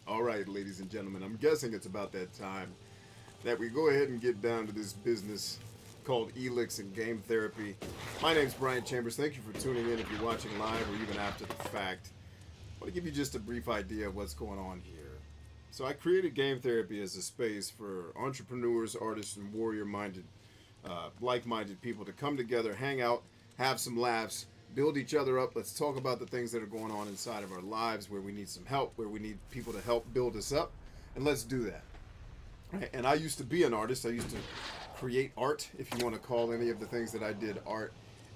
All right, ladies and gentlemen, I'm guessing it's about that time that we go ahead and get down to this business called Elex and game therapy. My name's Brian Chambers. Thank you for tuning in if you're watching live or even after the fact. I want to give you just a brief idea of what's going on here. So I created game therapy as a space for entrepreneurs, artists, and warrior-minded, like-minded people to come together, hang out, have some laughs, build each other up. Let's talk about the things that are going on inside of our lives, where we need some help, where we need people to help build us up, and let's do that. Right? And I used to be an artist. I used to create art, if you want to call any of the things that I did art.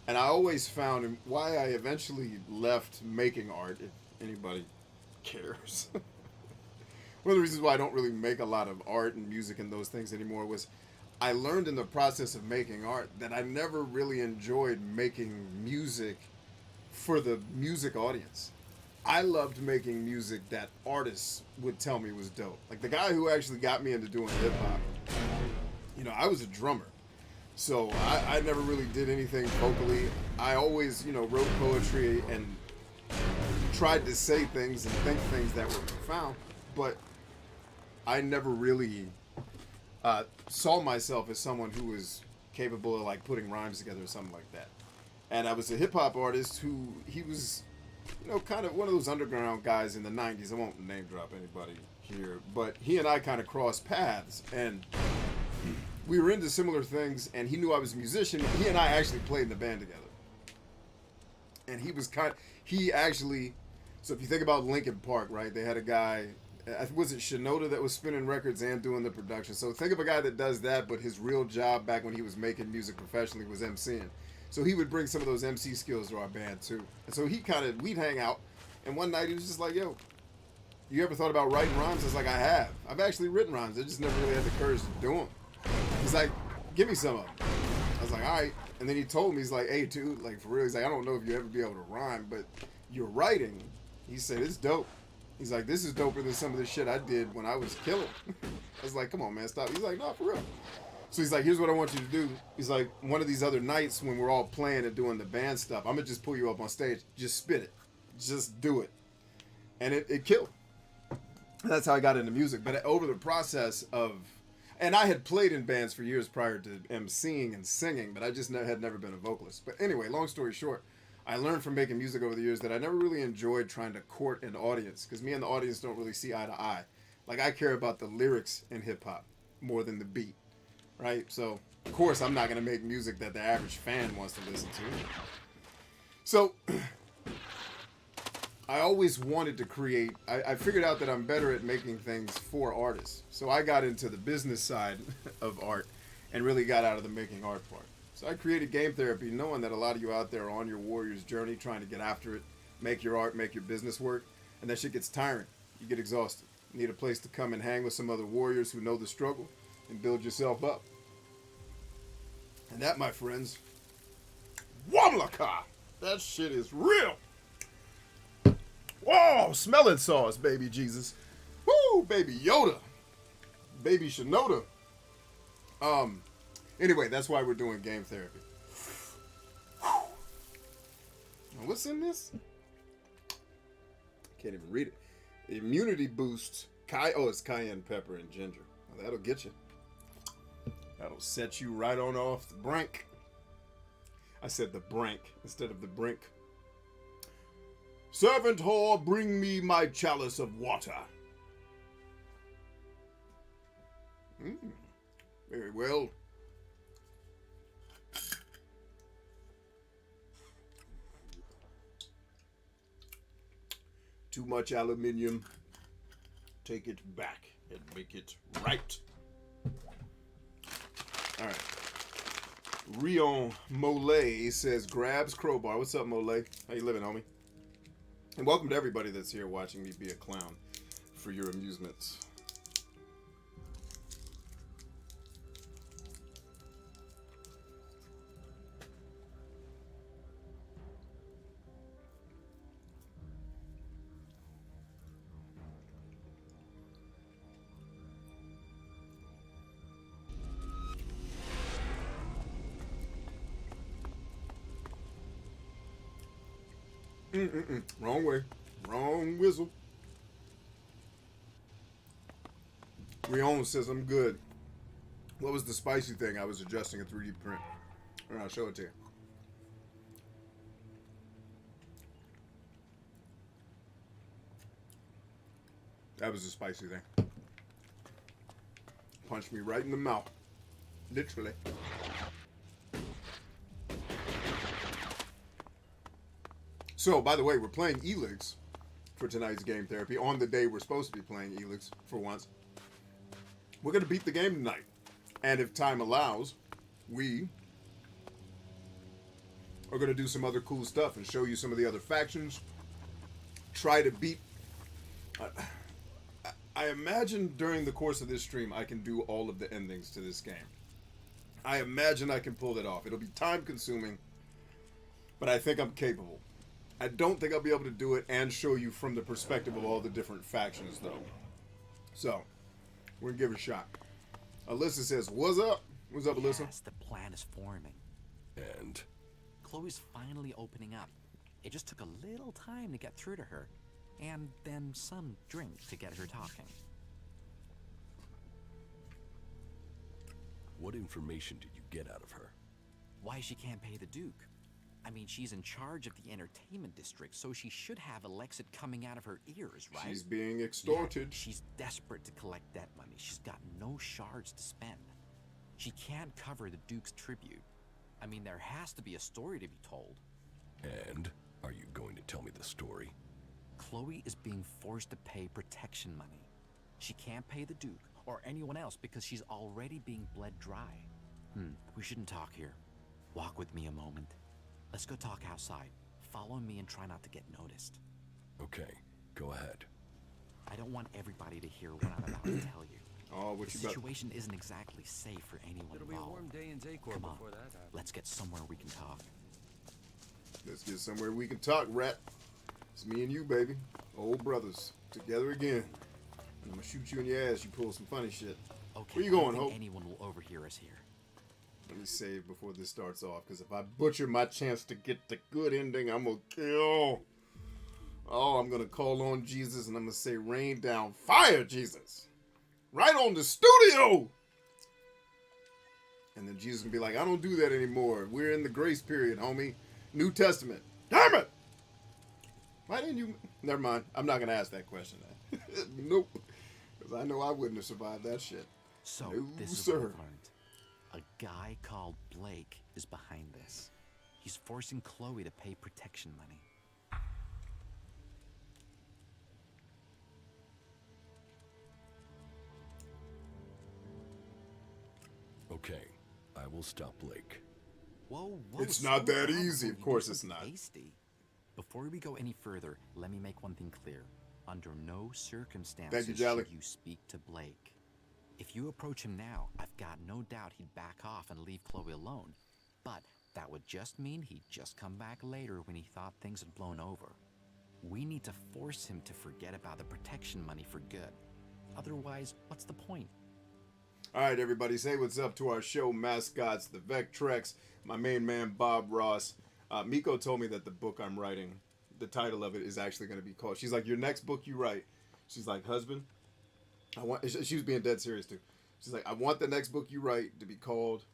And I always found, and why I eventually left making art, if anybody cares. One of the reasons why I don't really make a lot of art and music and those things anymore was I learned in the process of making art that I never really enjoyed making music for the music audience. I loved making music that artists would tell me was dope. Like the guy who actually got me into doing hip hop, I was a drummer. So I never really did anything vocally. I always, wrote poetry and tried to say things and think things that were profound. But I never really saw myself as someone who was capable of like putting rhymes together or something like that. And I was a hip hop artist he was, kind of one of those underground guys in the 90s. I won't name drop anybody here, but he and I kind of crossed paths and we were into similar things, and he knew I was a musician. He and I actually played in the band together. And he actually, so if you think about Linkin Park, right, they had a guy, was it Shinoda that was spinning records and doing the production? So think of a guy that does that, but his real job back when he was making music professionally was MCing. So he would bring some of those MC skills to our band too. And so we'd hang out, and one night he was just like, yo, you ever thought about writing rhymes? I was like, I have. I've actually written rhymes. I just never really had the courage to do them. He's like, give me some of them. I was like, all right. And then he told me, he's like, hey, dude, like, for real, he's like, I don't know if you ever be able to rhyme, but your writing, he said, it's dope. He's like, this is doper than some of the shit I did when I was killing. I was like, come on, man, stop. He's like, no, for real. So he's like, here's what I want you to do. He's like, one of these other nights when we're all playing and doing the band stuff, I'm going to just pull you up on stage. Just spit it. Just do it. And it killed. That's how I got into music. But over the process of... And I had played in bands for years prior to emceeing and singing, but I just had never been a vocalist. But anyway, long story short, I learned from making music over the years that I never really enjoyed trying to court an audience, because me and the audience don't really see eye to eye. Like, I care about the lyrics in hip-hop more than the beat, right? So, of course, I'm not going to make music that the average fan wants to listen to. So... I always wanted to create, I figured out that I'm better at making things for artists. So I got into the business side of art and really got out of the making art part. So I created game therapy knowing that a lot of you out there are on your warrior's journey trying to get after it, make your art, make your business work, and that shit gets tiring. You get exhausted. You need a place to come and hang with some other warriors who know the struggle and build yourself up. And that, my friends, Wamlaka! That shit is real! Whoa, smelling sauce, baby Jesus. Woo, baby Yoda. Baby Shinoda. Anyway, that's why we're doing game therapy. Now, what's in this? Can't even read it. Immunity boost. It's cayenne pepper and ginger. Well, that'll get you. That'll set you right on off the brink. I said the brink instead of the brink. Servant whore, bring me my chalice of water. Very well. Too much aluminium. Take it back and make it right. All right. Rion Mole says, grabs crowbar. What's up, Mole? How you living, homie? And welcome to everybody that's here watching me be a clown for your amusements. Wrong way. Wrong whistle. Rion says, I'm good. What was the spicy thing I was adjusting a 3D print? I'll show it to you. That was a spicy thing. Punched me right in the mouth. Literally. So, by the way, we're playing Elex for tonight's game therapy on the day we're supposed to be playing Elex for once. We're going to beat the game tonight. And if time allows, we are going to do some other cool stuff and show you some of the other factions. Try to beat... I imagine during the course of this stream I can do all of the endings to this game. I imagine I can pull that off. It'll be time consuming, but I think I'm capable. I don't think I'll be able to do it and show you from the perspective of all the different factions though. So, we're going to give it a shot. Alyssa says, what's up? What's up, Alyssa? Yes, the plan is forming. And? Chloe's finally opening up. It just took a little time to get through to her. And then some drink to get her talking. What information did you get out of her? Why she can't pay the Duke. I mean, she's in charge of the entertainment district, so she should have Alexit coming out of her ears, right? She's being extorted. Yeah, she's desperate to collect that money. She's got no shards to spend. She can't cover the Duke's tribute. I mean, there has to be a story to be told. And? Are you going to tell me the story? Chloe is being forced to pay protection money. She can't pay the Duke or anyone else because she's already being bled dry. We shouldn't talk here. Walk with me a moment. Let's go talk outside. Follow me and try not to get noticed. Okay, go ahead. I don't want everybody to hear what I'm about to tell you. Oh, what The you about? situation isn't exactly safe for anyone It'll be a involved. warm day in Zacor Come on, before that happens. let's get somewhere we can talk. Let's get somewhere we can talk, rat. It's me and you, baby. Old brothers. Together again. And I'm gonna shoot you in your ass. You pull some funny shit. Okay, Where you I don't going, think Hope? anyone will overhear us here. Let me save before this starts off, because if I butcher my chance to get the good ending, I'm gonna kill. Oh, I'm gonna call on Jesus and I'm gonna say, rain down fire, Jesus. Right on the studio. And then Jesus can be like, I don't do that anymore. We're in the grace period, homie. New Testament. Damn it! Why didn't you? Never mind. I'm not gonna ask that question. Nope. Because I know I wouldn't have survived that shit. So, No, this is sir. what I've learned. A guy called Blake is behind this. He's forcing Chloe to pay protection money. Okay, I will stop Blake. Whoa, It's not slow that down easy. before Of you course do it's something not. hasty. Before we go any further, let me make one thing clear. Under no circumstances Thank you, Jolly. should you speak to Blake. If you approach him now, I've got no doubt he'd back off and leave Chloe alone. But that would just mean he'd just come back later when he thought things had blown over. We need to force him to forget about the protection money for good. Otherwise, what's the point? All right, everybody, say what's up to our show mascots, the Vectrex, my main man, Bob Ross. Miko told me that the book I'm writing, the title of it is actually going to be called, she's like, your next book you write, she's like, husband, I want, she was being dead serious too. She's like, I want the next book you write to be called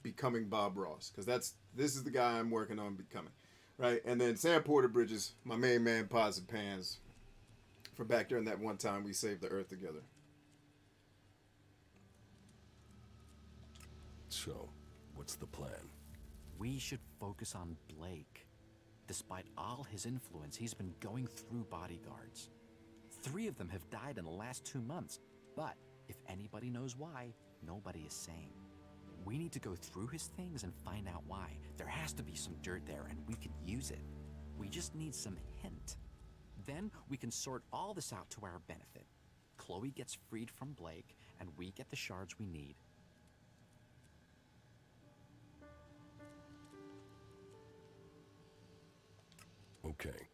Becoming Bob Ross. Because this is the guy I'm working on becoming. Right? And then Sam Porter Bridges, my main man, Pots and Pans. For back during that one time we saved the earth together. So, what's the plan? We should focus on Blake. Despite all his influence, he's been going through bodyguards. 3 of them have died in the last 2 months. But if anybody knows why, nobody is saying. We need to go through his things and find out why. There has to be some dirt there and we can use it. We just need some hint. Then we can sort all this out to our benefit. Chloe gets freed from Blake and we get the shards we need. Okay.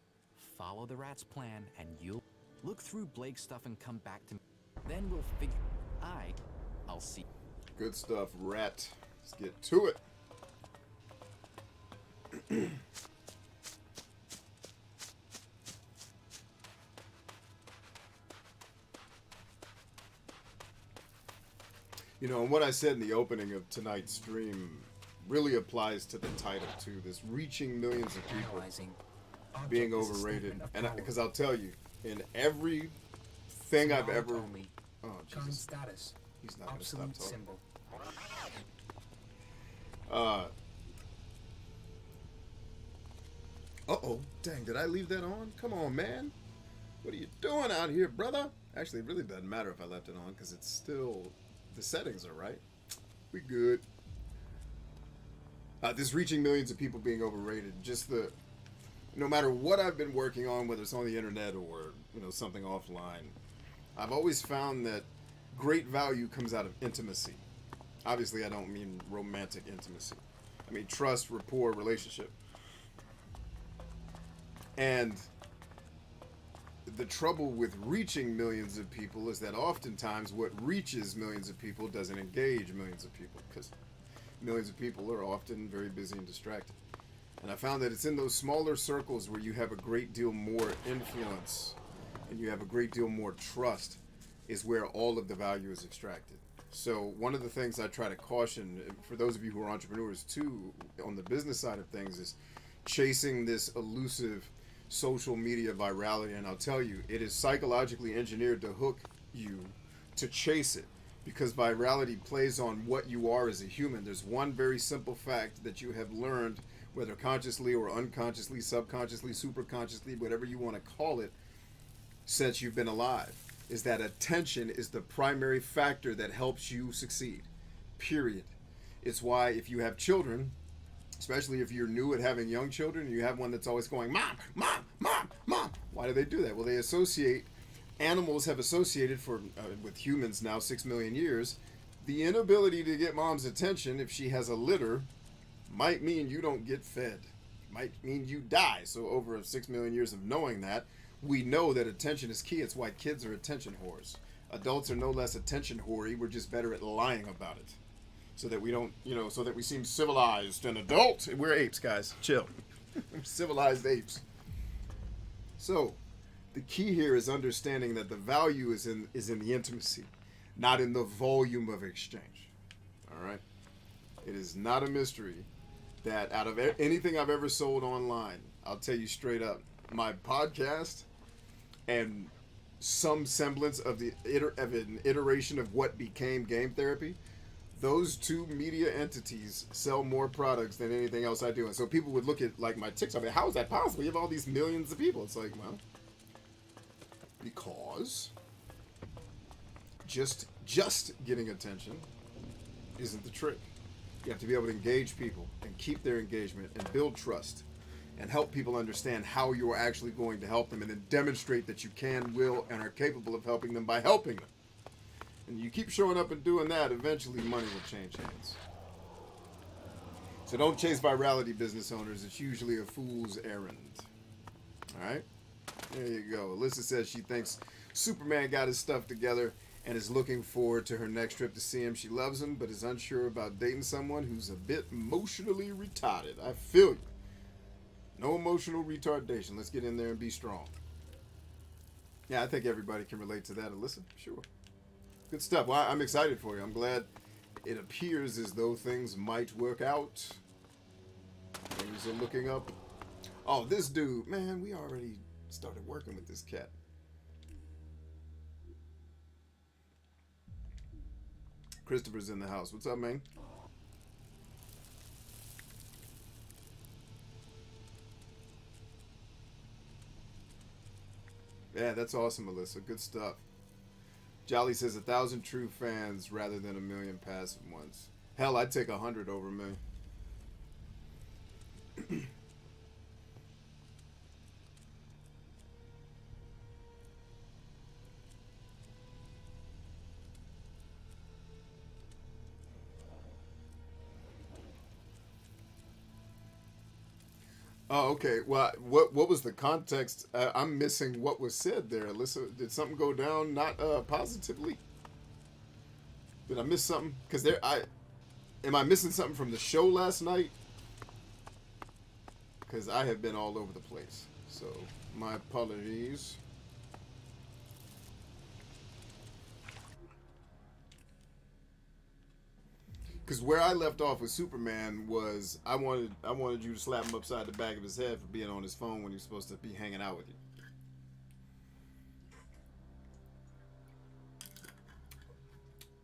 Follow the rat's plan and you'll look through Blake's stuff and come back to me. Then we'll figure... I'll see. Good stuff, rat. Let's get to it. You know, and what I said in the opening of tonight's stream really applies to the title too. This reaching millions of people being overrated, and because I'll tell you, in every thing I've ever, oh Current Jesus, status. he's not gonna stop Absolute talking. symbol. Uh-oh, dang, did I leave that on? Come on, man. What are you doing out here, brother? Actually, it really doesn't matter if I left it on because it's still, the settings are right. We good. This reaching millions of people being overrated, just the, no matter what I've been working on, whether it's on the internet or, you know, something offline, I've always found that great value comes out of intimacy. Obviously, I don't mean romantic intimacy. I mean trust, rapport, relationship. And the trouble with reaching millions of people is that oftentimes what reaches millions of people doesn't engage millions of people, because millions of people are often very busy and distracted. And I found that it's in those smaller circles where you have a great deal more influence and you have a great deal more trust is where all of the value is extracted. So one of the things I try to caution for those of you who are entrepreneurs too on the business side of things is chasing this elusive social media virality. And I'll tell you, it is psychologically engineered to hook you to chase it, because virality plays on what you are as a human. There's one very simple fact that you have learned, whether consciously or unconsciously, subconsciously, superconsciously, whatever you want to call it, since you've been alive, is that attention is the primary factor that helps you succeed, period. It's why if you have children, especially if you're new at having young children, and you have one that's always going, mom, mom, mom, mom. Why do they do that? Well, they associate, animals have associated for with humans now 6 million years, the inability to get mom's attention if she has a litter might mean you don't get fed, might mean you die. So over 6 million years of knowing that, we know that attention is key. It's why kids are attention whores. Adults are no less attention whory. We're just better at lying about it, so that we don't, you know, so that we seem civilized and adult. We're apes, guys. Chill. Civilized apes. So, the key here is understanding that the value is in the intimacy, not in the volume of exchange. All right? It is not a mystery that out of anything I've ever sold online, I'll tell you straight up, my podcast and some semblance of an iteration of what became Game Therapy, those two media entities sell more products than anything else I do. And so people would look at like my TikTok, how is that possible? You have all these millions of people. It's like, well, because just getting attention isn't the trick. You have to be able to engage people and keep their engagement and build trust and help people understand how you are actually going to help them, and then demonstrate that you can, will, and are capable of helping them by helping them. And you keep showing up and doing that, eventually money will change hands. So don't chase virality, business owners. It's usually a fool's errand. All right? There you go. Alyssa says she thinks Superman got his stuff together and is looking forward to her next trip to see him. She loves him, but is unsure about dating someone who's a bit emotionally retarded. I feel you. No emotional retardation. Let's get in there and be strong. Yeah, I think everybody can relate to that, Alyssa. Sure. Good stuff. Well, I'm excited for you. I'm glad it appears as though things might work out. Things are looking up. Oh, this dude, man, we already started working with this cat. Christopher's in the house. What's up, man? Yeah, that's awesome, Alyssa. Good stuff. Jolly says 1,000 true fans rather than 1 million passive ones. Hell, I'd take 100 over 1 million. Oh, okay. Well, what was the context? I'm missing what was said there, Alyssa. Did something go down not positively? Did I miss something? Because am I missing something from the show last night? Because I have been all over the place. So my apologies. Because where I left off with Superman was I wanted you to slap him upside the back of his head for being on his phone when he was supposed to be hanging out with you.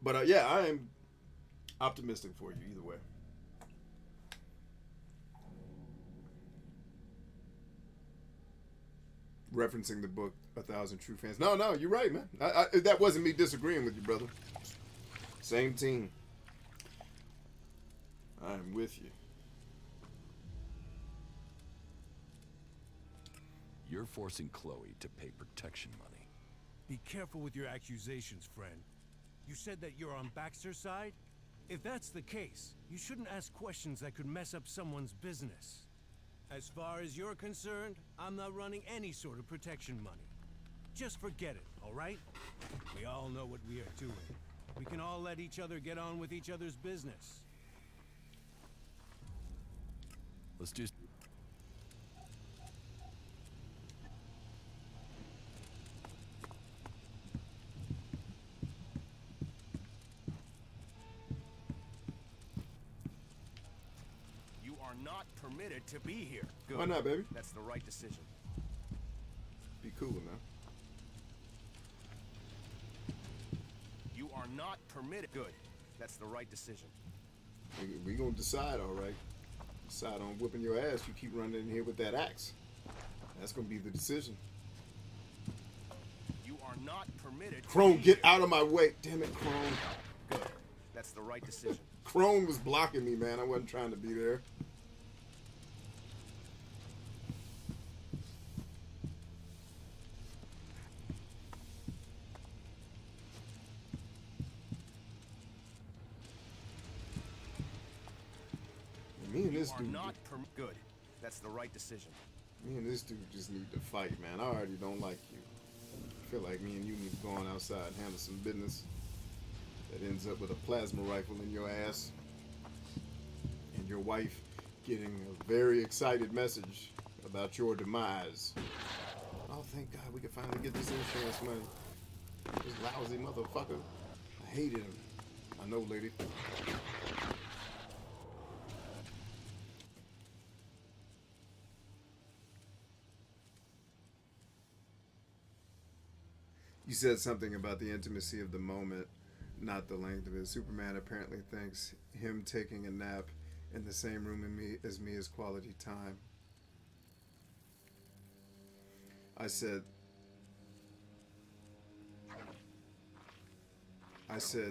But yeah, I am optimistic for you either way. Referencing the book, 1,000 True Fans. No, you're right, man. That wasn't me disagreeing with you, brother. Same team. I am with you. You're forcing Chloe to pay protection money. Be careful with your accusations, friend. You said that you're on Baxter's side? If that's the case, you shouldn't ask questions that could mess up someone's business. As far as you're concerned, I'm not running any sort of protection money. Just forget it, all right? We all know what we are doing. We can all let each other get on with each other's business. Let's just... You are not permitted to be here. Good. Why not, baby? That's the right decision. Be cool, man. You are not permitted. Good. That's the right decision. We gonna decide, all right. Decide on whipping your ass. You keep running in here with that axe. That's gonna be the decision. You are not permitted. Crone, get out of my way. Damn it, Crone. Good. That's the right decision. Crone was blocking me, man. I wasn't trying to be there. Me and this dude. Good. That's the right decision. Me and this dude just need to fight, man. I already don't like you. I feel like me and you need to go on outside and handle some business that ends up with a plasma rifle in your ass and your wife getting a very excited message about your demise. Oh, thank God we can finally get this insurance money. This lousy motherfucker. I hated him. I know, lady. You said something about the intimacy of the moment, not the length of it. Superman apparently thinks him taking a nap in the same room as me is quality time. I said,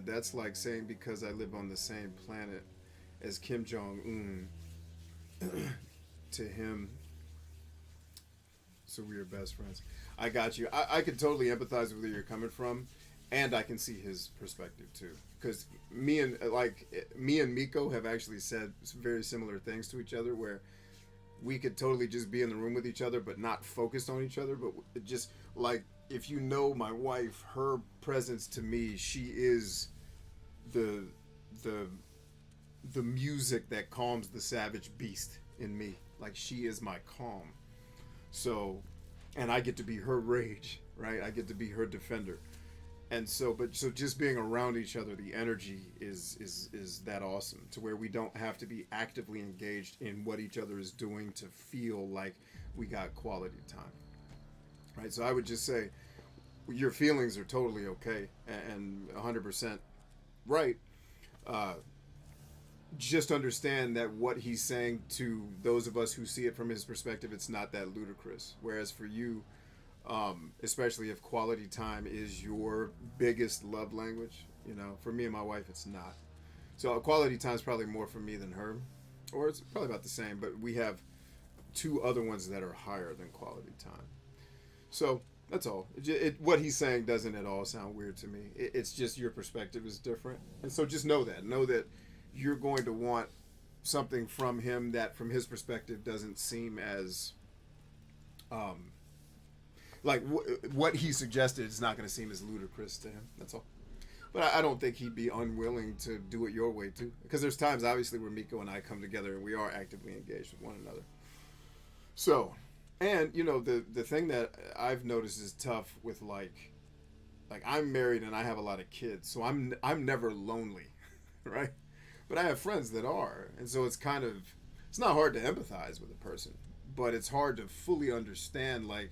that's like saying because I live on the same planet as Kim Jong-un, to him, so we are best friends. I got you. I can totally empathize with where you're coming from, and I can see his perspective too. Because me and Miko have actually said very similar things to each other, where we could totally just be in the room with each other, but not focused on each other. But just like, if you know my wife, her presence to me, she is the music that calms the savage beast in me. Like, she is my calm. So, and I get to be her rage, right? I get to be her defender. And so just being around each other, the energy is that awesome, to where we don't have to be actively engaged in what each other is doing to feel like we got quality time, right? So I would just say your feelings are totally okay and 100% right. Just understand that what he's saying, to those of us who see it from his perspective, it's not that ludicrous. Whereas for you, especially if quality time is your biggest love language, you know, for me and my wife, it's not. So quality time is probably more for me than her, or it's probably about the same, but we have two other ones that are higher than quality time. So that's all. What he's saying doesn't at all sound weird to me. It's just your perspective is different. And so just know that you're going to want something from him that from his perspective doesn't seem as like what he suggested is not going to seem as ludicrous to him. That's all. But I don't think he'd be unwilling to do it your way too, because there's times obviously where Miko and I come together and we are actively engaged with one another. So, and you know, the thing that I've noticed is tough with like I'm married and I have a lot of kids, so I'm never lonely, right? But I have friends that are, and so it's kind of, it's not hard to empathize with a person, but it's hard to fully understand, like,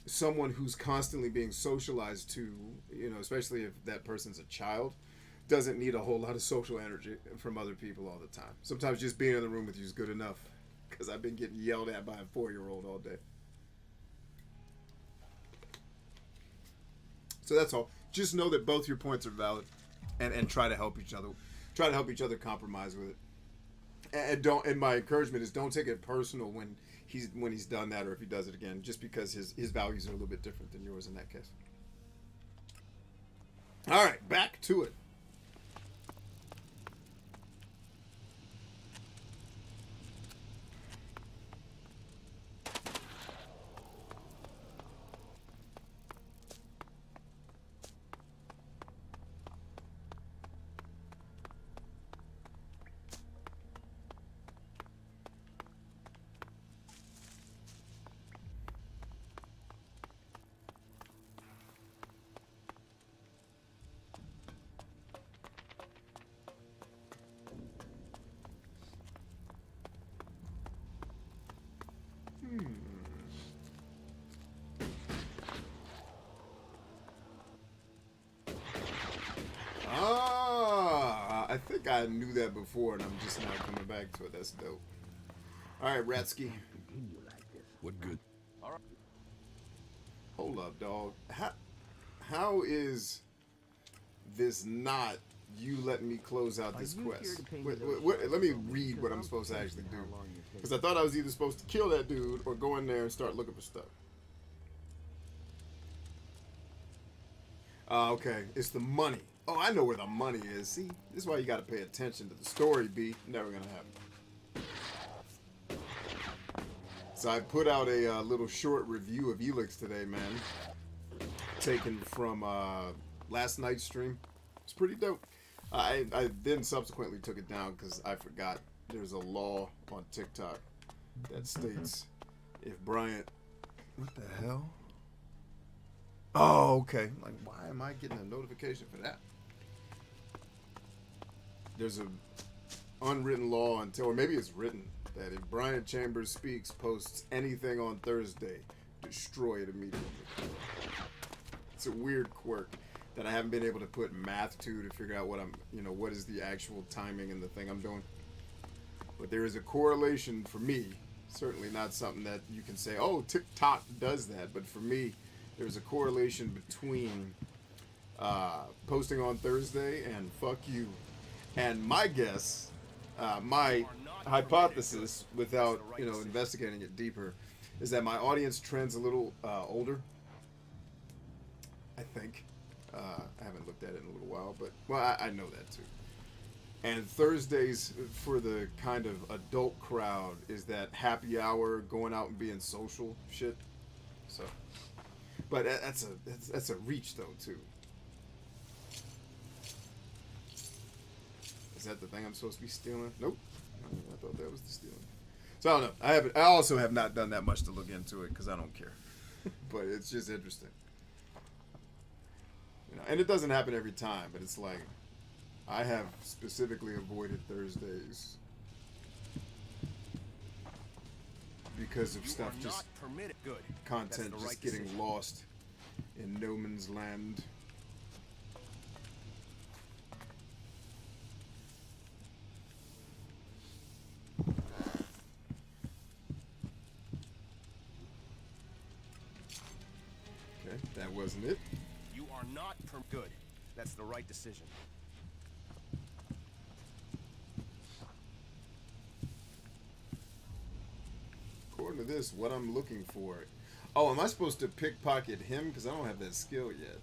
someone who's constantly being socialized to, you know, especially if that person's a child, doesn't need a whole lot of social energy from other people all the time. Sometimes just being in the room with you is good enough, because I've been getting yelled at by a 4-year-old all day. So that's all. Just know that both your points are valid, and try to help each other. Try to help each other compromise with it. And don't. And my encouragement is don't take it personal when he's done that, or if he does it again, just because his values are a little bit different than yours in that case. All right, back to it. I think I knew that before, and I'm just now coming back to it. That's dope. All right, Ratsky. What good? Hold up, dog. How is this not you letting me close out this quest? Let me read what I'm supposed to actually do. Because I thought I was either supposed to kill that dude or go in there and start looking for stuff. Okay, it's the money. Oh, I know where the money is. See, this is why you got to pay attention to the story, B. Never gonna happen. So I put out a little short review of Elex today, man. Taken from last night's stream. It's pretty dope. I then subsequently took it down because I forgot there's a law on TikTok that states if Bryant... What the hell? Oh, okay. Like, why am I getting a notification for that? There's a unwritten law until, or maybe it's written, that if Brian Chambers speaks, posts anything on Thursday, destroy it immediately. It's a weird quirk that I haven't been able to put math to figure out what I'm, you know, what is the actual timing in the thing I'm doing. But there is a correlation for me, certainly not something that you can say, oh, TikTok does that, but for me, there's a correlation between posting on Thursday and fuck you. And my guess, my hypothesis, without, you know, investigating it deeper, is that my audience trends a little older. I think. I haven't looked at it in a little while, but, well, I know that too. And Thursdays for the kind of adult crowd is that happy hour, going out and being social shit. So, but that's a reach though too. Is that the thing I'm supposed to be stealing? Nope. I thought that was the stealing. So I don't know. I also have not done that much to look into it because I don't care. But it's just interesting. You know, and it doesn't happen every time, but it's like I have specifically avoided Thursdays because of stuff just content just getting lost in no man's land. Okay, that wasn't it. You are not good. That's the right decision. According to this, what I'm looking for. Oh, am I supposed to pickpocket him? Because I don't have that skill yet.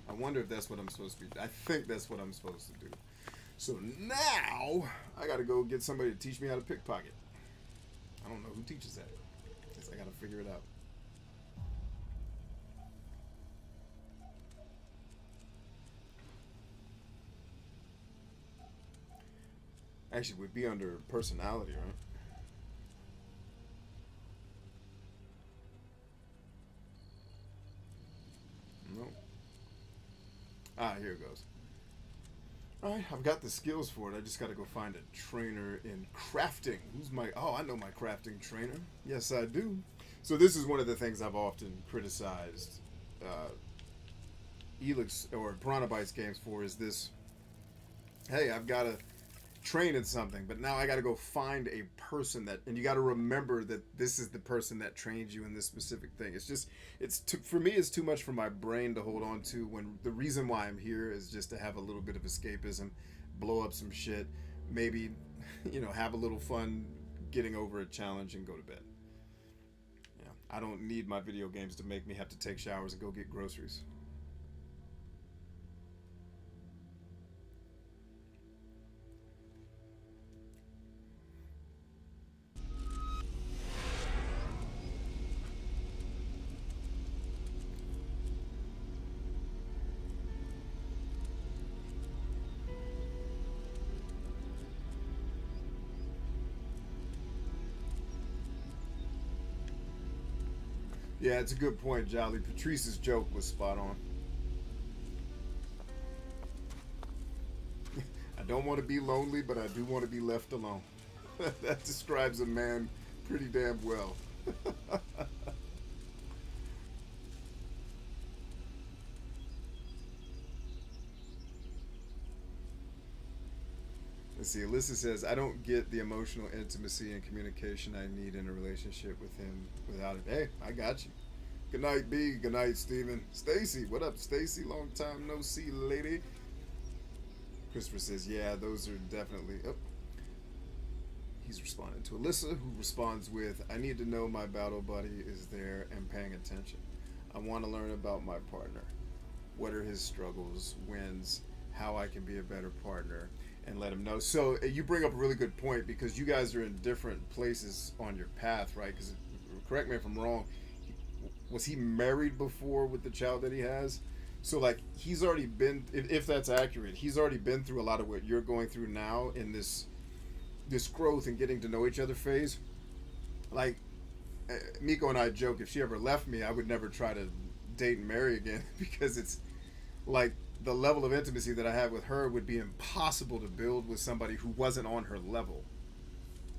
I wonder if that's what I'm supposed to be. I think that's what I'm supposed to do. So now, I gotta go get somebody to teach me how to pickpocket. I don't know who teaches that. Guess I gotta figure it out. Actually, would be under personality, right? No. Ah, here it goes. Alright, I've got the skills for it. I just gotta go find a trainer in crafting. Who's my... Oh, I know my crafting trainer. Yes, I do. So this is one of the things I've often criticized Elex or Piranha Bytes games for, is this... Hey, I've got to train in something, but now I got to go find a person that... And you got to remember that this is the person that trains you in this specific thing. It's just... for me, it's too much for my brain to hold on to, when the reason why I'm here is just to have a little bit of escapism, blow up some shit, maybe, you know, have a little fun getting over a challenge and go to bed. Yeah, I don't need my video games to make me have to take showers and go get groceries. Yeah, it's a good point, Jolly. Patrice's joke was spot on. I don't want to be lonely, but I do want to be left alone. That describes a man pretty damn well. Let's see, Alyssa says, I don't get the emotional intimacy and communication I need in a relationship with him without it. Hey, I got you. Good night, B. Good night, Steven. Stacy, what up, Stacy? Long time no see, lady. Christopher says, yeah, those are definitely... Oh. He's responding to Alyssa, who responds with, I need to know my battle buddy is there and paying attention. I want to learn about my partner. What are his struggles, wins, how I can be a better partner, and let him know. So you bring up a really good point, because you guys are in different places on your path, right? Because, correct me if I'm wrong, was he married before with the child that he has? So, like, he's already been, if that's accurate, he's already been through a lot of what you're going through now in this growth and getting to know each other phase. Like, Miko and I joke, if she ever left me, I would never try to date and marry again, because it's like the level of intimacy that I have with her would be impossible to build with somebody who wasn't on her level.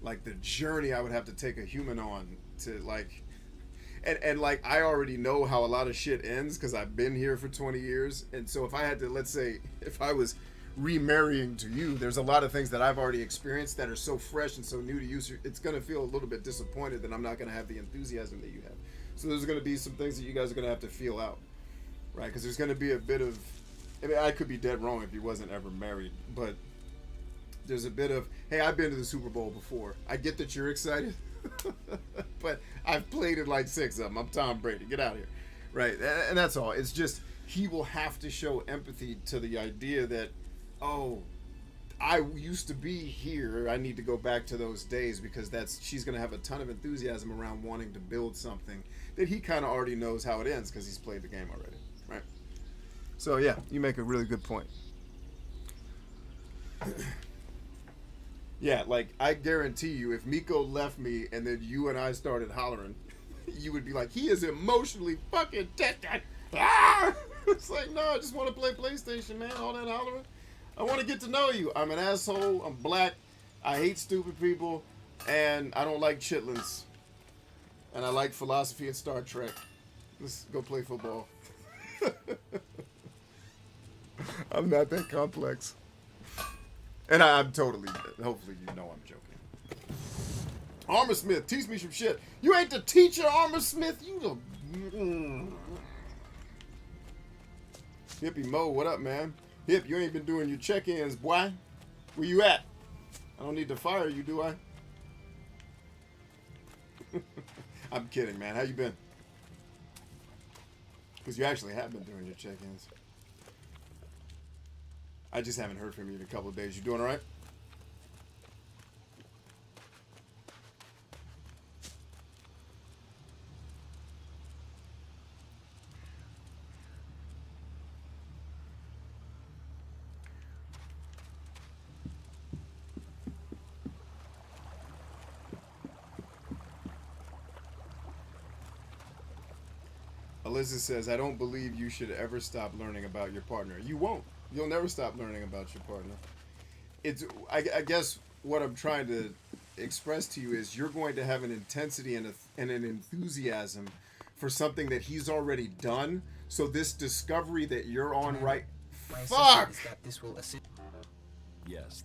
Like, the journey I would have to take a human on to, like... And like, I already know how a lot of shit ends, because I've been here for 20 years. And so if I had to, let's say, if I was remarrying to you, there's a lot of things that I've already experienced that are so fresh and so new to you. So it's going to feel a little bit disappointed that I'm not going to have the enthusiasm that you have. So there's going to be some things that you guys are going to have to feel out, right? Because there's going to be a bit of... I mean, I could be dead wrong if he wasn't ever married, but there's a bit of, hey, I've been to the Super Bowl before. I get that you're excited, but I've played it like 6 of them. I'm Tom Brady. Get out of here. Right? And that's all. It's just, he will have to show empathy to the idea that, oh, I used to be here. I need to go back to those days, because she's going to have a ton of enthusiasm around wanting to build something that he kind of already knows how it ends, because he's played the game already. Right? So, yeah, you make a really good point. Yeah, like, I guarantee you, if Miko left me and then you and I started hollering, you would be like, he is emotionally fucking tested. Ah! It's like, no, I just want to play PlayStation, man. All that hollering. I want to get to know you. I'm an asshole. I'm black. I hate stupid people. And I don't like chitlins. And I like philosophy and Star Trek. Let's go play football. I'm not that complex. And I'm totally, hopefully you know I'm joking. Armor Smith, teach me some shit. You ain't the teacher, Armor Smith. You the... Hippie Mo, what up, man? Hip, you ain't been doing your check-ins, boy. Where you at? I don't need to fire you, do I? I'm kidding, man. How you been? Because you actually have been doing your check-ins. I just haven't heard from you in a couple of days. You doing all right? Alyssa says, I don't believe you should ever stop learning about your partner. You won't. You'll never stop learning about your partner. I guess what I'm trying to express to you is you're going to have an intensity and an enthusiasm for something that he's already done. So this discovery that you're on fuck! Yes.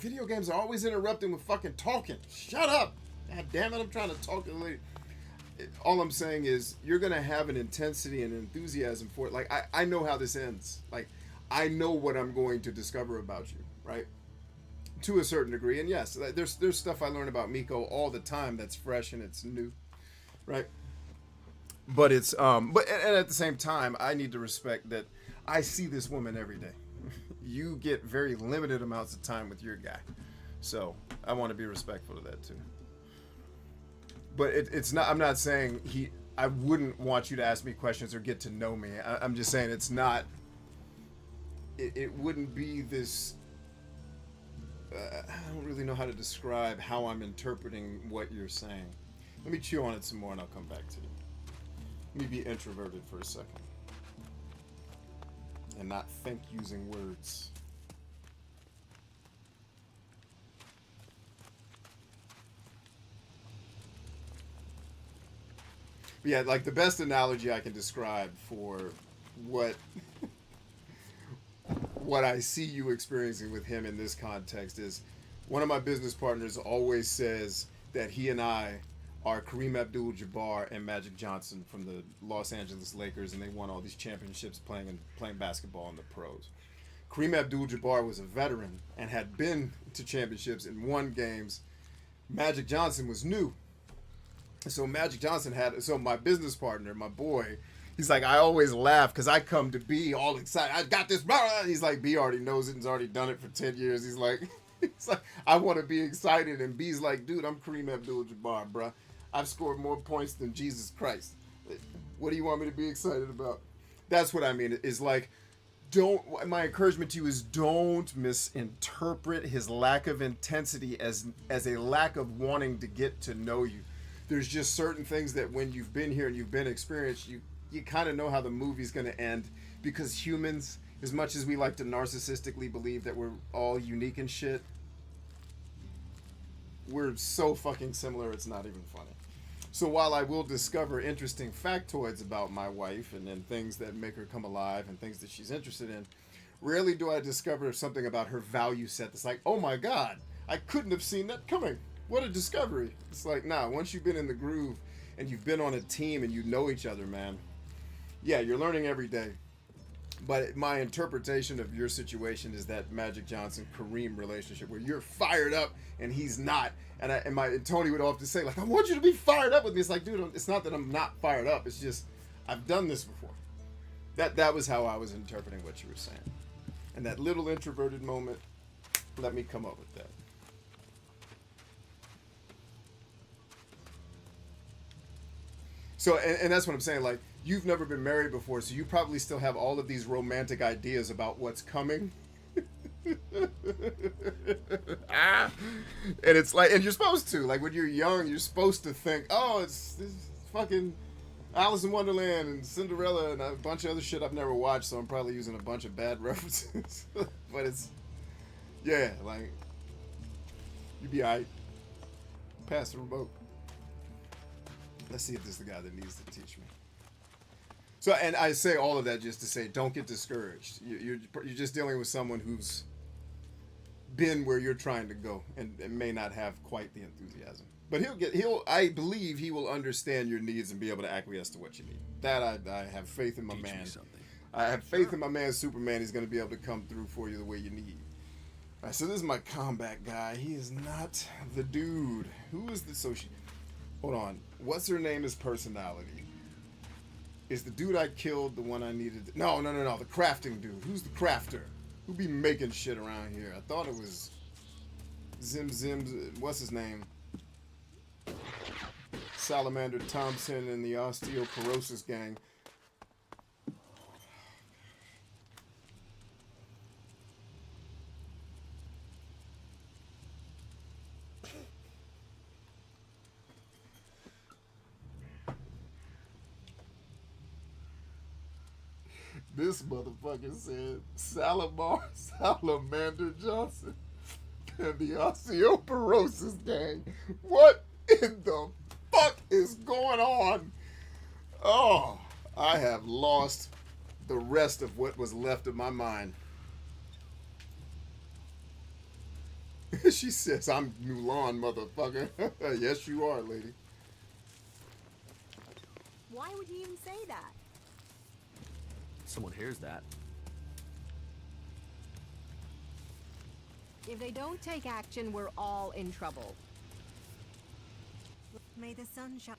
Video games are always interrupting with fucking talking. Shut up! God damn it, I'm trying to talk. All I'm saying is you're going to have an intensity and enthusiasm for it. Like, I know how this ends. Like, I know what I'm going to discover about you, right? To a certain degree. And yes, there's stuff I learn about Miko all the time that's fresh and it's new, right? But it's, and at the same time, I need to respect that I see this woman every day. You get very limited amounts of time with your guy. So I want to be respectful of that too. But it's not, I'm not saying I wouldn't want you to ask me questions or get to know me. I'm just saying it's not, it wouldn't be this, I don't really know how to describe how I'm interpreting what you're saying. Let me chew on it some more and I'll come back to you. Let me be introverted for a second. And not think using words. But yeah, like the best analogy I can describe for what I see you experiencing with him in this context is one of my business partners always says that he and I are Kareem Abdul-Jabbar and Magic Johnson from the Los Angeles Lakers, and they won all these championships playing basketball in the pros. Kareem Abdul-Jabbar was a veteran and had been to championships and won games. Magic Johnson was new. So Magic Johnson so my business partner, my boy, he's like, I always laugh because I come to B all excited. I got this. He's like, B already knows it and has already done it for 10 years. He's like, I want to be excited. And B's like, dude, I'm Kareem Abdul-Jabbar, bruh. I've scored more points than Jesus Christ. What do you want me to be excited about? That's what I mean. Is like, my encouragement to you is don't misinterpret his lack of intensity as a lack of wanting to get to know you. There's just certain things that when you've been here and you've been experienced, you kind of know how the movie's going to end, because humans, as much as we like to narcissistically believe that we're all unique and shit, we're so fucking similar it's not even funny. So while I will discover interesting factoids about my wife and things that make her come alive and things that she's interested in, rarely do I discover something about her value set that's like, oh my god, I couldn't have seen that coming. What a discovery. It's like, nah, once you've been in the groove and you've been on a team and you know each other, man, yeah, you're learning every day. But my interpretation of your situation is that Magic Johnson-Kareem relationship where you're fired up and he's not. And Tony would often say, like, I want you to be fired up with me. It's like, dude, it's not that I'm not fired up. It's just, I've done this before. That was how I was interpreting what you were saying. And that little introverted moment, let me come up with that. So, and that's what I'm saying, like, you've never been married before, so you probably still have all of these romantic ideas about what's coming. And it's like, and you're supposed to, like, when you're young, you're supposed to think, oh, it's fucking Alice in Wonderland and Cinderella and a bunch of other shit I've never watched, so I'm probably using a bunch of bad references. But it's, yeah, like, you be alright. Pass the remote. Let's see if this is the guy that needs to teach me. So, and I say all of that just to say, don't get discouraged. You're just dealing with someone who's been where you're trying to go and may not have quite the enthusiasm. But I believe he will understand your needs and be able to acquiesce to what you need. That I have faith in my Teach man. me something. I have faith in my man Superman. He's going to be able to come through for you the way you need. All right, so this is my combat guy. He is not the dude. Who is the Hold on. What's her name is personality? Is the dude I killed the one I needed? No. The crafting dude. Who's the crafter? Who be making shit around here? I thought it was Zim. What's his name? Salamander Thompson and the Osteoporosis gang. This motherfucker said Salamander Johnson and the osteoporosis gang. What in the fuck is going on? Oh, I have lost the rest of what was left of my mind. She says, I'm Mulan, motherfucker. Yes, you are, lady. Why would you even say that? Someone hears that. If they don't take action, we're all in trouble. May the sun shine.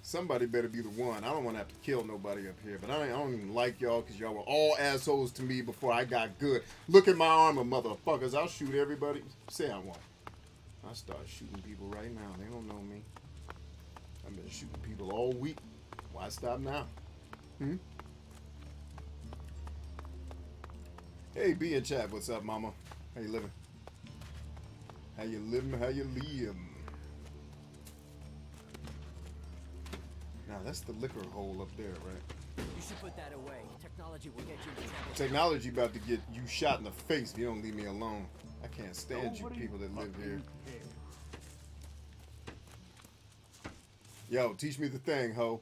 Somebody better be the one. I don't want to have to kill nobody up here, but I don't even like y'all because y'all were all assholes to me before I got good. Look at my armor, motherfuckers. I'll shoot everybody. Say I won't. I'll start shooting people right now. They don't know me. I've been shooting people all week. Why stop now? Hey, be in chat. What's up, mama? How you living? How you living? How you live? Now, that's the liquor hole up there, right? You should put that away. Technology will get you into trouble. Technology about to get you shot in the face if you don't leave me alone. I can't stand you people that live here. Yo, teach me the thing, ho.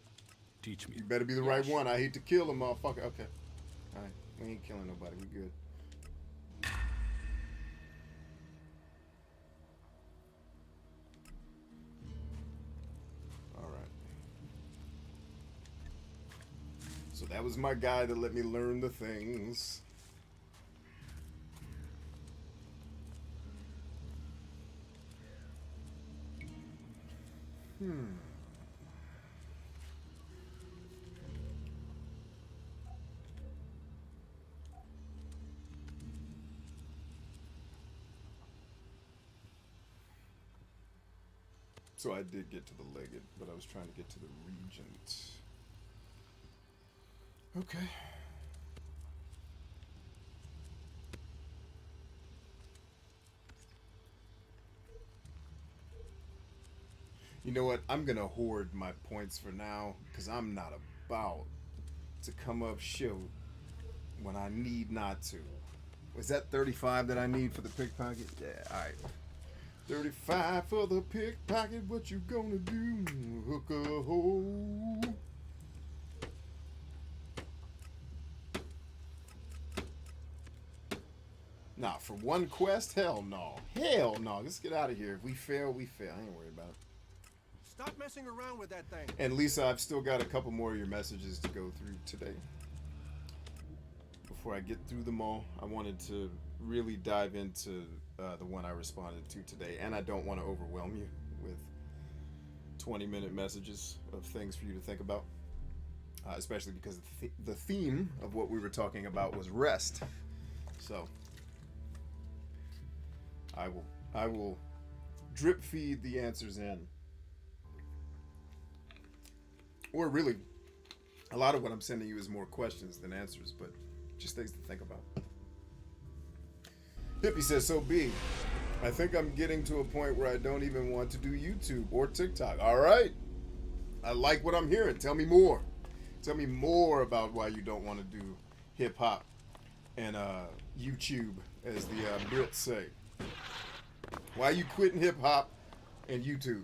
Teach me. You better be the right one. I hate to kill a motherfucker. Okay. Alright. We ain't killing nobody. We good. Alright. So that was my guy that let me learn the things. So I did get to the Legate, but I was trying to get to the Regent. Okay. You know what? I'm gonna hoard my points for now, because I'm not about to come up short when I need not to. Was that 35 that I need for the pickpocket? Yeah, alright. 35 for the pickpocket, what you gonna do? Hook a hole. Nah, for one quest? Hell no. Hell no. Let's get out of here. If we fail, we fail. I ain't worried about it. Stop messing around with that thing. And Lisa, I've still got a couple more of your messages to go through today. Before I get through them all, I wanted to really dive into the one I responded to today. And I don't want to overwhelm you with 20-minute messages of things for you to think about. Especially because the theme of what we were talking about was rest. So, I will drip feed the answers in. Or really, a lot of what I'm sending you is more questions than answers, but just things to think about. Hippie says, so B, I think I'm getting to a point where I don't even want to do YouTube or TikTok. All right. I like what I'm hearing. Tell me more. Tell me more about why you don't want to do hip-hop and YouTube, as the Brits say. Why are you quitting hip-hop and YouTube?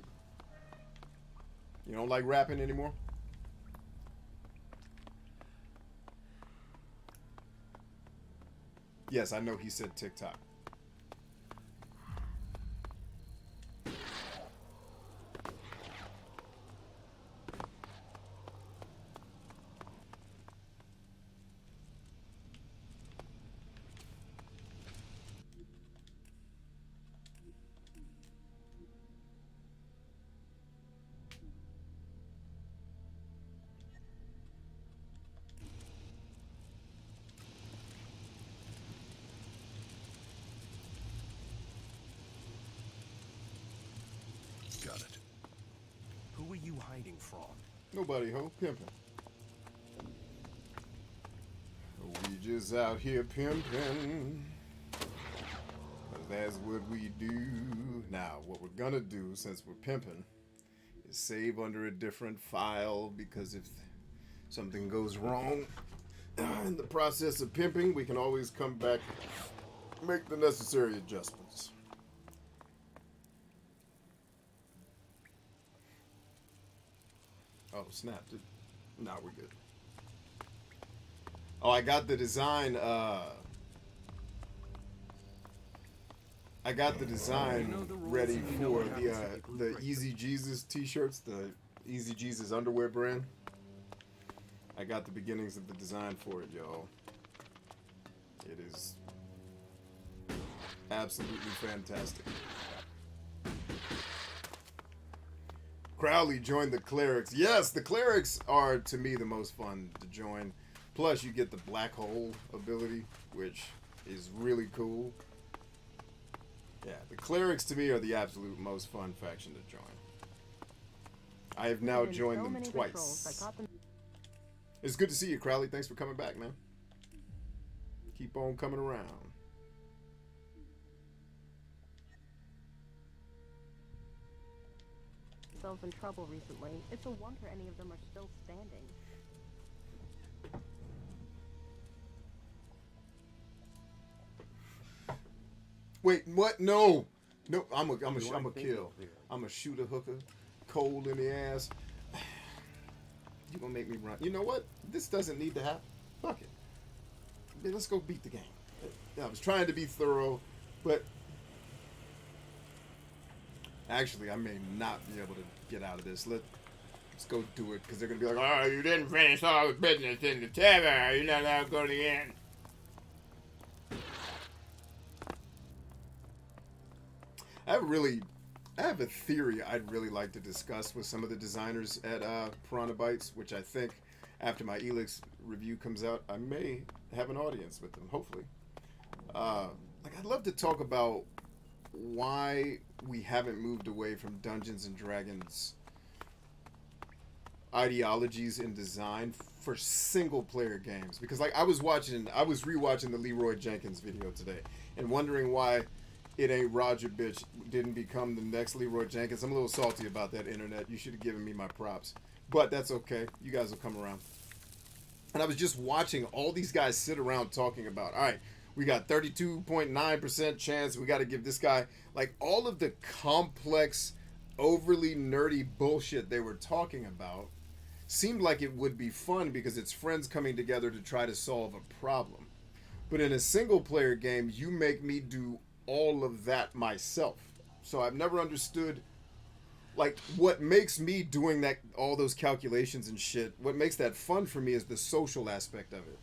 You don't like rapping anymore? Yes, I know he said TikTok. Got it. Who are you hiding from? Nobody, ho. Pimping. We just out here pimping. That's what we do. Now, what we're gonna do, since we're pimping, is save under a different file, because if something goes wrong, in the process of pimping, we can always come back, make the necessary adjustments. Oh, snap. Nah, we're good. Oh, I got the design, ready for the Easy Jesus t-shirts, the Easy Jesus underwear brand. I got the beginnings of the design for it, y'all. It is absolutely fantastic. Crowley joined the Clerics. Yes, the Clerics are, to me, the most fun to join. Plus, you get the black hole ability, which is really cool. Yeah, the Clerics, to me, are the absolute most fun faction to join. I have now joined them twice. It's good to see you, Crowley. Thanks for coming back, man. Keep on coming around. Themselves in trouble recently. It's a wonder any of them are still standing. Wait, what? No, no. I'm a kill. I'm a shoot a hooker, cold in the ass. You gonna make me run? You know what? This doesn't need to happen. Fuck it. Man, let's go beat the game. I was trying to be thorough, but actually, I may not be able to get out of this. Let's go do it, because they're gonna be like, "Oh, you didn't finish all the business in the tavern. You're not allowed to go to the end." I have a theory I'd really like to discuss with some of the designers at Piranha Bytes, which I think after my Elex review comes out, I may have an audience with them, hopefully. I'd love to talk about why we haven't moved away from Dungeons and Dragons ideologies in design for single player games, because I was rewatching the Leroy Jenkins video today and wondering why it ain't Roger bitch didn't become the next Leroy Jenkins. I'm a little salty about that, internet. You should have given me my props. But that's okay. You guys will come around. And I was just watching all these guys sit around talking about, all right, we got 32.9% chance. We got to give this guy, like, all of the complex, overly nerdy bullshit they were talking about seemed like it would be fun because it's friends coming together to try to solve a problem. But in a single player game, you make me do all of that myself. So I've never understood, like, what makes me doing that, all those calculations and shit, what makes that fun for me is the social aspect of it.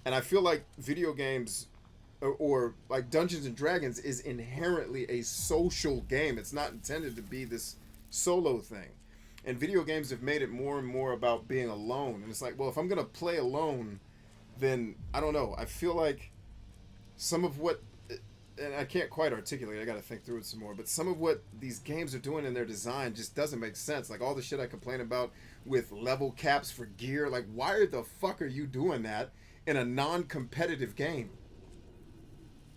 And I feel like video games or like Dungeons and Dragons is inherently a social game. It's not intended to be this solo thing. And video games have made it more and more about being alone. And it's like, well, if I'm going to play alone, then I don't know. I feel like some of what, and I can't quite articulate, I gotta think through it some more, but some of what these games are doing in their design just doesn't make sense. Like all the shit I complain about with level caps for gear, like why the fuck are you doing that in a non-competitive game?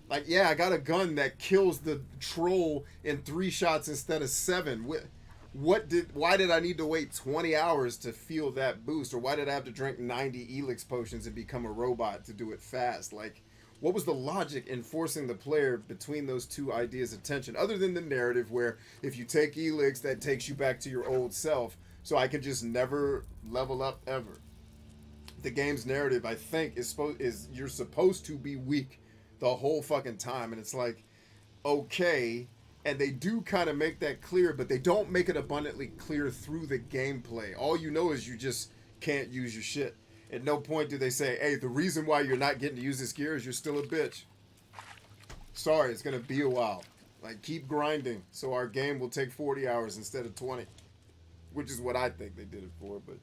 Like, yeah, I got a gun that kills the troll in 3 shots instead of 7. Why did I need to wait 20 hours to feel that boost? Or why did I have to drink 90 Elex potions and become a robot to do it fast? Like, what was the logic in forcing the player between those two ideas of tension, other than the narrative where if you take Elex, that takes you back to your old self, so I can just never level up ever? The game's narrative, I think, is you're supposed to be weak the whole fucking time, and it's like, okay, and they do kind of make that clear, but they don't make it abundantly clear through the gameplay. All you know is you just can't use your shit. At no point do they say, hey, the reason why you're not getting to use this gear is you're still a bitch. Sorry, it's going to be a while. Like, keep grinding so our game will take 40 hours instead of 20. Which is what I think they did it for, but...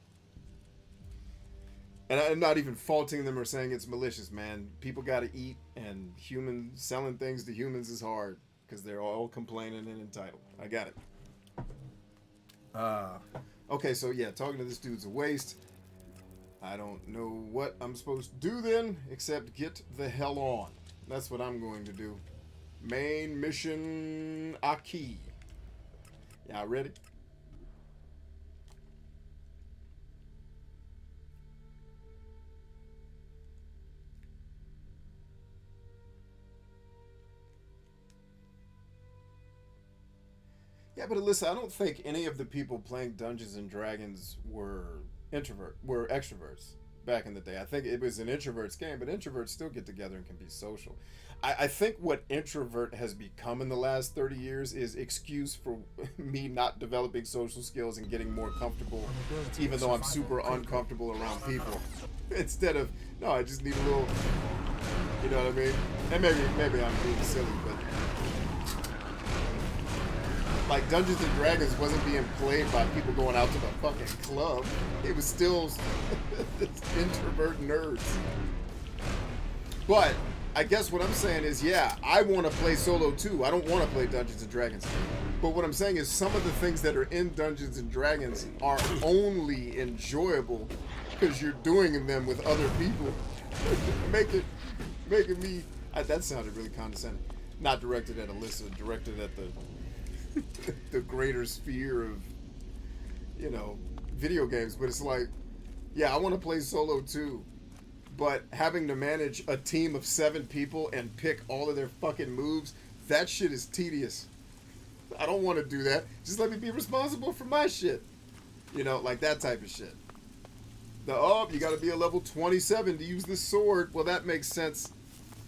And I'm not even faulting them or saying it's malicious, man. People got to eat, and selling things to humans is hard. Because they're all complaining and entitled. I got it. Okay, so yeah, talking to this dude's a waste. I don't know what I'm supposed to do then, except get the hell on. That's what I'm going to do. Main mission Aki. Y'all ready? but Alyssa, I don't think any of the people playing Dungeons and Dragons were extroverts back in the day. I think it was an introvert's game, but introverts still get together and can be social. I think what introvert has become in the last 30 years is excuse for me not developing social skills and getting more comfortable, even though I'm super uncomfortable around people. Instead of, no, I just need a little, you know what I mean? And maybe I'm being silly, but like Dungeons and Dragons wasn't being played by people going out to the fucking club. It was still introvert nerds. But I guess what I'm saying is, yeah, I want to play solo too. I don't want to play Dungeons and Dragons. But what I'm saying is some of the things that are in Dungeons and Dragons are only enjoyable because you're doing them with other people. making me... that sounded really condescending. Not directed at Alyssa, directed at the greater sphere of, you know, video games. But it's like, yeah, I want to play solo too. But having to manage a team of 7 people and pick all of their fucking moves, that shit is tedious. I don't want to do that. Just let me be responsible for my shit. You know, like that type of shit. You got to be a level 27 to use this sword. Well, that makes sense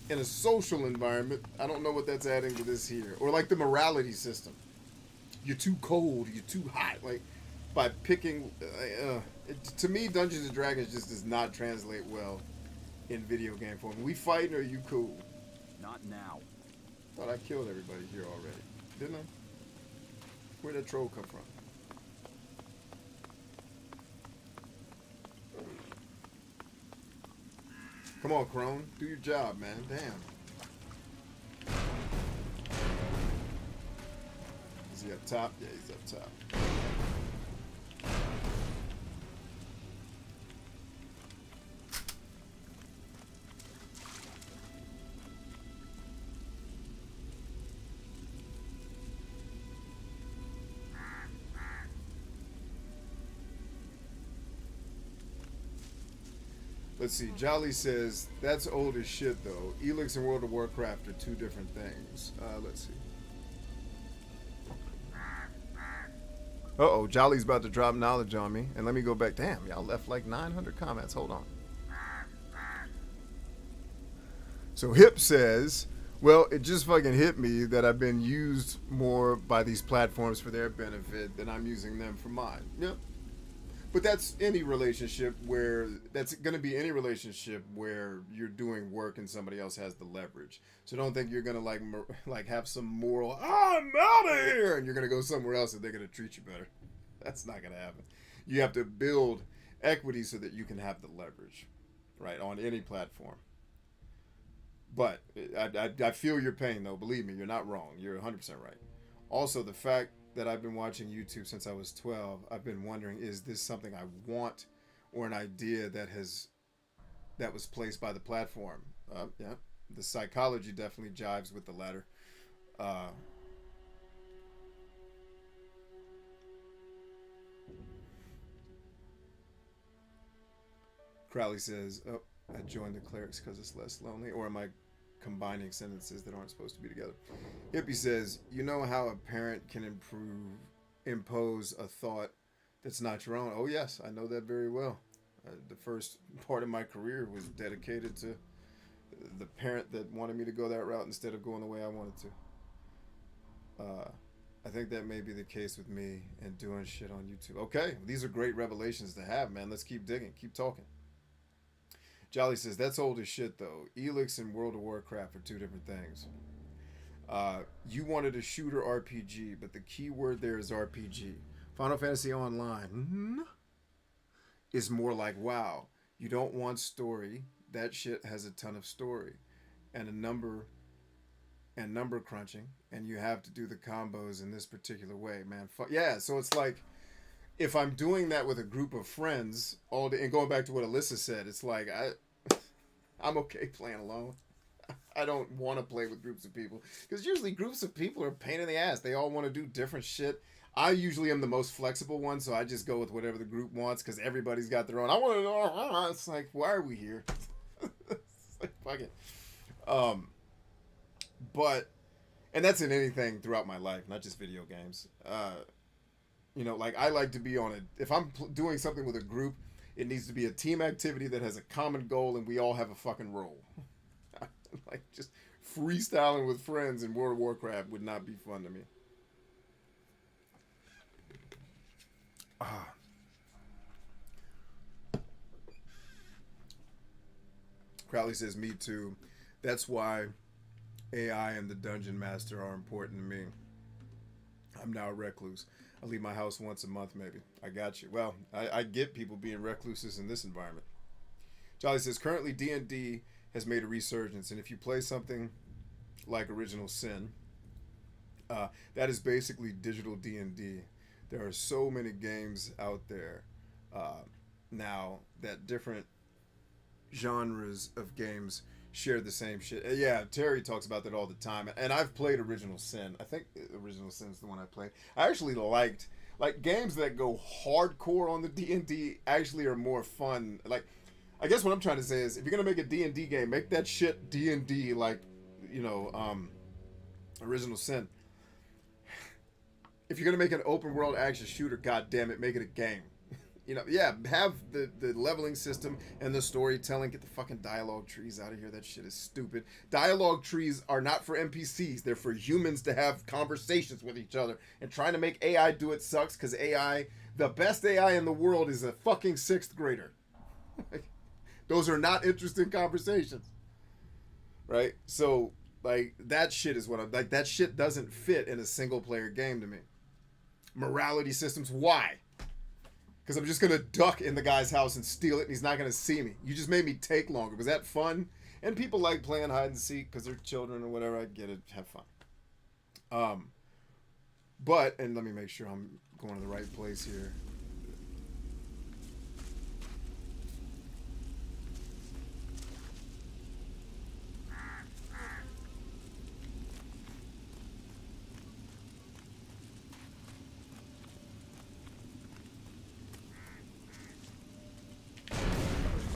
in a social environment. I don't know what that's adding to this here. Or like the morality system. You're too cold. You're too hot. Like, by picking... to me, Dungeons and Dragons just does not translate well in video game form. We fighting or are you cool? Not now. Thought I killed everybody here already. Didn't I? Where'd that troll come from? Come on, Crone. Do your job, man. Damn. Is he up top? Yeah, he's up top. Let's see. Jolly says, that's old as shit, though. Elex and World of Warcraft are 2 different things. Let's see. Uh-oh. Jolly's about to drop knowledge on me. And let me go back. Damn, y'all left like 900 comments. Hold on. So Hip says, well, it just fucking hit me that I've been used more by these platforms for their benefit than I'm using them for mine. Yep. But that's any relationship where that's going to be any relationship where you're doing work and somebody else has the leverage. So don't think you're going to like have some moral, I'm out of here, and you're going to go somewhere else and they're going to treat you better. That's not going to happen. You have to build equity so that you can have the leverage, right, on any platform. But I feel your pain, though. Believe me, you're not wrong. You're 100% right. Also, the fact that I've been watching YouTube since I was 12, I've been wondering, is this something I want or an idea that was placed by the platform? Yeah, the psychology definitely jives with the latter. Crowley says, oh, I joined the Clerics because it's less lonely. Or am I combining sentences that aren't supposed to be together? Hippie says, you know how a parent can impose a thought that's not your own? Oh yes, I know that very well. The first part of my career was dedicated to the parent that wanted me to go that route instead of going the way I wanted to. I think that may be the case with me and doing shit on YouTube. Okay, these are great revelations to have, man. Let's keep digging, keep talking. Jolly says, that's old as shit, though. Elex and World of Warcraft are 2 different things. You wanted a shooter RPG, but the key word there is RPG. Final Fantasy Online is more like, wow, you don't want story. That shit has a ton of story. And number crunching. And you have to do the combos in this particular way, man. Yeah, so it's like, if I'm doing that with a group of friends all day, and going back to what Alyssa said, it's like I'm okay playing alone. I don't want to play with groups of people because usually groups of people are a pain in the ass. They all want to do different shit. I usually am the most flexible one, so I just go with whatever the group wants because everybody's got their own. I want to know. It's like, why are we here? It's like, fuck it. But and that's in anything throughout my life, not just video games. You know, like I like to be on it. If I'm doing something with a group, it needs to be a team activity that has a common goal and we all have a fucking role. Like just freestyling with friends in World of Warcraft would not be fun to me. Crowley says, me too. That's why AI and the Dungeon Master are important to me. I'm now a recluse. I leave my house once a month, maybe. I got you. Well, I get people being recluses in this environment. Charlie says, currently D&D has made a resurgence, and if you play something like Original Sin, that is basically digital D&D. There are so many games out there now that different genres of games share the same shit. Yeah, Terry talks about that all the time, and I've played Original Sin. I think Original Sin is the one I played. I actually liked, like, games that go hardcore on the D&D actually are more fun. Like, I guess what I'm trying to say is, if you're gonna make a D&D game, make that shit D&D, like, you know, Original Sin. If you're gonna make an open world action shooter, goddamn it, make it a game. You know, yeah, have the leveling system and the storytelling. Get the fucking dialogue trees out of here. That shit is stupid. Dialogue trees are not for NPCs. They're for humans to have conversations with each other. And trying to make AI do it sucks, because AI, the best AI in the world is a fucking 6th grader. Those are not interesting conversations. Right? So, like, that shit is what I'm, like, that shit doesn't fit in a single player game to me. Morality systems, why? Because I'm just going to duck in the guy's house and steal it, and he's not going to see me. You just made me take longer. Was that fun? And people like playing hide and seek because they're children or whatever. I get it. Have fun. But, and let me make sure I'm going to the right place here.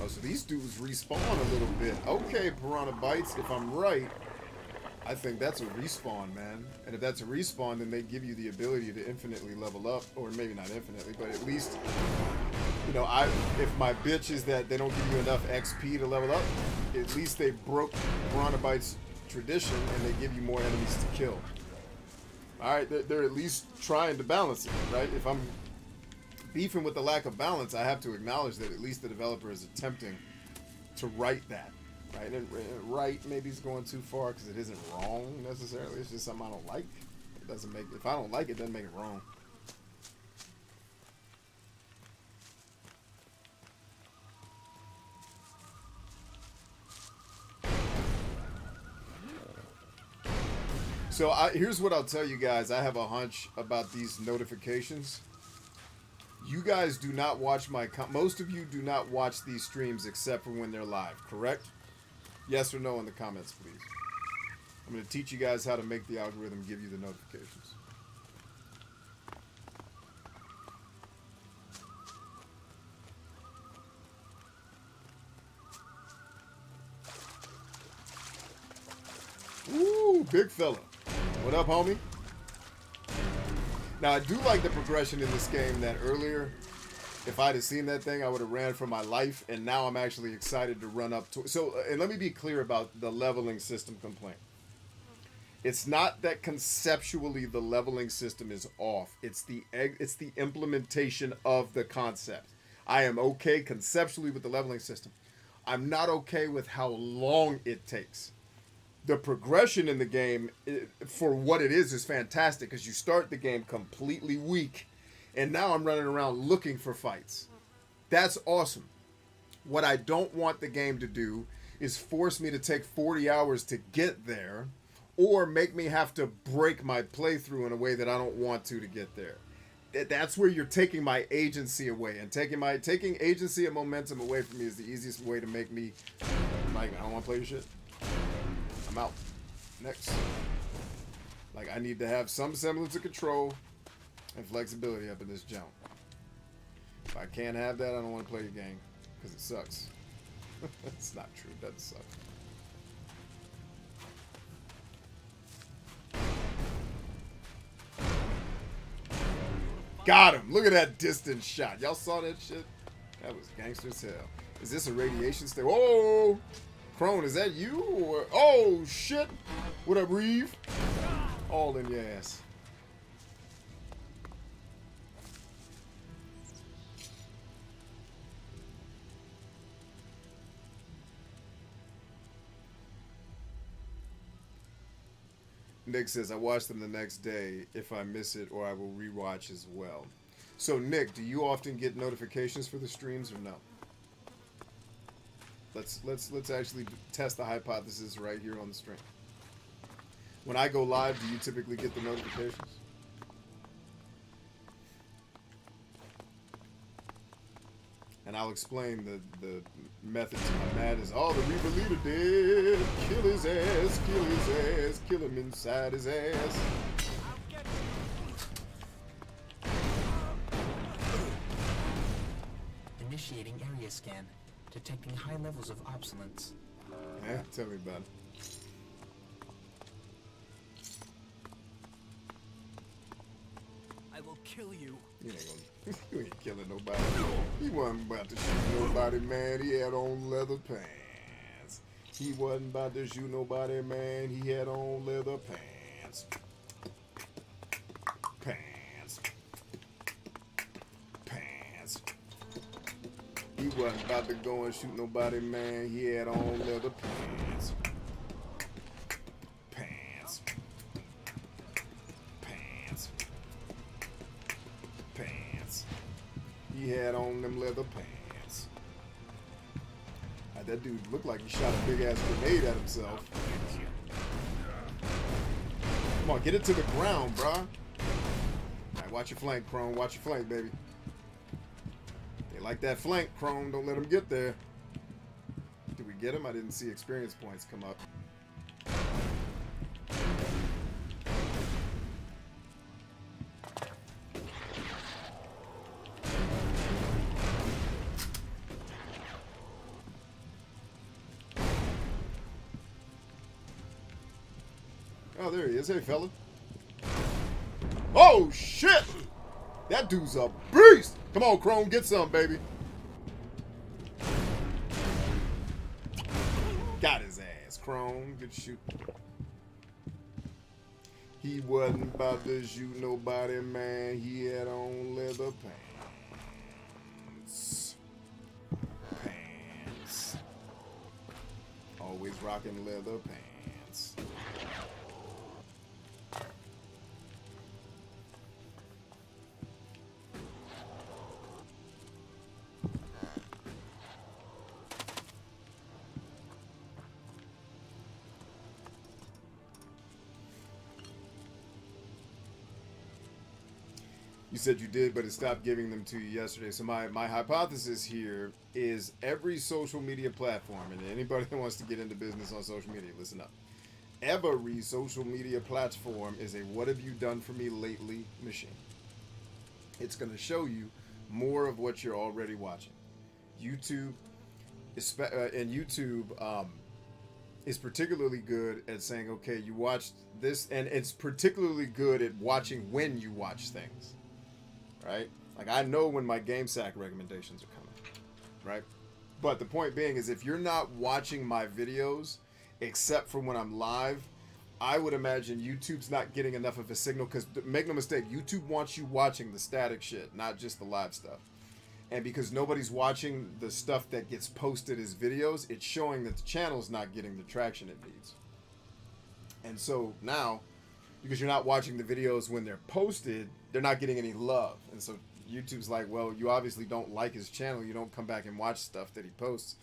So these dudes respawn a little bit. Okay, Piranha Bytes, if I'm right, I think that's a respawn, man. And if that's a respawn, then they give you the ability to infinitely level up. Or maybe not infinitely, but at least, you know, if my bitch is that they don't give you enough XP to level up, at least they broke Piranha Bytes tradition and they give you more enemies to kill. Alright, they're at least trying to balance it, right? If I'm beefing with the lack of balance, I have to acknowledge that at least the developer is attempting to right that, right? And right maybe is going too far because it isn't wrong necessarily. It's just something I don't like. It doesn't make, if I don't like it, it doesn't make it wrong. So here's what I'll tell you guys. I have a hunch about these notifications. You guys do not watch most of you do not watch these streams except for when they're live, correct? Yes or no in the comments, please. I'm going to teach you guys how to make the algorithm give you the notifications. Ooh, big fella. What up, homie? Now, I do like the progression in this game that earlier, if I'd have seen that thing, I would have ran for my life, and now I'm actually excited to run up to... So, and let me be clear about the leveling system complaint. It's not that conceptually the leveling system is off. It's the implementation of the concept. I am okay conceptually with the leveling system. I'm not okay with how long it takes. The progression in the game, for what it is fantastic, because you start the game completely weak, and now I'm running around looking for fights. That's awesome. What I don't want the game to do is force me to take 40 hours to get there, or make me have to break my playthrough in a way that I don't want to get there. That's where you're taking my agency away, and taking agency and momentum away from me is the easiest way to make me, like, I don't want to play your shit. I'm out. Next. Like, I need to have some semblance of control and flexibility up in this jump. If I can't have that, I don't want to play your game. Because it sucks. It's not true. It doesn't suck. Got him. Look at that distance shot. Y'all saw that shit? That was gangster as hell. Is this a radiation station? Whoa! Crone, is that you? Or oh, shit. What up, Reeve? All in your ass. Nick says, I watch them the next day if I miss it, or I will rewatch as well. So, Nick, do you often get notifications for the streams or no? Let's actually test the hypothesis right here on the stream. When I go live, do you typically get the notifications? And I'll explain the method to my madness. Oh, the Reaper leader dead. Kill his ass, kill his ass, kill him inside his ass. Initiating area scan. Detecting high levels of obsolescence. Yeah, tell me about it. I will kill you. You ain't gonna, you ain't killing nobody. He wasn't about to shoot nobody, man. He had on leather pants. He wasn't about to shoot nobody, man. He had on leather pants. Pants. Pants. He wasn't about to go and shoot nobody, man. He had on leather pants. Pants. Pants. Pants. He had on them leather pants. That dude looked like he shot a big ass grenade at himself. Come on, get it to the ground, bruh. Alright, watch your flank, Chrome. Watch your flank, baby. They like that flank, Chrome. Don't let them get there. Did we get him? I didn't see experience points come up. Oh, there he is. Hey, fella. Oh, shit! That dude's a beast! Come on, Chrome. Get some, baby. Got his ass, Chrome. Good shoot. He wasn't about to shoot nobody, man. He had on leather pants. Pants. Always rocking leather pants. You said you did, but it stopped giving them to you yesterday. So my hypothesis here is every social media platform, and anybody that wants to get into business on social media, listen up. Every social media platform is a what have you done for me lately machine. It's going to show you more of what you're already watching. YouTube is particularly good at saying, okay, you watched this, and it's particularly good at watching when you watch things. Right? Like, I know when my GameSack recommendations are coming, right? But the point being is if you're not watching my videos, except for when I'm live, I would imagine YouTube's not getting enough of a signal, because make no mistake, YouTube wants you watching the static shit, not just the live stuff. And because nobody's watching the stuff that gets posted as videos, it's showing that the channel's not getting the traction it needs. And so now, because you're not watching the videos when they're posted, they're not getting any love. And so YouTube's like, well, you obviously don't like his channel. You don't come back and watch stuff that he posts.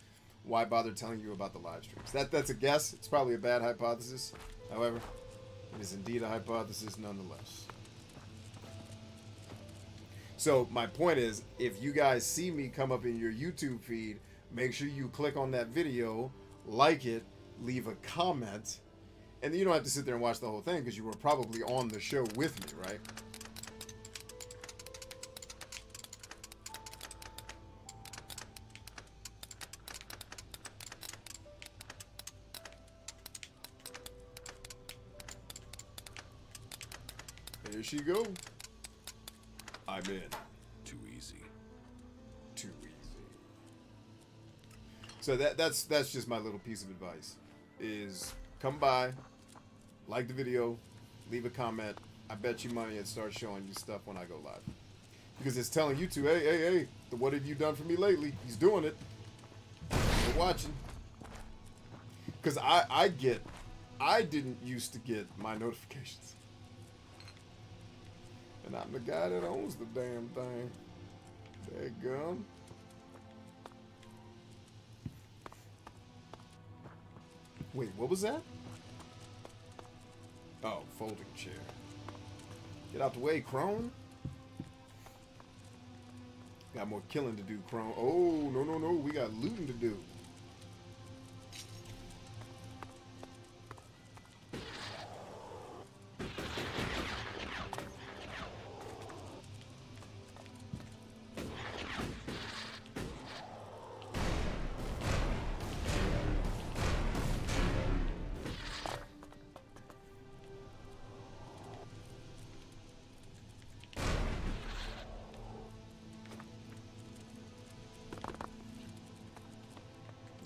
Why bother telling you about the live streams? That's a guess. It's probably a bad hypothesis. However, it is indeed a hypothesis nonetheless. So my point is, if you guys see me come up in your YouTube feed, make sure you click on that video, like it, leave a comment, and then you don't have to sit there and watch the whole thing because you were probably on the show with me, right? There she go. I I'm in. Too easy. Too easy. So that's just my little piece of advice. Is come by, like the video, leave a comment. I bet you money it starts showing you stuff when I go live. Because it's telling you to, hey, what have you done for me lately? He's doing it. You're watching. Because I didn't used to get my notifications. And I'm the guy that owns the damn thing. Daggum. Wait, what was that? Oh, folding chair. Get out the way, Crone. Got more killing to do, Crone. Oh, no. We got looting to do.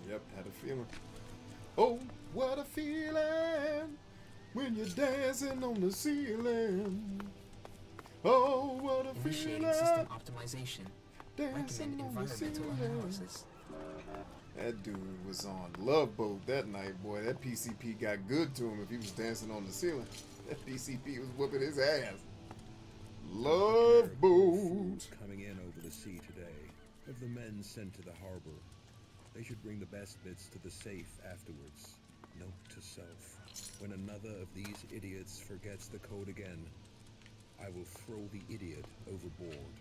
Yep, had a feeling. Oh, what a feeling when you're dancing on the ceiling. Oh, what a Initiating feeling. system optimization. Dancing Recommend on the environmental ceiling. analysis. That dude was on Love Boat that night, boy. That PCP got good to him if he was dancing on the ceiling. That PCP was whooping his ass. Love Boat. Coming in over the sea today. Of the men sent to the harbor. They should bring the best bits to the safe afterwards. Note to self. When another of these idiots forgets the code again, I will throw the idiot overboard.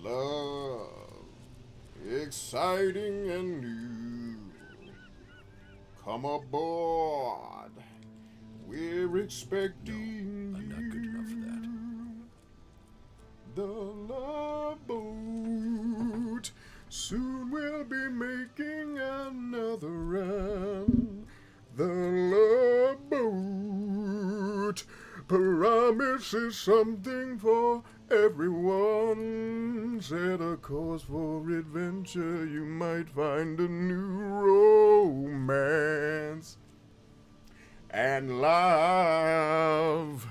Love. Exciting and new. Come aboard. We're expecting No, I'm not good enough for that. the Love Boat. Soon we'll be making another run. The Love Boat promises something for everyone. Set a course for adventure. You might find a new romance and love.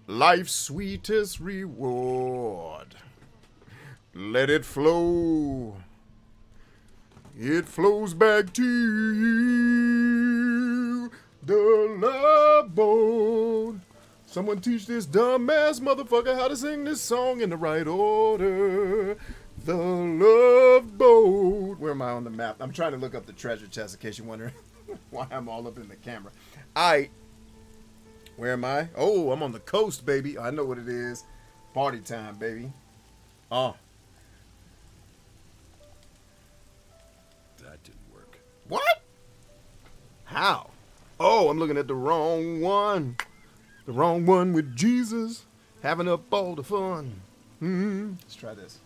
Life's sweetest reward. Let it flow. It flows back to you. The Love Boat. Someone teach this dumbass motherfucker how to sing this song in the right order. The Love Boat. Where am I on the map? I'm trying to look up the treasure chest in case you're wondering why I'm all up in the camera. Where am I? Oh, I'm on the coast, baby. I know what it is. Party time, baby. Oh. That didn't work. What? How? Oh, I'm looking at the wrong one. The wrong one with Jesus. Having up all the fun. Let's try this.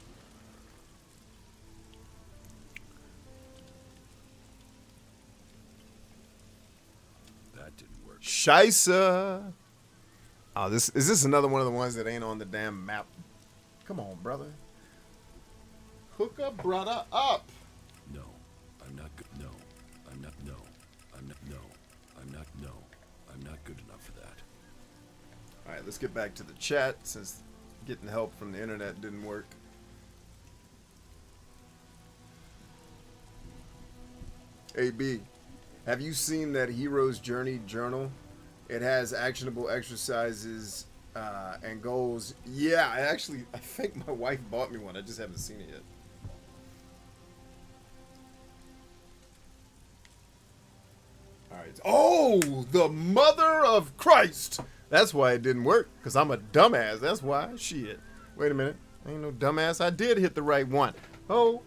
That didn't work. Scheisse. Oh, is this another one of the ones that ain't on the damn map? Come on, brother. Hook up, brother, up. No, I'm not good. No, I'm not. No, I'm not. No, I'm not. No, I'm not good enough for that. All right, let's get back to the chat since getting help from the internet didn't work. AB, have you seen that Hero's Journey journal? It has actionable exercises and goals. Yeah, I think my wife bought me one. I just haven't seen it yet. All right. Oh, the mother of Christ. That's why it didn't work, because I'm a dumbass. That's why. Shit. Wait a minute. I ain't no dumbass. I did hit the right one. Oh.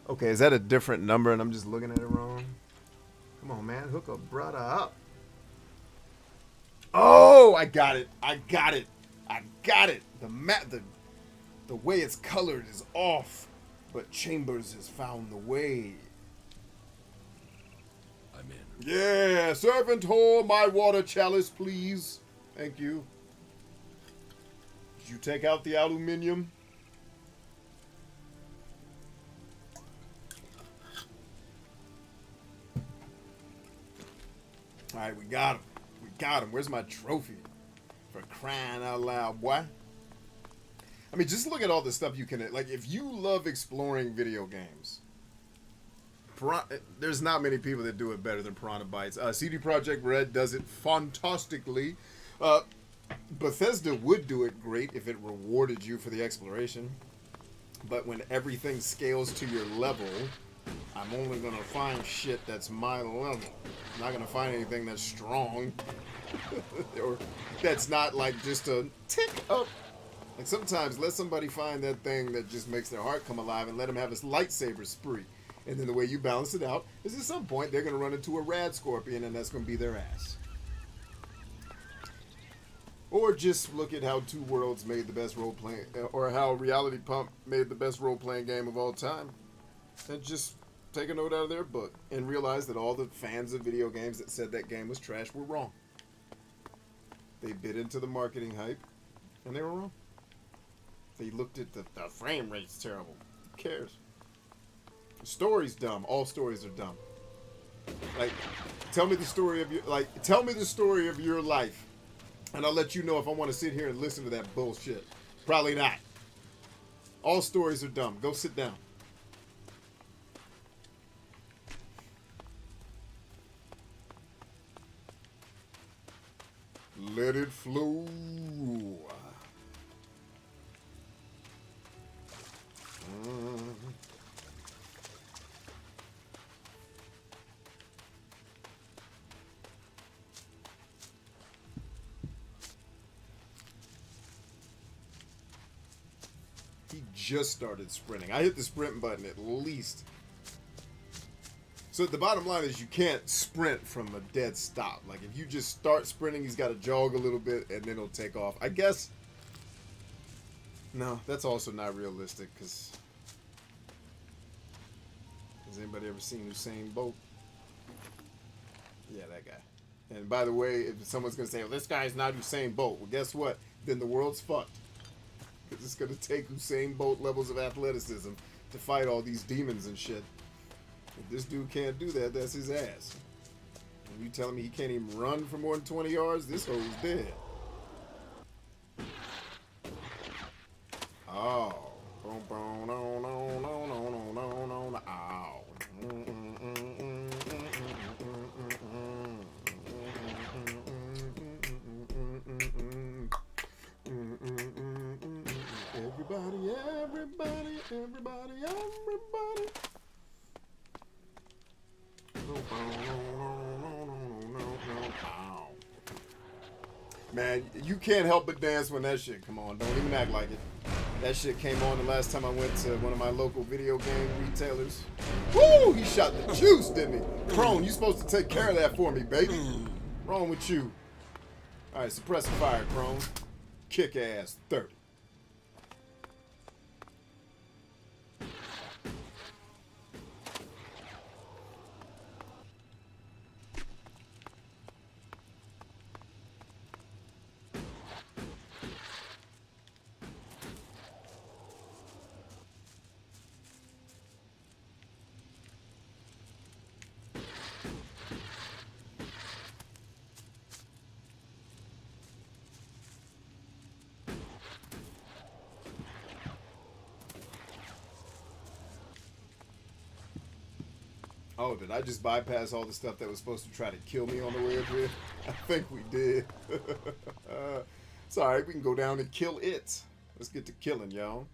Okay, is that a different number and I'm just looking at it wrong? Come on, man. Hook a brother up. Oh, I got it. I got it. The way it's colored is off, but Chambers has found the way. I'm in. Yeah, servant whore, my water chalice, please. Thank you. Did you take out the aluminium? Alright, we got him. We got him. Where's my trophy? For crying out loud, boy. I mean, just look at all the stuff you can... Like, if you love exploring video games, there's not many people that do it better than Piranha Bytes. CD Projekt Red does it fantastically. Bethesda would do it great if it rewarded you for the exploration. But when everything scales to your level, I'm only going to find shit that's my level. I'm not going to find anything that's strong. Or that's not like just a tick up. Like sometimes let somebody find that thing that just makes their heart come alive and let them have a lightsaber spree. And then the way you balance it out is at some point they're going to run into a rad scorpion and that's going to be their ass. Or just look at how Two Worlds made the best role-playing, or how Reality Pump made the best role-playing game of all time. And just take a note out of their book and realize that all the fans of video games that said that game was trash were wrong. They bit into the marketing hype, and they were wrong. They looked at the frame rate's terrible. Who cares? The story's dumb. All stories are dumb. Like, tell me the story of your life. And I'll let you know if I want to sit here and listen to that bullshit. Probably not. All stories are dumb. Go sit down. Let it flow. He just started sprinting. I hit the sprint button at least. So the bottom line is you can't sprint from a dead stop. Like if you just start sprinting, he's got to jog a little bit and then he'll take off. I guess. No, that's also not realistic because has anybody ever seen Usain Bolt? Yeah, that guy. And by the way, if someone's going to say, well, this guy's not Usain Bolt, well, guess what? Then the world's fucked. Because it's going to take Usain Bolt levels of athleticism to fight all these demons and shit. If this dude can't do that, that's his ass. And you telling me he can't even run for more than 20 yards? This hoe's dead. Oh. Boom, boom, no, no, no, no, no, no, no, no. Ow. Everybody. Ow. Man, you can't help but dance when that shit come on. Don't even act like it. That shit came on the last time I went to one of my local video game retailers. Woo! He shot the juice, didn't he? Prone, you supposed to take care of that for me, baby. Wrong with you? Alright, suppress the fire, Prone. Kick ass 30. Oh, did I just bypass all the stuff that was supposed to try to kill me on the way up here? I think we did. It's alright, we can go down and kill it. Let's get to killing, y'all.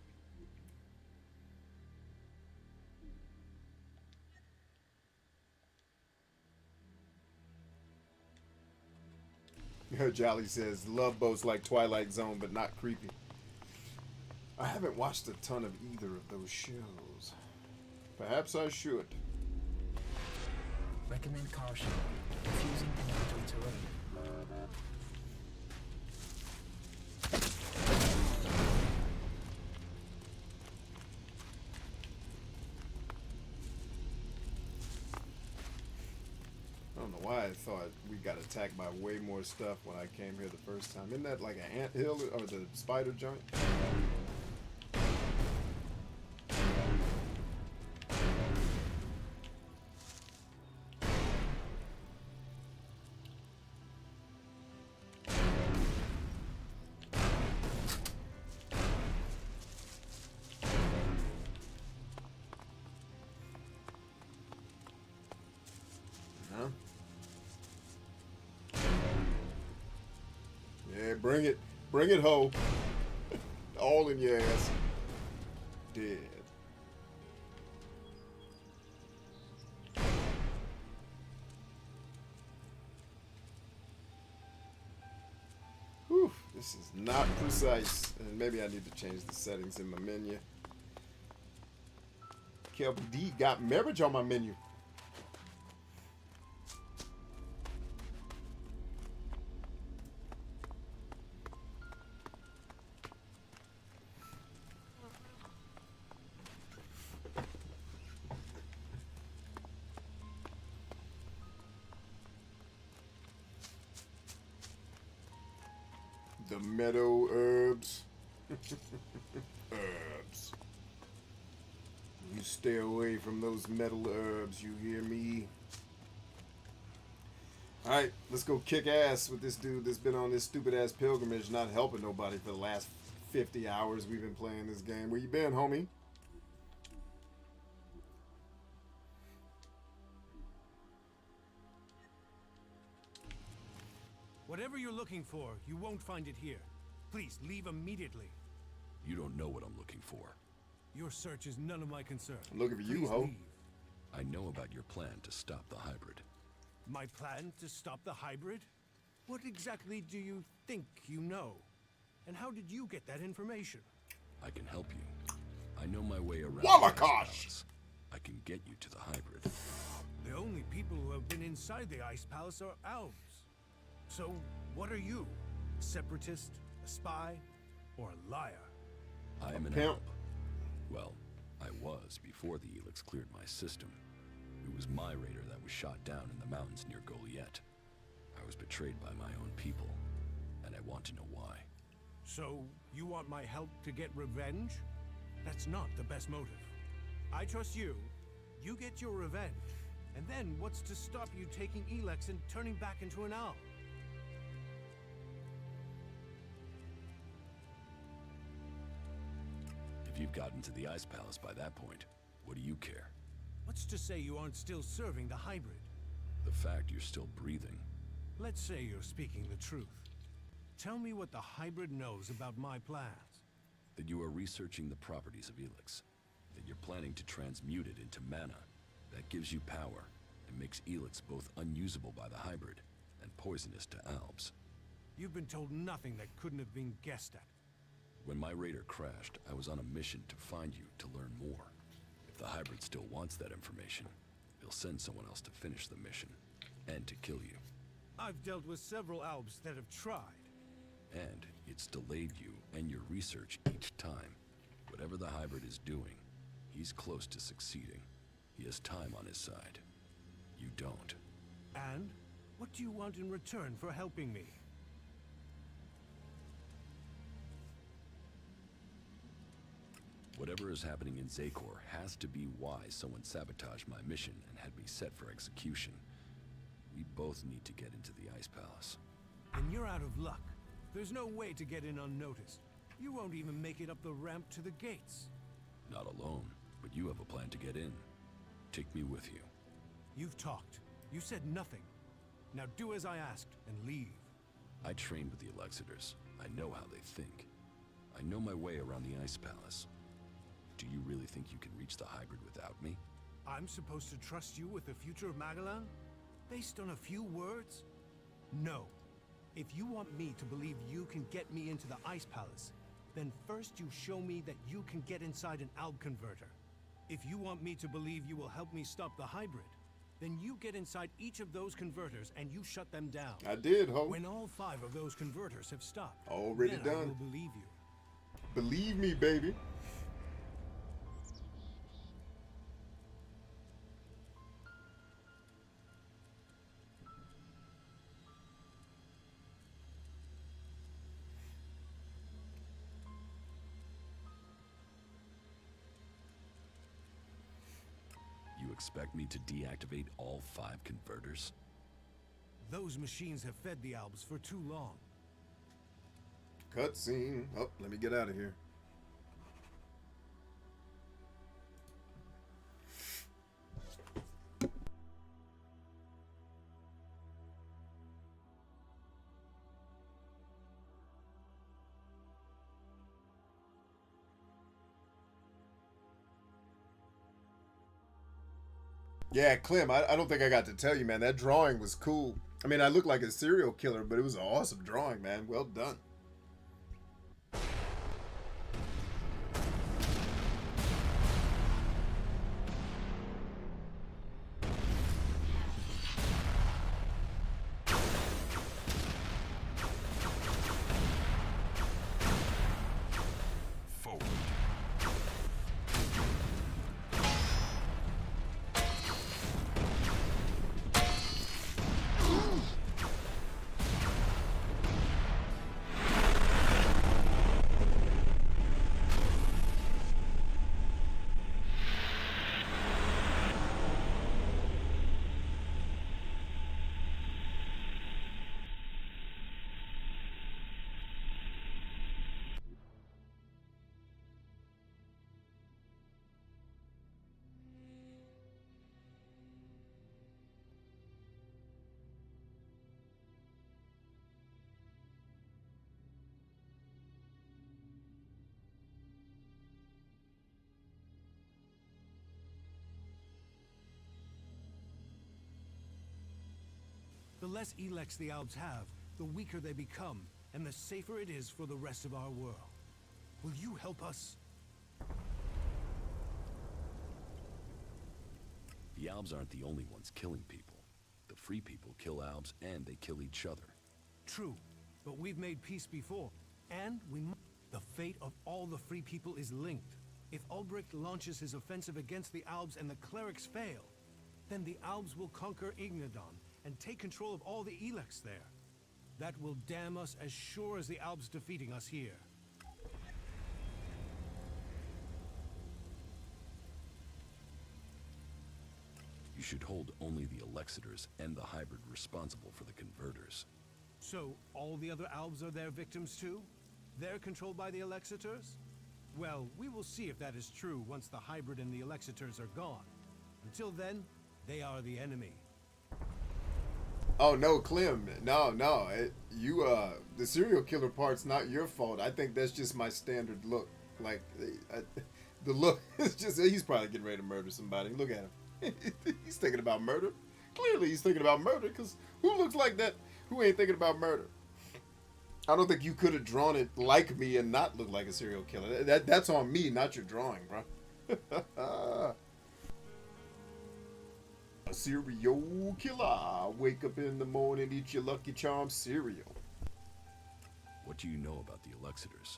Jolly says, love boats like Twilight Zone, but not creepy. I haven't watched a ton of either of those shows. Perhaps I should. Recommend caution. Confusing individual terrain. I don't know why thought we got attacked by way more stuff when I came here the first time. Isn't that like an anthill or the spider joint? Yeah, bring it, ho. All in your ass. Dead. Whew, this is not precise. And maybe I need to change the settings in my menu. KLPD got marriage on my menu. The meadow herbs. Herbs. You stay away from those metal herbs, you hear me? Alright, let's go kick ass with this dude that's been on this stupid ass pilgrimage, not helping nobody for the last 50 hours we've been playing this game. Where you been, homie? Whatever you're looking for, you won't find it here. Please, leave immediately. You don't know what I'm looking for. Your search is none of my concern. I'm looking for you, Please ho. leave. I know about your plan to stop the hybrid. My plan to stop the hybrid? What exactly do you think you know? And how did you get that information? I can help you. I know my way around. Wallakosh! I can get you to the hybrid. The only people who have been inside the Ice Palace are elves. So, what are you? A separatist? A spy? Or a liar? I am an pimp. elf. Well, I was before the Elex cleared my system. It was my raider that was shot down in the mountains near Goliath. I was betrayed by my own people, and I want to know why. So, you want my help to get revenge? That's not the best motive. I trust you. You get your revenge. And then what's to stop you taking Elex and turning back into an owl? If you've gotten to the Ice Palace by that point, what do you care? What's to say you aren't still serving the hybrid? The fact you're still breathing. Let's say you're speaking the truth. Tell me what the hybrid knows about my plans. That you are researching the properties of Elex. That you're planning to transmute it into mana. That gives you power, and makes Elex both unusable by the hybrid, and poisonous to albs. You've been told nothing that couldn't have been guessed at. When my raider crashed, I was on a mission to find you to learn more. If the hybrid still wants that information, he'll send someone else to finish the mission, and to kill you. I've dealt with several albs that have tried. And it's delayed you and your research each time. Whatever the hybrid is doing, he's close to succeeding. He has time on his side. You don't. And? What do you want in return for helping me? Whatever is happening in Zakor has to be why someone sabotaged my mission and had me set for execution. We both need to get into the Ice Palace. And you're out of luck. There's no way to get in unnoticed. You won't even make it up the ramp to the gates. Not alone, but you have a plan to get in. Take me with you. You've talked. You said nothing. Now do as I asked and leave. I trained with the Elexitors. I know how they think. I know my way around the Ice Palace. Do you really think you can reach the hybrid without me? I'm supposed to trust you with the future of Magalan? Based on a few words? No. If you want me to believe you can get me into the Ice Palace, then first you show me that you can get inside an Alb converter. If you want me to believe you will help me stop the hybrid, then you get inside each of those converters and you shut them down. I did, ho. When all 5 of those converters have stopped, Already then done. I will believe you. Believe me, baby. expect me to deactivate all 5 converters? Those machines have fed the Albs for too long. Cutscene. Oh, let me get out of here. Yeah, Clem, I don't think I got to tell you, man. That drawing was cool. I mean, I look like a serial killer, but it was an awesome drawing, man. Well done. The less Elex the Albs have, the weaker they become, and the safer it is for the rest of our world. Will you help us? The Albs aren't the only ones killing people. The free people kill Albs and they kill each other. True, but we've made peace before, and the fate of all the free people is linked. If Ulbricht launches his offensive against the Albs and the Clerics fail, then the Albs will conquer Ignadon and take control of all the Elex there. That will damn us as sure as the Albs defeating us here. You should hold only the Alexiters and the hybrid responsible for the converters. So, all the other Albs are their victims too? They're controlled by the Alexiters? Well, we will see if that is true once the hybrid and the Alexiters are gone. Until then, they are the enemy. Oh no, Clem, no, the serial killer part's not your fault. I think that's just my standard look. Like, the look is just, he's probably getting ready to murder somebody. Look at him. He's thinking about murder. Clearly he's thinking about murder, because who looks like that who ain't thinking about murder? I don't think you could have drawn it like me and not look like a serial killer. That's on me, not your drawing, bro. A serial killer. Wake up in the morning, eat your Lucky Charms cereal. What do you know about the Alexiters?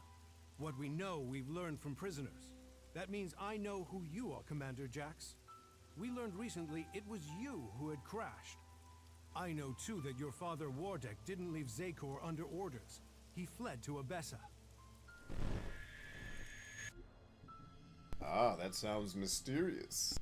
What we know, we've learned from prisoners. That means I know who you are, Commander Jax. We learned recently it was you who had crashed. I know too that your father Wardek didn't leave Zakor under orders. He fled to Abessa. Ah, that sounds mysterious.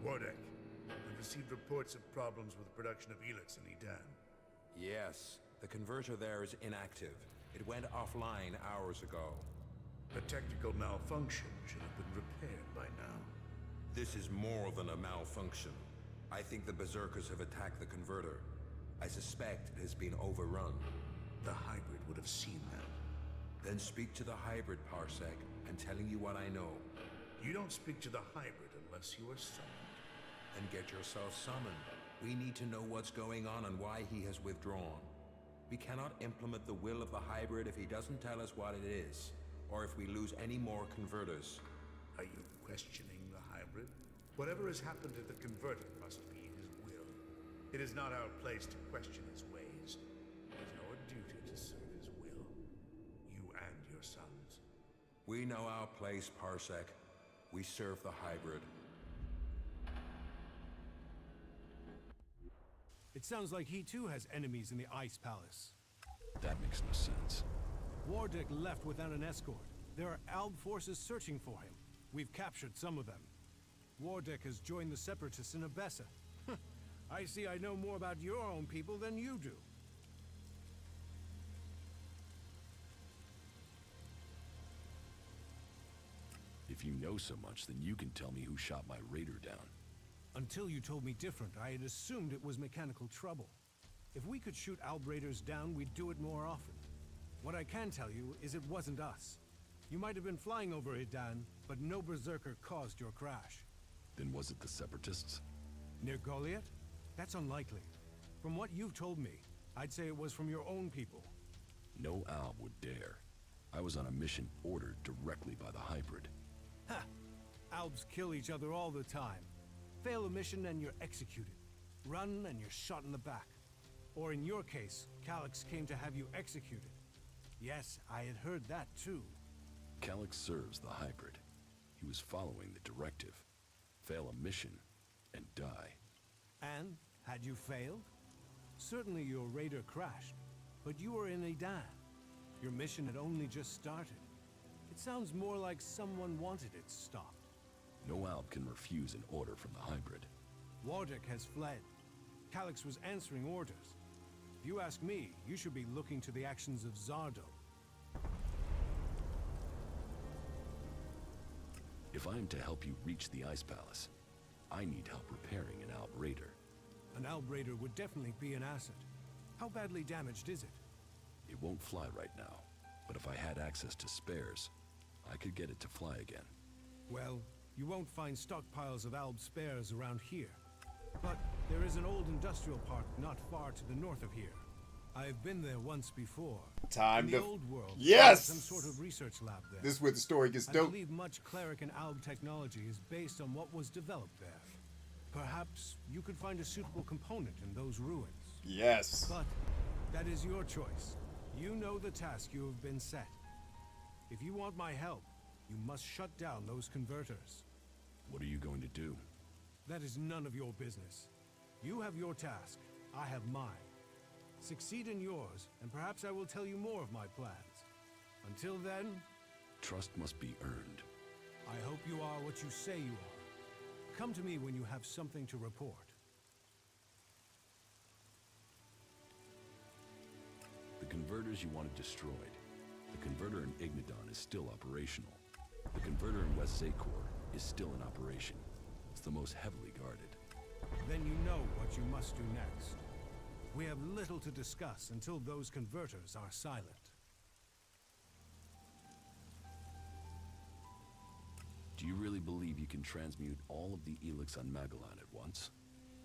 Wardek, we've received reports of problems with the production of Elex in Edan. Yes, the converter there is inactive. It went offline hours ago. A technical malfunction should have been repaired by now. This is more than a malfunction. I think the Berserkers have attacked the converter. I suspect it has been overrun. The hybrid would have seen that. Then speak to the hybrid, Parsec. I'm telling you what I know. You don't speak to the hybrid unless you are summoned. Then get yourself summoned. We need to know what's going on and why he has withdrawn. We cannot implement the will of the hybrid if he doesn't tell us what it is, or if we lose any more converters. Are you questioning the hybrid? Whatever has happened to the converter must be his will. It is not our place to question his ways. It is our duty to serve his will. You and your sons. We know our place, Parsec. We serve the hybrid. It sounds like he too has enemies in the Ice Palace. That makes no sense. Wardick left without an escort. There are Alb forces searching for him. We've captured some of them. Wardick has joined the Separatists in Abessa. I see I know more about your own people than you do. If you know so much, then you can tell me who shot my raider down. Until you told me different, I had assumed it was mechanical trouble. If we could shoot Alb raiders down, we'd do it more often. What I can tell you is it wasn't us. You might have been flying over Idan, but no Berserker caused your crash. Then was it the Separatists? Near Goliath? That's unlikely. From what you've told me, I'd say it was from your own people. No Alb would dare. I was on a mission ordered directly by the hybrid. Ha! Albs kill each other all the time. Fail a mission and you're executed. Run and you're shot in the back. Or in your case, Calyx came to have you executed. Yes, I had heard that too. Calyx serves the hybrid. He was following the directive. Fail a mission and die. And, had you failed? Certainly your raider crashed, but you were in Idan. Your mission had only just started. It sounds more like someone wanted it stopped. No Alb can refuse an order from the hybrid. Wardick has fled. Calyx was answering orders. If you ask me, you should be looking to the actions of Zardo. If I am to help you reach the Ice Palace, I need help repairing an Alb raider. An Alb raider would definitely be an asset. How badly damaged is it? It won't fly right now, but if I had access to spares, I could get it to fly again. Well, you won't find stockpiles of Alb spares around here. But there is an old industrial park not far to the north of here. I've been there once before. Time in to... the old world, Yes! some sort of research lab there. This is where the story gets I dope. believe much Cleric and Alb technology is based on what was developed there. Perhaps you could find a suitable component in those ruins. Yes. But that is your choice. You know the task you have been set. If you want my help, you must shut down those converters. What are you going to do? That is none of your business. You have your task, I have mine. Succeed in yours, and perhaps I will tell you more of my plans. Until then... Trust must be earned. I hope you are what you say you are. Come to me when you have something to report. The converters you wanted destroyed. The converter in Ignadon is still operational. The converter in West Zakor is still in operation. It's the most heavily guarded. Then you know what you must do next. We have little to discuss until those converters are silent. Do you really believe you can transmute all of the Elex on Magalan at once?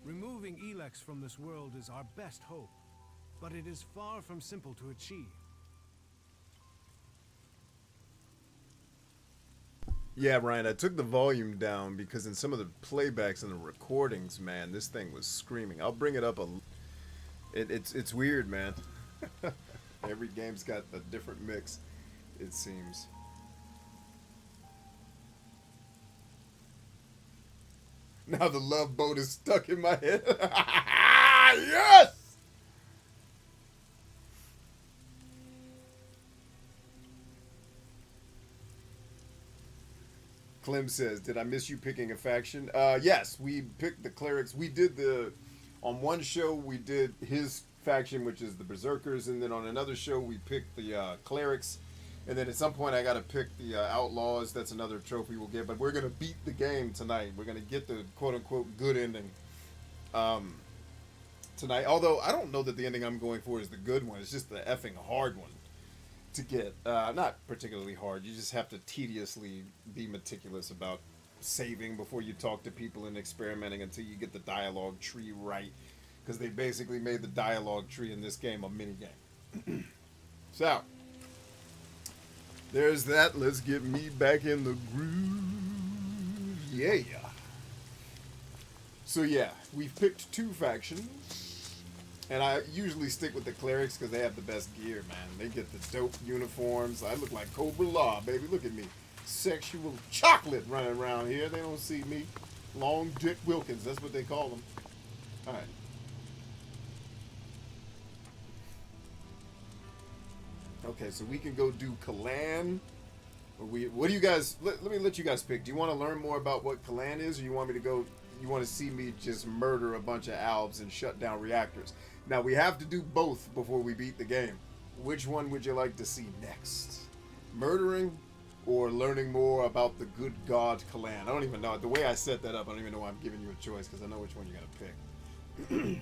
Removing Elex from this world is our best hope, but it is far from simple to achieve. Yeah, Ryan, I took the volume down because in some of the playbacks and the recordings, man, this thing was screaming. I'll bring it up a... It's weird, man. Every game's got a different mix, it seems. Now the love boat is stuck in my head. Yes! Clem says, did I miss you picking a faction? Yes, we picked the Clerics. We did on one show, we did his faction, which is the Berserkers, and then on another show, we picked the Clerics. And then at some point, I got to pick the Outlaws. That's another trophy we'll get. But we're going to beat the game tonight. We're going to get the quote-unquote good ending tonight. Although, I don't know that the ending I'm going for is the good one. It's just the effing hard one to get. Not particularly hard. You just have to tediously be meticulous about saving before you talk to people and experimenting until you get the dialogue tree right. Because they basically made the dialogue tree in this game a mini game. So, there's that. Let's get me back in the groove. Yeah. So yeah, we've picked 2 factions. And I usually stick with the Clerics because they have the best gear, man. They get the dope uniforms. I look like Cobra Law, baby. Look at me. Sexual chocolate running around here. They don't see me. Long Dick Wilkins. That's what they call them. All right. Okay, so we can go do Calaan. Or what do you guys... Let me let you guys pick. Do you want to learn more about what Calaan is, or you want me to go... You want to see me just murder a bunch of albs and shut down reactors? Now, we have to do both before we beat the game. Which one would you like to see next? Murdering or learning more about the good god Calaan? I don't even know. The way I set that up, I don't even know why I'm giving you a choice, because I know which one you're going to pick.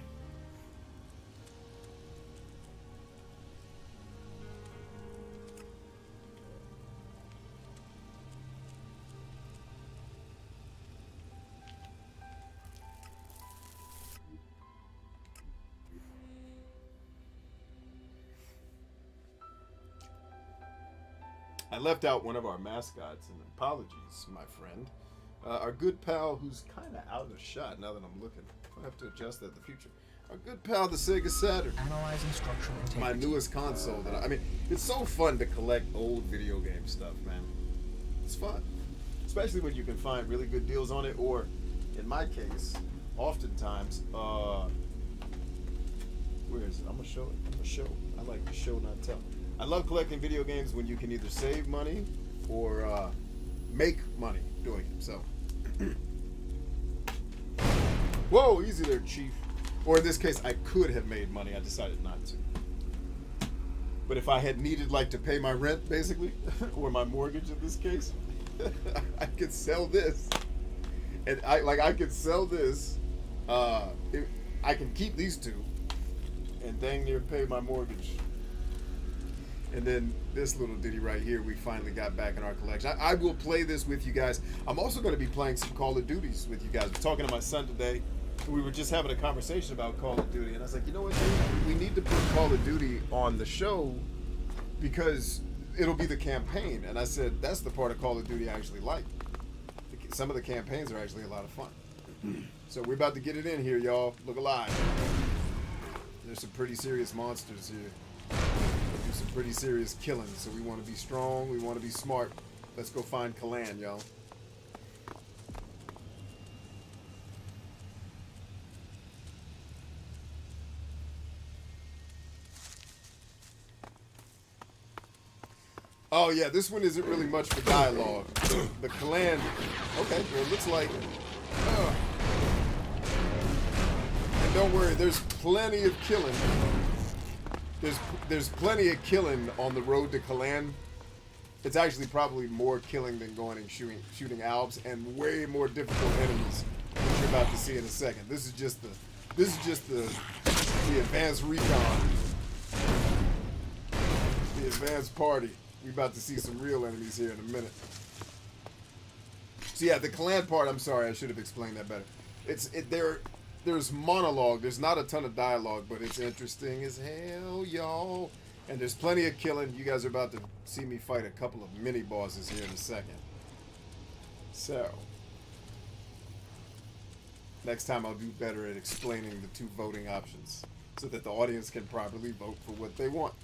I left out one of our mascots, and apologies, my friend. Our good pal, who's kind of out of shot now that I'm looking. I'll have to adjust that in the future. Our good pal, the Sega Saturn. Analyzing structural integrity. My newest console. I mean, it's so fun to collect old video game stuff, man. It's fun. Especially when you can find really good deals on it, or, in my case, oftentimes, where is it? I'm going to show it. I'm going to show. I like to show, not tell. I love collecting video games when you can either save money or make money doing it. So, whoa, easy there, Chief. Or in this case, I could have made money. I decided not to. But if I had needed, like, to pay my rent, basically, or my mortgage in this case, I could sell this. And I could sell this. I can keep these 2 and dang near pay my mortgage. And then this little ditty right here, we finally got back in our collection. I will play this with you guys. I'm also going to be playing some Call of Duties with you guys. I'm talking to my son today. We were just having a conversation about Call of Duty. And I was like, you know what, dude? We need to put Call of Duty on the show because it'll be the campaign. And I said, that's the part of Call of Duty I actually like. Some of the campaigns are actually a lot of fun. So we're about to get it in here, y'all. Look alive. There's some pretty serious monsters here. Do some pretty serious killing, so we want to be strong, we want to be smart. Let's go find Calaan, y'all. Oh yeah, this one isn't really much for dialogue. The Calaan, okay, well it looks like, and don't worry, there's plenty of killing. There's plenty of killing on the road to Calaan. It's actually probably more killing than going and shooting albs, and way more difficult enemies, which you're about to see in a second. This is just the advanced recon, the advanced party. We're about to see some real enemies here in a minute. So yeah, the Calaan part. I'm sorry, I should have explained that better. There's monologue. There's not a ton of dialogue, but it's interesting as hell, y'all. And there's plenty of killing. You guys are about to see me fight a couple of mini bosses here in a second. So, next time I'll do better at explaining the 2 voting options so that the audience can properly vote for what they want.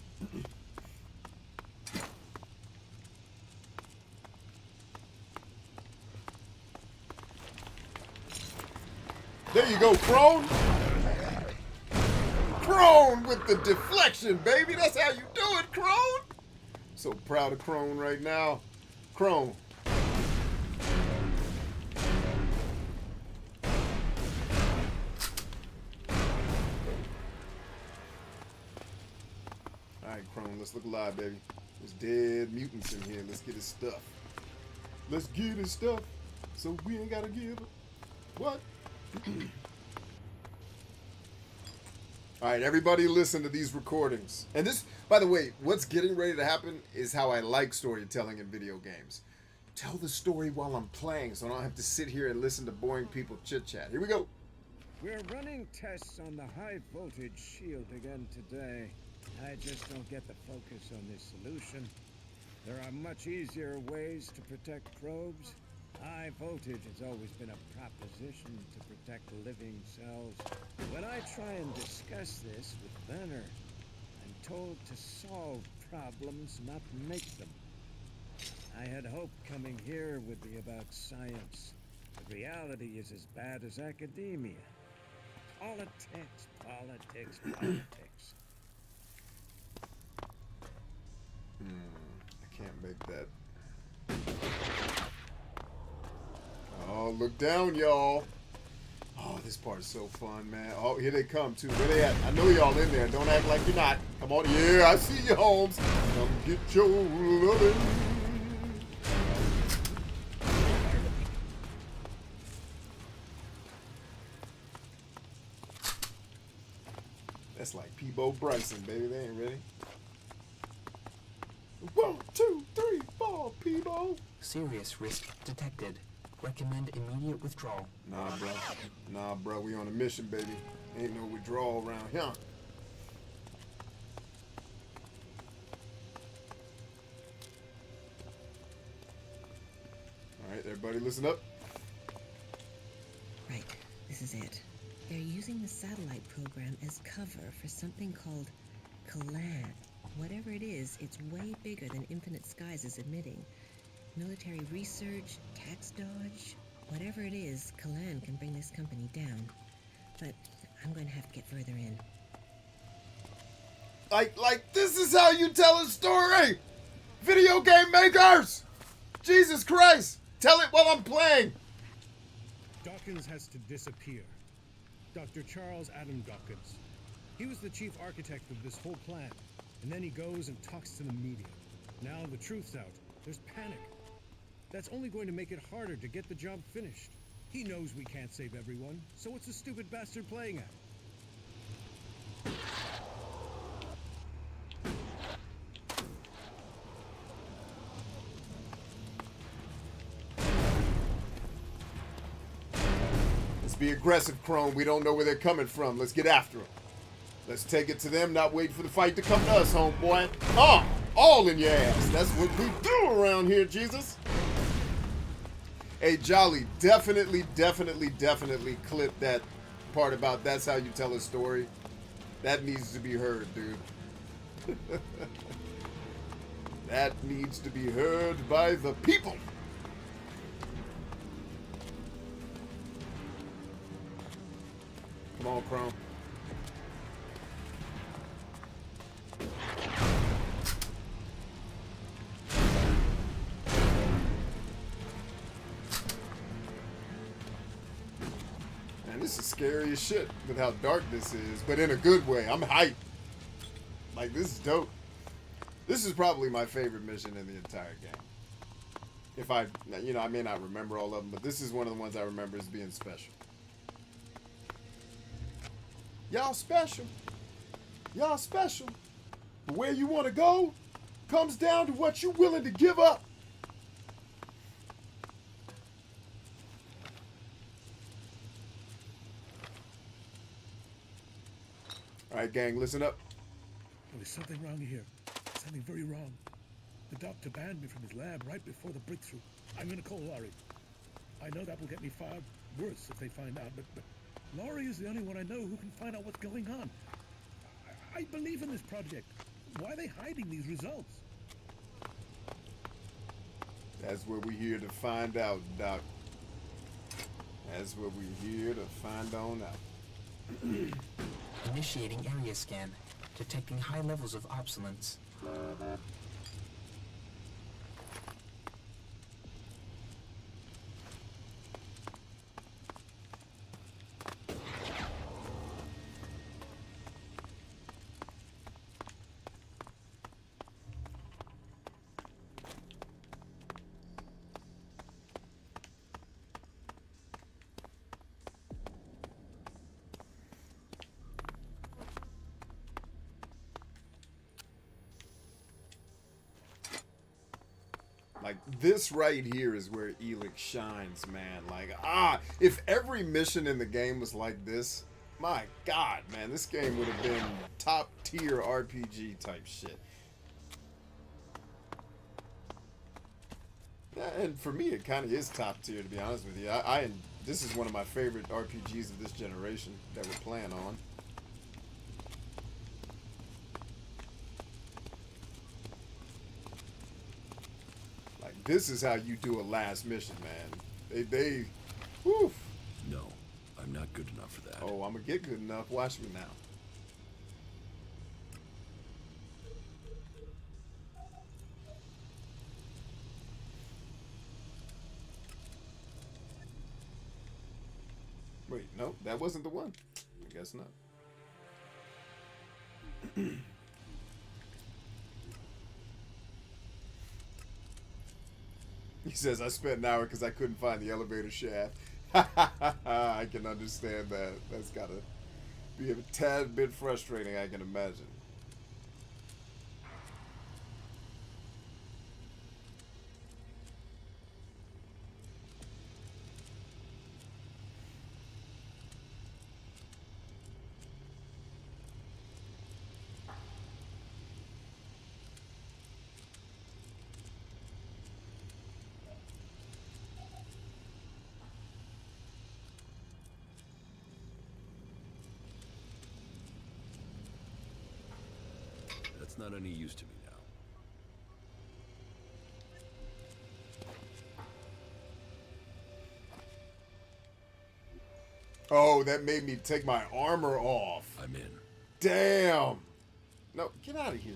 There you go, Crone. Crone with the deflection, baby. That's how you do it, Crone. So proud of Crone right now. Crone. Alright, Crone, let's look alive, baby. There's dead mutants in here. Let's get his stuff. Let's get his stuff so we ain't gotta give it. What? Alright, everybody listen to these recordings. And this, by the way, what's getting ready to happen is how I like storytelling in video games. Tell the story while I'm playing so I don't have to sit here and listen to boring people chit-chat. Here we go. We're running tests on the high voltage shield again today. I just don't get the focus on this solution. There are much easier ways to protect probes. High voltage has always been a proposition to protect living cells. When I try and discuss this with Banner, I'm told to solve problems, not make them. I had hoped coming here would be about science. The reality is as bad as academia. Politics, politics, politics. I can't make that. Oh, look down, y'all. Oh, this part is so fun, man. Oh, here they come, too. Where they at? I know y'all in there. Don't act like you're not. Come on. Yeah, I see you, Holmes. Come get your lovin'. That's like Peebo Bryson, baby. They ain't ready. 1, 2, 3, 4, Peebo. Serious risk detected. Recommend immediate withdrawal. Nah, bro. Nah, bro. We on a mission, baby. Ain't no withdrawal around here. All right, everybody listen up. Right. This is it. They're using the satellite program as cover for something called Calaan. Whatever it is, it's way bigger than Infinite Skies is admitting. Military research, tax dodge, whatever it is, Calaan can bring this company down. But I'm going to have to get further in. Like this is how you tell a story! Video game makers! Jesus Christ! Tell it while I'm playing! Dawkins has to disappear. Dr. Charles Adam Dawkins. He was the chief architect of this whole plan. And then he goes and talks to the media. Now the truth's out. There's panic. That's only going to make it harder to get the job finished. He knows we can't save everyone, so what's the stupid bastard playing at? Let's be aggressive, Chrome. We don't know where they're coming from. Let's get after them. Let's take it to them, not wait for the fight to come to us, homeboy. Oh, all in your ass. That's what we do around here, Jesus. Hey, Jolly, definitely clip that part about that's how you tell a story. That needs to be heard, dude. That needs to be heard by the people. Come on, Chrome. This is scary as shit with how dark this is, but in a good way. I'm hyped. Like, this is dope. This is probably my favorite mission in the entire game. If I may not remember all of them, but this is one of the ones I remember as being special. Y'all special. Y'all special. But where you want to go comes down to what you're willing to give up. All right, gang, listen up. There's something wrong here. Something very wrong. The doctor banned me from his lab right before the breakthrough. I'm gonna call Laurie. I know that will get me far worse if they find out, but Laurie is the only one I know who can find out what's going on. I believe in this project. Why are they hiding these results? That's what we're here to find out, Doc. That's what we're here to find on out. Initiating area scan. Detecting high levels of obsolence. Like, this right here is where Elex shines, man. Like, if every mission in the game was like this, My God, man, this game would have been top tier RPG type shit. Yeah, and for me, it kind of is top tier, to be honest with you. This is one of my favorite RPGs of this generation that we're playing on. Like, this is how you do a last mission, man. Whew. No, I'm not good enough for that. Oh, I'm gonna get good enough. Watch me now. Wait, no, that wasn't the one. I guess not. He says, I spent an hour because I couldn't find the elevator shaft. I can understand that. That's gotta be a tad bit frustrating, I can imagine. That's not any use to me now. Oh, that made me take my armor off. I'm in. Damn. No, get out of here.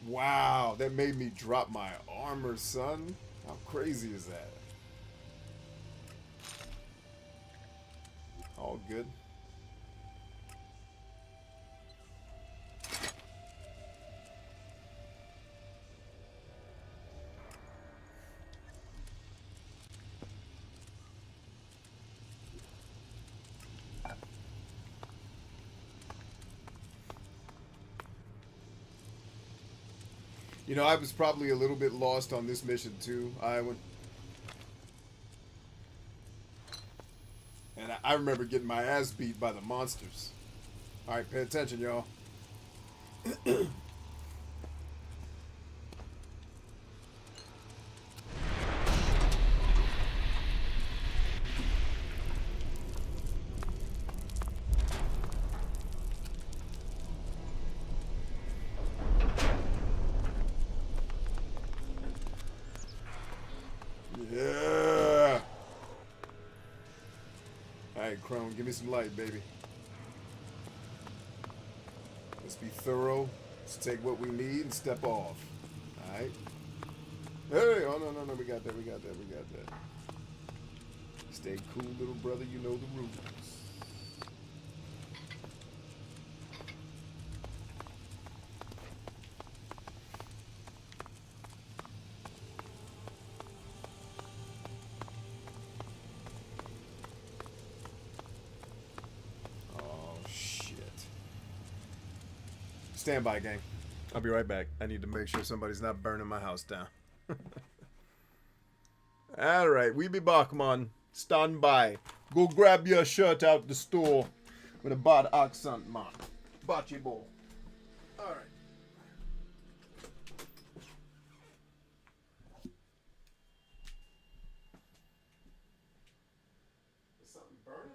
Wow, that made me drop my armor, son. How crazy is that? All good. You know, I was probably a little bit lost on this mission too, Iowan. And I remember getting my ass beat by the monsters. Alright, pay attention, y'all. Yeah. Alright, Crone, give me some light, baby. Let's be thorough. Let's take what we need and step off. Alright. Hey, oh no, we got that, we got that. Stay cool, little brother, you know the rules. Stand by, gang. I'll be right back. I need to make sure somebody's not burning my house down. Alright, we be back, man. Stand by. Go grab your shirt out the store with a bad accent, man. Bocce ball. Alright. Is something burning?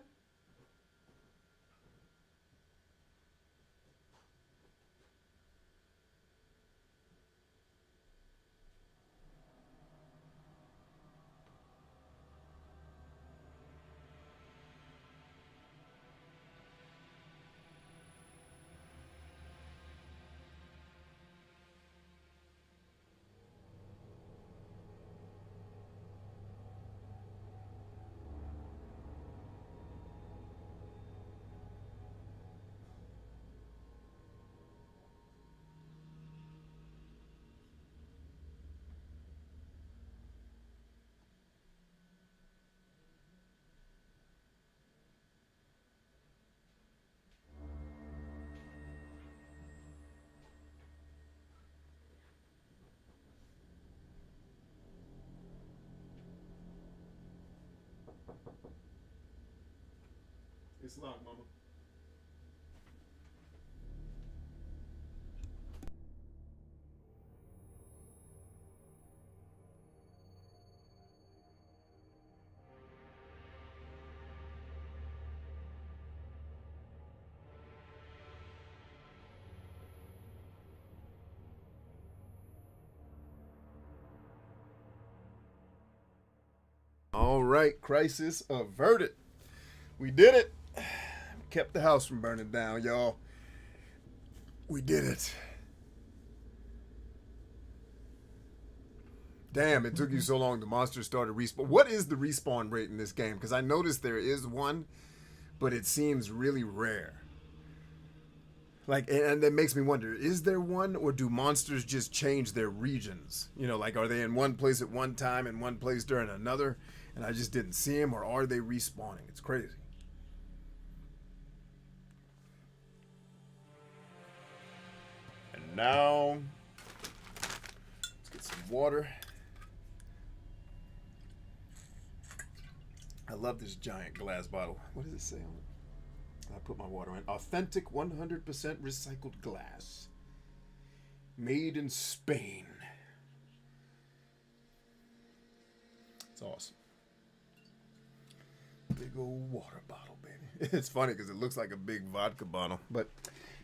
It's locked, mama. All right, crisis averted. We did it. Kept the house from burning down, y'all. We did it. Damn, it took you so long. The monsters started respawn. What is the respawn rate in this game? Because I noticed there is one, but it seems really rare. Like, and that makes me wonder, is there one, or do monsters just change their regions? You know, like, are they in one place at one time and one place during another, and I just didn't see them, or are they respawning? It's crazy. And now, let's get some water. I love this giant glass bottle. What does it say on it? I put my water in. Authentic 100% recycled glass. Made in Spain. It's awesome. Big old water bottle, baby. It's funny because it looks like a big vodka bottle. But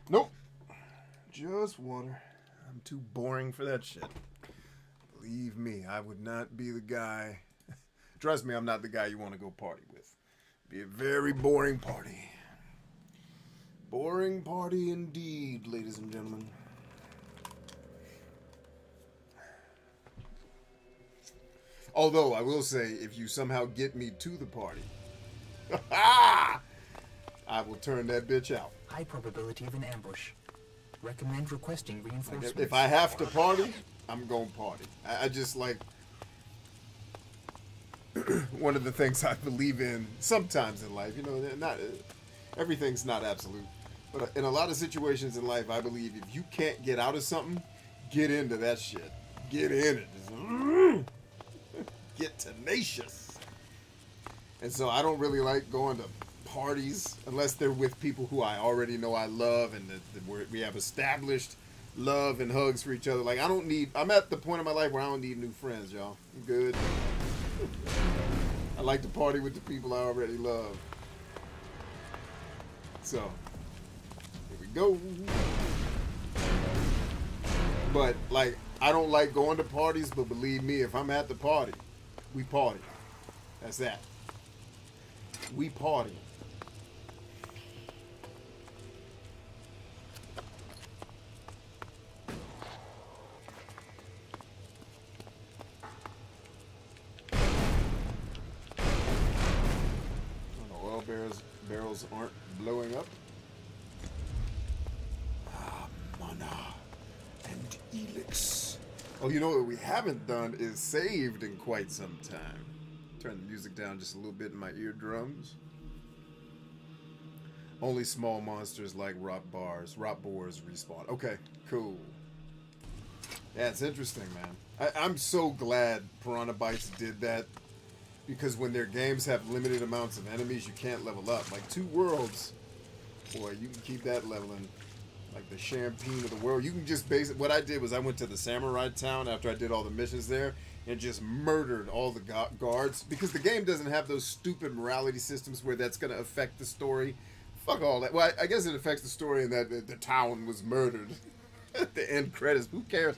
nope. Just water. I'm too boring for that shit. Believe me, I would not be the guy. Trust me, I'm not the guy you want to go party with. Be a very boring party. Boring party indeed, ladies and gentlemen. Although, I will say, if you somehow get me to the party, I will turn that bitch out. High probability of an ambush. Recommend requesting reinforcements. If I have to party, I'm going to party. I just like... one of the things I believe in sometimes in life, you know, not everything's not absolute, but in a lot of situations in life, I believe if you can't get out of something, get into that shit. Get in it. Just, get tenacious. And so I don't really like going to parties unless they're with people who I already know I love and that we have established love and hugs for each other. Like, I'm at the point in my life where I don't need new friends, y'all. I'm good. I like to party with the people I already love. So, here we go. But, like, I don't like going to parties, but believe me, if I'm at the party, we party. That's that. We party. Barrels aren't blowing up. Mana and Elex. Oh, you know what we haven't done is saved in quite some time. Turn the music down just a little bit in my eardrums. Only small monsters like rock boars respawn. Okay, cool. Yeah, it's interesting, man. I'm so glad Piranha Bytes did that. Because when their games have limited amounts of enemies, you can't level up. Like 2 worlds, boy, you can keep that leveling. Like the champagne of the world. You can just what I did was I went to the samurai town after I did all the missions there and just murdered all the guards. Because the game doesn't have those stupid morality systems where that's going to affect the story. Fuck all that. Well, I guess it affects the story in that the town was murdered. At the end credits, who cares?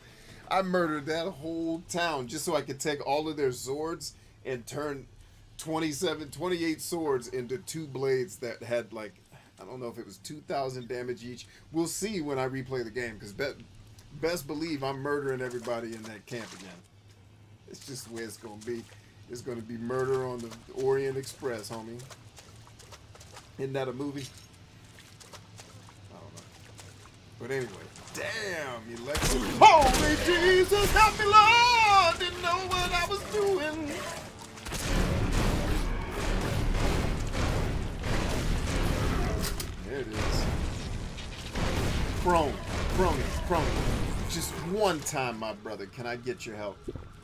I murdered that whole town just so I could take all of their swords and turn 28 swords into 2 blades that had, like, I don't know if it was 2,000 damage each. We'll see when I replay the game, because best believe I'm murdering everybody in that camp again. It's just the way it's going to be. It's going to be murder on the Orient Express, homie. Isn't that a movie? I don't know. But anyway, damn, Elex. Holy Jesus, help me, Lord! Didn't know what I was doing. There it is. Prone. Just one time, my brother. Can I get your help?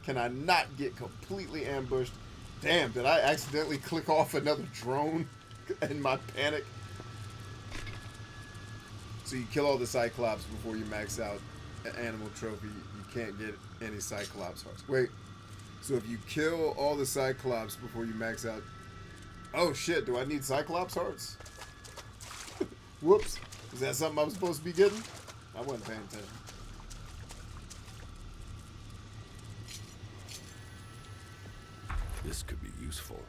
Can I not get completely ambushed? Damn, did I accidentally click off another drone? In my panic. So you kill all the Cyclops before you max out an animal trophy. You can't get any Cyclops hearts. Wait. So if you kill all the Cyclops before you max out... Oh shit, do I need Cyclops hearts? Whoops. Is that something I'm supposed to be getting? I wasn't paying attention. This could be useful.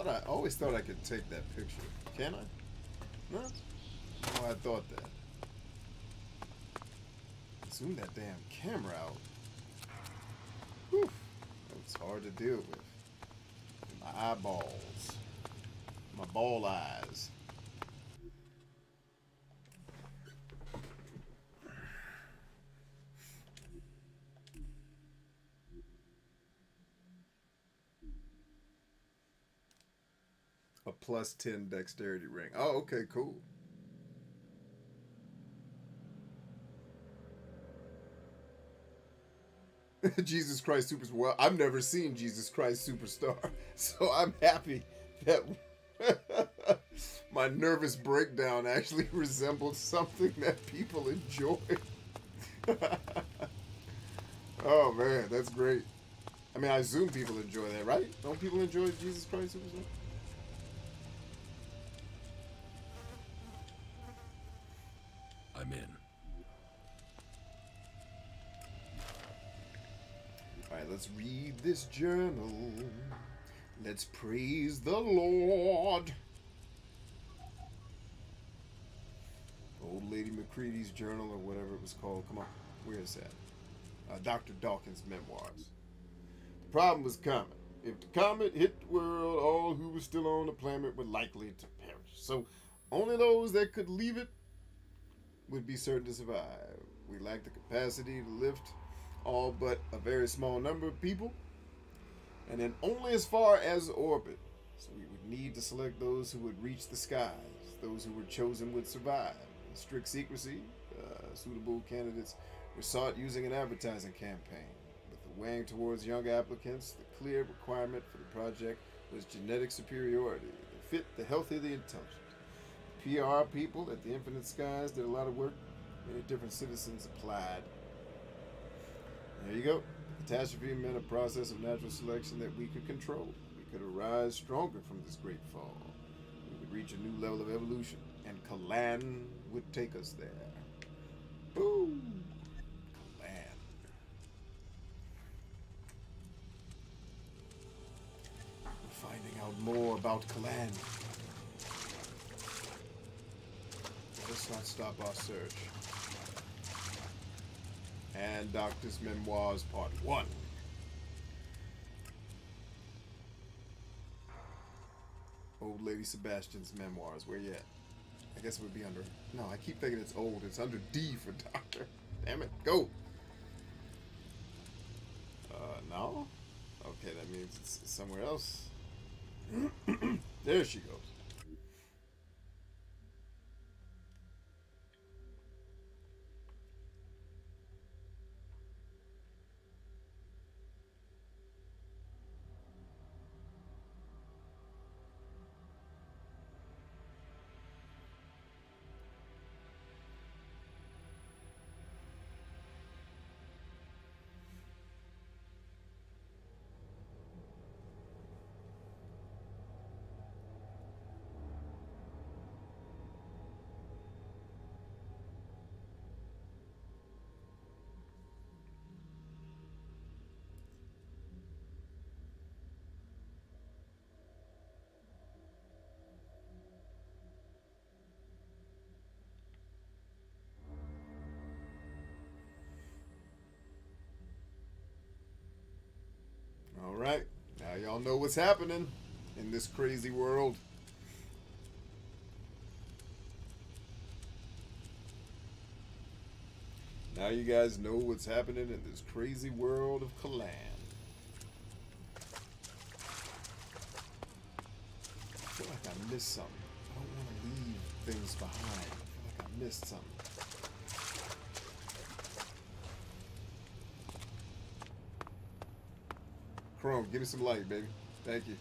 I always thought I could take that picture. Can I? No? Oh, I thought that. Zoom that damn camera out. Whew. It's hard to deal with. My eyeballs. My ball eyes. A +10 dexterity ring. Oh, okay, cool. Jesus Christ Superstar. Well, I've never seen Jesus Christ Superstar, so I'm happy that my nervous breakdown actually resembled something that people enjoy. Oh man, that's great. I mean, I assume people enjoy that, right? Don't people enjoy Jesus Christ Superstar? I'm in. Alright, let's read this journal. Let's praise the Lord. Old Lady McCready's journal, or whatever it was called. Come on, where is that? Dr. Dawkins' memoirs. The problem was comet. If the comet hit the world, all who were still on the planet were likely to perish. So only those that could leave it would be certain to survive. We lack the capacity to lift all but a very small number of people, and then only as far as orbit. So we would need to select those who would reach the skies. Those who were chosen would survive. In strict secrecy, suitable candidates were sought using an advertising campaign. With the weighing towards young applicants, the clear requirement for the project was genetic superiority, the fit, the healthy, the intelligent. PR people at the Infinite Skies did a lot of work. Many different citizens applied. There you go. The catastrophe meant a process of natural selection that we could control. We could arise stronger from this great fall. We would reach a new level of evolution, and Calaan would take us there. Boom! Calaan. We're finding out more about Calaan. Let's not stop our search. And Doctor's Memoirs Part 1. Old Lady Sebastian's Memoirs. Where you at? I guess it would be under... No, I keep thinking it's old. It's under D for Doctor. Damn it. Go! No? Okay, that means it's somewhere else. There she goes. Y'all know what's happening in this crazy world. Now you guys know what's happening in this crazy world of Calaan. I feel like I missed something. I don't want to leave things behind. I feel like I missed something. Chrome, give me some light, baby. Thank you.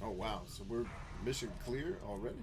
Oh wow, so we're mission clear already?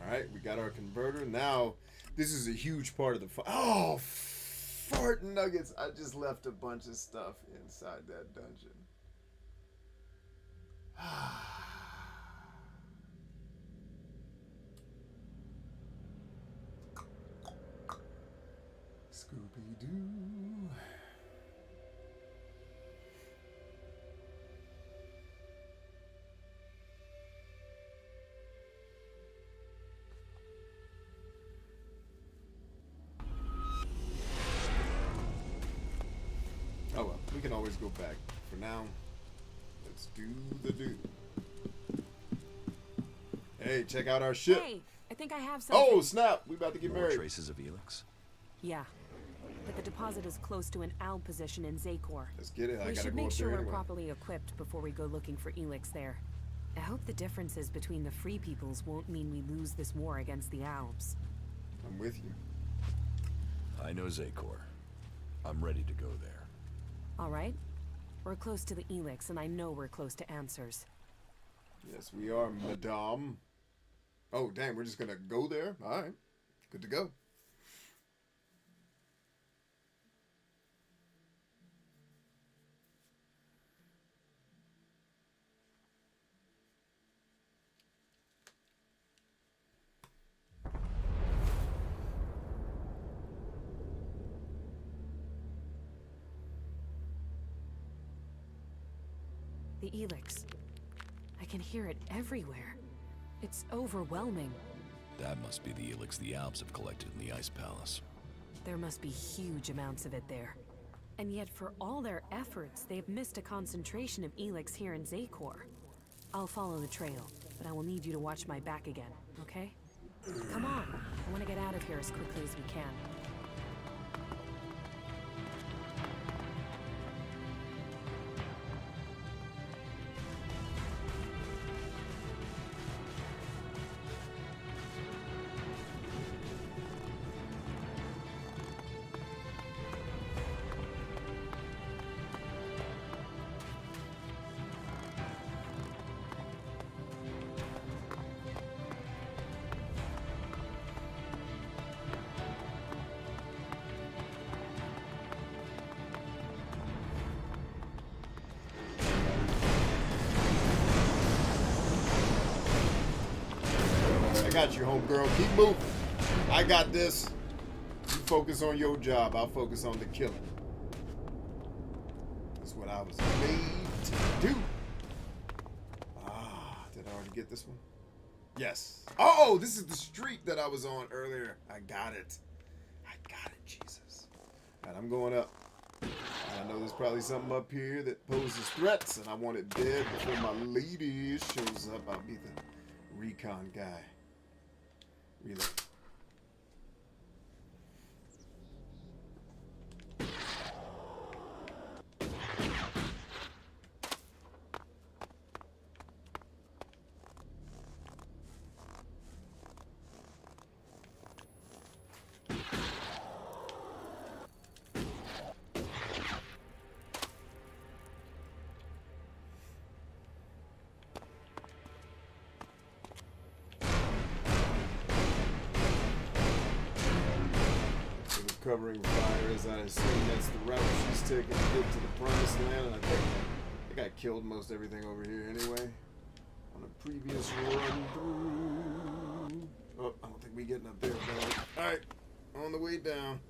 Alright, we got our converter. Now, this is a huge part of the oh, fart nuggets. I just left a bunch of stuff inside that dungeon. Scooby-Doo. Oh well, we can always go back. For now, let's do the do. Hey, check out our ship. Hey, I think I have something. Oh snap! We about to get More married. traces of Elex? Yeah, but the deposit is close to an owl position in Zakor. Let's get it. I We gotta should go make up sure there we're anyway. properly equipped before we go looking for Elex there. I hope the differences between the Free Peoples won't mean we lose this war against the Alps. I'm with you. I know Zakor. I'm ready to go there. All right? We're close to the Elex, and I know we're close to answers. Yes, we are, madame. Oh, damn, we're just gonna go there? Alright. Good to go. The Elex. I can hear it everywhere. It's overwhelming. That must be the Elex the Alps have collected in the Ice Palace. There must be huge amounts of it there. And yet for all their efforts, they've missed a concentration of Elex here in Zakor. I'll follow the trail, but I will need you to watch my back again, okay? Come on, I want to get out of here as quickly as we can. I got you, homegirl. Keep moving. I got this. You focus on your job. I'll focus on the killing. That's what I was made to do. Ah, did I already get this one? Yes. Oh, this is the street that I was on earlier. I got it. I got it, Jesus. All right, I'm going up. I know there's probably something up here that poses threats, and I want it dead before my lady shows up. I'll be the recon guy. Reload. covering fire, as I assume that's the route she's taking to get to the promised land. And I think I killed most everything over here anyway. On a previous run through. Oh, I don't think we getting up there, dog. Alright, on the way down.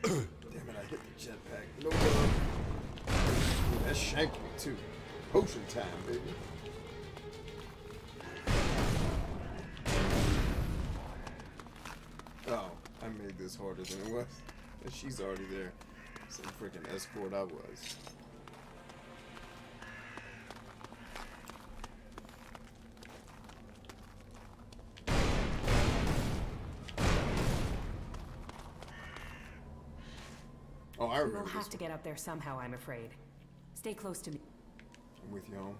Damn it, I hit the jetpack. No love. Ooh, that's shanky too. Potion time, baby. Oh, I made this harder than it was. And she's already there. Some freaking escort I was. Oh, I remember. We'll have to get up there somehow, I'm afraid. Stay close to me. I'm with you home.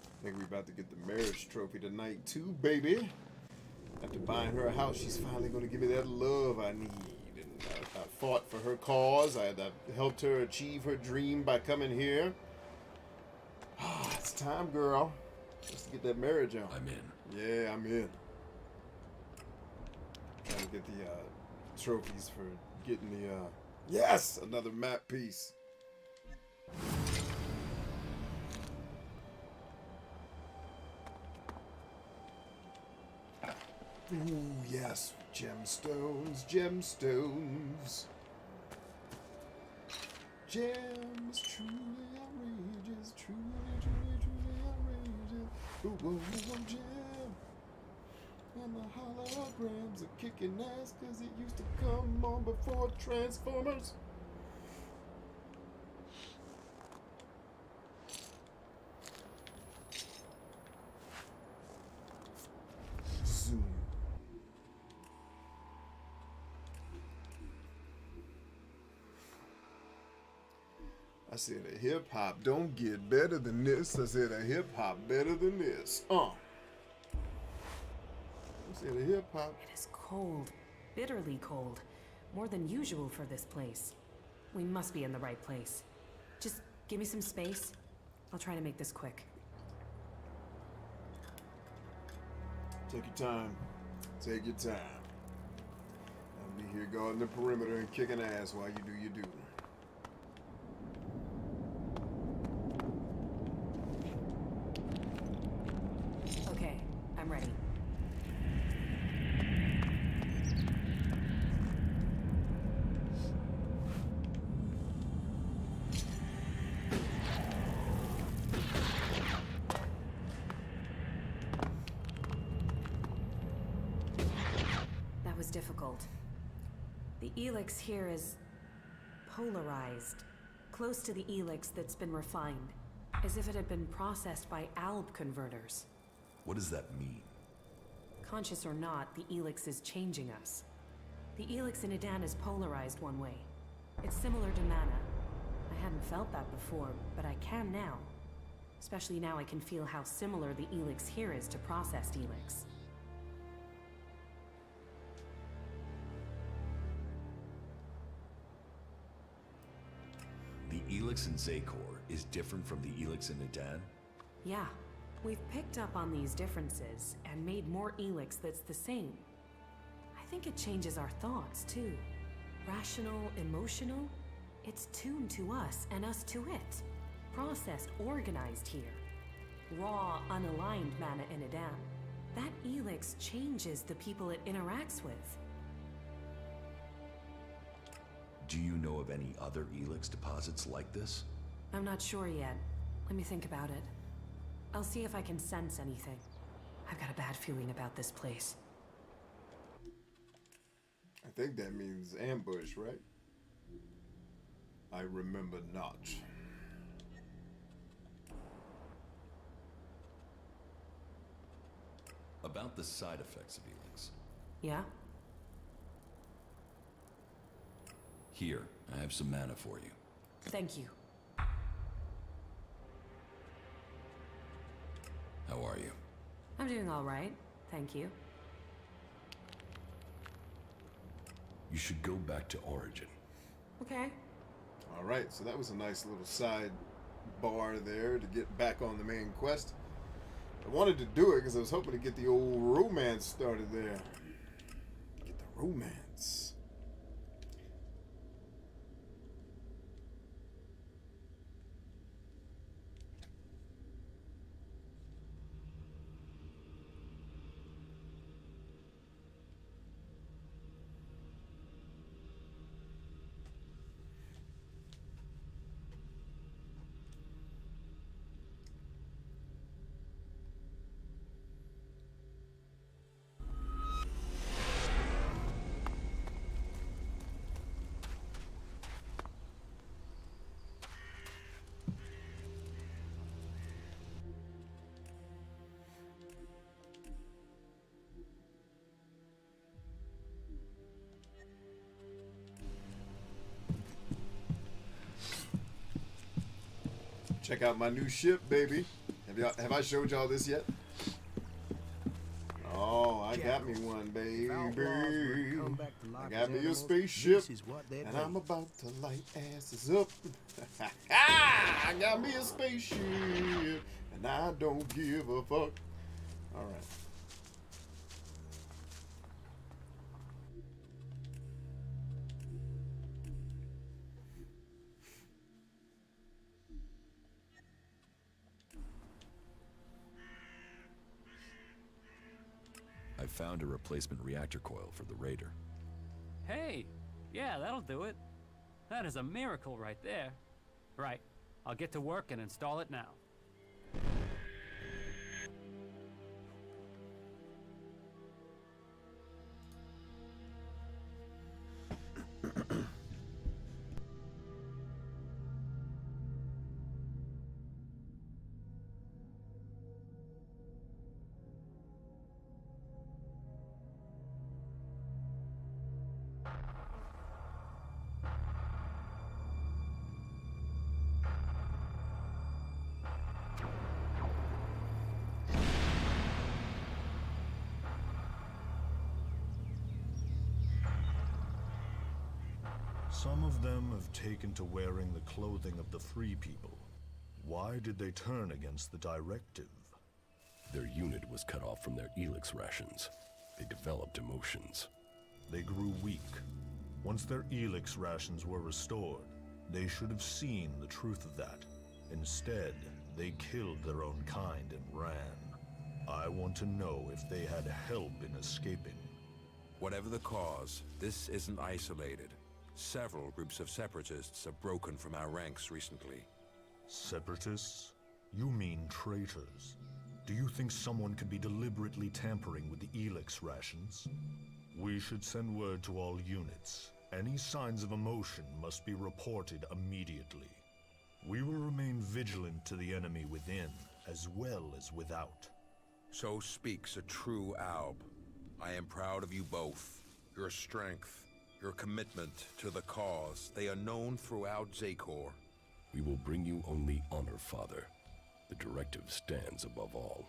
I think we're about to get the marriage trophy tonight too, baby. After buying her a house, she's finally going to give me that love I need. And I fought for her cause. I helped her achieve her dream by coming here. Ah, it's time, girl. Let's get that marriage on. I'm in. Yeah, I'm in. Gotta get the trophies for getting the yes, another map piece. Ooh, yes, gemstones, gemstones. Gems, truly outrageous, truly outrageous. Ooh, gem. And the holograms are kicking ass because it used to come on before Transformers. Zoom. I said a hip hop don't get better than this. I said a hip hop better than this. I said a hip hop. It is cold. Bitterly cold. More than usual for this place. We must be in the right place. Just give me some space. I'll try to make this quick. Take your time. Take your time. I'll be here guarding the perimeter and kicking ass while you do your duty. Okay, I'm ready. That was difficult. The Elex here is polarized, close to the Elex that's been refined, as if it had been processed by alb converters. What does that mean? Conscious or not, the Elex is changing us. The Elex in Edan is polarized one way. It's similar to mana. I hadn't felt that before, but I can now. Especially now I can feel how similar the Elex here is to processed Elex. The Elex in Zakor is different from the Elex in Edan? Yeah, we've picked up on these differences and made more Elex that's the same. I think it changes our thoughts, too. Rational, emotional? It's tuned to us and us to it. Processed, organized here. Raw, unaligned mana in Edan. That Elex changes the people it interacts with. Do you know of any other Elex deposits like this? I'm not sure yet. Let me think about it. I'll see if I can sense anything. I've got a bad feeling about this place. I think that means ambush, right? I remember not. About the side effects of Elex. Yeah? Here, I have some mana for you. Thank you. How are you? I'm doing all right. Thank you. You should go back to Origin. Okay. All right, so that was a nice little side bar there to get back on the main quest. I wanted to do it because I was hoping to get the old romance started there. Get the romance. Check out my new ship, baby. Have I showed y'all this yet? Oh, I got me one, baby. I got me a spaceship, and I'm about to light asses up. I got me a spaceship, and I don't give a fuck. All right. I found a replacement reactor coil for the Raider. Hey, yeah, that'll do it. That is a miracle right there. Right, I'll get to work and install it now. Some of them have taken to wearing the clothing of the free people. Why did they turn against the directive? Their unit was cut off from their Elex rations. They developed emotions. They grew weak. Once their Elex rations were restored, they should have seen the truth of that. Instead, they killed their own kind and ran. I want to know if they had help in escaping. Whatever the cause, this isn't isolated. Several groups of separatists have broken from our ranks recently. Separatists? You mean traitors. Do you think someone could be deliberately tampering with the Elex rations? We should send word to all units. Any signs of emotion must be reported immediately. We will remain vigilant to the enemy within, as well as without. So speaks a true Alb. I am proud of you both. Your strength, your commitment to the cause, they are known throughout Zakor. We will bring you only honor, Father. The directive stands above all.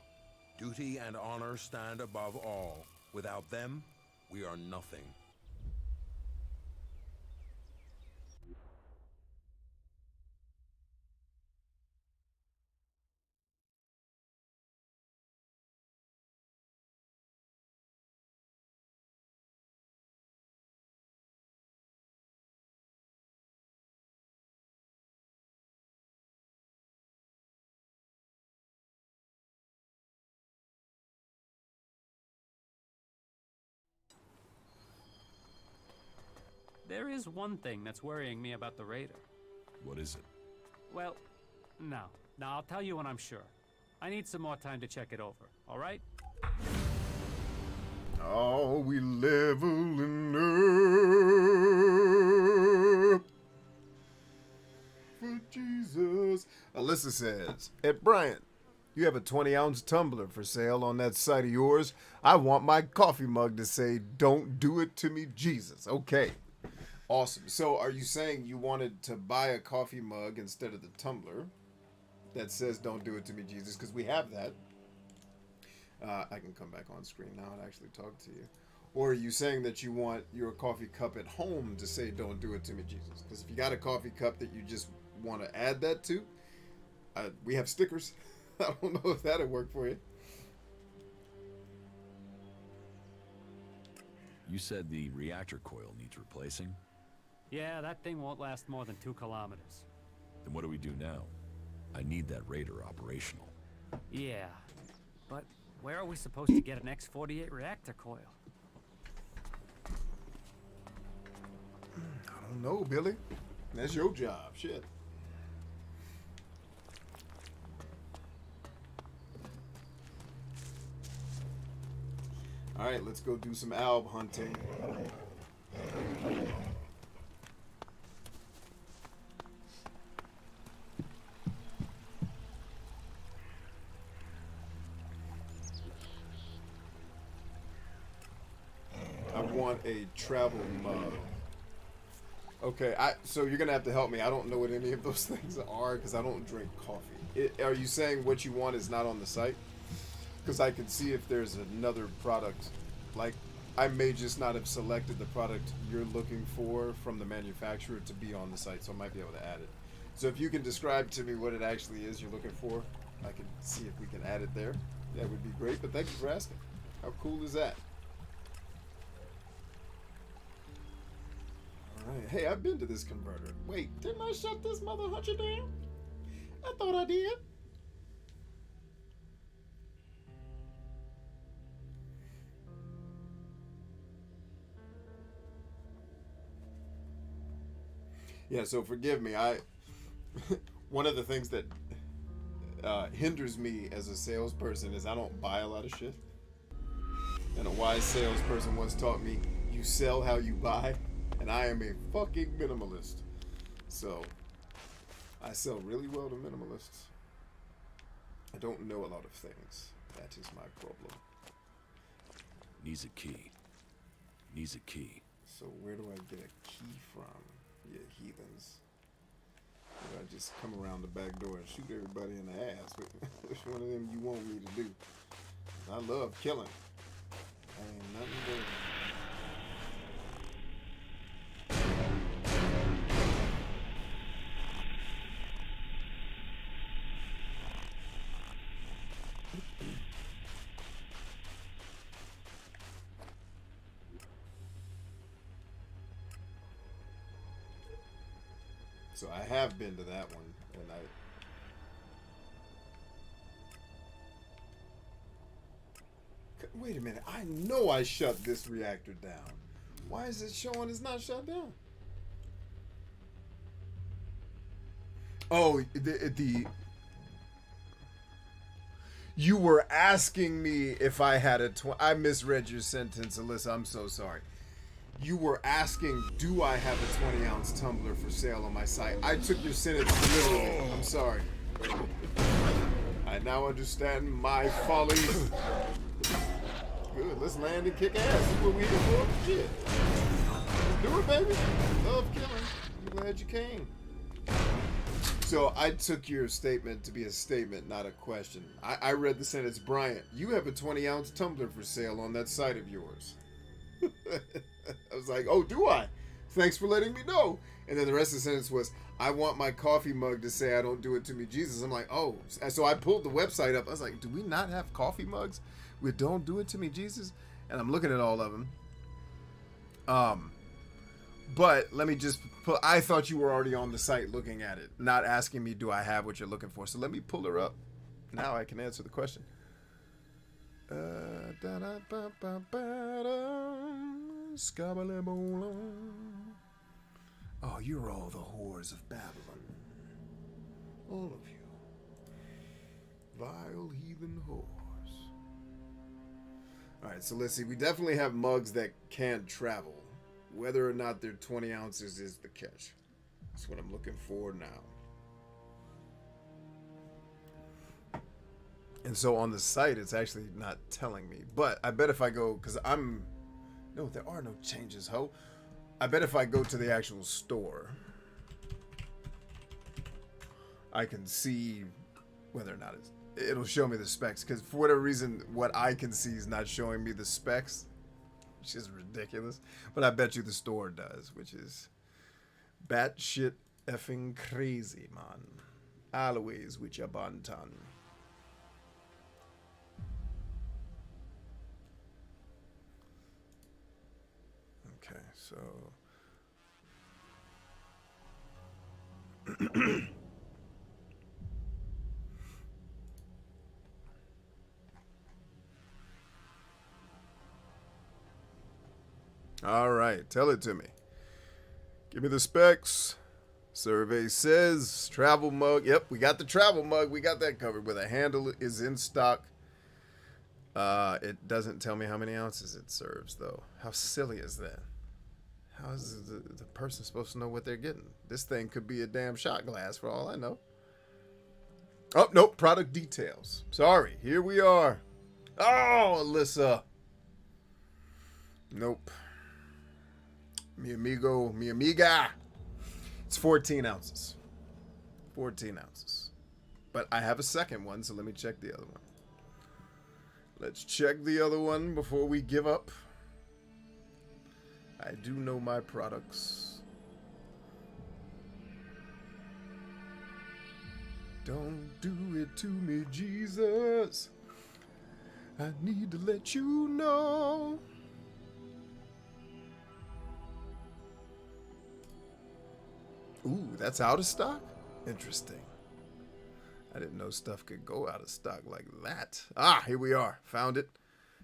Duty and honor stand above all. Without them, we are nothing. There is one thing that's worrying me about the Raider. What is it? Well, no. Now I'll tell you when I'm sure. I need some more time to check it over, all right? Oh, we leveling up for Jesus. Alyssa says, "Hey, Brian, you have a 20-ounce tumbler for sale on that site of yours. I want my coffee mug to say, 'Don't do it to me, Jesus.' Okay. Awesome. So are you saying you wanted to buy a coffee mug instead of the tumbler that says "Don't do it to me, Jesus"? Because we have that. I can come back on screen now and actually talk to you. Or are you saying that you want your coffee cup at home to say "Don't do it to me, Jesus"? Because if you got a coffee cup that you just want to add that to, we have stickers. I don't know if that'll work for you. You said the reactor coil needs replacing? Yeah, that thing won't last more than 2 kilometers. Then what do we do now? I need that Raider operational. Yeah, but where are we supposed to get an X-48 reactor coil? I don't know, Billy. That's your job. Shit. All right, let's go do some alb hunting. I want a travel mug. Okay, so you're gonna have to help me. I don't know what any of those things are because I don't drink coffee. Are you saying what you want is not on the site? Because I can see if there's another product. Like, I may just not have selected the product you're looking for from the manufacturer to be on the site, so I might be able to add it. So if you can describe to me what it actually is you're looking for, I can see if we can add it there. That would be great, but thank you for asking. How cool is that? Alright, hey, I've been to this converter. Wait, didn't I shut this mother huncher down? I thought I did. Yeah, so forgive me. One of the things that hinders me as a salesperson is I don't buy a lot of shit. And a wise salesperson once taught me, you sell how you buy, and I am a fucking minimalist. So, I sell really well to minimalists. I don't know a lot of things. That is my problem. Needs a key. Needs a key. So where do I get a key from? Yeah, heathens. Or I just come around the back door and shoot everybody in the ass. Which one of them you want me to do? I love killing. I ain't nothing but... So I have been to that one, and wait a minute, I know I shut this reactor down. Why is it showing it's not shut down? Oh, you were asking me if I had a I misread your sentence, Alyssa, I'm so sorry. You were asking, do I have a 20-ounce tumbler for sale on my site? I took your sentence literally. I'm sorry. I now understand my folly. Good, let's land and kick ass. That's what we here for. Shit. Let's do it, baby. Love killing. I'm glad you came. So I took your statement to be a statement, not a question. I read the sentence, Bryant, you have a 20-ounce tumbler for sale on that site of yours. I was like, oh, do I? Thanks for letting me know. And then the rest of the sentence was, I want my coffee mug to say I don't do it to me, Jesus. I'm like, oh. So I pulled the website up. I was like, do we not have coffee mugs with don't do it to me, Jesus? And I'm looking at all of them. But let me just put, I thought you were already on the site looking at it, not asking me, do I have what you're looking for? So let me pull her up. Now I can answer the question. Oh, you're all the whores of Babylon. All of you. Vile heathen whores. Alright, so let's see. We definitely have mugs that can travel. Whether or not they're 20 ounces is the catch. That's what I'm looking for now. And so on the site, it's actually not telling me. But I bet if I go, because no, there are no changes, ho. I bet if I go to the actual store, I can see whether or not it'll show me the specs. Because for whatever reason, what I can see is not showing me the specs, which is ridiculous. But I bet you the store does, which is batshit effing crazy, man. Always with your bantan. Okay, so all right, tell it to me. Give me the specs. Survey says travel mug. Yep, we got the travel mug. We got that covered. Where the handle is in stock. It doesn't tell me how many ounces it serves, though. How silly is that? How is the person supposed to know what they're getting? This thing could be a damn shot glass for all I know. Oh, nope. Product details. Sorry. Here we are. Oh, Alyssa. Nope. Mi amigo, mi amiga. It's 14 ounces. 14 ounces. But I have a second one, so let me check the other one. Let's check the other one before we give up. I do know my products. Don't do it to me, Jesus. I need to let you know. Ooh, that's out of stock? Interesting. I didn't know stuff could go out of stock like that. Ah, here we are. Found it.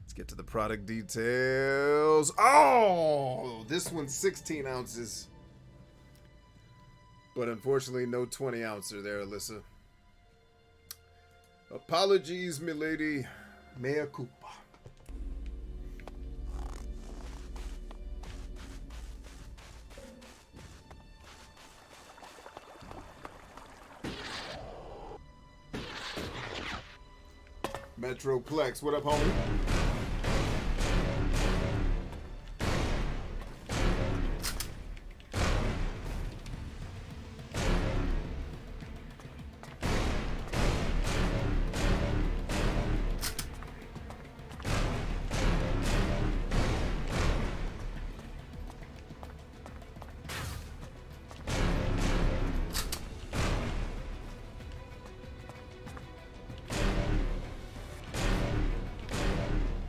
Let's get to the product details. Oh, this one's 16 ounces. But unfortunately, no 20 ouncer there, Alyssa. Apologies, milady. Mea culpa. Metroplex, what up, homie?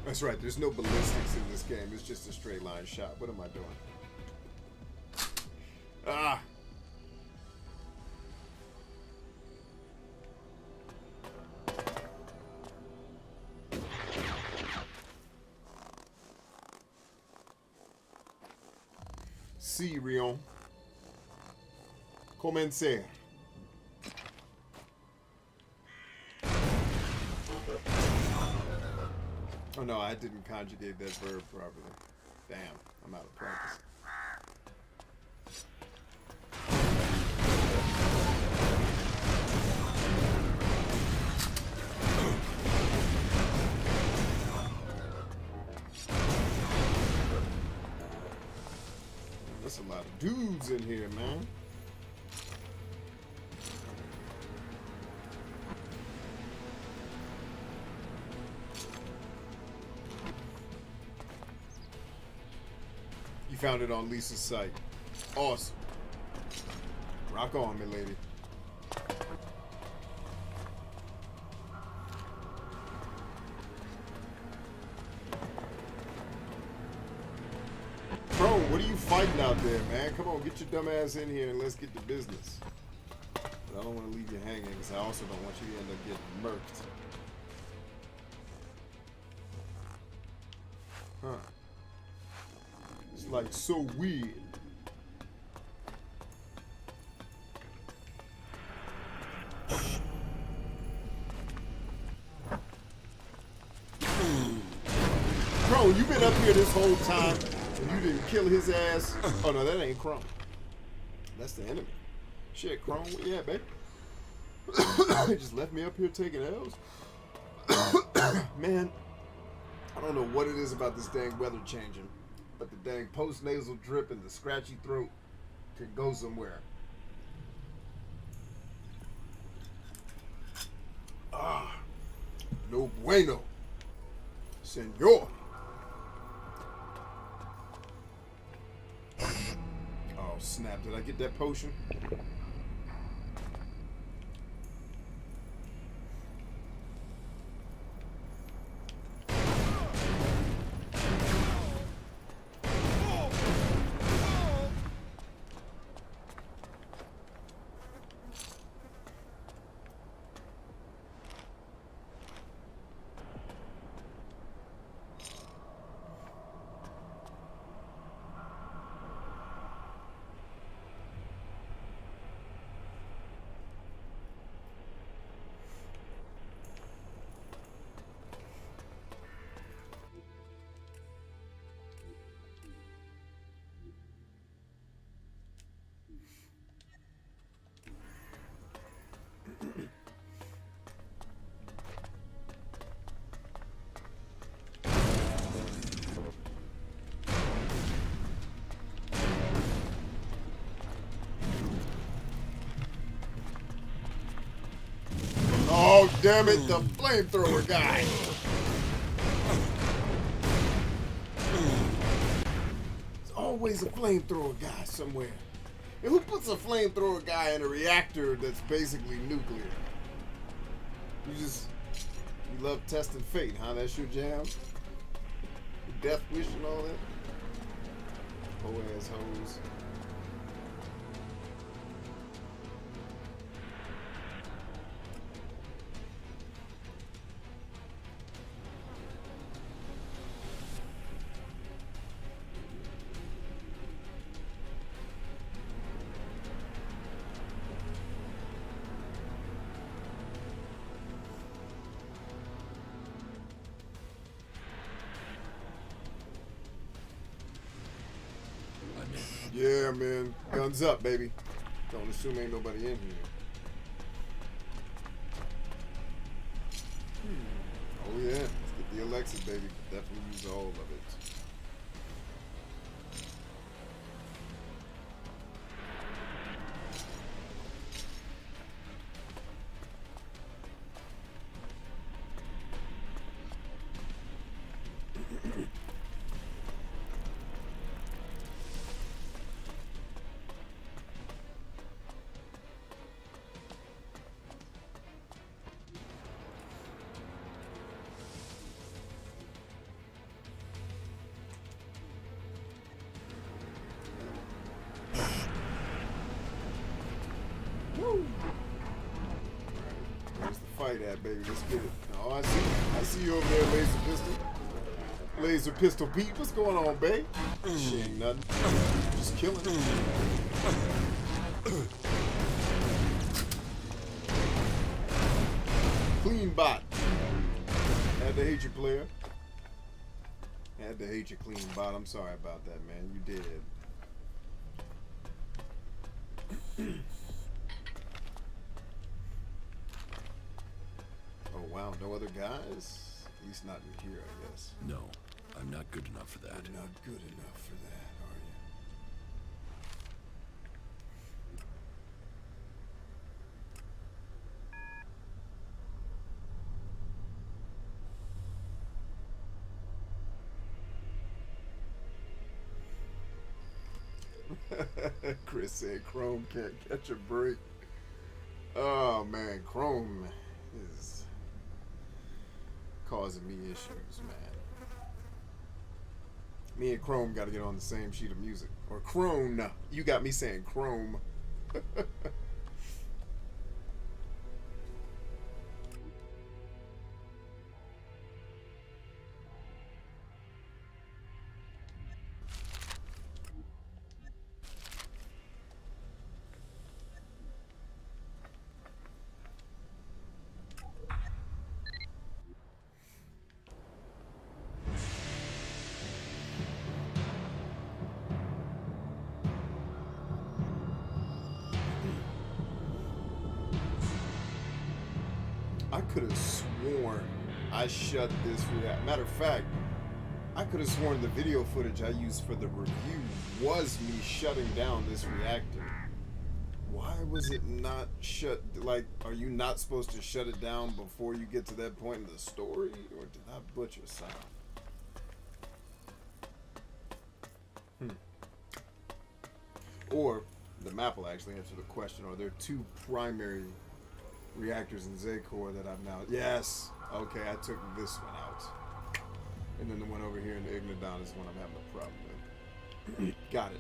That's right, there's no ballistics in this game. It's just a straight line shot. What am I doing? Ah! Si, Rion. Commencer. Oh no, I didn't conjugate that verb properly. Damn, I'm out of practice. There's a lot of dudes in here, man. You found it on Lisa's site. Awesome. Rock on, my lady. Bro, what are you fighting out there, man? Come on, get your dumb ass in here and let's get to business. But I don't want to leave you hanging because I also don't want you to end up getting murked. Huh. It's like so weird. Bro, you been up here this whole time and you didn't kill his ass. Oh no, that ain't Chrome. That's the enemy. Shit, Chrome, where you at, babe? He just left me up here taking L's. Man, I don't know what it is about this dang weather changing. but the dang post-nasal drip and the scratchy throat can go somewhere. Ah, no bueno, senor. Oh, snap. Did I get that potion? Oh, damn it, the flamethrower guy. There's always a flamethrower guy somewhere. And who puts a flamethrower guy in a reactor that's basically nuclear? You love testing fate, huh? That's your jam? Death wish and all that? Poor ass hoes. Yeah, man. Guns up, baby. Don't assume ain't nobody in here. Oh, yeah. Let's get the Alexis, baby. Definitely use all of it. Where's the fight at, baby? Let's get it. Oh, I see you over there, Laser Pistol. Laser Pistol Pete, what's going on, babe? She ain't nothing. Just killing it. Clean bot. Had to hate you, player. Had to hate you, clean bot. I'm sorry about that, man. You did. Oh wow, no other guys? At least not in here, I guess. No, I'm not good enough for that. You're not good enough for that, are you? Chris said Chrome can't catch a break. Oh man, Chrome is causing me issues, man. Me and Chrome got to get on the same sheet of music. Or Crone. You got me saying Chrome. I could have sworn I shut this react. Matter of fact, I could have sworn the video footage I used for the review was me shutting down this reactor. Why was it not shut? Like, are you not supposed to shut it down before you get to that point in the story? Or did I butcher something? Or the map will actually answer the question. Are there two primary reactors in Zakor that I've now... Yes! Okay, I took this one out. And then the one over here in Ignodon is the one I'm having a problem with. Got it.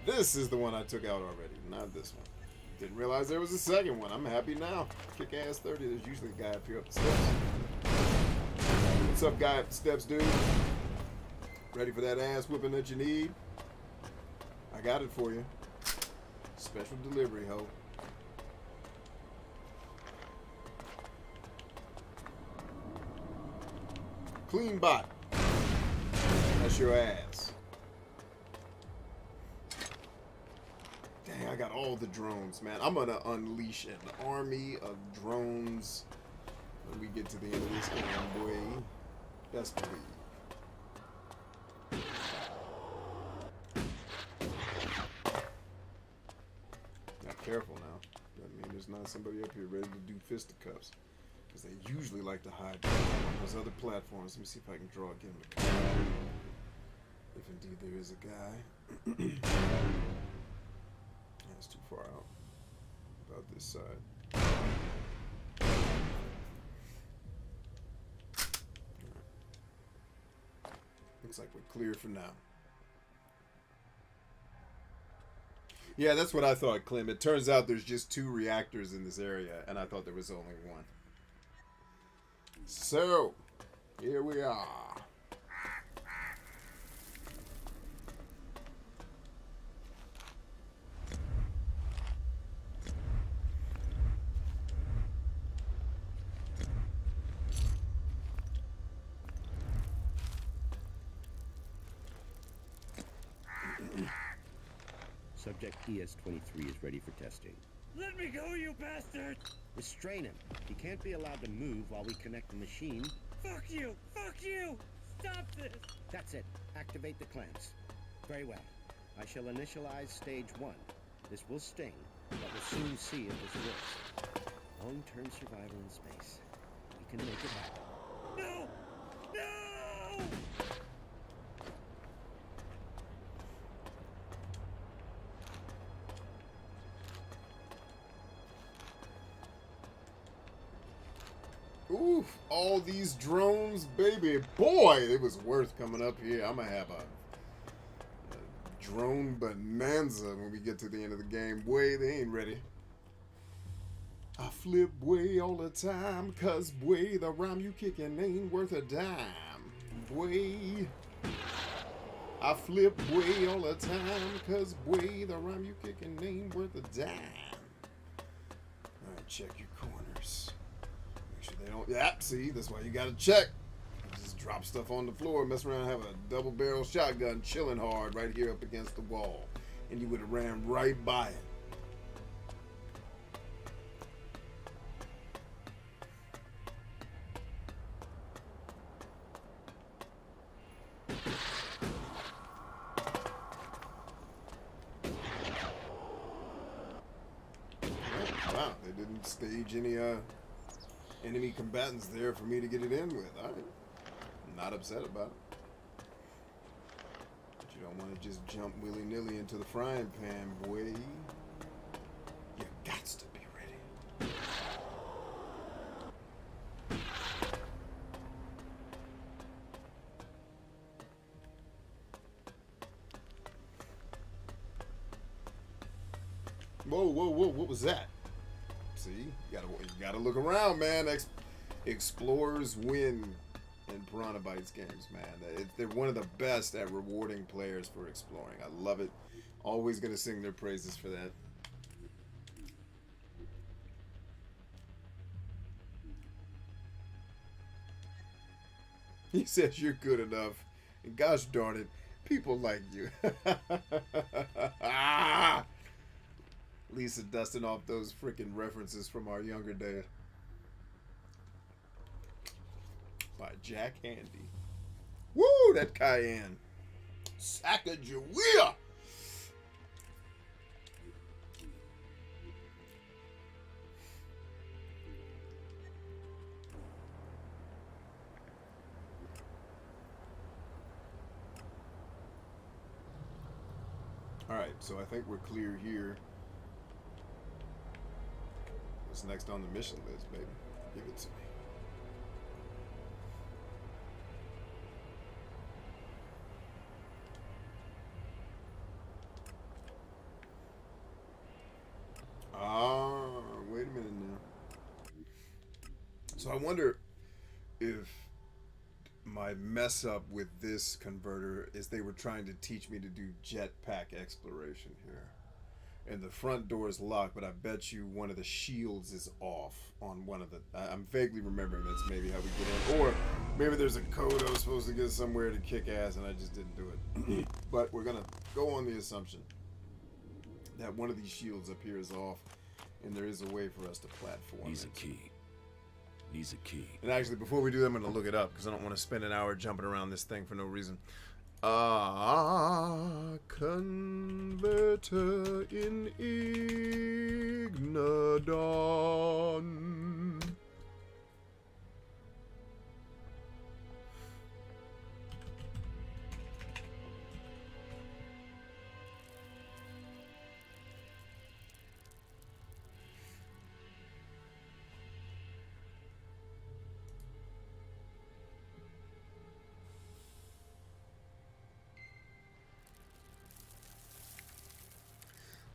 This is the one I took out already, not this one. Didn't realize there was a second one. I'm happy now. Kick ass 30. There's usually a guy up here up the steps. What's up, guy up the steps, dude? Ready for that ass whipping that you need? I got it for you. Special delivery, ho. Clean bot. That's your ass. Dang, I got all the drones, man. I'm gonna unleash an army of drones when we get to the end of this game, boy. Best believe. Now, careful now. That means there's not somebody up here ready to do fisticuffs. Because they usually like to hide on those other platforms. Let me see if I can draw again. If indeed there is a guy. That's too far out. About this side. Looks like we're clear for now. Yeah, that's what I thought, Clem. It turns out there's just 2 reactors in this area, and I thought there was only 1. So, here we are. Subject ES-23 is ready for testing. Let me go, you bastard! Restrain him. He can't be allowed to move while we connect the machine. Fuck you! Fuck you! Stop this! That's it. Activate the clamps. Very well. I shall initialize stage 1. This will sting, but we'll soon see if this works. Long-term survival in space. We can make it happen. No! No! Oof, all these drones, baby. Boy, it was worth coming up here. I'm going to have a drone bonanza when we get to the end of the game. Boy, they ain't ready. I flip way all the time, cause boy, the rhyme you kicking ain't worth a dime. Boy, I flip way all the time, cause boy, the rhyme you kicking ain't worth a dime. Alright, check your corners. They don't. Yeah, see, that's why you gotta check. You just drop stuff on the floor, mess around, have a double barrel shotgun chilling hard right here up against the wall, and you would have ran right by it. Wow, they didn't stage any enemy combatants there for me to get it in with. Alright. I'm not upset about it. But you don't want to just jump willy-nilly into the frying pan, boy. You gots to be ready. Whoa, whoa, whoa, what was that? See, you gotta look around, man. Explorers win in Piranha Bytes games, man. They're one of the best at rewarding players for exploring. I love it. Always gonna sing their praises for that. He says you're good enough. And gosh darn it, people like you. Ah! Lisa dusting off those freaking references from our younger days. By Jack Handy. Woo, that cayenne. Sacagawea. Alright, so I think we're clear here. What's next on the mission list, baby? Give it to me. Wait a minute now. So I wonder if my mess up with this converter is they were trying to teach me to do jetpack exploration here. And the front door is locked, but I bet you one of the shields is off on one of the... I'm vaguely remembering that's maybe how we get in. Or maybe there's a code I was supposed to get somewhere to kick ass and I just didn't do it. But we're going to go on the assumption that one of these shields up here is off and there is a way for us to platform. Needs a key. Needs a key. And actually, before we do that, I'm going to look it up because I don't want to spend an hour jumping around this thing for no reason. Converter in Ignodon.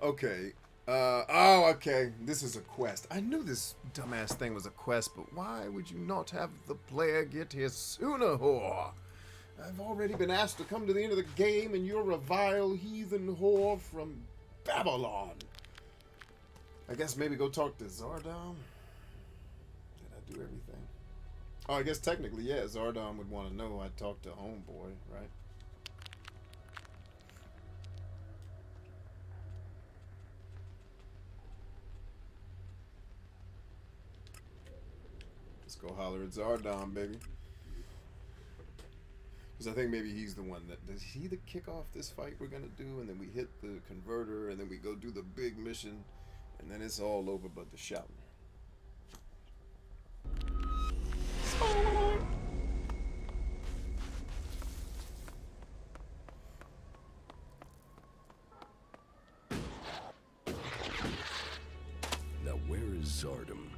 Okay. Okay. This is a quest. I knew this dumbass thing was a quest, but why would you not have the player get here sooner, whore? I've already been asked to come to the end of the game, and you're a vile heathen whore from Babylon. I guess maybe go talk to Zardom? Did I do everything? Oh, I guess technically, yeah, Zardom would want to know I talked to Homeboy, right? Go holler at Zardom, baby. Because I think maybe he's the one that... Does he the kick off this fight we're going to do? And then we hit the converter, and then we go do the big mission, and then it's all over but the shouting. Now where is Zardom?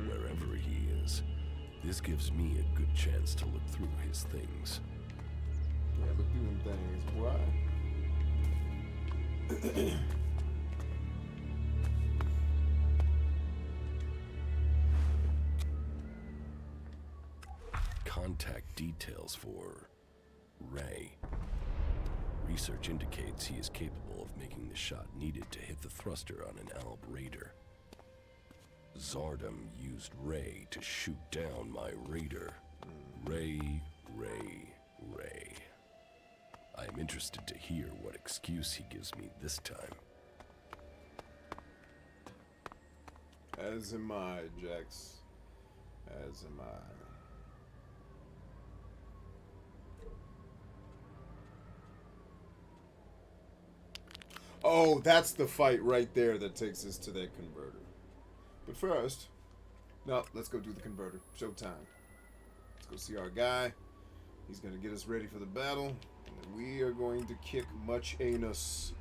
Wherever he is. This gives me a good chance to look through his things. Yeah, look through them things. Why? Contact details for Ray. Research indicates he is capable of making the shot needed to hit the thruster on an Alb Raider. Zardom used Ray to shoot down my raider. Ray. I am interested to hear what excuse he gives me this time. As am I, Jax. As am I. Oh, that's the fight right there that takes us to that converter. But first, no, let's go do the converter. Showtime. Let's go see our guy. He's going to get us ready for the battle. And then we are going to kick much anus.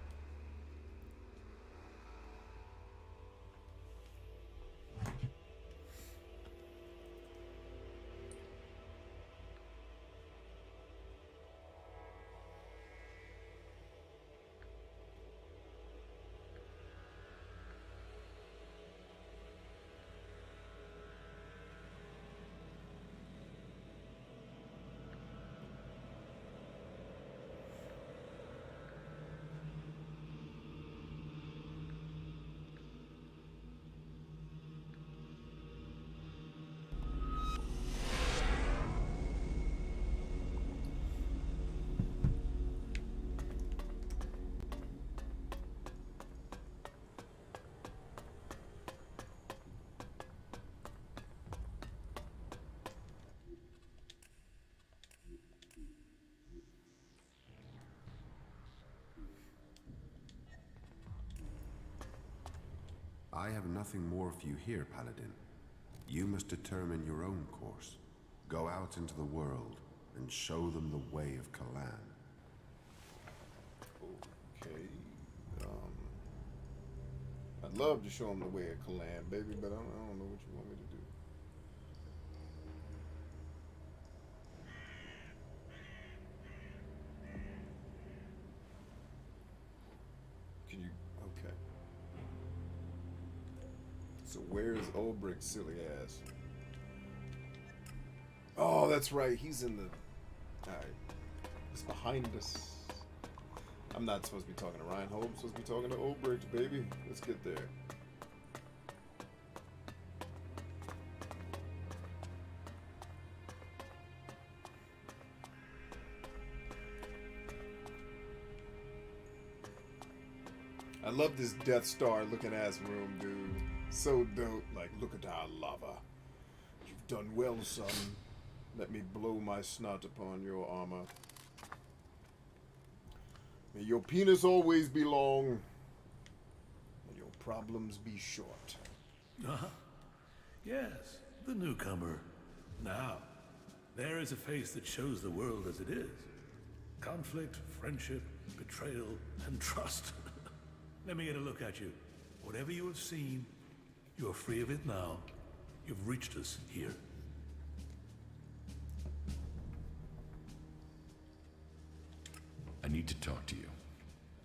nothing more for you here, Paladin. You must determine your own course. Go out into the world and show them the way of Calaan. Okay. I'd love to show them the way of Calaan, baby, but I don't know what you want me to do. Can you? Okay. So where is Ulbricht's silly ass? Oh, that's right. He's in the... Alright. He's behind us. I'm not supposed to be talking to Reinhold. I'm supposed to be talking to Ulbricht, baby. Let's get there. I love this Death Star looking ass room, dude. So dope. Like, look at our lava. You've done well, son. Let me blow my snot upon your armor. May your penis always be long, and your problems be short. Yes, the newcomer. Now, there is a face that shows the world as it is. Conflict, friendship, betrayal, and trust. Let me get a look at you. Whatever you have seen, you're free of it now. You've reached us here. I need to talk to you.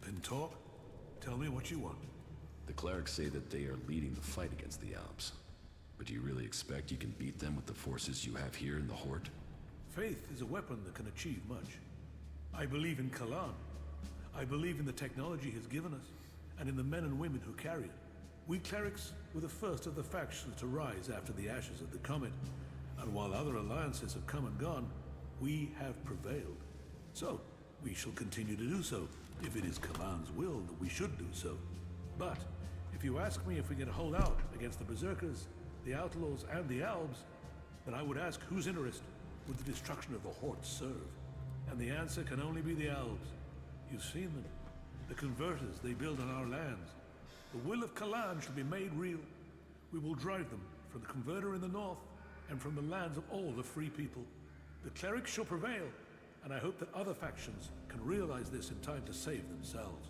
Then talk. Tell me what you want. The Clerics say that they are leading the fight against the Alps. But do you really expect you can beat them with the forces you have here in the Horde? Faith is a weapon that can achieve much. I believe in Calaan. I believe in the technology he's given us, and in the men and women who carry it. We Clerics were the first of the factions to rise after the ashes of the comet, and while other alliances have come and gone, we have prevailed. So, we shall continue to do so, if it is Calaan's will that we should do so. But, if you ask me if we can hold out against the Berserkers, the Outlaws, and the Albs, then I would ask whose interest would the destruction of the Horde serve? And the answer can only be the Albs. You've seen them. The converters they build on our lands. The will of Calaan shall be made real. We will drive them from the converter in the north, and from the lands of all the free people. The Clerics shall prevail, and I hope that other factions can realize this in time to save themselves.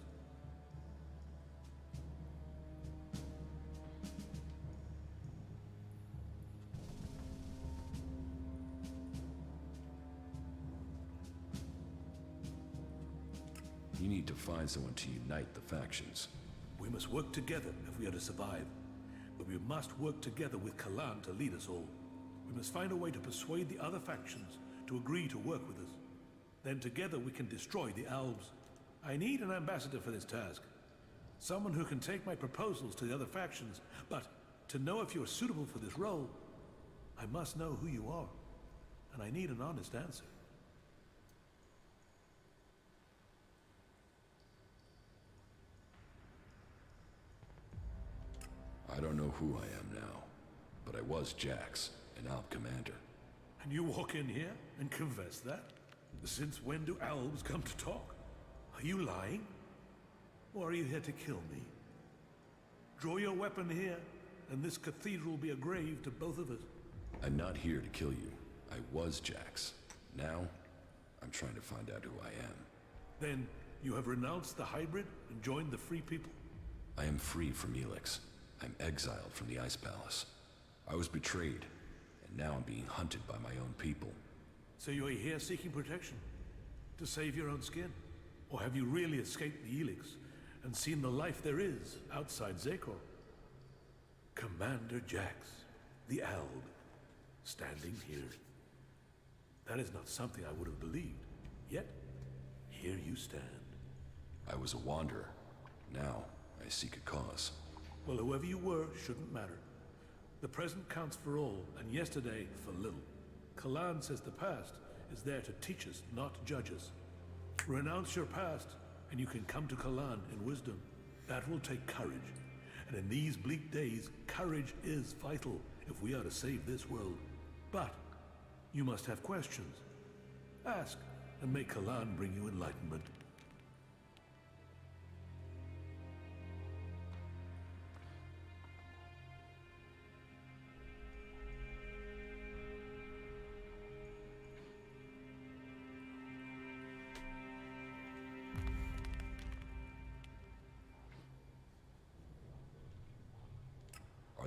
You need to find someone to unite the factions. We must work together if we are to survive. But we must work together with Calaan to lead us all. We must find a way to persuade the other factions to agree to work with us. Then together we can destroy the Albs. I need an ambassador for this task. Someone who can take my proposals to the other factions, but to know if you are suitable for this role, I must know who you are. And I need an honest answer. I don't know who I am now, but I was Jax, an Alp commander. And you walk in here and confess that? Since when do Albs come to talk? Are you lying? Or are you here to kill me? Draw your weapon here, and this cathedral will be a grave to both of us. I'm not here to kill you. I was Jax. Now, I'm trying to find out who I am. Then, you have renounced the hybrid and joined the Free People? I am free from Elex. I'm exiled from the Ice Palace. I was betrayed, and now I'm being hunted by my own people. So you are here seeking protection? To save your own skin? Or have you really escaped the Elex and seen the life there is outside Zakor? Commander Jax, the Alb, standing here. That is not something I would have believed. Yet, here you stand. I was a wanderer. Now, I seek a cause. Well, whoever you were shouldn't matter. The present counts for all, and yesterday for little. Calaan says the past is there to teach us, not to judge us. Renounce your past, and you can come to Calaan in wisdom. That will take courage. And in these bleak days, courage is vital if we are to save this world. But you must have questions. Ask, and may Calaan bring you enlightenment.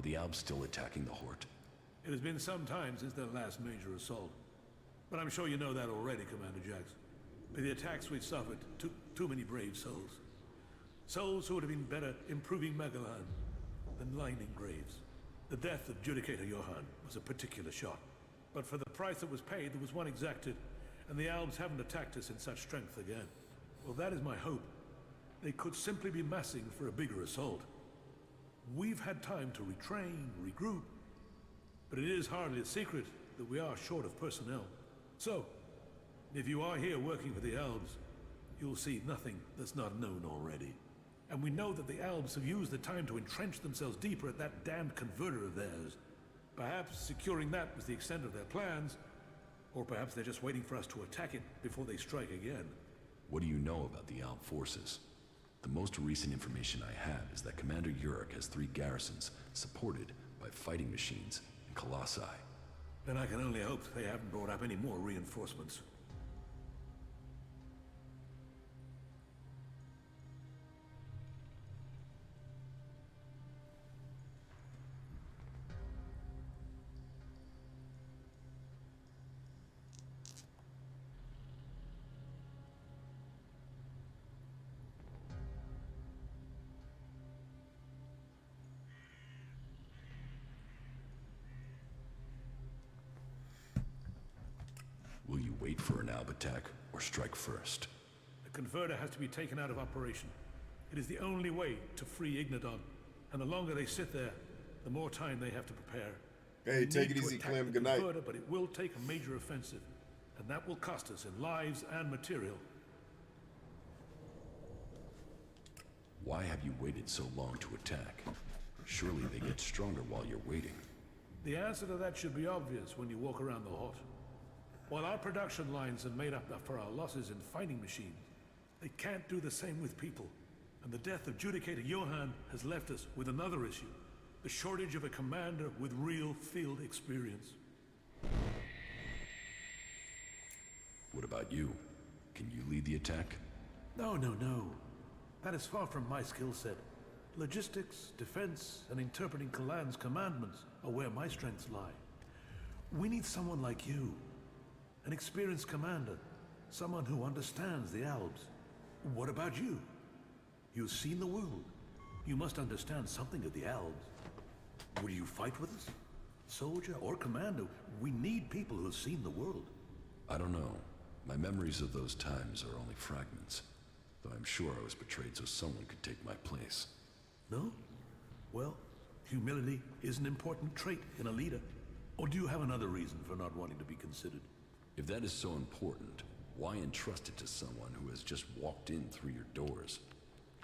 the Alps still attacking the Horde? It has been some time since their last major assault. But I'm sure you know that already, Commander Jax. With the attacks we've suffered, too many brave souls. Souls who would have been better improving Magalan than lining graves. The death of Judicator Johann was a particular shock. But for the price that was paid, there was one exacted, and the Alps haven't attacked us in such strength again. Well, that is my hope. They could simply be massing for a bigger assault. We've had time to retrain, regroup, but it is hardly a secret that we are short of personnel. So, if you are here working for the Alps, you'll see nothing that's not known already. And we know that the Alps have used the time to entrench themselves deeper at that damned converter of theirs. Perhaps securing that was the extent of their plans, or perhaps they're just waiting for us to attack it before they strike again. What do you know about the Alp forces? The most recent information I have is that Commander Uruk has 3 garrisons supported by fighting machines and colossi. Then I can only hope they haven't brought up any more reinforcements. Will you wait for an Alp attack or strike first? The converter has to be taken out of operation. It is the only way to free Ignadon, and the longer they sit there, the more time they have to prepare. Hey, take it easy, Clem. Good night. But it will take a major offensive, and that will cost us in lives and material. Why have you waited so long to attack? Surely they get stronger while you're waiting. The answer to that should be obvious when you walk around the Horde. While our production lines have made up for our losses in fighting machines, they can't do the same with people. And the death of Judicator Johann has left us with another issue: the shortage of a commander with real field experience. What about you? Can you lead the attack? No. That is far from my skill set. Logistics, defense, and interpreting Calaan's commandments are where my strengths lie. We need someone like you. An experienced commander. Someone who understands the Alps. What about you? You've seen the world. You must understand something of the Alps. Will you fight with us? Soldier or commander, we need people who've seen the world. I don't know. My memories of those times are only fragments. Though I'm sure I was betrayed so someone could take my place. No? Well, humility is an important trait in a leader. Or do you have another reason for not wanting to be considered? If that is so important, why entrust it to someone who has just walked in through your doors?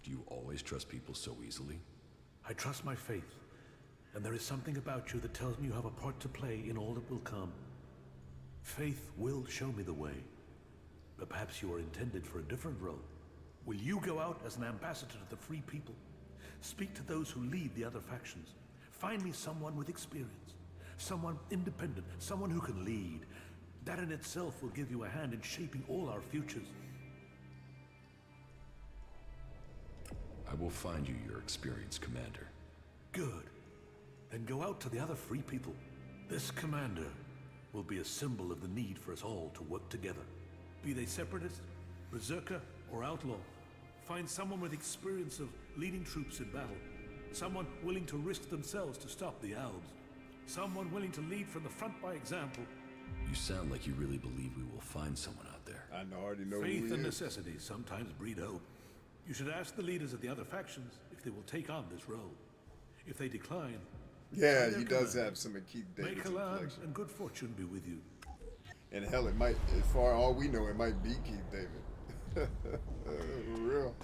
Do you always trust people so easily? I trust my faith, and there is something about you that tells me you have a part to play in all that will come. Faith will show me the way, but perhaps you are intended for a different role. Will you go out as an ambassador to the free people? Speak to those who lead the other factions. Find me someone with experience, someone independent, someone who can lead. That in itself will give you a hand in shaping all our futures. I will find you your experienced commander. Good. Then go out to the other free people. This commander will be a symbol of the need for us all to work together. Be they separatist, berserker, or outlaw. Find someone with experience of leading troops in battle. Someone willing to risk themselves to stop the Alps. Someone willing to lead from the front by example. You sound like you really believe we will find someone out there. I already know Faith who and he is. necessity sometimes breed hope. You should ask the leaders of the other factions if they will take on this role. If they decline... Yeah, he does have some of Keith May David's Calaan collection. and good fortune be with you. And hell, it might, as far all we know, it might be Keith David. For real.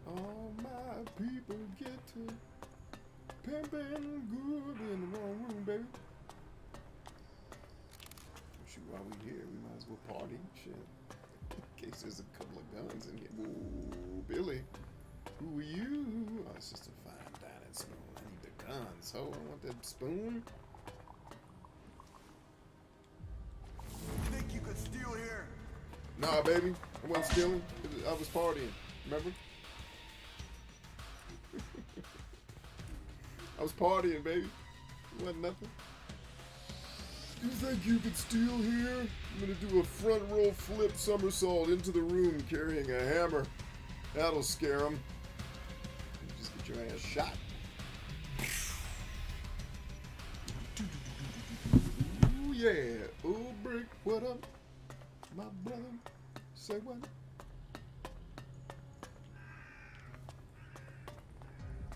All my people get to pimping good in the wrong room, baby. Shoot, while we here, we might as well party. Shit. In case there's a couple of guns in here. Ooh, Billy. Who are you? Oh, it's just a fine dining spoon. I need the guns. Oh, I want that spoon. You think you could steal here? Nah, baby. I wasn't stealing. I was partying. Remember? I was partying, baby. It wasn't nothing. You think you could steal here? I'm gonna do a front roll flip somersault into the room carrying a hammer. That'll scare them. Just get your ass shot. Ooh, yeah. Ooh, Brick, what up? My brother. Say what?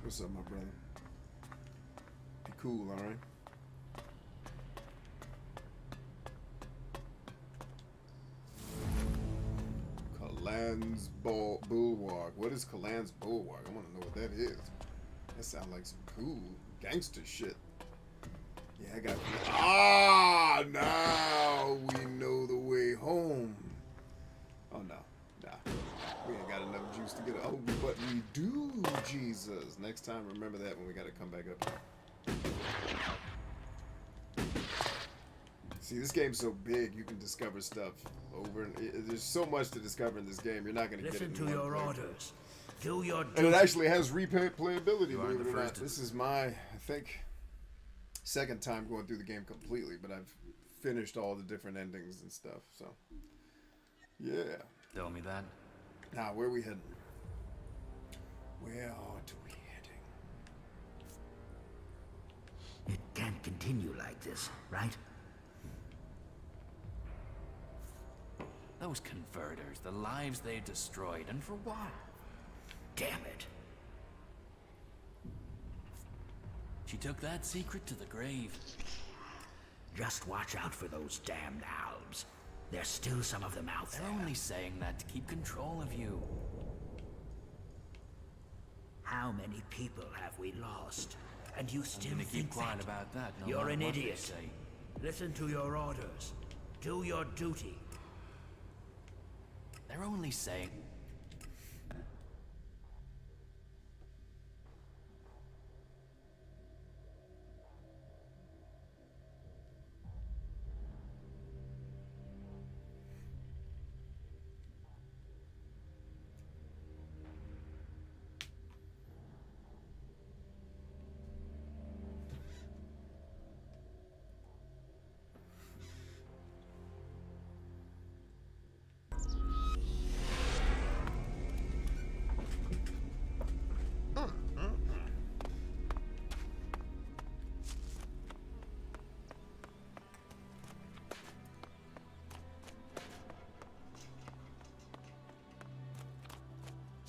What's up, my brother? Be cool, alright? Calaan's Bulwark. What is Calaan's Bulwark? I want to know what that is. That sounds like some cool gangster shit. Yeah, I got. Ah, now we know the way home. Oh no, nah, we ain't got enough juice to get it. Oh, but we do, Jesus. Next time, remember that when we got to come back up. See, this game's so big, you can discover stuff over and there's so much to discover in this game. You're not gonna get it. Listen to your orders. Do your duty. And it actually has replayability, believe it or not. This is my, I think, second time going through the game completely, but I've finished all the different endings and stuff. So, yeah. Tell me that. Now, where are we heading? Where are we heading? It can't continue like this, right? Those converters, the lives they destroyed, and for what? Damn it. She took that secret to the grave. Just watch out for those damned albs. There's still some of them out there. They're only saying that to keep control of you. How many people have we lost? And you still I'm gonna think keep quiet that? about that. No You're matter an what they idiot. say. Listen to your orders. Do your duty. They're only saying...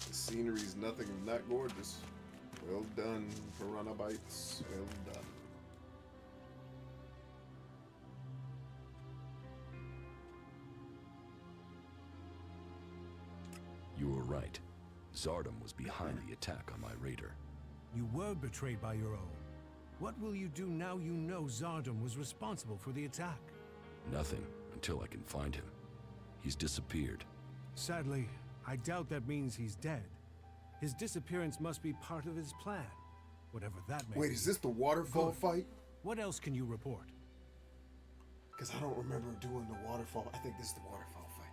The scenery's nothing if not gorgeous. Well done, piranha bytes. Well done. You were right. Zardom was behind the attack on my raider. You were betrayed by your own. What will you do now you know Zardom was responsible for the attack? Nothing, until I can find him. He's disappeared. Sadly, I doubt that means he's dead. His disappearance must be part of his plan, whatever that may be. Wait, is this the waterfall fight? What else can you report? Because I don't remember doing the waterfall. I think this is the waterfall fight.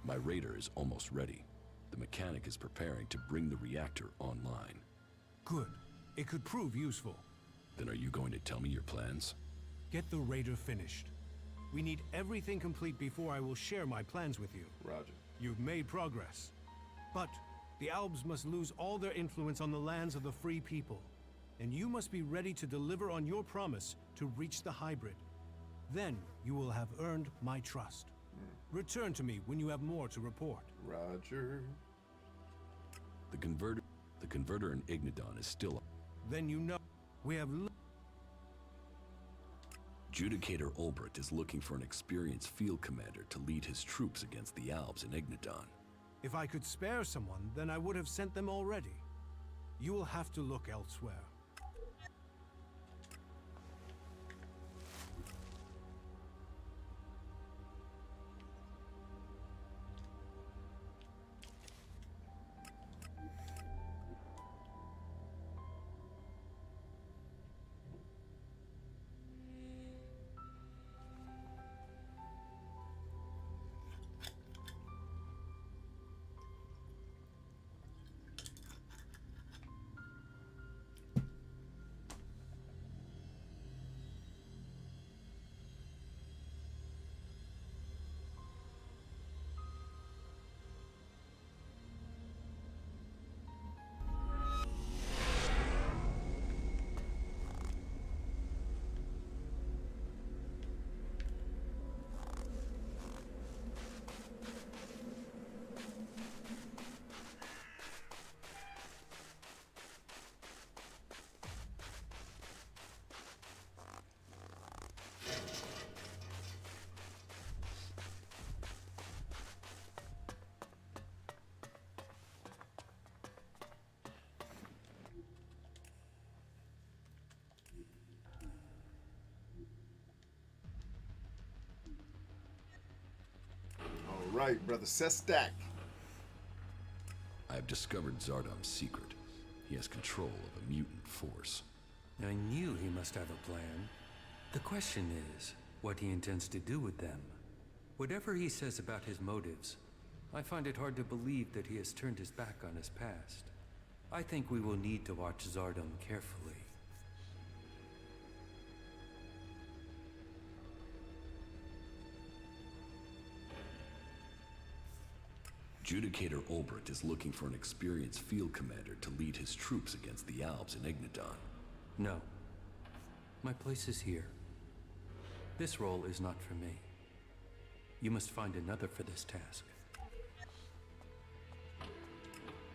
My raider is almost ready. The mechanic is preparing to bring the reactor online. Good. It could prove useful. Then are you going to tell me your plans? Get the raider finished. We need everything complete before I will share my plans with you. Roger. You've made progress. But the Albs must lose all their influence on the lands of the free people. And you must be ready to deliver on your promise to reach the hybrid. Then you will have earned my trust. Return to me when you have more to report. Roger. The converter in Ignidon is still... Then you know we have... Judicator Ulbrit is looking for an experienced field commander to lead his troops against the Albs in Ignidon. If I could spare someone, then I would have sent them already. You will have to look elsewhere. right, brother. Sestak. I have discovered Zardom's secret. He has control of a mutant force. I knew he must have a plan. The question is, what he intends to do with them. Whatever he says about his motives, I find it hard to believe that he has turned his back on his past. I think we will need to watch Zardom carefully. Judicator Ulbrit is looking for an experienced field commander to lead his troops against the Alps in Ignadon. No. My place is here. This role is not for me. You must find another for this task.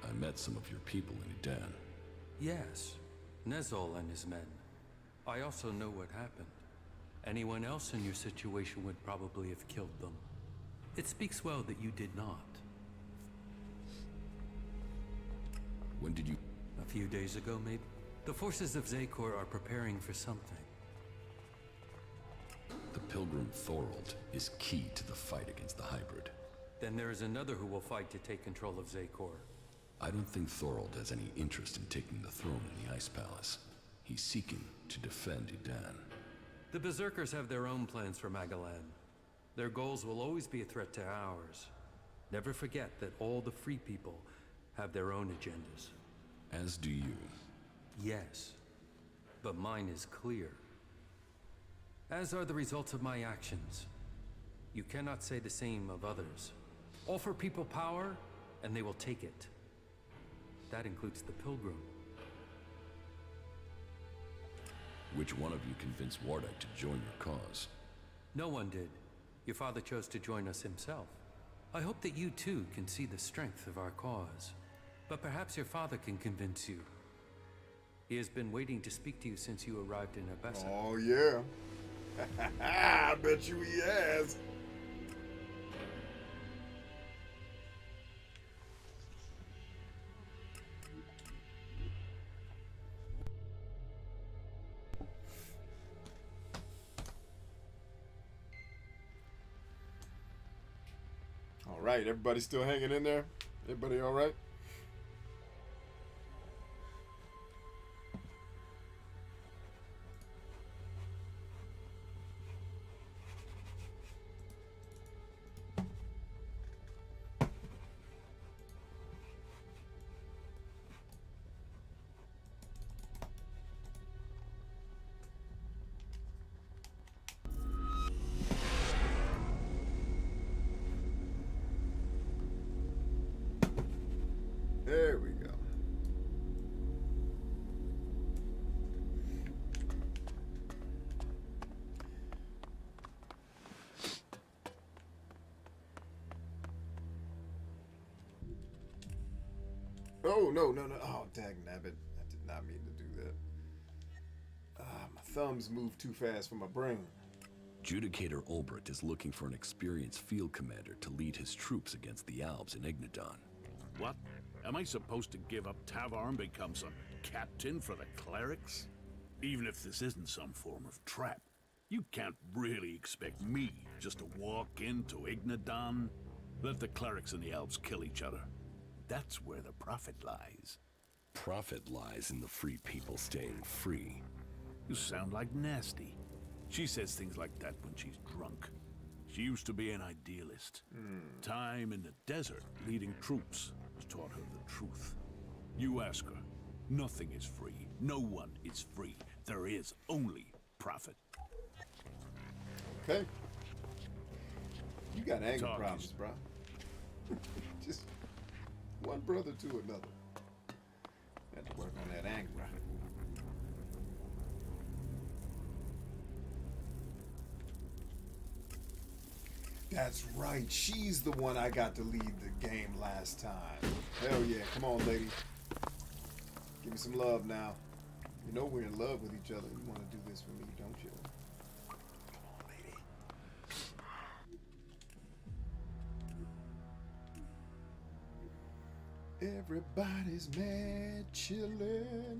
I met some of your people in Idan. Yes, Nezol and his men. I also know what happened. Anyone else in your situation would probably have killed them. It speaks well that you did not. When did you... A few days ago, maybe? The forces of Zakor are preparing for something. The Pilgrim Thorold is key to the fight against the hybrid. Then there is another who will fight to take control of Zakor. I don't think Thorold has any interest in taking the throne in the Ice Palace. He's seeking to defend Idan. The Berserkers have their own plans for Magalan. Their goals will always be a threat to ours. Never forget that all the free people have their own agendas. As do you. Yes, but mine is clear. As are the results of my actions. You cannot say the same of others. Offer people power, and they will take it. That includes the Pilgrim. Which one of you convinced Wardak to join your cause? No one did. Your father chose to join us himself. I hope that you too can see the strength of our cause. But perhaps your father can convince you. He has been waiting to speak to you since you arrived in Abessa. Oh, yeah. I bet you he has. All right, everybody still hanging in there? Everybody all right? There we go. Oh, no. Oh, dag nabbit. I did not mean to do that. My thumbs move too fast for my brain. Judicator Ulbrit is looking for an experienced field commander to lead his troops against the Alps in Ignadon. What? Am I supposed to give up Tavar and become some captain for the Clerics? Even if this isn't some form of trap, you can't really expect me just to walk into Ignadon. Let the Clerics and the Elves kill each other. That's where the profit lies. Profit lies in the free people staying free. You sound like Nasty. She says things like that when she's drunk. She used to be an idealist. Time in the desert leading troops has taught her the truth. You ask her, nothing is free. No one is free. There is only profit. Okay. You got anger Talk problems, is- bro. Just one brother to another. Had to work on that anger. That's right. She's the one I got to lead the game last time. Hell yeah. Come on, lady. Give me some love now. You know we're in love with each other. You want to do this for me, don't you? Come on, lady. Everybody's mad chillin'.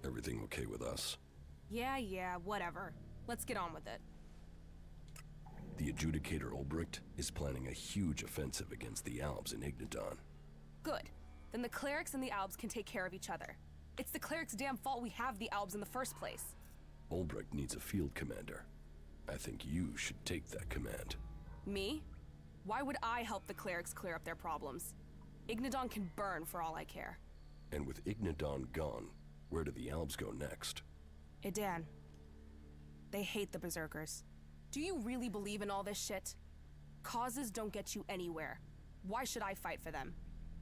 Everything okay with us? Yeah, whatever. Let's get on with it. The adjudicator Ulbricht is planning a huge offensive against the Albs in Ignadon. Good. Then the Clerics and the Albs can take care of each other. It's the Clerics' damn fault we have the Albs in the first place. Ulbricht needs a field commander. I think you should take that command. Me? Why would I help the Clerics clear up their problems? Ignadon can burn for all I care. And with Ignadon gone, where do the Albs go next? Idan. They hate the Berserkers. Do you really believe in all this shit? Causes don't get you anywhere. Why should I fight for them?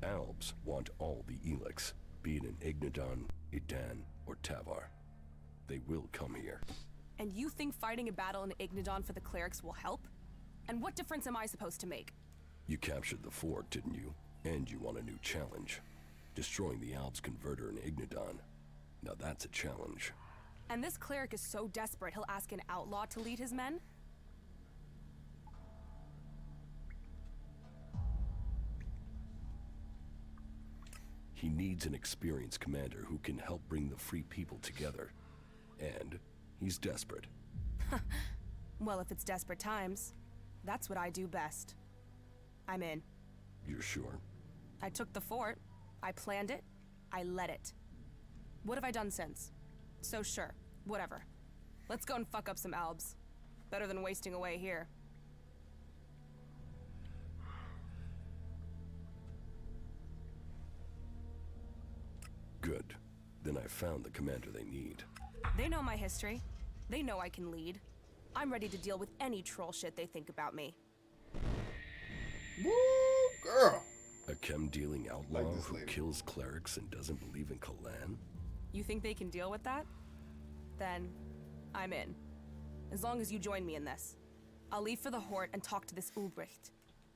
Albs want all the Elex, be it in Ignadon, Idan, or Tavar. They will come here. And you think fighting a battle in Ignadon for the Clerics will help? And what difference am I supposed to make? You captured the fort, didn't you? And you want a new challenge. Destroying the Albs converter in Ignadon. Now that's a challenge. And this cleric is so desperate he'll ask an outlaw to lead his men? He needs an experienced commander who can help bring the free people together. And he's desperate. Well, if it's desperate times, that's what I do best. I'm in. You're sure? I took the fort. I planned it. I led it. What have I done since? So sure, whatever. Let's go and fuck up some Albs. Better than wasting away here. Good. Then I found the commander they need. They know my history. They know I can lead. I'm ready to deal with any troll shit they think about me. Woo, girl! A chem-dealing outlaw Like this who lady. kills clerics and doesn't believe in Calaan? You think they can deal with that? Then, I'm in. As long as you join me in this. I'll leave for the Hort and talk to this Ulbricht.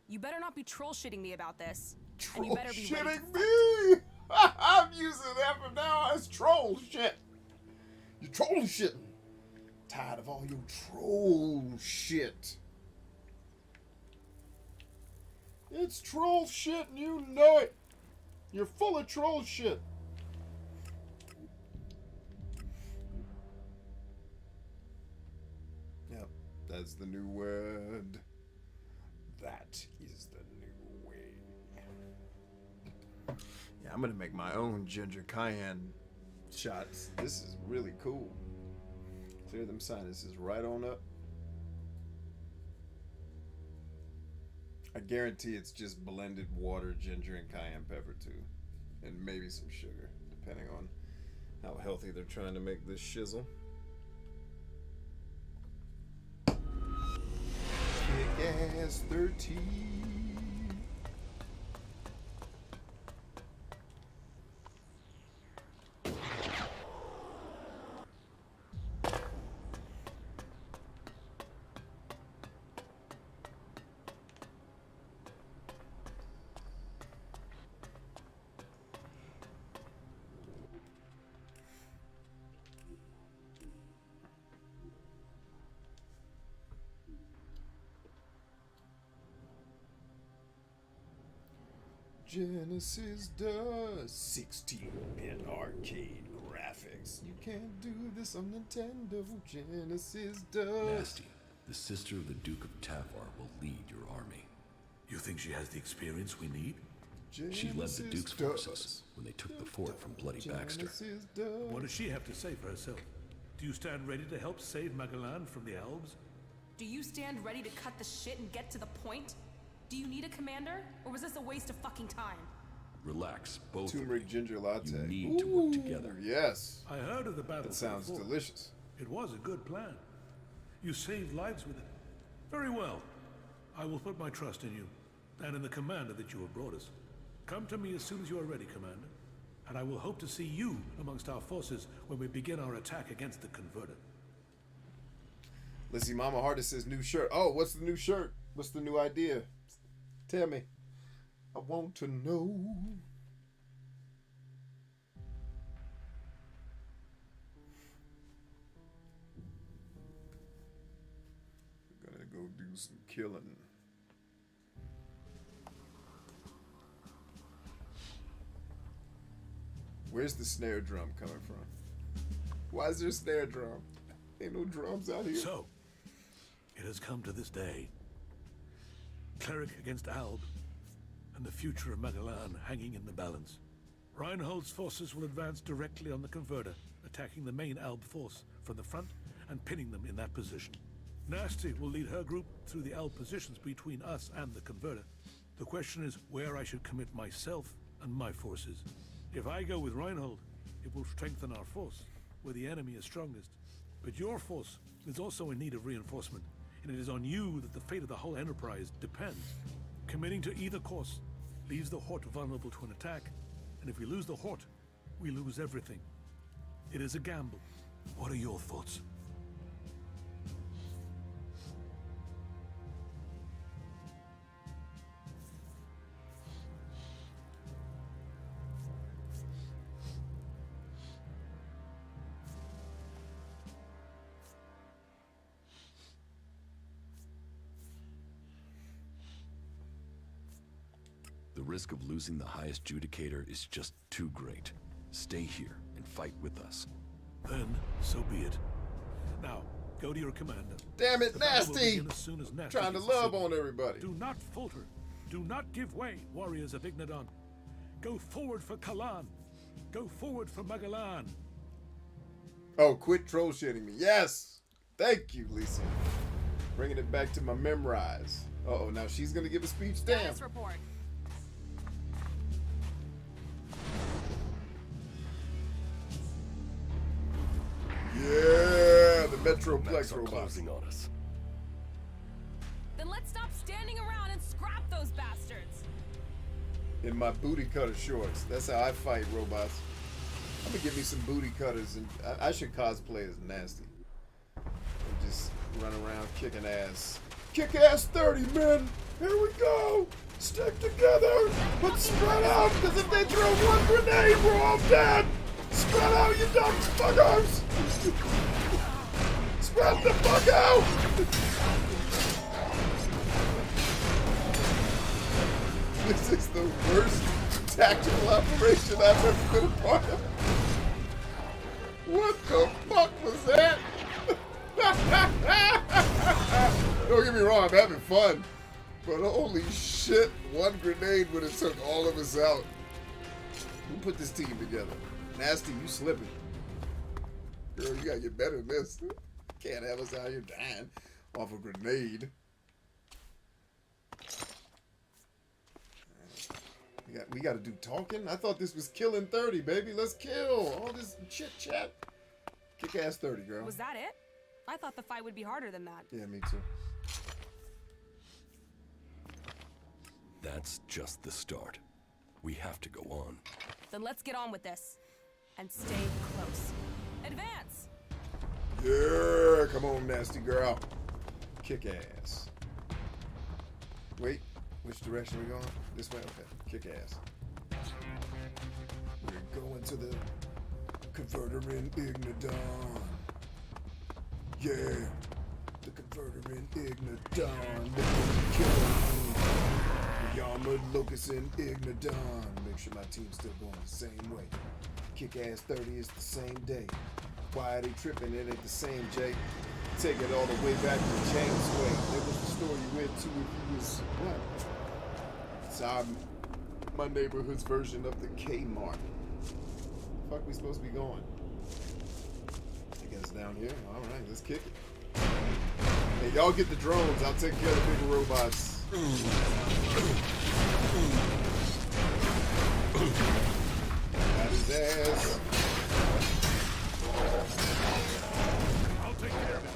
You better not be troll-shitting me about this. And you better be ready to Shitting me! I'm using that from now on as troll shit. You troll shitting. Tired of all your troll shit. It's troll shit and you know it. You're full of troll shit. Yep, that's the new word. That is the new way. Yeah, I'm gonna make my own ginger cayenne shots. This is really cool. Clear them sinuses right on up. I guarantee it's just blended water, ginger, and cayenne pepper too. And maybe some sugar, depending on how healthy they're trying to make this shizzle. Kick-ass 13. Genesis does 16-bit arcade graphics. You can't do this on Nintendo. Genesis does. Nasty, the sister of the Duke of Tavar, will lead your army. You think she has the experience we need? She led the Duke's forces when they took the fort from Bloody Baxter. What does she have to say for herself? Do you stand ready to help save Magalan from the Albs? Do you stand ready to cut the shit and get to the point? Do you need a commander? Or was this a waste of fucking time? Relax, both Turmeric ginger latte. You need to work together. Yes. I heard of the battle. That sounds before. delicious. It was a good plan. You saved lives with it. Very well. I will put my trust in you, and in the commander that you have brought us. Come to me as soon as you are ready, Commander, and I will hope to see you amongst our forces when we begin our attack against the Converter. Let's see, Mama Hardy says new shirt. Oh, what's the new shirt? What's the new idea? Tell me. I want to know. We're gonna go do some killing. Where's the snare drum coming from? Why is there a snare drum? Ain't no drums out here. So, it has come to this day. Cleric against Alb, and the future of Magalan hanging in the balance. Reinhold's forces will advance directly on the converter, attacking the main Alb force from the front and pinning them in that position. Nasty will lead her group through the Alb positions between us and the converter. The question is where I should commit myself and my forces. If I go with Reinhold, it will strengthen our force, where the enemy is strongest. But your force is also in need of reinforcement, and it is on you that the fate of the whole enterprise depends. Committing to either course leaves the Hort vulnerable to an attack, and if we lose the Hort, we lose everything. It is a gamble. What are your thoughts? The risk of losing the highest judicator is just too great. Stay here and fight with us. Then, so be it. Now, go to your commander. Damn it, The battle will Nasty! begin as soon as Nasty Trying to gets the love signal. on everybody. Do not falter. Do not give way, warriors of Ignadon. Go forward for Calaan. Go forward for Magalan. Oh, quit troll shitting me. Yes! Thank you, Lisa. Bringing it back to my memorize. Uh-oh, now she's gonna give a speech. Damn. Status report. Yeah, the Metroplex Max are robots. closing on us. Then let's stop standing around and scrap those bastards. In my booty cutter shorts. That's how I fight robots. I'm gonna give me some booty cutters, and I should cosplay as Nasty. And just run around kicking ass. Kick ass 30, men! Here we go! Stick together, but spread out, because if they throw one grenade, we're all dead! Spread out, you dumb fuckers! Spread the fuck out! This is the worst tactical operation I've ever been a part of. What the fuck was that? Don't get me wrong, I'm having fun. But holy shit, one grenade would have took all of us out. Who put this team together? Nasty, you slipping. Girl, you gotta get better than this. Can't have us out here dying off a grenade. We gotta do talking? I thought this was killing 30, baby. Let's kill. All this chit chat. Kick ass 30, girl. Was that it? I thought the fight would be harder than that. Yeah, me too. That's just the start. We have to go on. Then let's get on with this. And stay close. Advance! Yeah, come on, Nasty girl. Kick ass. Wait, which direction are we going? This way? Okay. Kick ass. We're going to the converter in Ignadon. Yeah, the converter in Ignadon. The armored locust in Ignadon. Make sure my team's still going the same way. Kick ass 30 is the same day. Why are they tripping? It ain't the same, Jake. Take it all the way back to James Way. That was the store you went to if you was what? It's my neighborhood's version of the Kmart. Fuck we supposed to be going? I guess down here. All right, let's kick it. Hey, y'all get the drones. I'll take care of the bigger robots. Got his ass. I'll take care of it.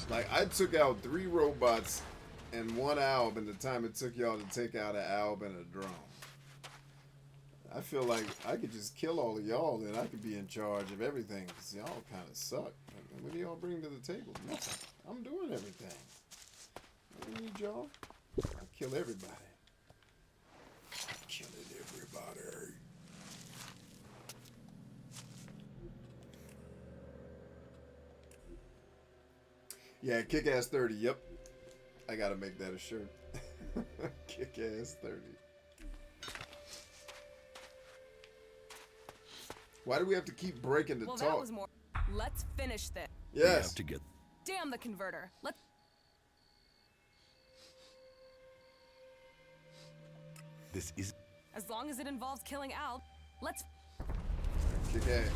Like, I took out 3 robots and 1 alb in the time it took y'all to take out an alb and a drone. I feel like I could just kill all of y'all and I could be in charge of everything, because y'all kind of suck. What do y'all bring to the table? Nothing. I'm doing everything. I don't need y'all. I kill everybody. Killing everybody. Yeah, kick-ass 30, yep. I gotta make that a shirt. Kick-ass 30. Why do we have to keep breaking to Well, talk? that was more. Let's finish this. We have Yes. to get. Damn the converter. Let's. This is. As long as it involves killing Al, let's. Kick ass.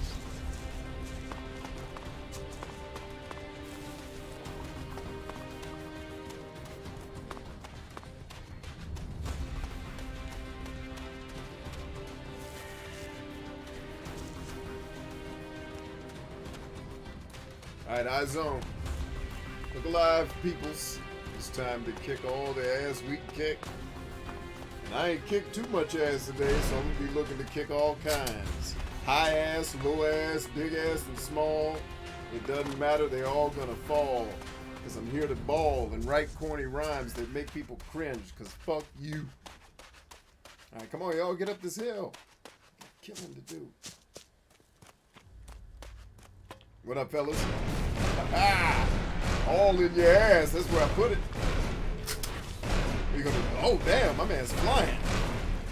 Alright, eyes on. Look alive, peoples. It's time to kick all the ass we can kick. And I ain't kicked too much ass today, so I'm gonna be looking to kick all kinds. High ass, low ass, big ass, and small. It doesn't matter, they all gonna fall. Cause I'm here to ball and write corny rhymes that make people cringe, cause fuck you. Alright, come on, y'all, get up this hill. Got killing to do. What up, fellas? Ah! All in your ass, that's where I put it. Are you gonna, oh damn, my man's flying.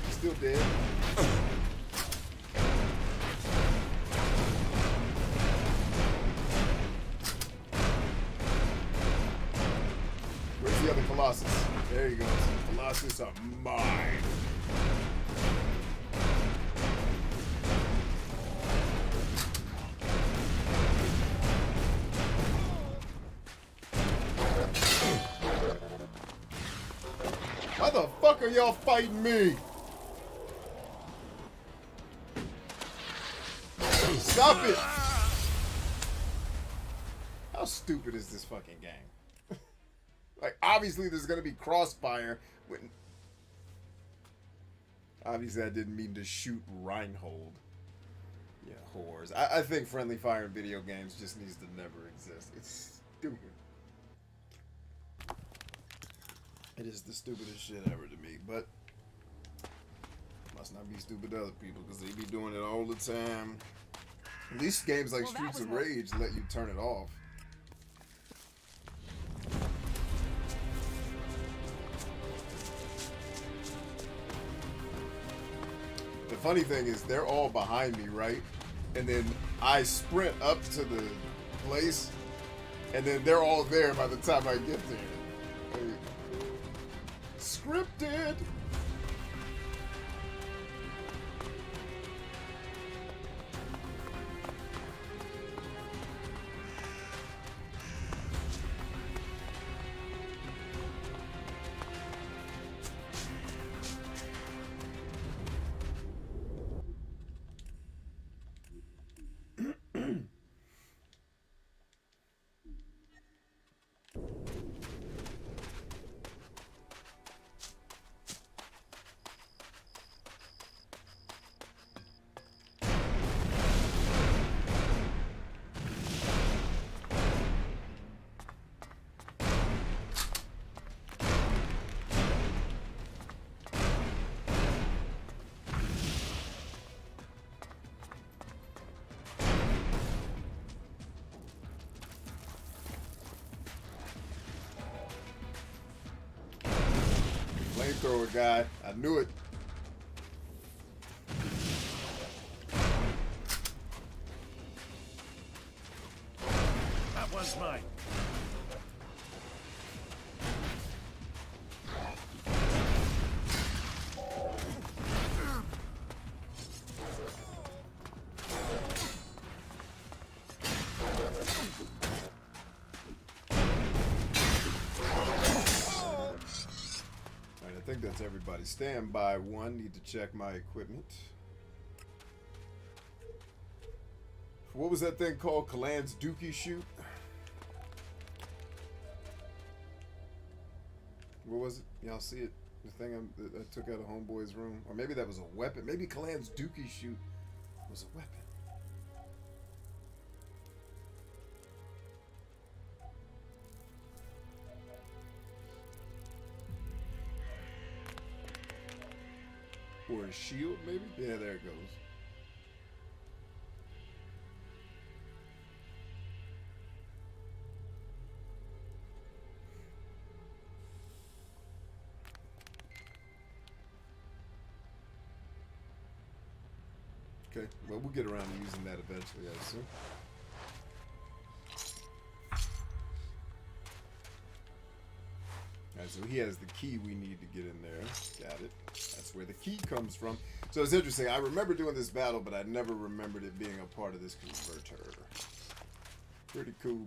He's still dead. Where's the other Colossus? There he goes. Colossus are mine. Why the fuck are y'all fighting me? Stop it! How stupid is this fucking game? Like, obviously there's gonna be crossfire when... Obviously I didn't mean to shoot Reinhold. Yeah, whores. I think friendly fire in video games just needs to never exist. It's stupid. It is the stupidest shit ever to me, but must not be stupid to other people because they be doing it all the time. At least games like Streets of Rage let you turn it off. The funny thing is they're all behind me, right? And then I sprint up to the place and then they're all there by the time I get there. Scripted. Flamethrower guy. I knew it. That was mine. I think that's everybody. Stand by one. Need to check my equipment. What was that thing called? Calaan's Dookie shoot? What was it? Y'all see it? The thing I took out of Homeboy's room? Or maybe that was a weapon. Maybe Calaan's Dookie shoot was a weapon. Or a shield, maybe? Yeah, there it goes. Okay, well, we'll get around to using that eventually, I assume. Alright, so he has the key we need to get in there. Got it. That's where the key comes from. So it's interesting. I remember doing this battle, but I never remembered it being a part of this converter. Pretty cool,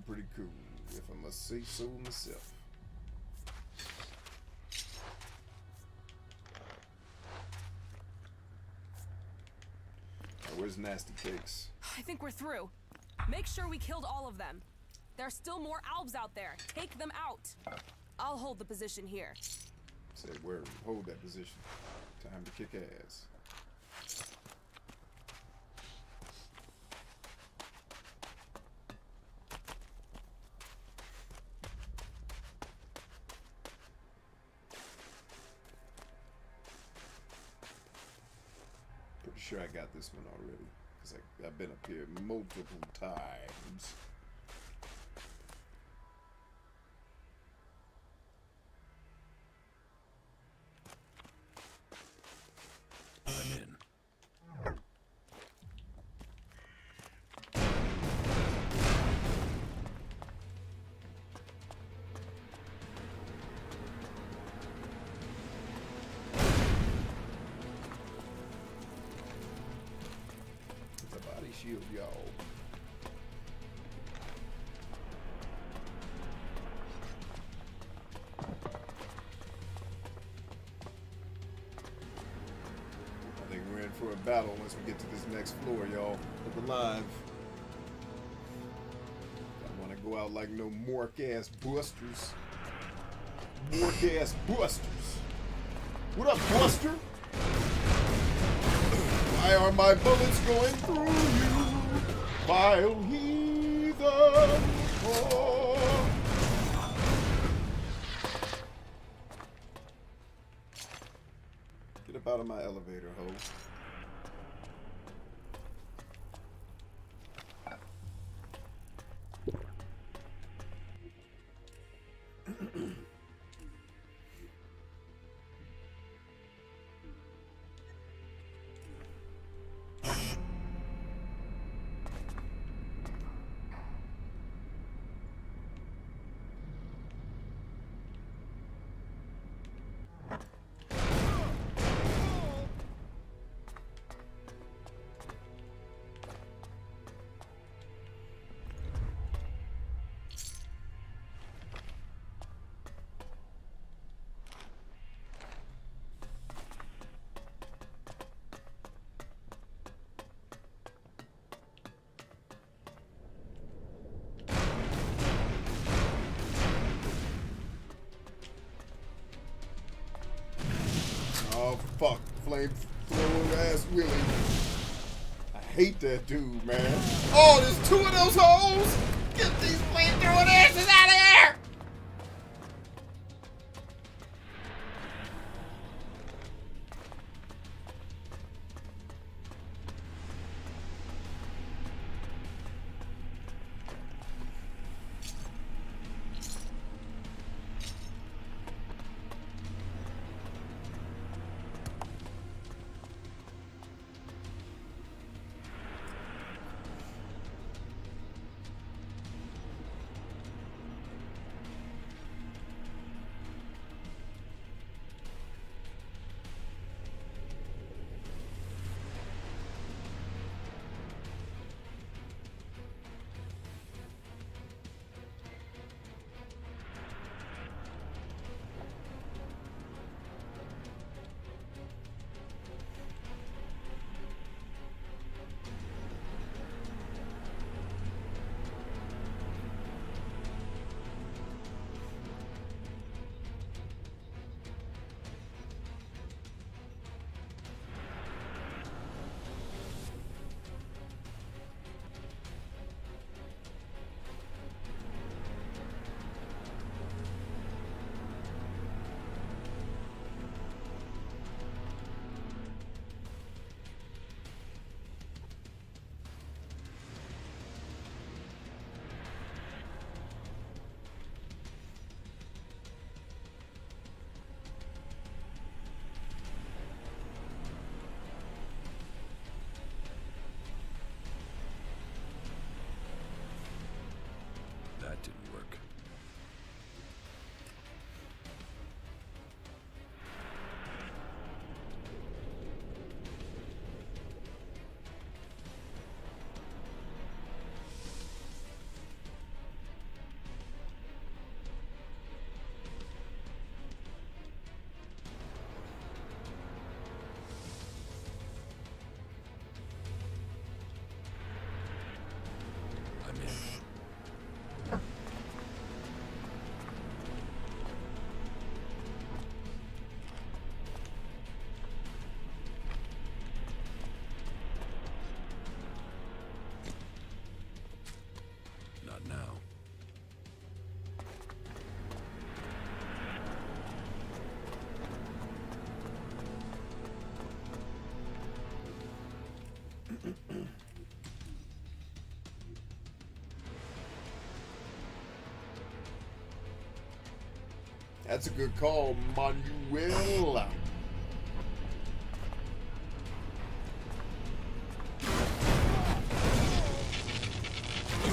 if I must say so myself. Where's Nasty Cakes? I think we're through. Make sure we killed all of them. There are still more Albs out there. Take them out. I'll hold the position here. Say where? Hold that position. Time to kick ass. Pretty sure I got this one already, because I've been up here multiple times. I'm in. It's a body shield, y'all. I think we're in for a battle once we get to this next floor, y'all. Look alive. Don't want to go out like no mork-ass busters. Mork-ass busters. What up, Buster? Why are my bullets going through you, vile heathen? Oh. Get up out of my elevator, ho. Oh, fuck. Flamethrower ass Willie. I hate that dude, man. Oh, there's two of those hoes! Get these flamethrower asses out of here! That's a good call, Manuel.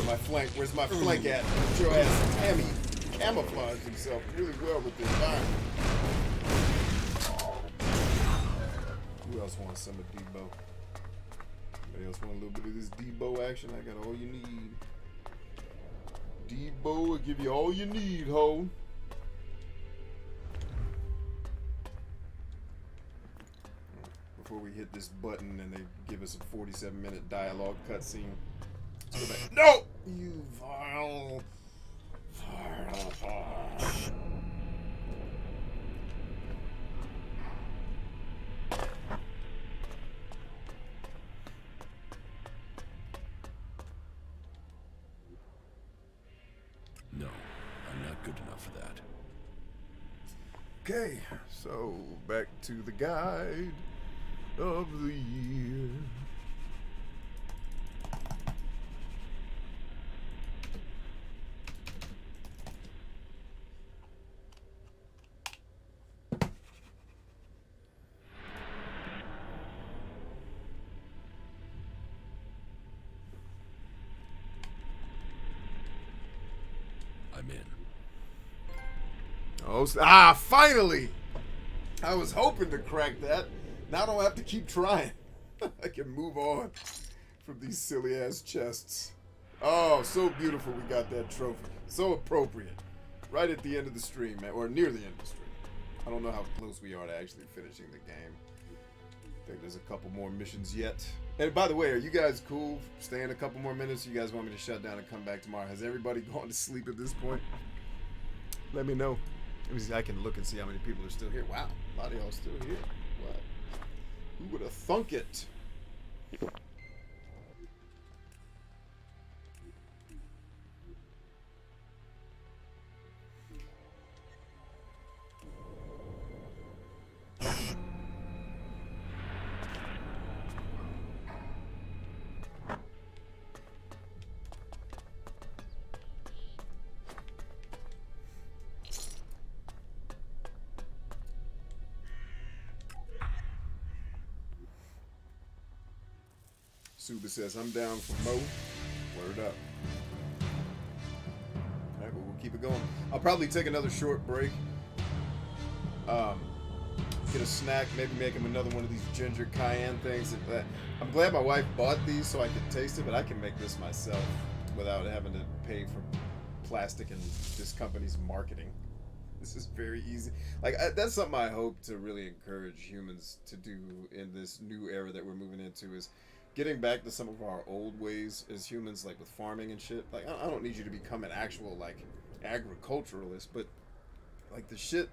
My flank. Where's my flank at? Your ass, Tammy, camouflaged himself really well with this environment. Who else wants some of Debo? Anybody else want a little bit of this Debo action? I got all you need. Debo will give you all you need, ho. Before we hit this button and they give us a 47-minute dialogue cutscene. Let's go back. No! You vile No, I'm not good enough for that. Okay, so back to the guide of the year. I'm in. Oh, finally! I was hoping to crack that. Now I don't have to keep trying. I can move on from these silly ass chests. Oh, so beautiful we got that trophy. So appropriate. Right at the end of the stream, man. Or near the end of the stream. I don't know how close we are to actually finishing the game. I think there's a couple more missions yet. And by the way, are you guys cool staying a couple more minutes? You guys want me to shut down and come back tomorrow? Has everybody gone to sleep at this point? Let me know. I can look and see how many people are still here. Wow, a lot of y'all still here. What? Who would have thunk it? Suba says, I'm down for Mo. Word up. Alright, well, we'll keep it going. I'll probably take another short break. Get a snack, maybe make him another one of these ginger cayenne things. I'm glad my wife bought these so I could taste it, but I can make this myself without having to pay for plastic and this company's marketing. This is very easy. Like, that's something I hope to really encourage humans to do in this new era that we're moving into, is getting back to some of our old ways as humans, like with farming and shit. Like, I don't need you to become an actual, like, agriculturalist, but, like, the shit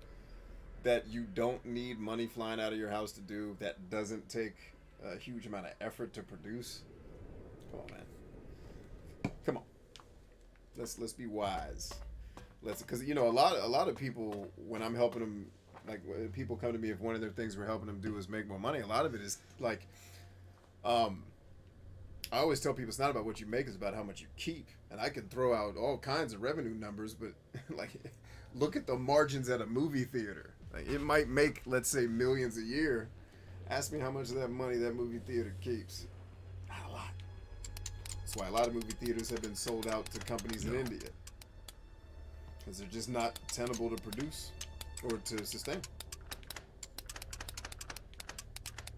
that you don't need money flying out of your house to do, that doesn't take a huge amount of effort to produce. Come on, man. Come on. Let's be wise. Because, you know, a lot of people, when I'm helping them, like, when people come to me, if one of their things we're helping them do is make more money, a lot of it is, like, I always tell people it's not about what you make, it's about how much you keep. And I can throw out all kinds of revenue numbers, but, like, look at the margins at a movie theater. Like, it might make, let's say, millions a year. Ask me how much of that money that movie theater keeps. Not a lot. That's why a lot of movie theaters have been sold out to companies in India. Because they're just not tenable to produce or to sustain.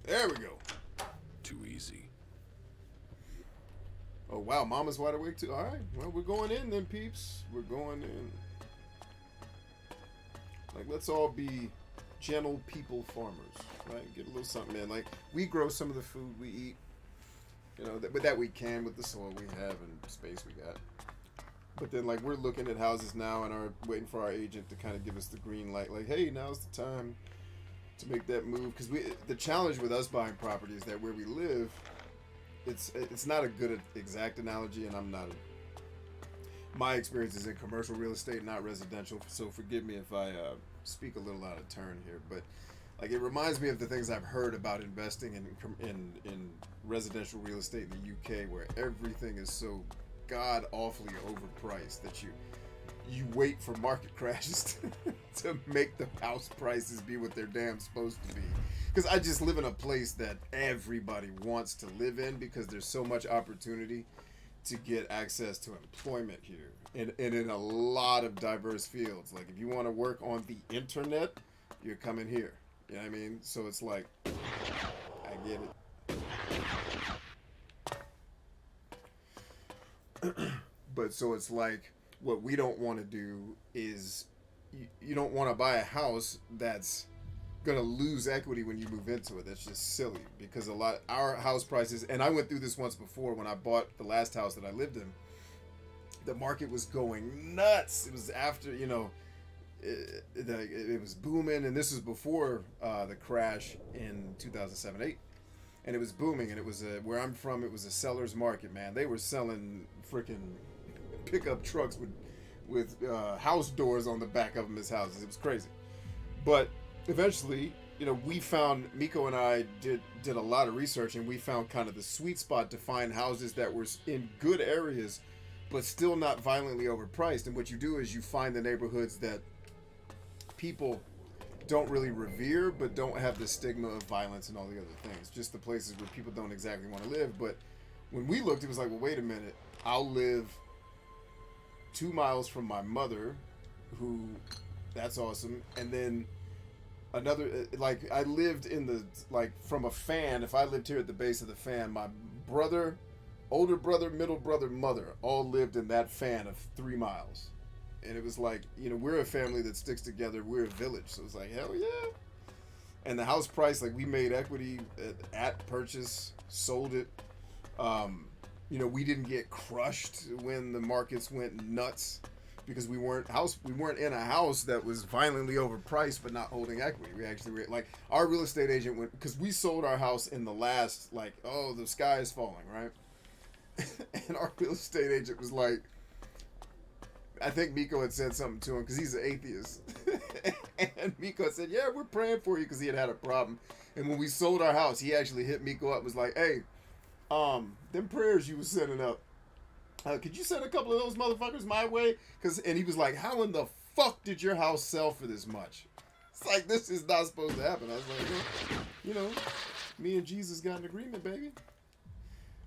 There we go. Too easy. Oh, wow. Mama's wide awake, too. All right. Well, we're going in then, peeps. We're going in. Like, let's all be gentle people farmers, right? Get a little something in. Like, we grow some of the food we eat, you know, that we can with the soil we have and space we got. But then, like, we're looking at houses now and are waiting for our agent to kind of give us the green light. Like, hey, now's the time to make that move. Because the challenge with us buying property is that where we live, it's not a good exact analogy, and I'm not my experience is in commercial real estate, not residential, so forgive me if I speak a little out of turn here, but like, it reminds me of the things I've heard about investing in residential real estate in the UK, where everything is so god awfully overpriced that you wait for market crashes to make the house prices be what they're damn supposed to be. Because I just live in a place that everybody wants to live in because there's so much opportunity to get access to employment here. And in a lot of diverse fields. Like if you want to work on the internet, you're coming here. You know what I mean? So it's like, I get it. But so it's like, what we don't want to do is, you don't want to buy a house that's going to lose equity when you move into it. That's just silly because our house prices, and I went through this once before when I bought the last house that I lived in, the market was going nuts. It was after, it was booming, and this was before the crash in 2007-8, and it was booming, and it was where I'm from, it was a seller's market, man. They were selling freaking pickup trucks with house doors on the back of them as houses. It was crazy. But eventually, we found, Miko and I did a lot of research, and we found kind of the sweet spot to find houses that were in good areas but still not violently overpriced. And what you do is you find the neighborhoods that people don't really revere but don't have the stigma of violence and all the other things. Just the places where people don't exactly want to live. But when we looked, it was like, well, wait a minute. I'll live 2 miles from my mother, who, that's awesome. And then another, like, I lived in the, like, from a fan, if I lived here at the base of the fan, my brother, older brother, middle brother, mother, all lived in that fan of 3 miles. And it was like, we're a family that sticks together. We're a village. So it's like, hell yeah. And the house price, like, we made equity at purchase, sold it. We didn't get crushed when the markets went nuts because we weren't in a house that was violently overpriced but not holding equity. We actually were, like, our real estate agent went, because we sold our house in the last, like, oh, the sky is falling, right? And our real estate agent was like, I think Miko had said something to him because he's an atheist. And Miko said, yeah, we're praying for you, because he had a problem. And when we sold our house, he actually hit Miko up and was like, hey, them prayers you was sending up, could you send a couple of those motherfuckers my way? And he was like, how in the fuck did your house sell for this much? It's like, this is not supposed to happen. I was like, well, me and Jesus got an agreement, baby.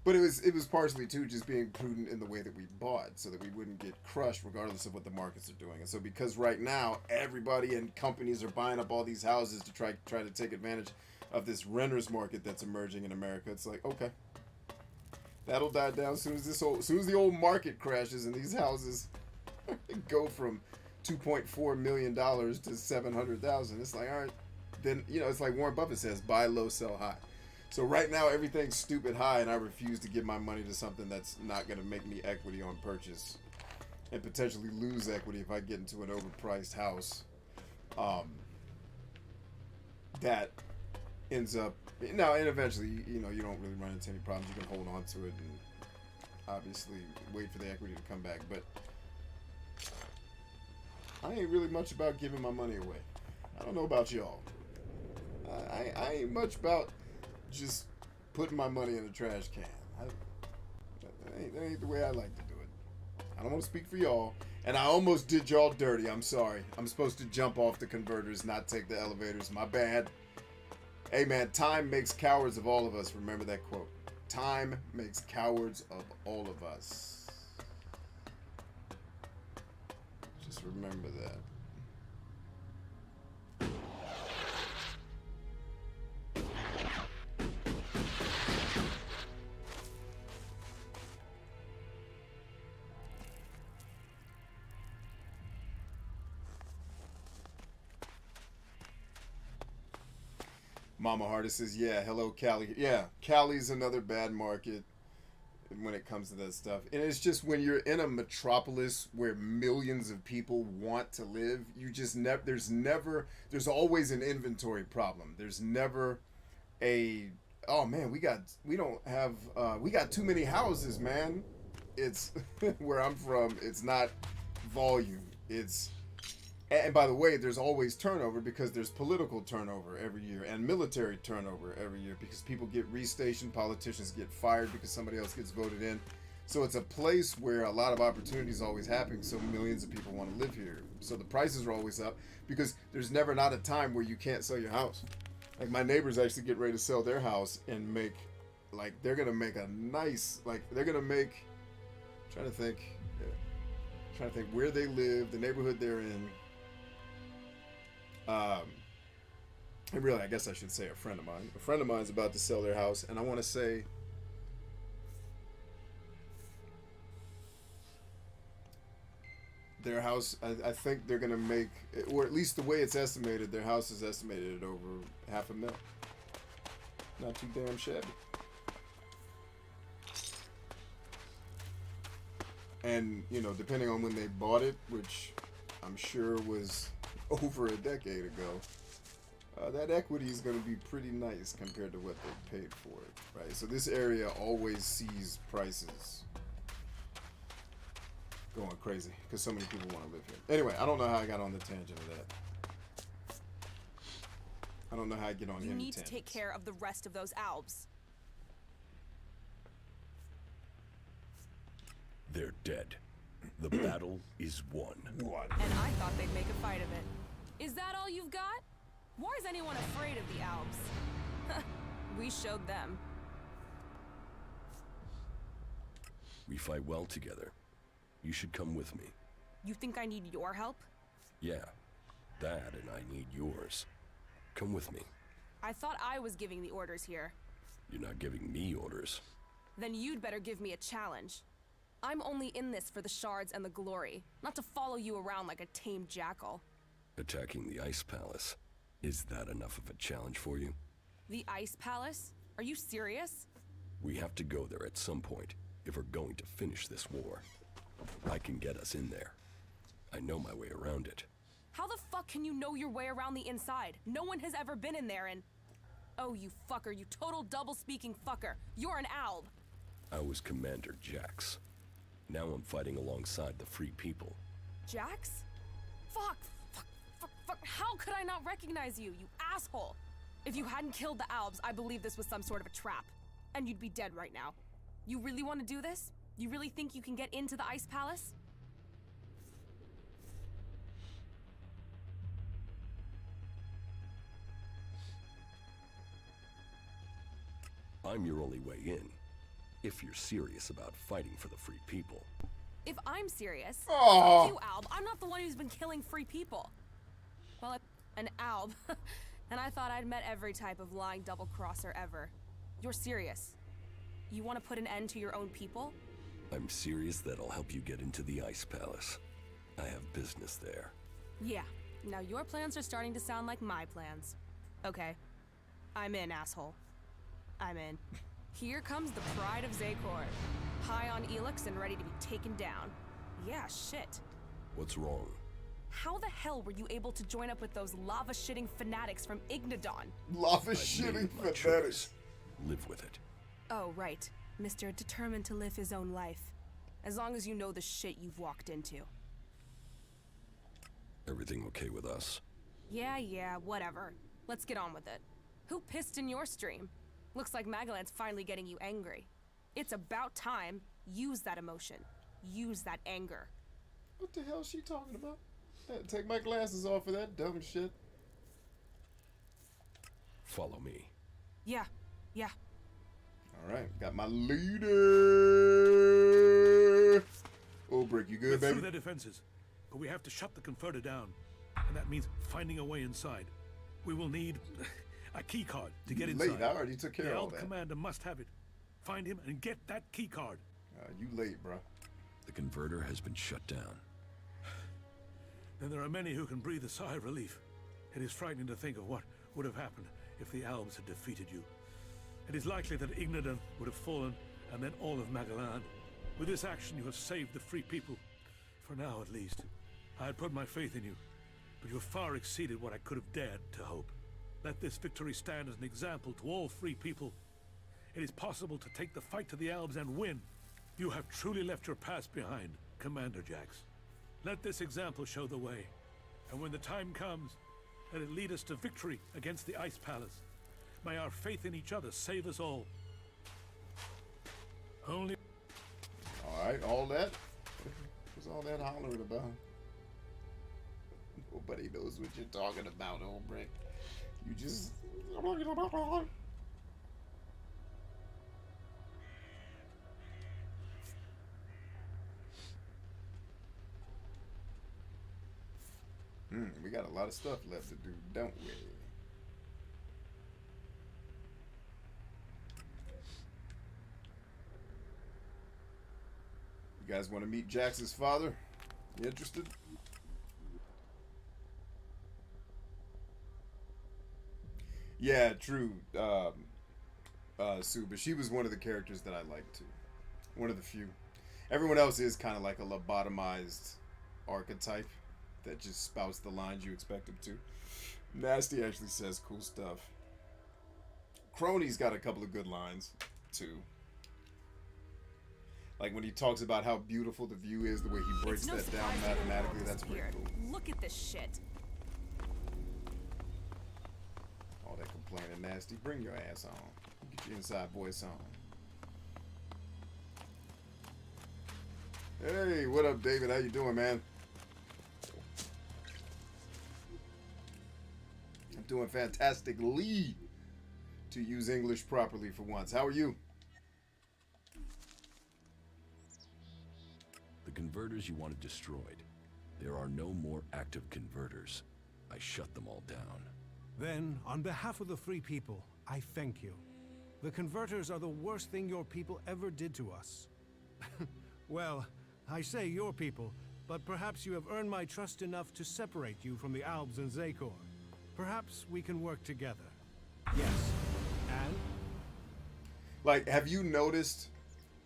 But it was partially, too, just being prudent in the way that we bought so that we wouldn't get crushed regardless of what the markets are doing. And so because right now everybody and companies are buying up all these houses to try to take advantage of this renter's market that's emerging in America, it's like, okay, that'll die down as soon as the old market crashes and these houses go from $2.4 million to $700,000. It's like, all right, then, it's like Warren Buffett says, buy low, sell high. So right now everything's stupid high, and I refuse to give my money to something that's not going to make me equity on purchase and potentially lose equity if I get into an overpriced house that ends up, and eventually, you don't really run into any problems. You can hold on to it and obviously wait for the equity to come back. But I ain't really much about giving my money away. I don't know about y'all. I ain't much about just putting my money in a trash can. That ain't the way I like to do it. I don't want to speak for y'all. And I almost did y'all dirty. I'm sorry. I'm supposed to jump off the converters, not take the elevators. My bad. Hey, man, time makes cowards of all of us. Remember that quote. Time makes cowards of all of us. Just remember that. Mama Harder says, yeah, hello, Cali. Yeah, Cali's another bad market when it comes to that stuff. And it's just when you're in a metropolis where millions of people want to live, you just there's always an inventory problem. There's never oh man, we got too many houses, man. It's where I'm from, it's not volume. And by the way, there's always turnover because there's political turnover every year and military turnover every year because people get restationed, politicians get fired because somebody else gets voted in. So it's a place where a lot of opportunities always happen, so millions of people want to live here. So the prices are always up because there's never not a time where you can't sell your house. Like my neighbors actually get ready to sell their house and make, like they're gonna make a nice, like they're gonna make. Trying to think where they live, the neighborhood they're in. And really, I guess I should say a friend of mine. A friend of mine is about to sell their house, and I want to say. Their house, I think they're gonna make, or at least the way it's estimated, their house is estimated at over $500,000. Not too damn shabby. And you know, depending on when they bought it, which I'm sure was over a decade ago, that equity is going to be pretty nice compared to what they paid for it, right? So this area always sees prices going crazy because so many people want to live here. Anyway, I don't know how I got on the tangent of that. I don't know how I get on any You need to tangents. take care of the rest of those albs. They're dead. The battle is won. And I thought they'd make a fight of it. Is that all you've got? Why is anyone afraid of the albs? We showed them. We fight well together. You should come with me. You think I need your help? Yeah, that and I need yours. Come with me. I thought I was giving the orders here. You're not giving me orders. Then you'd better give me a challenge. I'm only in this for the shards and the glory, not to follow you around like a tame jackal. Attacking the Ice Palace. Is that enough of a challenge for you? The Ice Palace? Are you serious? We have to go there at some point if we're going to finish this war. I can get us in there. I know my way around it. How the fuck can you know your way around the inside? No one has ever been in there and... Oh, you fucker, you total double-speaking fucker. You're an alb. I was Commander Jax. Now I'm fighting alongside the Free People. Jax? Fuck. How could I not recognize you, you asshole? If you hadn't killed the albs, I believe this was some sort of a trap. And you'd be dead right now. You really want to do this? You really think you can get into the Ice Palace? I'm your only way in, if you're serious about fighting for the Free People. If I'm serious, Oh. fuck you, Alb. I'm not the one who's been killing free people. Well, an Alb. And I thought I'd met every type of lying double-crosser ever. You're serious? You want to put an end to your own people? I'm serious that I'll help you get into the Ice Palace. I have business there. Yeah. Now your plans are starting to sound like my plans. Okay. I'm in, asshole. I'm in. Here comes the pride of Zakor. High on Elex and ready to be taken down. Yeah, shit. What's wrong? How the hell were you able to join up with those lava-shitting fanatics from Ignadon? Lava-shitting fanatics. Live with it. Oh, right. Mr. Determined to live his own life. As long as you know the shit you've walked into. Everything okay with us? Yeah, whatever. Let's get on with it. Who pissed in your stream? Looks like Magalan's finally getting you angry. It's about time. Use that emotion. Use that anger. What the hell is she talking about? Take my glasses off for that dumb shit. Follow me. Yeah. Alright, got my leader. Oh, Brick, you We're good, through baby? their defenses, but we have to shut the converter down. And that means finding a way inside. We will need a key card to get inside. Late, I already took care the of all Alb that. commander must have it. Find him and get that key card. You late, bro. The converter has been shut down. Then there are many who can breathe a sigh of relief. It is frightening to think of what would have happened if the Albs had defeated you. It is likely that Ignadon would have fallen, and then all of Magalan. With this action, you have saved the Free People. For now, at least. I had put my faith in you, but you have far exceeded what I could have dared to hope. Let this victory stand as an example to all Free People. It is possible to take the fight to the Albs and win. You have truly left your past behind, Commander Jax. Let this example show the way, and when the time comes, let it lead us to victory against the Ice Palace. May our faith in each other save us all. Only... Alright, all that? What's all that hollering about? Nobody knows what you're talking about, old brick. You just... we got a lot of stuff left to do, don't we? You guys want to meet Jax's father? You interested? Yeah, true, Sue, but she was one of the characters that I liked too. One of the few. Everyone else is kind of like a lobotomized archetype that just spouts the lines you expect him to. Nasty actually says cool stuff. Crony's got a couple of good lines too. Like when he talks about how beautiful the view is, the way he breaks that down mathematically, that's pretty cool. Look at this shit. All that complaining nasty, bring your ass on. Get your inside voice on. Hey, what up, David? How you doing, man? I'm doing fantastically, to use English properly for once. How are you? The converters you wanted destroyed. There are no more active converters. I shut them all down. Then, on behalf of the free people, I thank you. The converters are the worst thing your people ever did to us. Well, I say your people, but perhaps you have earned my trust enough to separate you from the Albs and Zakor. Perhaps we can work together. Yes. And? Like, have you noticed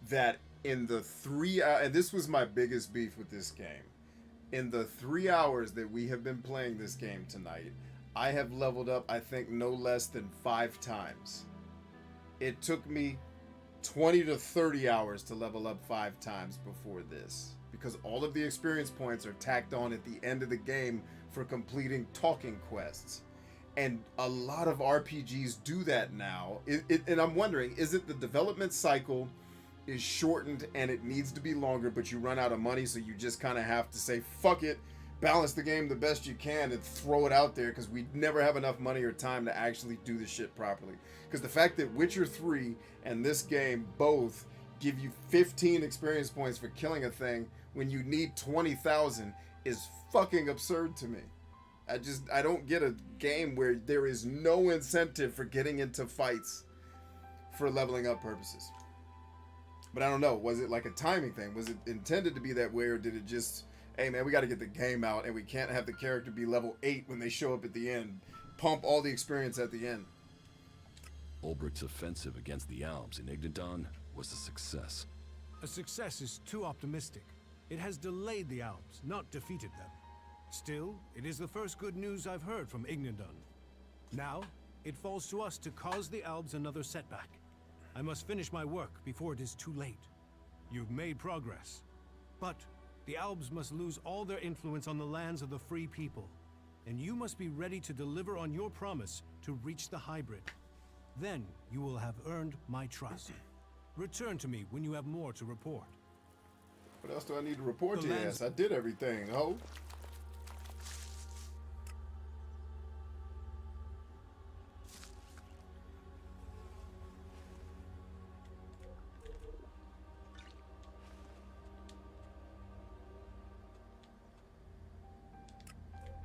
that in the 3 hours, and this was my biggest beef with this game, in the 3 hours that we have been playing this game tonight, I have leveled up, I think, no less than 5 times. It took me 20 to 30 hours to level up 5 times before this, because all of the experience points are tacked on at the end of the game for completing talking quests. And a lot of RPGs do that now. And I'm wondering, is it the development cycle is shortened and it needs to be longer, but you run out of money, so you just kind of have to say, fuck it, balance the game the best you can and throw it out there, because we never have enough money or time to actually do the shit properly. Because the fact that Witcher 3 and this game both give you 15 experience points for killing a thing when you need 20,000 is fucking absurd to me. I don't get a game where there is no incentive for getting into fights for leveling up purposes. But I don't know, was it like a timing thing? Was it intended to be that way, or did it just, hey man, we got to get the game out and we can't have the character be level 8 when they show up at the end. Pump all the experience at the end. Ulbricht's offensive against the Alps in Ignadon was a success. A success is too optimistic. It has delayed the Alps, not defeated them. Still, it is the first good news I've heard from Ignadon. Now, it falls to us to cause the Alps another setback. I must finish my work before it is too late. You've made progress. But the Alps must lose all their influence on the lands of the free people. And you must be ready to deliver on your promise to reach the hybrid. Then you will have earned my trust. Return to me when you have more to report. What else do I need to report to you? Yes, I did everything, ho.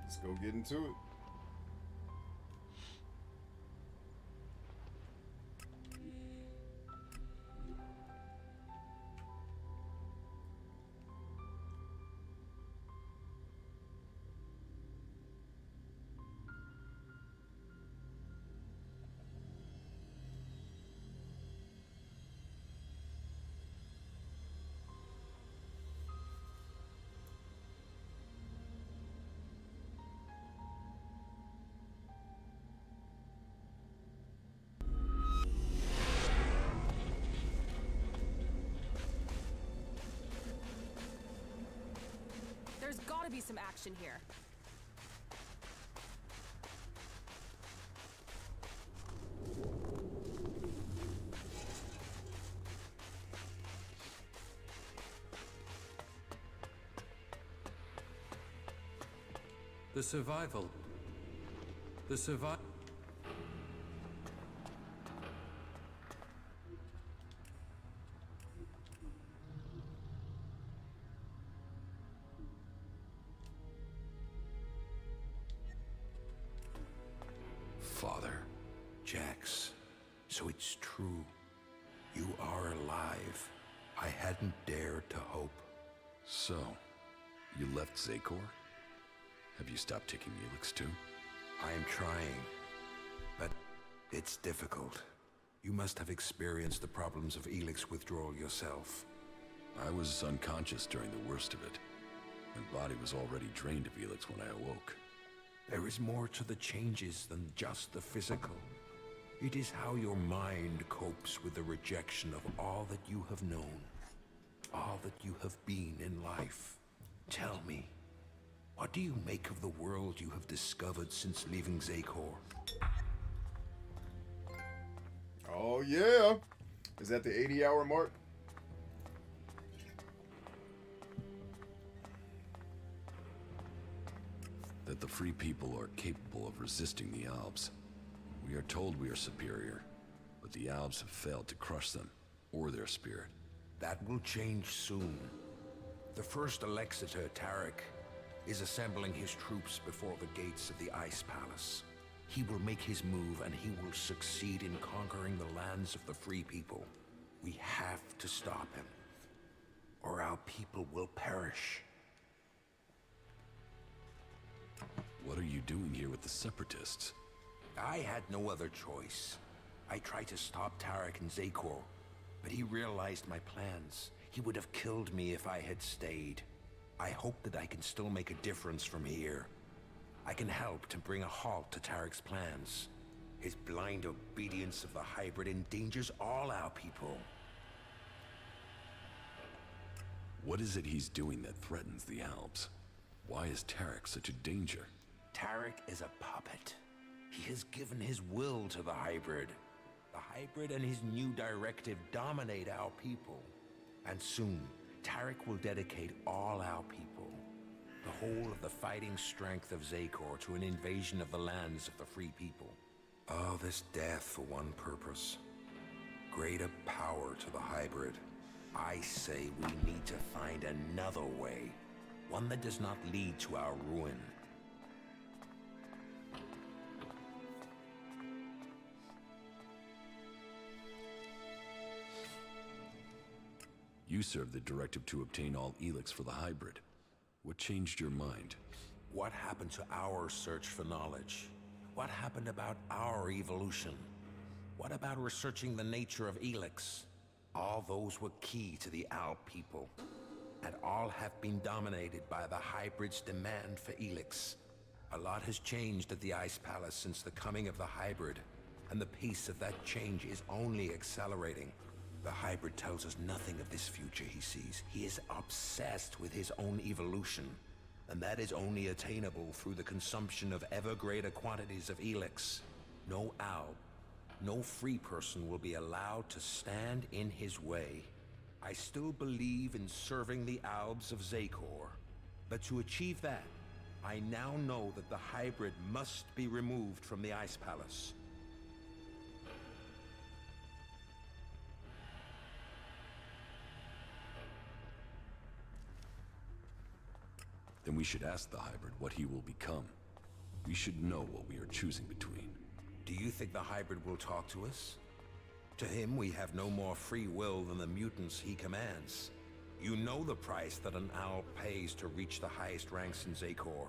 Let's go get into it. There's gotta be some action here. The survival. Father. Jax, so it's true. You are alive. I hadn't dared to hope. So, you left Zakor? Have you stopped taking Elex too? I am trying, but it's difficult. You must have experienced the problems of Elex withdrawal yourself. I was unconscious during the worst of it. My body was already drained of Elex when I awoke. There is more to the changes than just the physical. It is how your mind copes with the rejection of all that you have known, all that you have been in life. Tell me, what do you make of the world you have discovered since leaving Zakor? Oh yeah! Is that the 80-hour mark? That the free people are capable of resisting the Albs. We are told we are superior, but the Albs have failed to crush them, or their spirit. That will change soon. The first Alexitor, Tarek, is assembling his troops before the gates of the Ice Palace. He will make his move, and he will succeed in conquering the lands of the free people. We have to stop him, or our people will perish. What are you doing here with the Separatists? I had no other choice. I tried to stop Tarek in Zakor, but he realized my plans. He would have killed me if I had stayed. I hope that I can still make a difference from here. I can help to bring a halt to Tarek's plans. His blind obedience of the hybrid endangers all our people. What is it he's doing that threatens the Albs? Why is Tarek such a danger? Tarek is a puppet. He has given his will to the hybrid. The hybrid and his new directive dominate our people. And soon, Tarek will dedicate all our people, the whole of the fighting strength of Zakor, to an invasion of the lands of the free people. All this death for one purpose. Greater power to the hybrid. I say we need to find another way. One that does not lead to our ruin. You served the directive to obtain all Elex for the hybrid. What changed your mind? What happened to our search for knowledge? What happened about our evolution? What about researching the nature of Elex? All those were key to the Alb people. And all have been dominated by the hybrid's demand for Elex. A lot has changed at the Ice Palace since the coming of the hybrid, and the pace of that change is only accelerating. The hybrid tells us nothing of this future he sees. He is obsessed with his own evolution, and that is only attainable through the consumption of ever greater quantities of Elex. No Alb, no free person will be allowed to stand in his way. I still believe in serving the Albs of Zakor, but to achieve that, I now know that the hybrid must be removed from the Ice Palace. Then we should ask the hybrid what he will become. We should know what we are choosing between. Do you think the hybrid will talk to us? To him, we have no more free will than the mutants he commands. You know the price that an Alb pays to reach the highest ranks in Zakor.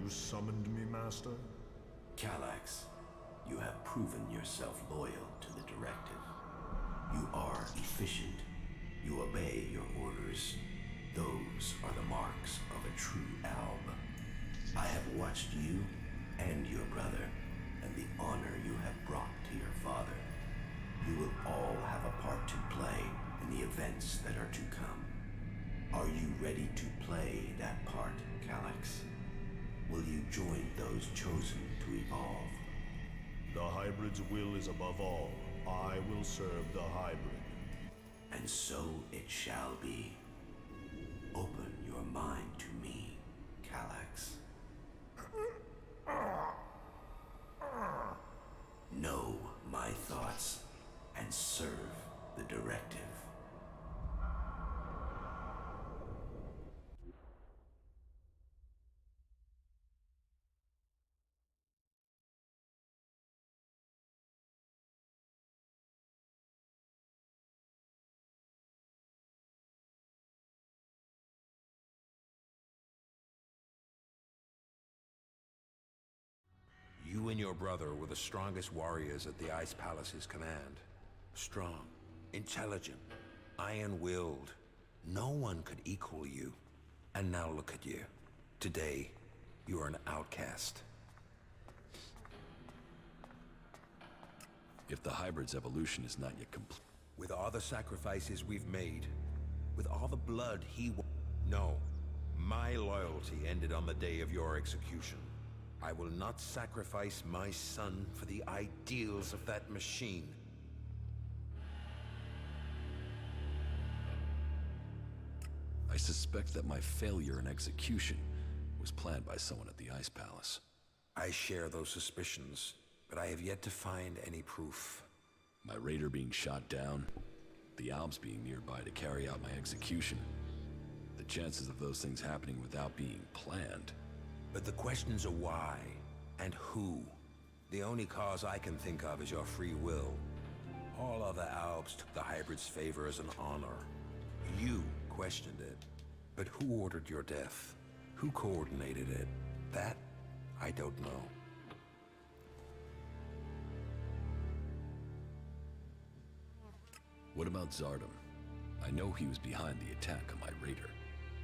You summoned me, Master? Calax, you have proven yourself loyal to the directive. You are efficient. You obey your orders. Those are the marks of a true alb. I have watched you and your brother, and the honor you have brought to your father. You will all have a part to play in the events that are to come. Are you ready to play that part, Calax? Will you join those chosen to evolve? The hybrid's will is above all. I will serve the hybrid. And so it shall be. Open your mind to me, Calax. Know my thoughts and serve the directive. You and your brother were the strongest warriors at the Ice Palace's command. Strong, intelligent, iron-willed. No one could equal you. And now look at you. Today, you are an outcast. If the hybrid's evolution is not yet complete... With all the sacrifices we've made, with all the blood No, my loyalty ended on the day of your execution. I will not sacrifice my son for the ideals of that machine. I suspect that my failure in execution was planned by someone at the Ice Palace. I share those suspicions, but I have yet to find any proof. My raider being shot down, the Alps being nearby to carry out my execution. The chances of those things happening without being planned. But the questions are why and who. The only cause I can think of is your free will. All other Alps took the hybrid's favor as an honor. You questioned it. But who ordered your death? Who coordinated it? That, I don't know. What about Zardom? I know he was behind the attack on my raider.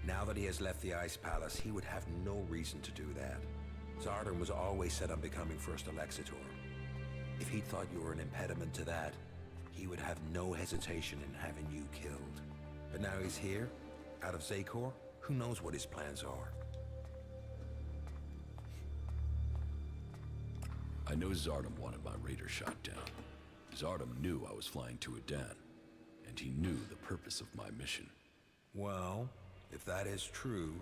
Now that he has left the Ice Palace, he would have no reason to do that. Zardom was always set on becoming First Alexitor. If he thought you were an impediment to that, he would have no hesitation in having you killed. But now he's here, out of Zakor, who knows what his plans are? I know Zardom wanted my raider shot down. Zardom knew I was flying to Adan, and he knew the purpose of my mission. Well, if that is true,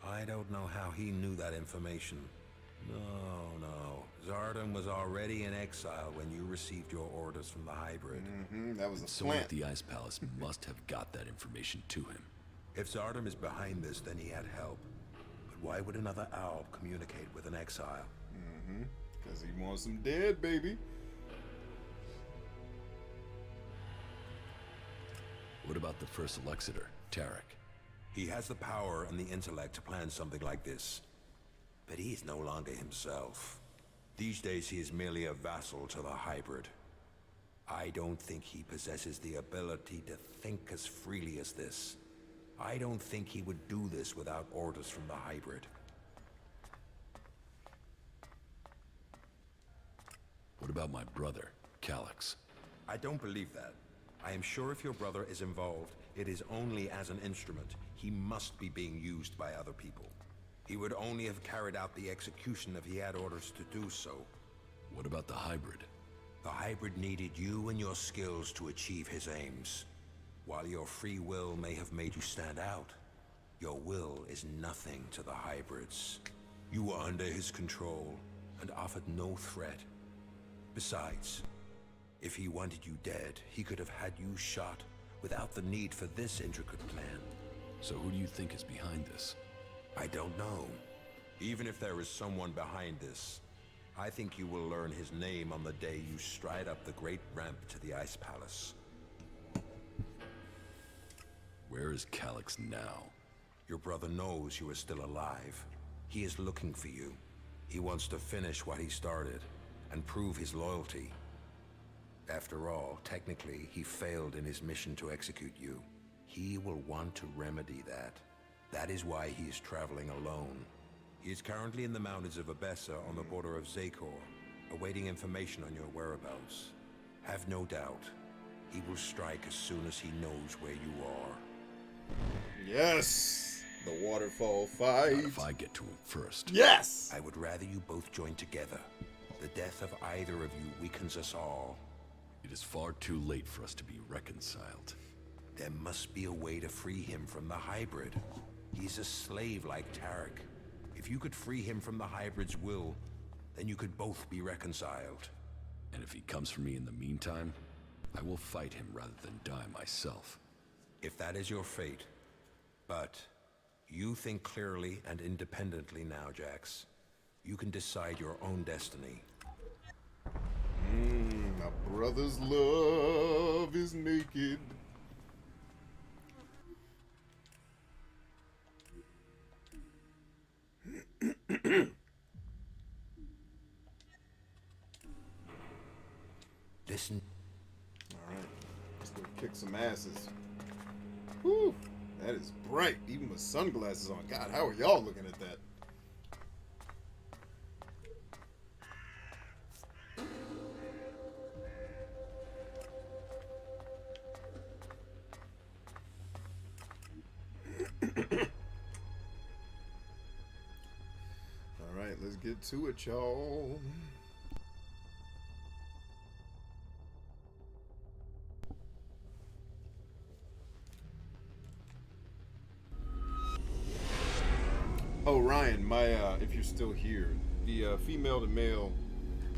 I don't know how he knew that information. No. Zardom was already in exile when you received your orders from the hybrid. That was a Someone at the Ice Palace must have got that information to him. If Zardom is behind this, then he had help. But why would another Alb communicate with an exile? Because he wants him dead, baby. What about the first Alexitor, Tarek? He has the power and the intellect to plan something like this. But he is no longer himself. These days he is merely a vassal to the hybrid. I don't think he possesses the ability to think as freely as this. I don't think he would do this without orders from the hybrid. What about my brother, Calax? I don't believe that. I am sure if your brother is involved, it is only as an instrument. He must be being used by other people. He would only have carried out the execution if he had orders to do so. What about the hybrid? The hybrid needed you and your skills to achieve his aims. While your free will may have made you stand out, your will is nothing to the hybrids. You were under his control and offered no threat. Besides, if he wanted you dead, he could have had you shot without the need for this intricate plan. So who do you think is behind this? I don't know. Even if there is someone behind this, I think you will learn his name on the day you stride up the great ramp to the Ice Palace. Where is Calax now? Your brother knows you are still alive. He is looking for you. He wants to finish what he started and prove his loyalty. After all, technically, he failed in his mission to execute you. He will want to remedy that. That is why he is traveling alone. He is currently in the mountains of Abessa on the border of Zakor, awaiting information on your whereabouts. Have no doubt, he will strike as soon as he knows where you are. Yes! The waterfall fight. Not if I get to him first. Yes! I would rather you both join together. The death of either of you weakens us all. It is far too late for us to be reconciled. There must be a way to free him from the hybrid. He's a slave like Tarek. If you could free him from the hybrid's will, then you could both be reconciled. And if he comes for me in the meantime, I will fight him rather than die myself. If that is your fate. But you think clearly and independently now, Jax. You can decide your own destiny. My brother's love is naked. Listen. Alright, let's go kick some asses. Whew, that is bright, even with sunglasses on. God, how are y'all looking at that? Alright, let's get to it, y'all. Oh, Ryan, my if you're still here, the female to male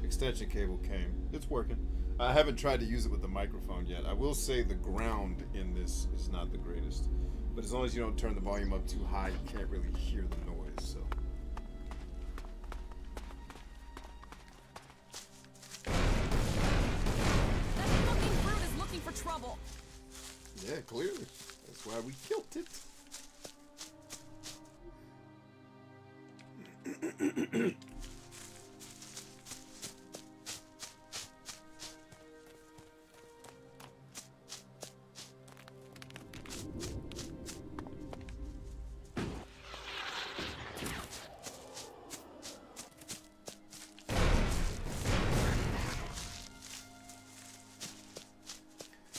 extension cable came. It's working. I haven't tried to use it with the microphone yet. I will say the ground in this is not the greatest, but as long as you don't turn the volume up too high, you can't really hear the noise. So. That fucking brute is looking for trouble. Yeah, clearly. That's why we killed it.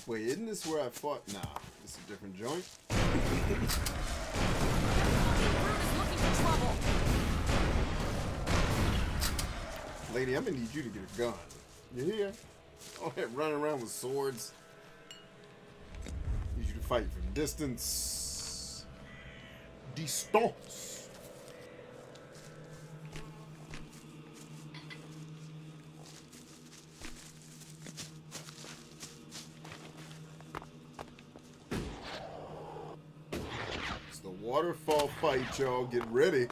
Wait, isn't this where I fought? Nah, this is a different joint. Lady, I'm gonna need you to get a gun. You hear? All that running around with swords. Need you to fight from distance. Distance. It's the waterfall fight, y'all. Get ready.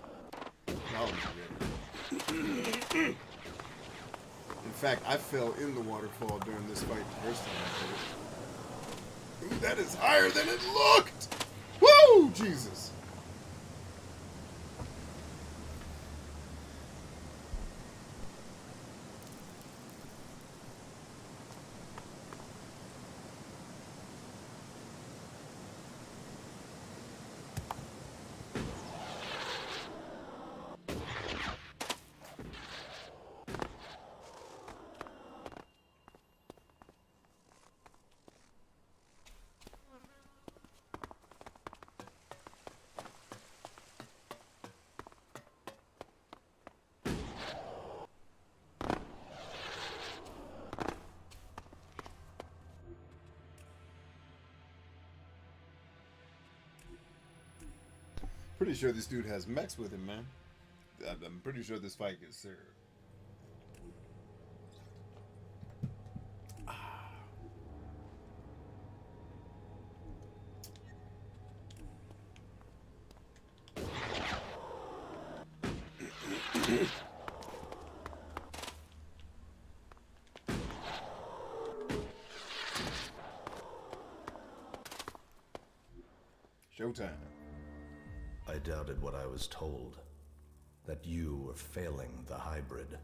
Y'all get ready. In fact, I fell in the waterfall during this fight the first time I did it. Ooh, that is higher than it looked! Woo! Jesus. Pretty sure this dude has mechs with him, man. I'm pretty sure this fight gets served. Showtime. I doubted what I was told. that you were failing the hybrid.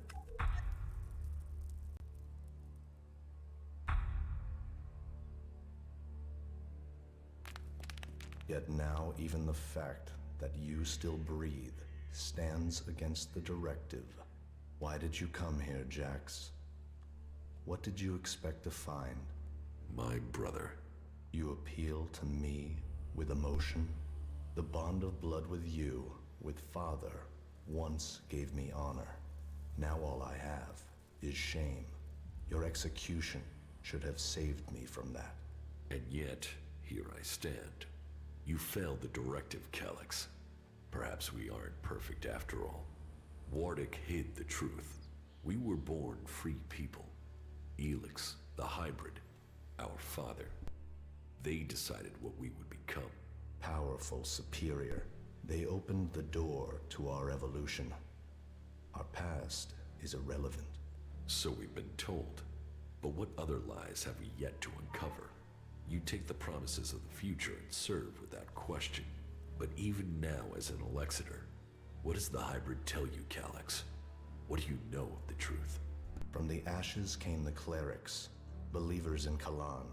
Yet now even the fact that you still breathe stands against the directive. Why did you come here, Jax? What did you expect to find? My brother. You appeal to me with emotion? The bond of blood with you, with Father, once gave me honor. Now all I have is shame. Your execution should have saved me from that. And yet, here I stand. You failed the directive, Calyx. Perhaps we aren't perfect after all. Wardic hid the truth. We were born free people. Elex, the hybrid, our father. They decided what we would become. Powerful, superior. They opened the door to our evolution. Our past is irrelevant. So we've been told. But what other lies have we yet to uncover? You take the promises of the future and serve without question. But even now as an Alexeter, what does the hybrid tell you, Calyx? What do you know of the truth? From the ashes came the Clerics, believers in Calaan.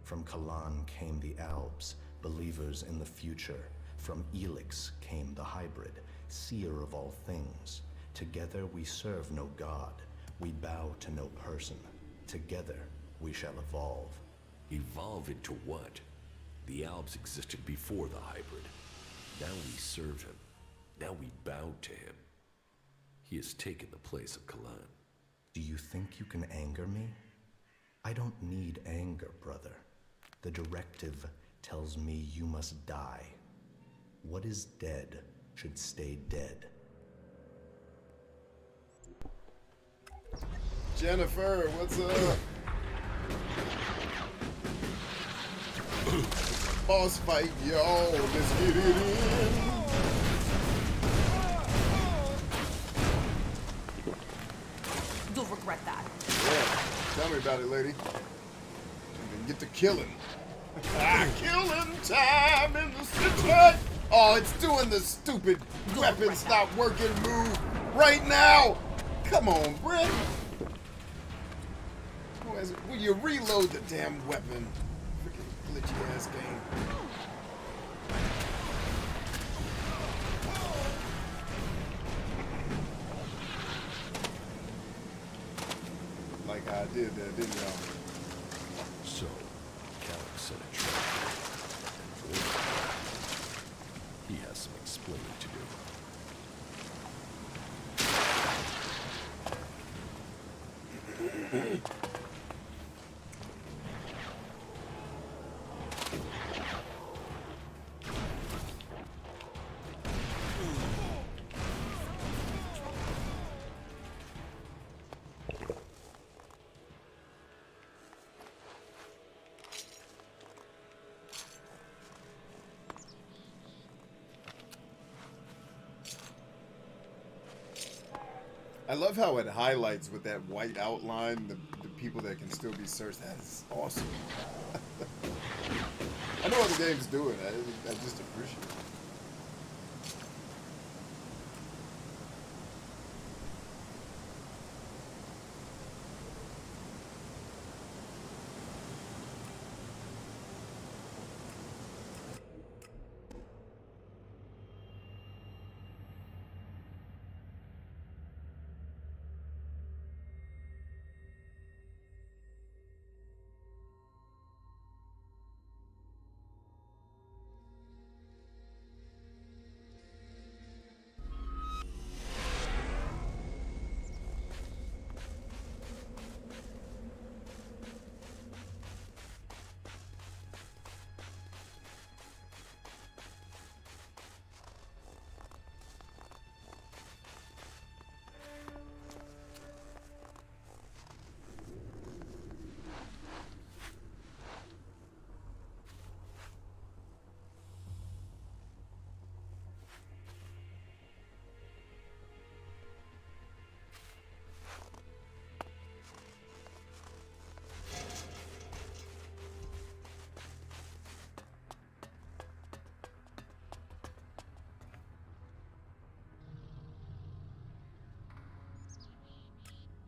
From Calaan came the Albs, believers in the future. From Elex came the hybrid, seer of all things. Together we serve no god, we bow to no person. Together we shall evolve. Evolve into what? The Albs existed before the hybrid. Now we serve him. Now we bow to him. He has taken the place of Calaan. Do you think you can anger me? I don't need anger, brother. The directive tells me you must die. What is dead should stay dead. Jennifer, what's up? Boss fight, y'all. Let's get it in. You'll regret that. Yeah, tell me about it, lady. And get to killing. Killing time in the city. Oh, it's doing the stupid weapons not working move right now. Come on, Brett. Will you reload the damn weapon? Freaking glitchy ass game. Like I did that, didn't y'all? So, Calyx set a trap. And he has some explaining to do. I love how it highlights with that white outline the people that can still be searched. That is awesome. I know other games do it. I just appreciate it.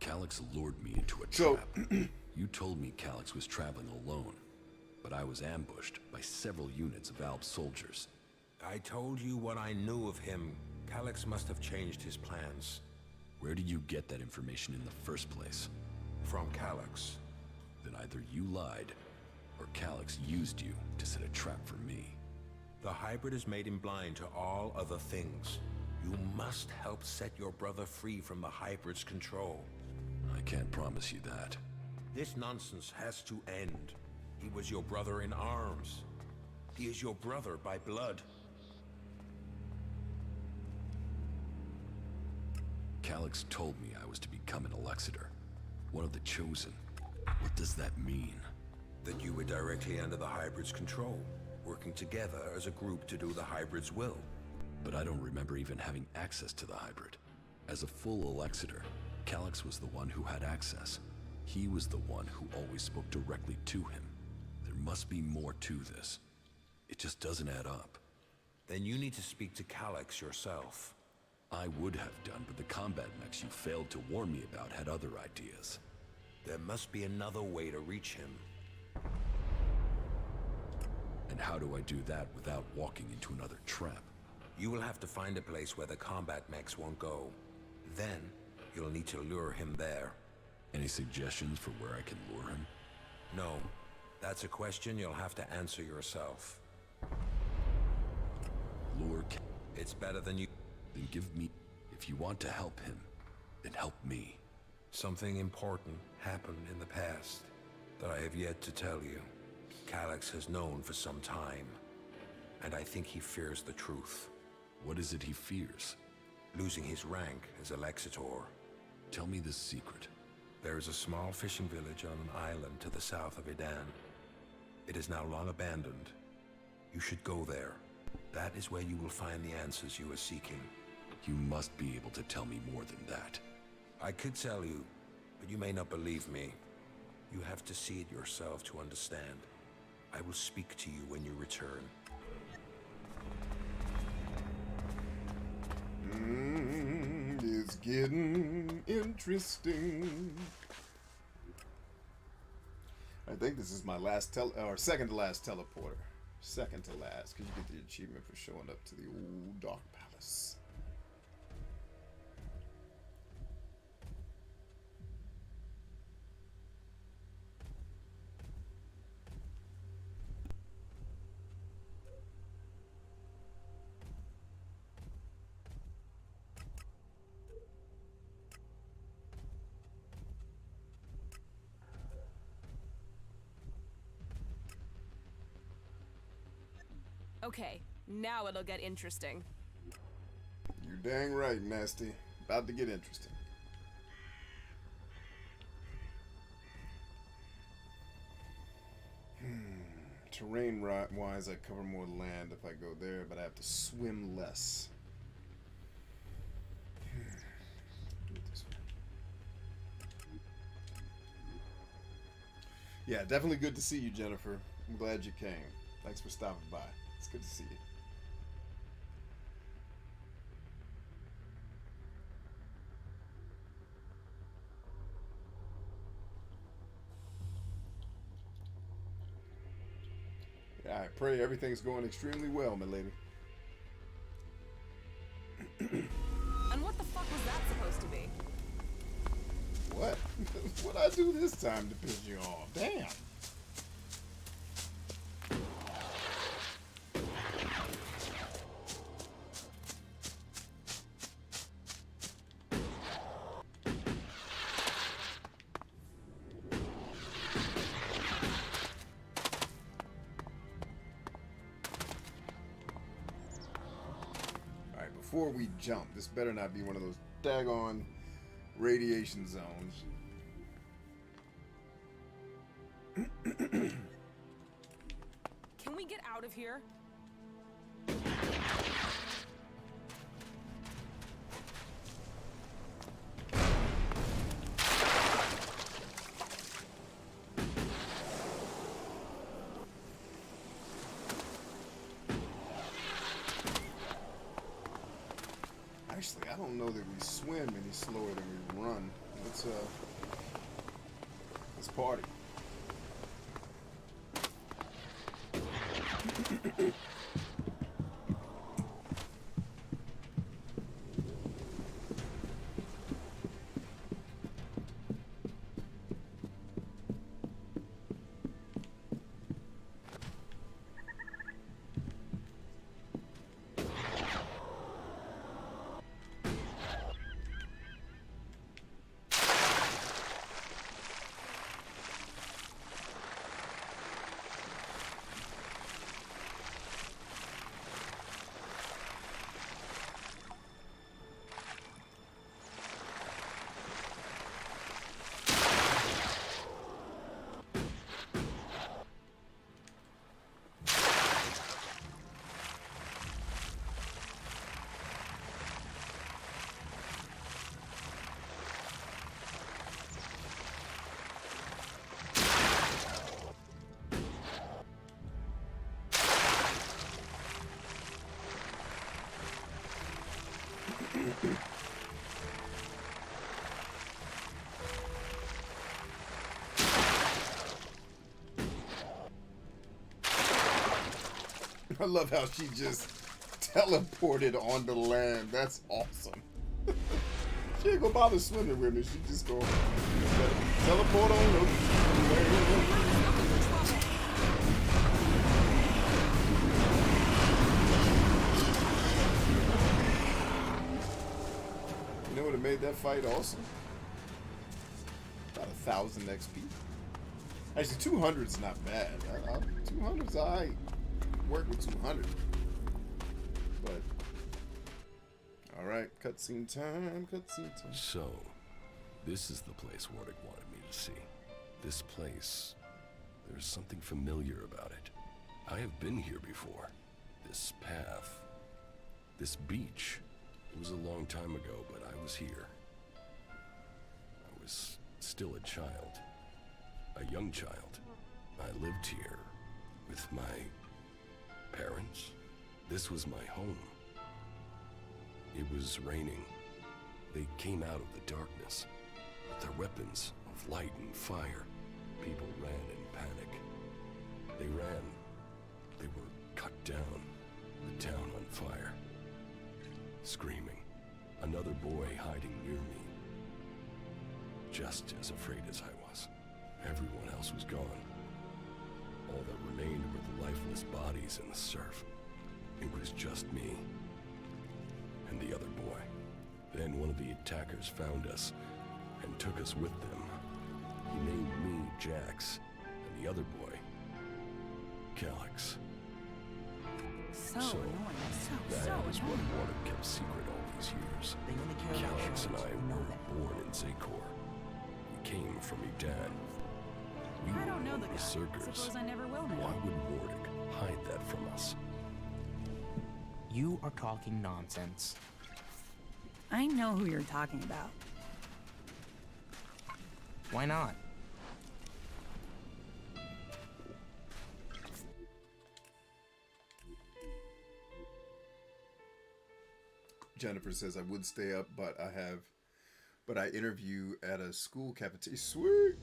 Calyx lured me into a trap. You told me Calyx was traveling alone, but I was ambushed by several units of Alp soldiers. I told you what I knew of him. Calyx must have changed his plans. Where did you get that information in the first place? From Calyx. Then either you lied, or Calyx used you to set a trap for me. The hybrid has made him blind to all other things. You must help set your brother free from the hybrid's control. I can't promise you that. This nonsense has to end. He was your brother in arms. He is your brother by blood. Calyx told me I was to become an Alexander, one of the chosen. What does that mean? That you were directly under the hybrid's control, working together as a group to do the hybrid's will. But I don't remember even having access to the hybrid. As a full Alexander, Calyx was the one who had access. He was the one who always spoke directly to him. There must be more to this. It just doesn't add up. Then you need to speak to Calyx yourself. I would have done, but the combat mechs you failed to warn me about had other ideas. There must be another way to reach him. And how do I do that without walking into another trap? You will have to find a place where the combat mechs won't go. Then, you'll need to lure him there. Any suggestions for where I can lure him? No. That's a question you'll have to answer yourself. Lure It's better than you... Then give me... If you want to help him, then help me. Something important happened in the past that I have yet to tell you. Calyx has known for some time, and I think he fears the truth. What is it he fears? Losing his rank as a Lexitor. Tell me the secret. There is a small fishing village on an island to the south of Idan. It is now long abandoned. You should go there. That is where you will find the answers you are seeking. You must be able to tell me more than that. I could tell you, but you may not believe me. You have to see it yourself to understand. I will speak to you when you return. It's getting interesting. I think this is my last second to last teleporter. Second to last, because you get the achievement for showing up to the old Dark Palace. Okay, now it'll get interesting. You're dang right, Nasty. About to get interesting. Terrain-wise, I cover more land if I go there, but I have to swim less. Do it this way. Yeah, definitely good to see you, Jennifer. I'm glad you came. Thanks for stopping by. It's good to see you. I pray everything's going extremely well, my lady. And what the fuck was that supposed to be? What? What'd I do this time to piss you off? Damn. Before we jump, this better not be one of those daggone radiation zones. Can we get out of here? Actually, I don't know that we swim any slower than we run. Let's party. I love how she just teleported on the land. That's awesome. She ain't gonna bother swimming with me. She just gonna teleport on over. You know what have made that fight awesome? About 1,000 XP. Actually, 200's not bad. 200's alright. Work with 200. But alright, cutscene time, cutscene time. So, this is the place Wardick wanted me to see. This place, there's something familiar about it. I have been here before. This path, this beach. It was a long time ago, but I was here. I was still a child. A young child. I lived here with my parents. This was my home. It was raining. They came out of the darkness with their weapons of light and fire. People ran in panic. They ran. They were cut down. The town on fire. Screaming. Another boy hiding near me. Just as afraid as I was. Everyone else was gone. All that remained were the lifeless bodies in the surf. It was just me and the other boy. Then one of the attackers found us and took us with them. He named me Jax, and the other boy, Calyx. So that annoying. So is what Wardick kept secret all these years. Calyx and I were born in Zakor. We came from Edan. We I don't know the were guy. Berserkers. Suppose I never will know. Why would Wardick hide that from us? You are talking nonsense. I know who you're talking about. Why not? Jennifer says I would stay up, but I interview at a school cafeteria. Sweet.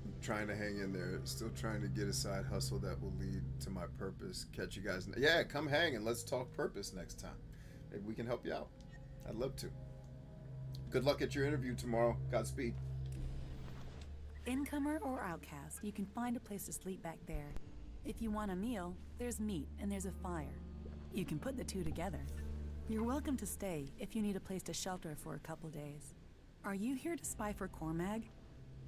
I'm trying to hang in there. Still trying to get a side hustle that will lead to my purpose. Catch you guys. Yeah, come hang and let's talk purpose next time. Maybe we can help you out. I'd love to. Good luck at your interview tomorrow. Godspeed. Incomer or outcast, you can find a place to sleep back there. If you want a meal, there's meat and there's a fire. You can put the two together. You're welcome to stay if you need a place to shelter for a couple days. Are you here to spy for Cormag?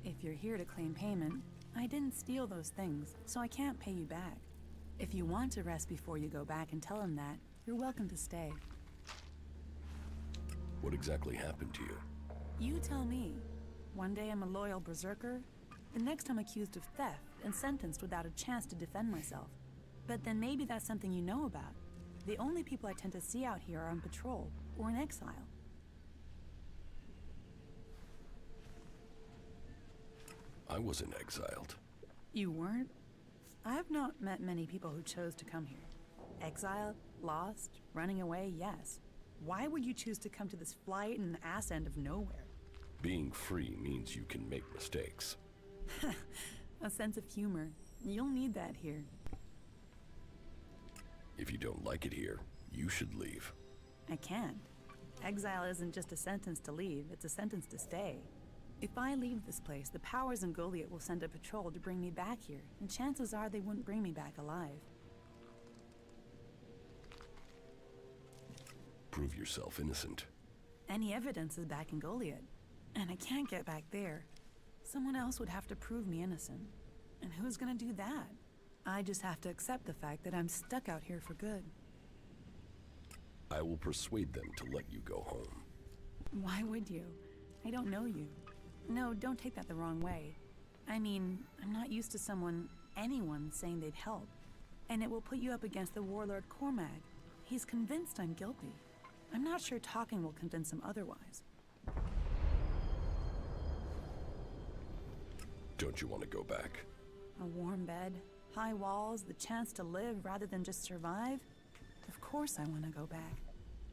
If you're here to claim payment, I didn't steal those things, so I can't pay you back. If you want to rest before you go back and tell him that, you're welcome to stay. What exactly happened to you? You tell me. One day I'm a loyal berserker, the next I'm accused of theft and sentenced without a chance to defend myself. But then maybe that's something you know about. The only people I tend to see out here are on patrol or in exile. I wasn't exiled. You weren't? I have not met many people who chose to come here. Exiled, lost, running away, yes. Why would you choose to come to this flight in the ass end of nowhere? Being free means you can make mistakes. A sense of humor. You'll need that here. If you don't like it here, you should leave. I can't. Exile isn't just a sentence to leave, it's a sentence to stay. If I leave this place, the powers in Goliath will send a patrol to bring me back here, and chances are they wouldn't bring me back alive. Prove yourself innocent. Any evidence is back in Goliath, and I can't get back there. Someone else would have to prove me innocent. And who's gonna do that? I just have to accept the fact that I'm stuck out here for good. I will persuade them to let you go home. Why would you? I don't know you. No, don't take that the wrong way. I mean, I'm not used to anyone saying they'd help. And it will put you up against the warlord Cormag. He's convinced I'm guilty. I'm not sure talking will convince him otherwise. Don't you want to go back? A warm bed, high walls, the chance to live rather than just survive? Of course I want to go back.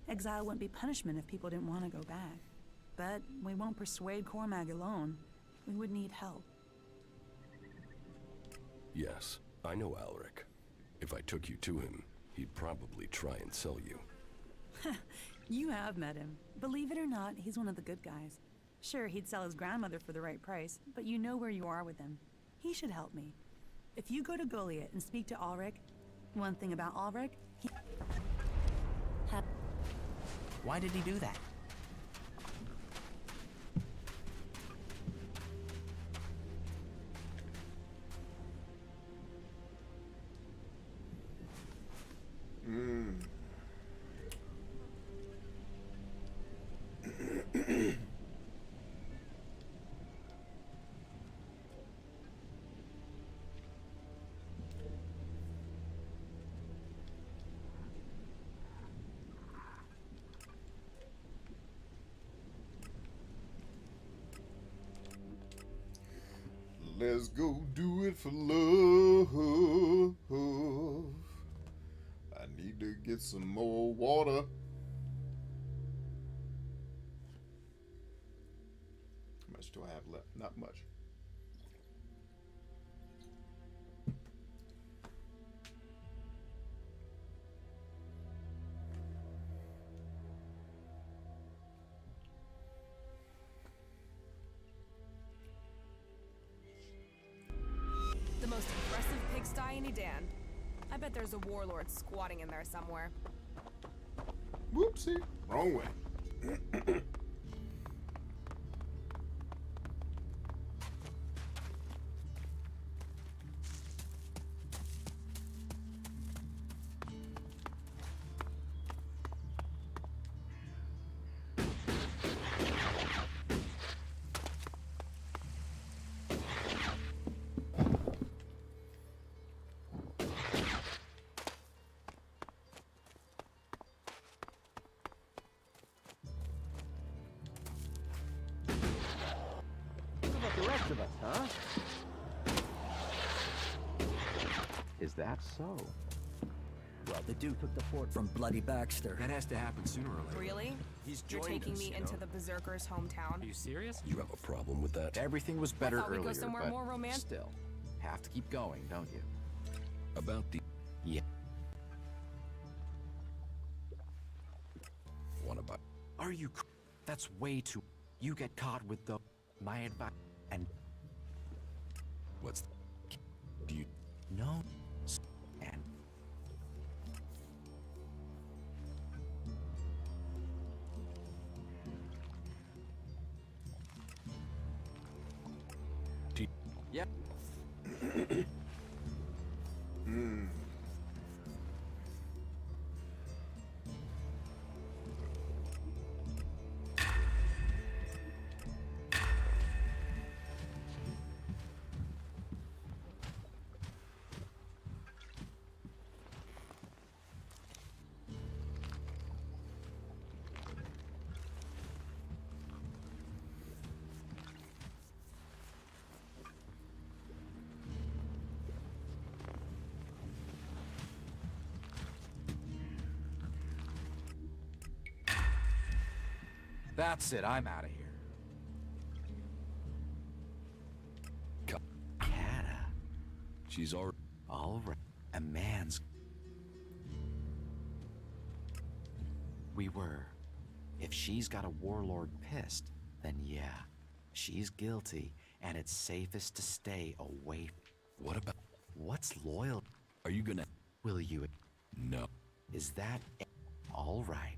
Exile wouldn't be punishment if people didn't want to go back. But we won't persuade Cormag alone. We would need help. Yes, I know Alaric. If I took you to him, he'd probably try and sell you. You have met him. Believe it or not, he's one of the good guys. Sure, he'd sell his grandmother for the right price, but you know where you are with him. He should help me. If you go to Goliath and speak to Ulrich, one thing about Ulrich, Why did he do that? Let's go do it for love. I need to get some more water. How much do I have left? Not much. The most aggressive pigsty in Edan. I bet there's a warlord squatting in there somewhere. Whoopsie. Wrong way. The rest of us, huh? Is that so? Well, the dude took the fort from Bloody Baxter. That has to happen sooner or later. Really? You're taking me into the Berserkers' hometown? Are you serious? You have a problem with that? Everything was better I thought we'd earlier, go somewhere but more romantic. still, have to keep going, don't you? About the... Yeah. Wanna buy... Are you... That's way too... You get caught with the... My advice... And... What's... Do you... No... And... Yep. That's it, I'm out of here. She's already... All right. A man's... We were. If she's got a warlord pissed, then yeah, she's guilty, and it's safest to stay away. What about... What's loyal? Are you gonna... Will you... No. Is that... All right,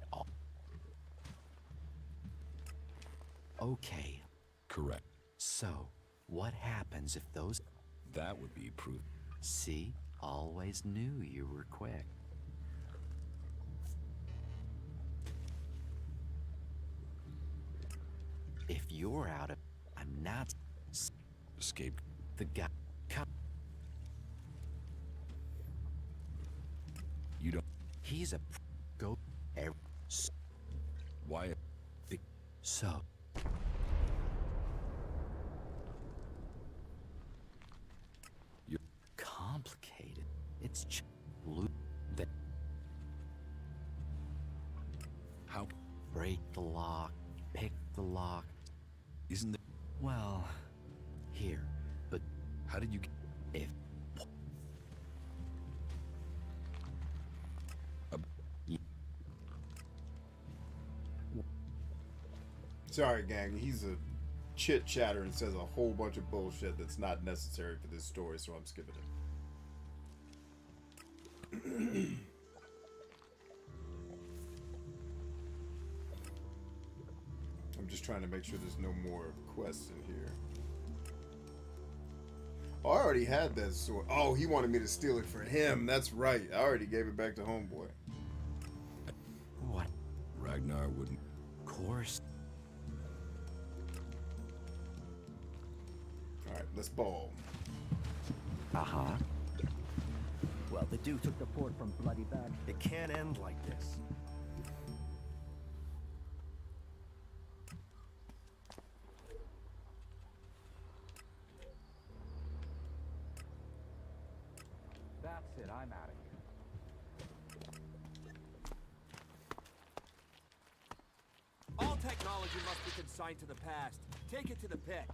Okay. Correct. So, what happens if those... That would be proof. See? Always knew you were quick. If you're out of... I'm not... Escape. The guy... You don't... He's a... Go... Why... So... You're... Complicated. It's that... How... Break the lock. Pick the lock. Isn't it... Well... Here. But... How did you get... If... Sorry, gang. He's a chit-chatter and says a whole bunch of bullshit that's not necessary for this story, so I'm skipping it. I'm just trying to make sure there's no more quests in here. Oh, I already had that sword. Oh, he wanted me to steal it for him. That's right. I already gave it back to homeboy. What? Ragnar wouldn't... Course. Alright, let's ball. Uh-huh. Well, the dude took the port from bloody back. It can't end like this. That's it, I'm out of here. All technology must be consigned to the past. Take it to the pit.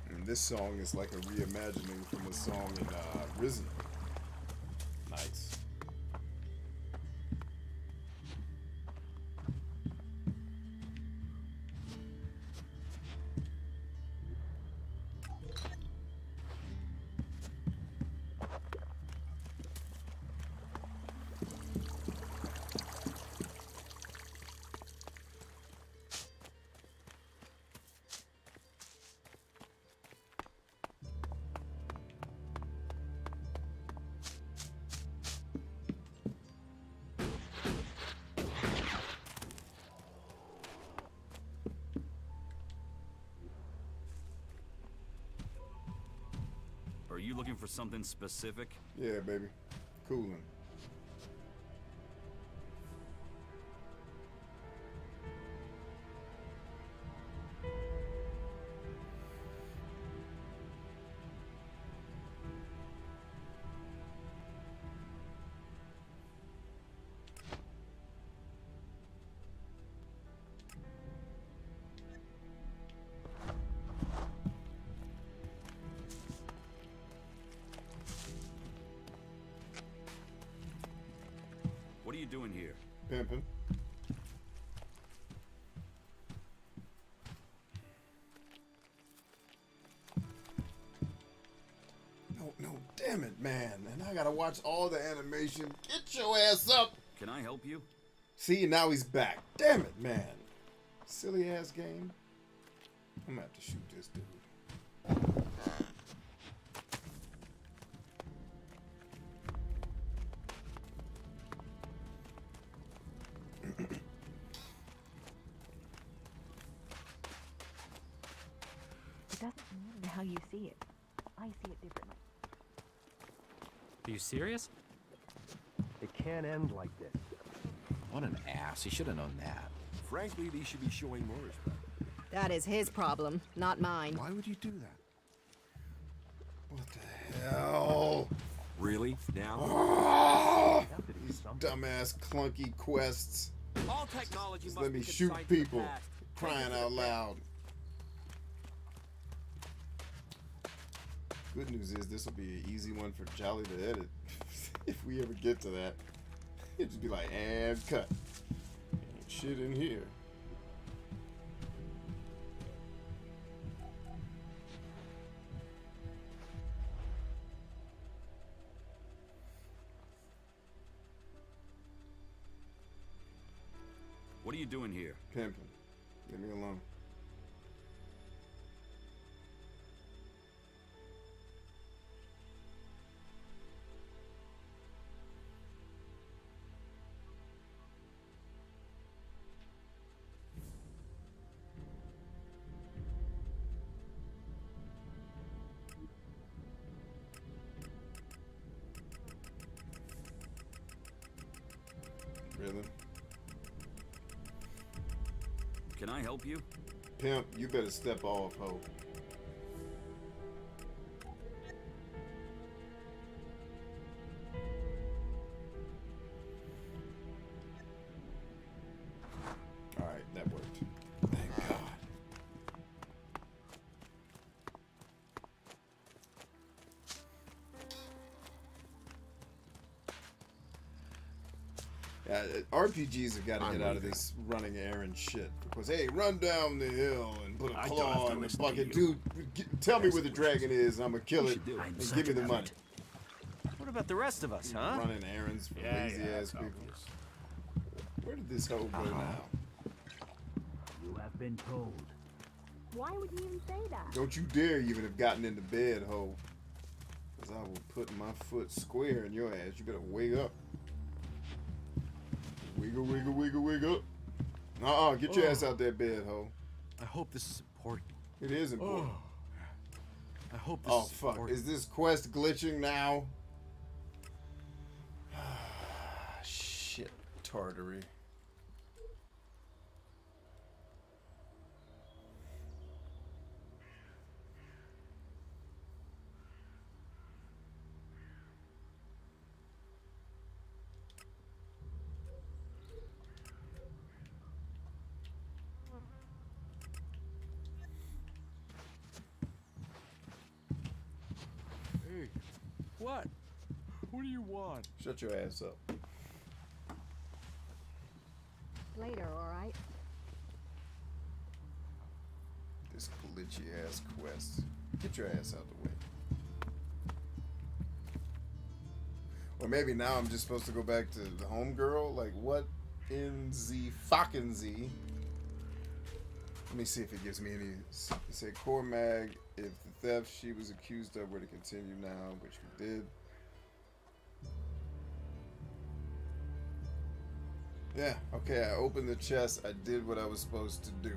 And this song is like a reimagining from a song in Risen. Nice. Are you looking for something specific? Yeah, baby. Cooling. What are you doing here? Pimping. No, damn it, man. And I gotta watch all the animation. Get your ass up. Can I help you? See, now he's back. Damn it, man. Silly ass game. I'm gonna have to shoot this dude. It doesn't matter how you see it. I see it differently. Are you serious? It can't end like this. What an ass. He should have known that. Frankly, they should be showing more respect. That is his problem, not mine. Why would you do that? What the hell? Really? Now? These dumbass clunky quests. All technology Just must let me be shoot consigned to the people. past. Crying out loud. Good news is this will be an easy one for Jolly to edit. If we ever get to that. It'd just be like, and cut. Ain't shit in here. What are you doing here? Pimping. Leave me alone. Really? Can I help you? Pimp, you better step off, ho. Alright, that worked. Thank God. Yeah, RPGs have got to get out of this running errand shit. Because, hey, run down the hill and put a claw in the bucket. Dude, tell me where the dragon is. I'm going to kill it and give me the money. What about the rest of us, huh? Running errands for lazy-ass people. Where did this hoe go now? You have been told. Why would you even say that? Don't you dare even have gotten into bed, ho. Because I will put my foot square in your ass. You better wake up. Wiggle, wiggle, wiggle, wiggle. Get your ass out that bed, ho. I hope this is important. It is important. I hope this is fuck. important. Is this quest glitching now? Shit. Tartary. Hey, what? What do you want? Shut your ass up. Later, alright? This glitchy ass quest. Get your ass out the way. Or maybe now I'm just supposed to go back to the homegirl? Like, what in the fucking Z? Let me see if it gives me any. It say core mag. If the theft she was accused of were to continue now, which we did. Yeah, okay, I opened the chest. I did what I was supposed to do.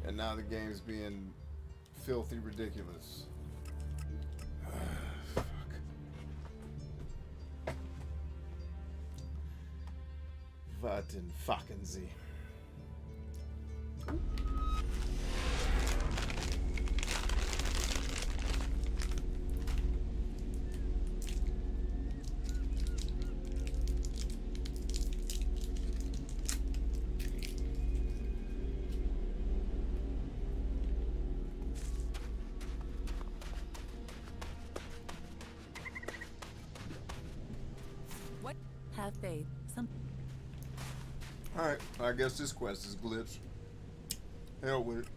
And now the game's being filthy ridiculous. Fuck. Warten, fucking Sie. What? Have faith. Alright, I guess this quest is glitched. Hell with it.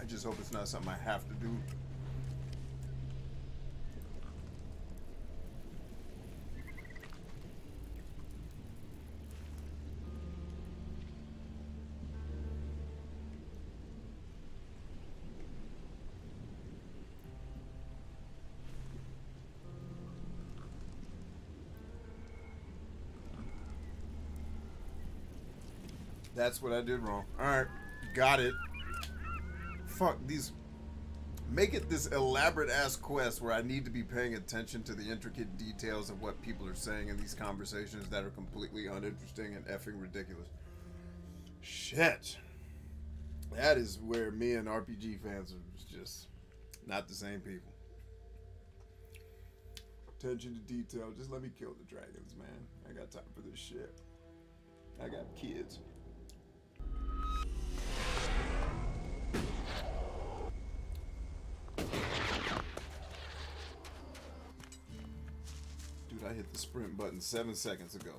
I just hope it's not something I have to do. That's what I did wrong. Alright, got it. fuck these. Make it this elaborate ass quest where I need to be paying attention to the intricate details of what people are saying in these conversations that are completely uninteresting and effing ridiculous. Shit. That is where me and RPG fans are just not the same people. Attention to detail. Just let me kill the dragons, man. I got time for this shit. I got kids. Dude, I hit the sprint button 7 seconds ago.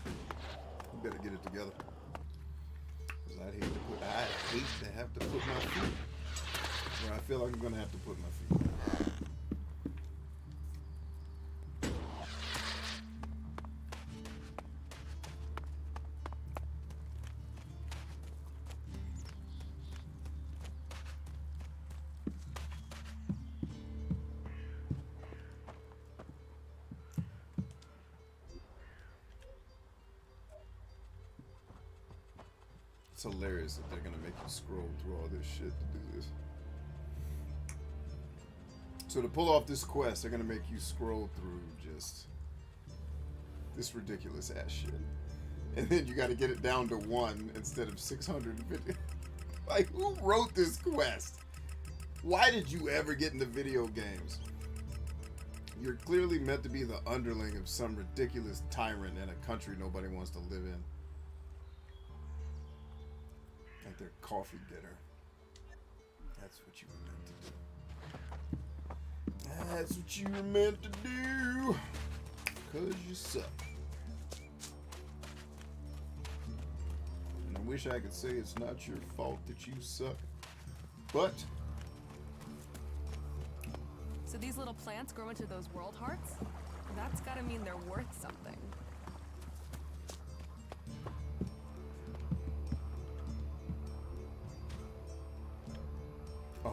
You better get it together. Cause I hate to have to put my feet where I feel like I'm gonna have to put my feet. It's hilarious that they're gonna make you scroll through all this shit to do this. So to pull off this quest, they're gonna make you scroll through just this ridiculous ass shit. And then you gotta get it down to 1 instead of 650. Like, who wrote this quest? Why did you ever get into video games? You're clearly meant to be the underling of some ridiculous tyrant in a country nobody wants to live in. Like their coffee getter. That's what you were meant to do. That's what you were meant to do. 'Cause you suck. And I wish I could say it's not your fault that you suck. But So these little plants grow into those world hearts? That's gotta mean they're worth something.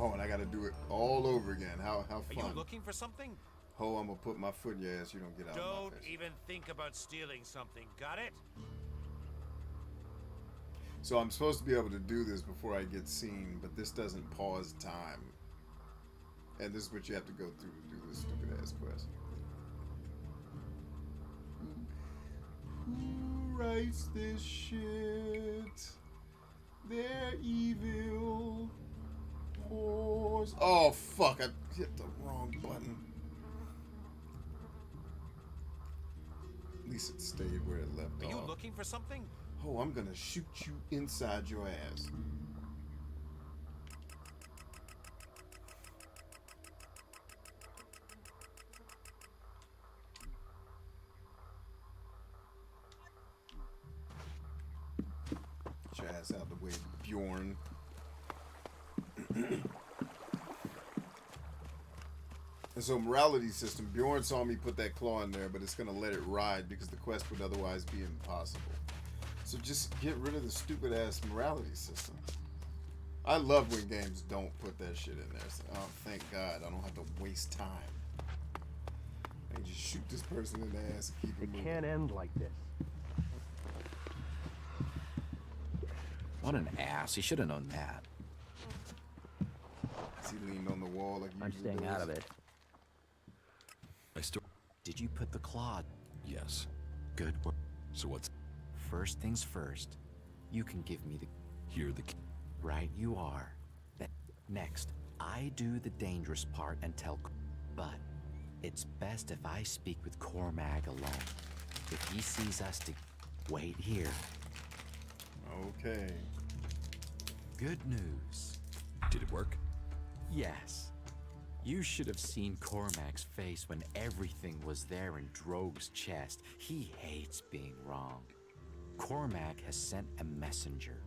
oh, and I gotta do it all over again. How fun. Are you looking for something? Ho, I'm gonna put my foot in your ass. You don't get out of my Don't face. even think about stealing something. Got it? So I'm supposed to be able to do this before I get seen, but this doesn't pause time. And this is what you have to go through to do this stupid ass quest. Who writes this shit? They're evil. Whores. Oh fuck, I hit the wrong button. At least it stayed where it left Are you off. looking for something? Oh, I'm gonna shoot you inside your ass. Get your ass out of the way, Bjorn. And so morality system, Bjorn saw me put that claw in there, but it's gonna let it ride because the quest would otherwise be impossible. So just get rid of the stupid ass morality system. I love when games don't put that shit in there. So, oh, thank God, I don't have to waste time. I can just shoot this person in the ass and keep it moving. It can't end like this. What an ass. He should have known that. He leaned on the wall like I'm staying out of it. Did you put the claw? Yes. Good work. So what's... First things first. You can give me the... Here the... Right you are. Next, I do the dangerous part and tell... But it's best if I speak with Cormag alone. If he sees us to... Wait here. Okay. Good news. Did it work? Yes. You should have seen Cormac's face when everything was there in Drogue's chest. He hates being wrong. Cormac has sent a messenger.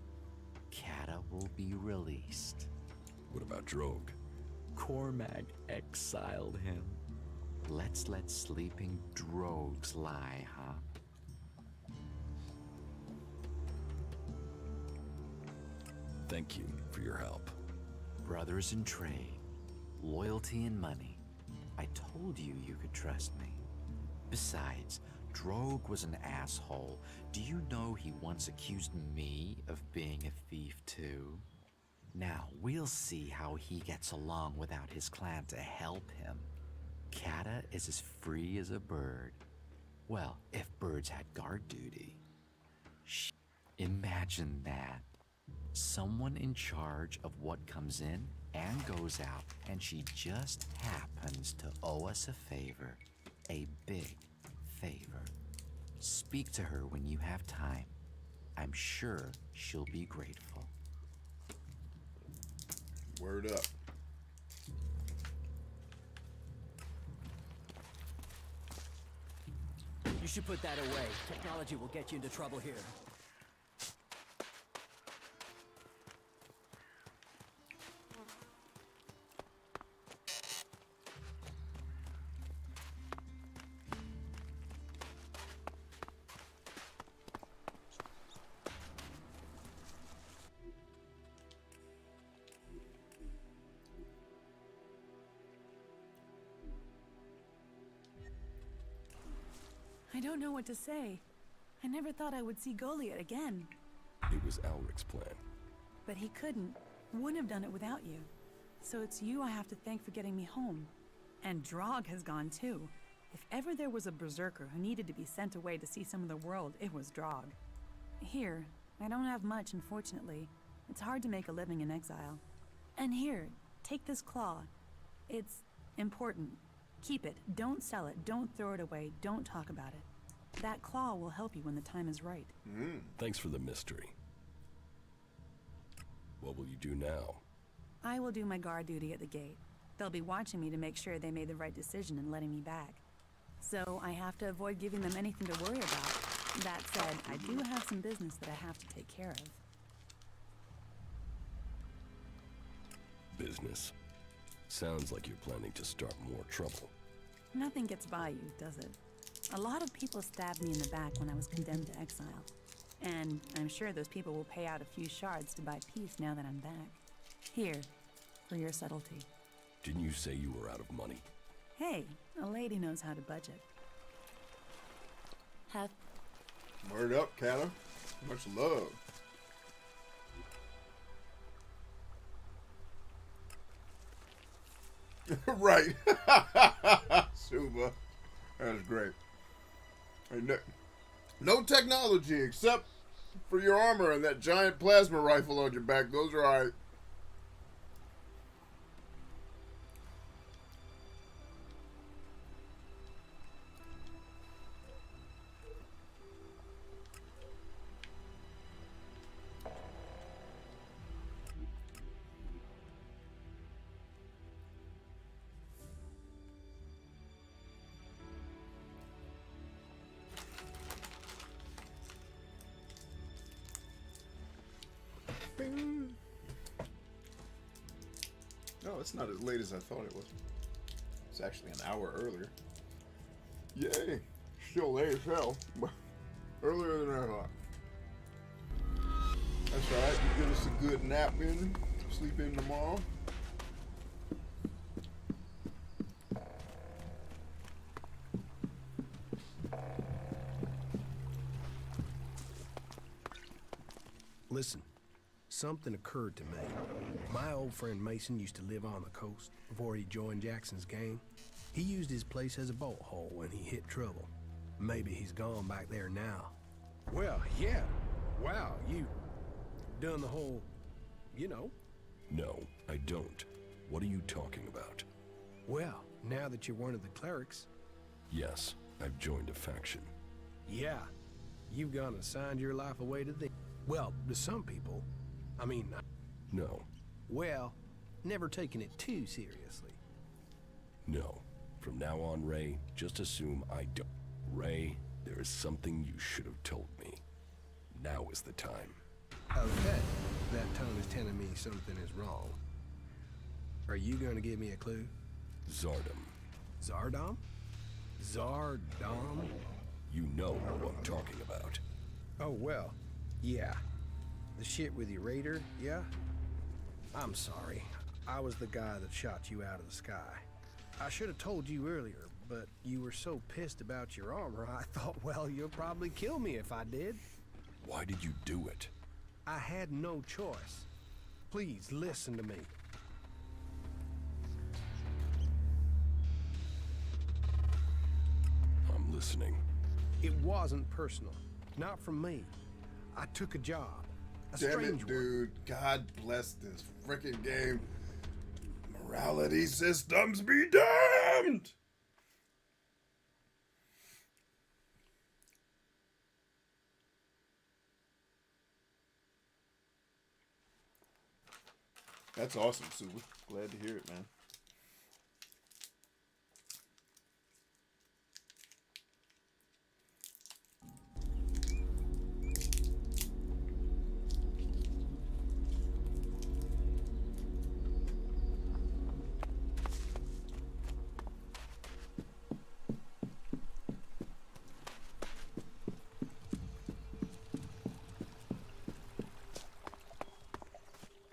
Kata will be released. What about Drogue? Cormac exiled him. Let's let sleeping Drogues lie, huh? Thank you for your help. Brothers in trade. Loyalty and money. I told you you could trust me. Besides, Drogue was an asshole. Do you know he once accused me of being a thief too? Now, we'll see how he gets along without his clan to help him. Kata is as free as a bird. Well, if birds had guard duty. Imagine that. Someone in charge of what comes in and goes out, and she just happens to owe us a favor. A big favor. Speak to her when you have time. I'm sure she'll be grateful. Word up. You should put that away. Technology will get you into trouble here. I don't know what to say. I never thought I would see Goliath again. It was Alric's plan. But he couldn't. Wouldn't have done it without you. So it's you I have to thank for getting me home. And Drog has gone too. If ever there was a berserker who needed to be sent away to see some of the world, it was Drog. Here, I don't have much, unfortunately. It's hard to make a living in exile. And here, take this claw. It's important. Keep it. Don't sell it. Don't throw it away. Don't talk about it. That claw will help you when the time is right. Thanks for the mystery. What will you do now? I will do my guard duty at the gate. They'll be watching me to make sure they made the right decision in letting me back. So I have to avoid giving them anything to worry about. That said, I do have some business that I have to take care of. Business. Sounds like you're planning to start more trouble. Nothing gets by you, does it? A lot of people stabbed me in the back when I was condemned to exile. And I'm sure those people will pay out a few shards to buy peace now that I'm back. Here, for your subtlety. Didn't you say you were out of money? Hey, a lady knows how to budget. Have... Word up, Calaan. Much love. Right. Super. That's great. And no technology except for your armor and that giant plasma rifle on your back. Those are alright. No, it's not as late as I thought it was. It's actually an hour earlier. Yay! Still late as hell, but earlier than I thought. That's alright, you get us a good nap in, sleep in tomorrow. Listen, something occurred to me. My old friend Mason used to live on the coast before he joined Jackson's gang. He used his place as a bolt hole when he hit trouble. Maybe he's gone back there now. Well, yeah. Wow, you done the whole, you know. No, I don't. What are you talking about? Well, now that you're one of the clerics. Yes, I've joined a faction. Yeah, you've gone and signed your life away to them. Well, to some people, I mean... No. Well, never taking it too seriously. No. From now on, Ray, just assume I don't. Ray, there is something you should have told me. Now is the time. Okay, that tone is telling me something is wrong. Are you going to give me a clue? Zardom. Zardom? Zardom? You know who I'm talking about. Oh, well, yeah. The shit with your raider, yeah? I'm sorry. I was the guy that shot you out of the sky. I should have told you earlier, but you were so pissed about your armor, I thought, well, you'll probably kill me if I did. Why did you do it? I had no choice. Please, listen to me. I'm listening. It wasn't personal. Not from me. I took a job. A Damn strange it, dude. God bless this freaking game. Morality systems be damned! That's awesome, Sue. Glad to hear it, man.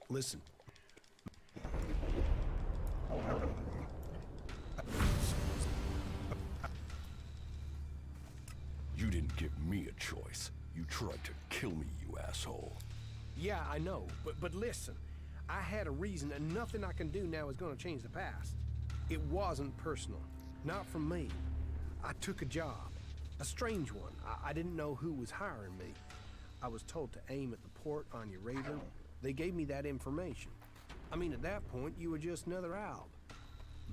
Listen. You didn't give me a choice. You tried to kill me, you asshole. Yeah, I know, but listen. I had a reason, and nothing I can do now is gonna change the past. It wasn't personal. Not from me. I took a job. A strange one. I didn't know who was hiring me. I was told to aim at the port on your radar. They gave me that information. I mean, at that point, you were just another Alb.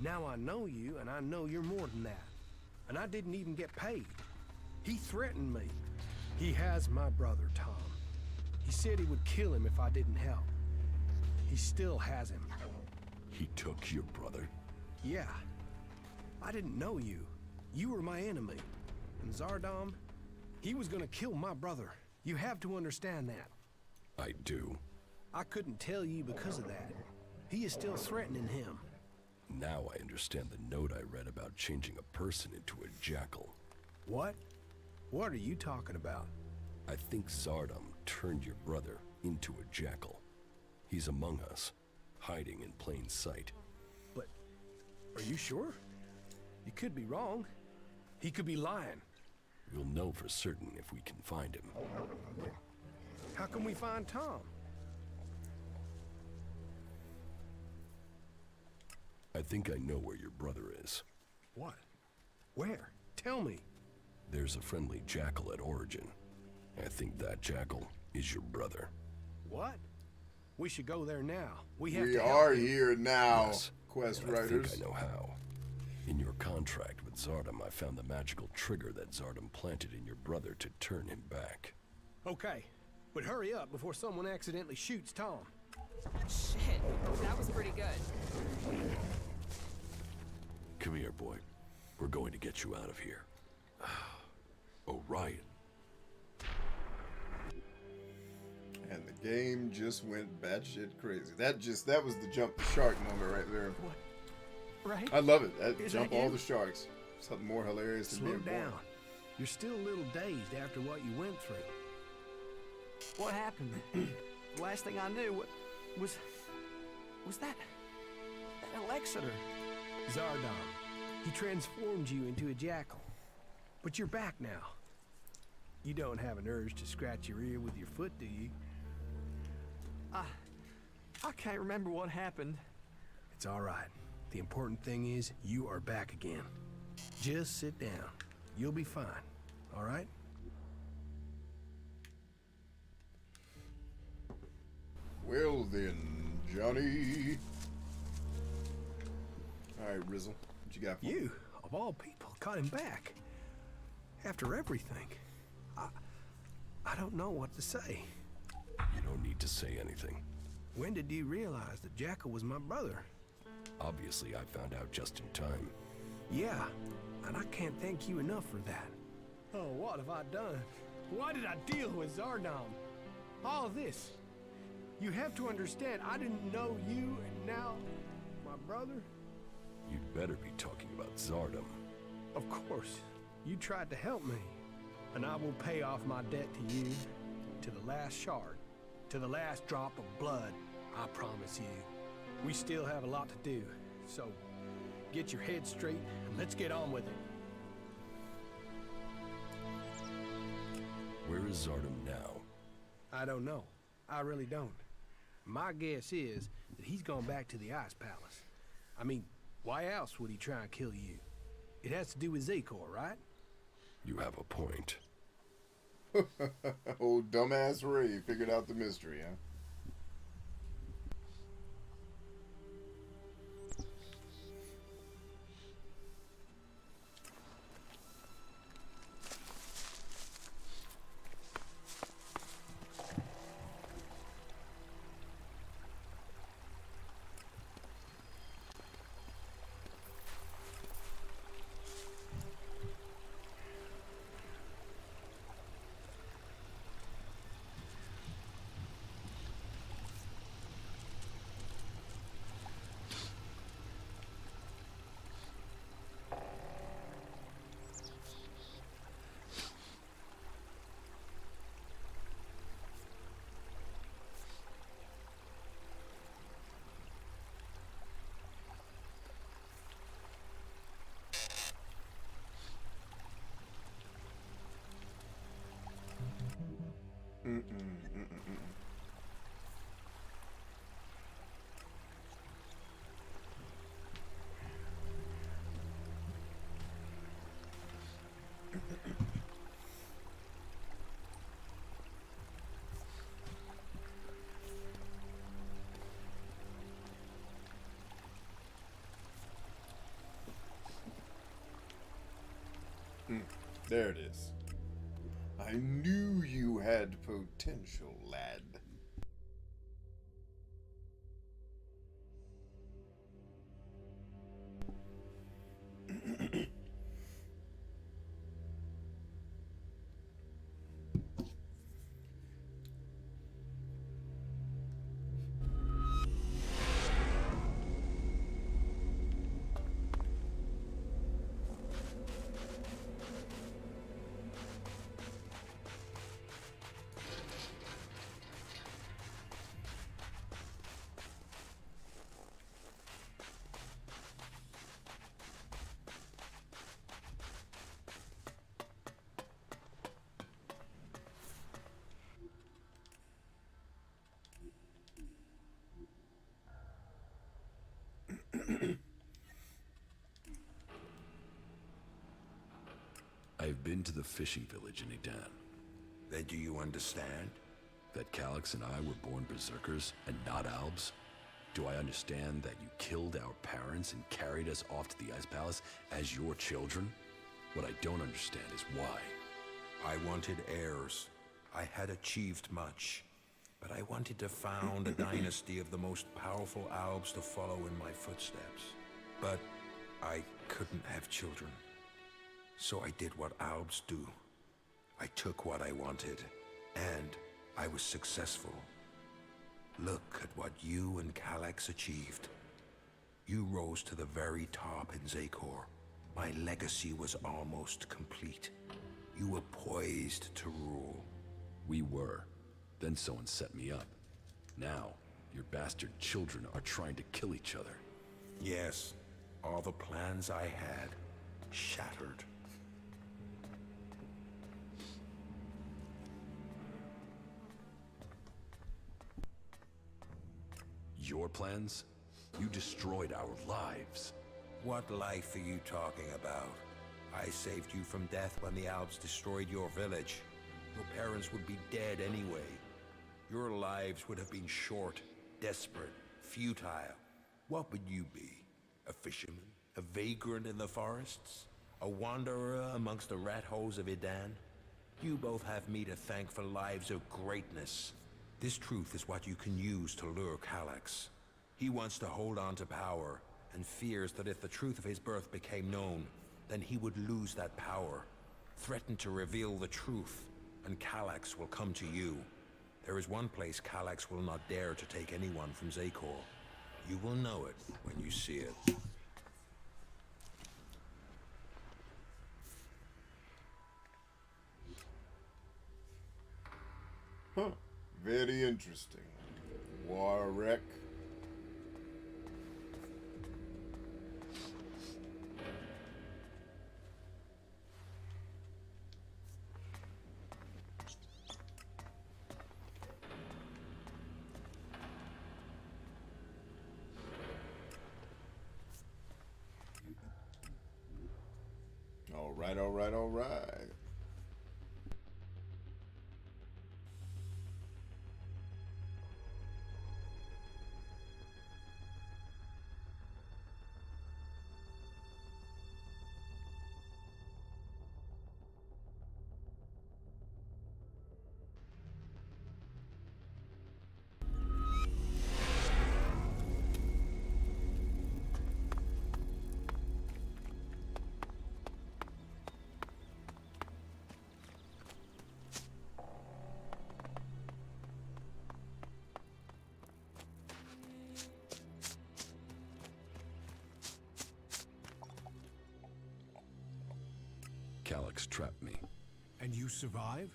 Now I know you, and I know you're more than that. And I didn't even get paid. He threatened me. He has my brother, Tom. He said he would kill him if I didn't help. He still has him. He took your brother? Yeah. I didn't know you. You were my enemy. And Zardom, he was gonna kill my brother. You have to understand that. I do. I couldn't tell you because of that. He is still threatening him. Now I understand the note I read about changing a person into a jackal. What? What are you talking about? I think Zardom turned your brother into a jackal. He's among us, hiding in plain sight. But, are you sure? You could be wrong. He could be lying. We'll know for certain if we can find him. How can we find Tom? I think I know where your brother is. What? Where? Tell me. There's a friendly jackal at Origin. I think that jackal is your brother. What? We should go there now. We are here now, yes, quest I writers. think I know how. In your contract with Zardom, I found the magical trigger that Zardom planted in your brother to turn him back. Okay, but hurry up before someone accidentally shoots Tom. Shit, that was pretty good. Come here, boy. We're going to get you out of here. Orion. And the game just went batshit crazy. That was the jump the shark moment right there. What? Right? I love it. That Is jump that all you? the sharks. Something more hilarious than Slow being born. down. You're still a little dazed after what you went through. What happened? The last thing I knew was that Alexander. Zardom. He transformed you into a jackal. But you're back now. You don't have an urge to scratch your ear with your foot, do you? I can't remember what happened. It's all right. The important thing is you are back again. Just sit down. You'll be fine. All right? Well then, Johnny. All right, Rizzle. What you got for me? You, of all people, got him back. After everything. I don't know what to say. You don't need to say anything. When did you realize that Jackal was my brother? Obviously, I found out just in time. Yeah, and I can't thank you enough for that. Oh, what have I done? Why did I deal with Zardom? All of this. You have to understand, I didn't know you, and now my brother? You'd better be talking about Zardom. Of course. You tried to help me, and I will pay off my debt to you, to the last shard, to the last drop of blood, I promise you. We still have a lot to do, so get your head straight and let's get on with it. Where is Zardom now? I don't know. I really don't. My guess is that he's gone back to the Ice Palace. I mean, why else would he try and kill you? It has to do with Zakor, right? You have a point. Old dumbass Ray figured out the mystery, huh? There it is. I knew you had potential, lad. I've been to the fishing village in Edan. Then do you understand? That Clerics and I were born Berserkers and not Albs? Do I understand that you killed our parents and carried us off to the Ice Palace as your children? What I don't understand is why. I wanted heirs. I had achieved much. But I wanted to found a dynasty of the most powerful Albs to follow in my footsteps. But I couldn't have children. So I did what Albs do. I took what I wanted, and I was successful. Look at what you and Calex achieved. You rose to the very top in Zakor. My legacy was almost complete. You were poised to rule. We were. Then someone set me up. Now, your bastard children are trying to kill each other. Yes, all the plans I had shattered. Your plans? You destroyed our lives. What life are you talking about? I saved you from death when the Alps destroyed your village. Your parents would be dead anyway. Your lives would have been short, desperate, futile. What would you be? A fisherman? A vagrant in the forests? A wanderer amongst the rat holes of Edan? You both have me to thank for lives of greatness. This truth is what you can use to lure Calex. He wants to hold on to power, and fears that if the truth of his birth became known, then he would lose that power. Threaten to reveal the truth, and Calex will come to you. There is one place Calex will not dare to take anyone from Zakor. You will know it when you see it. Huh. Very interesting. Warwick. right, all right, all right. Alex trapped me. And you survived?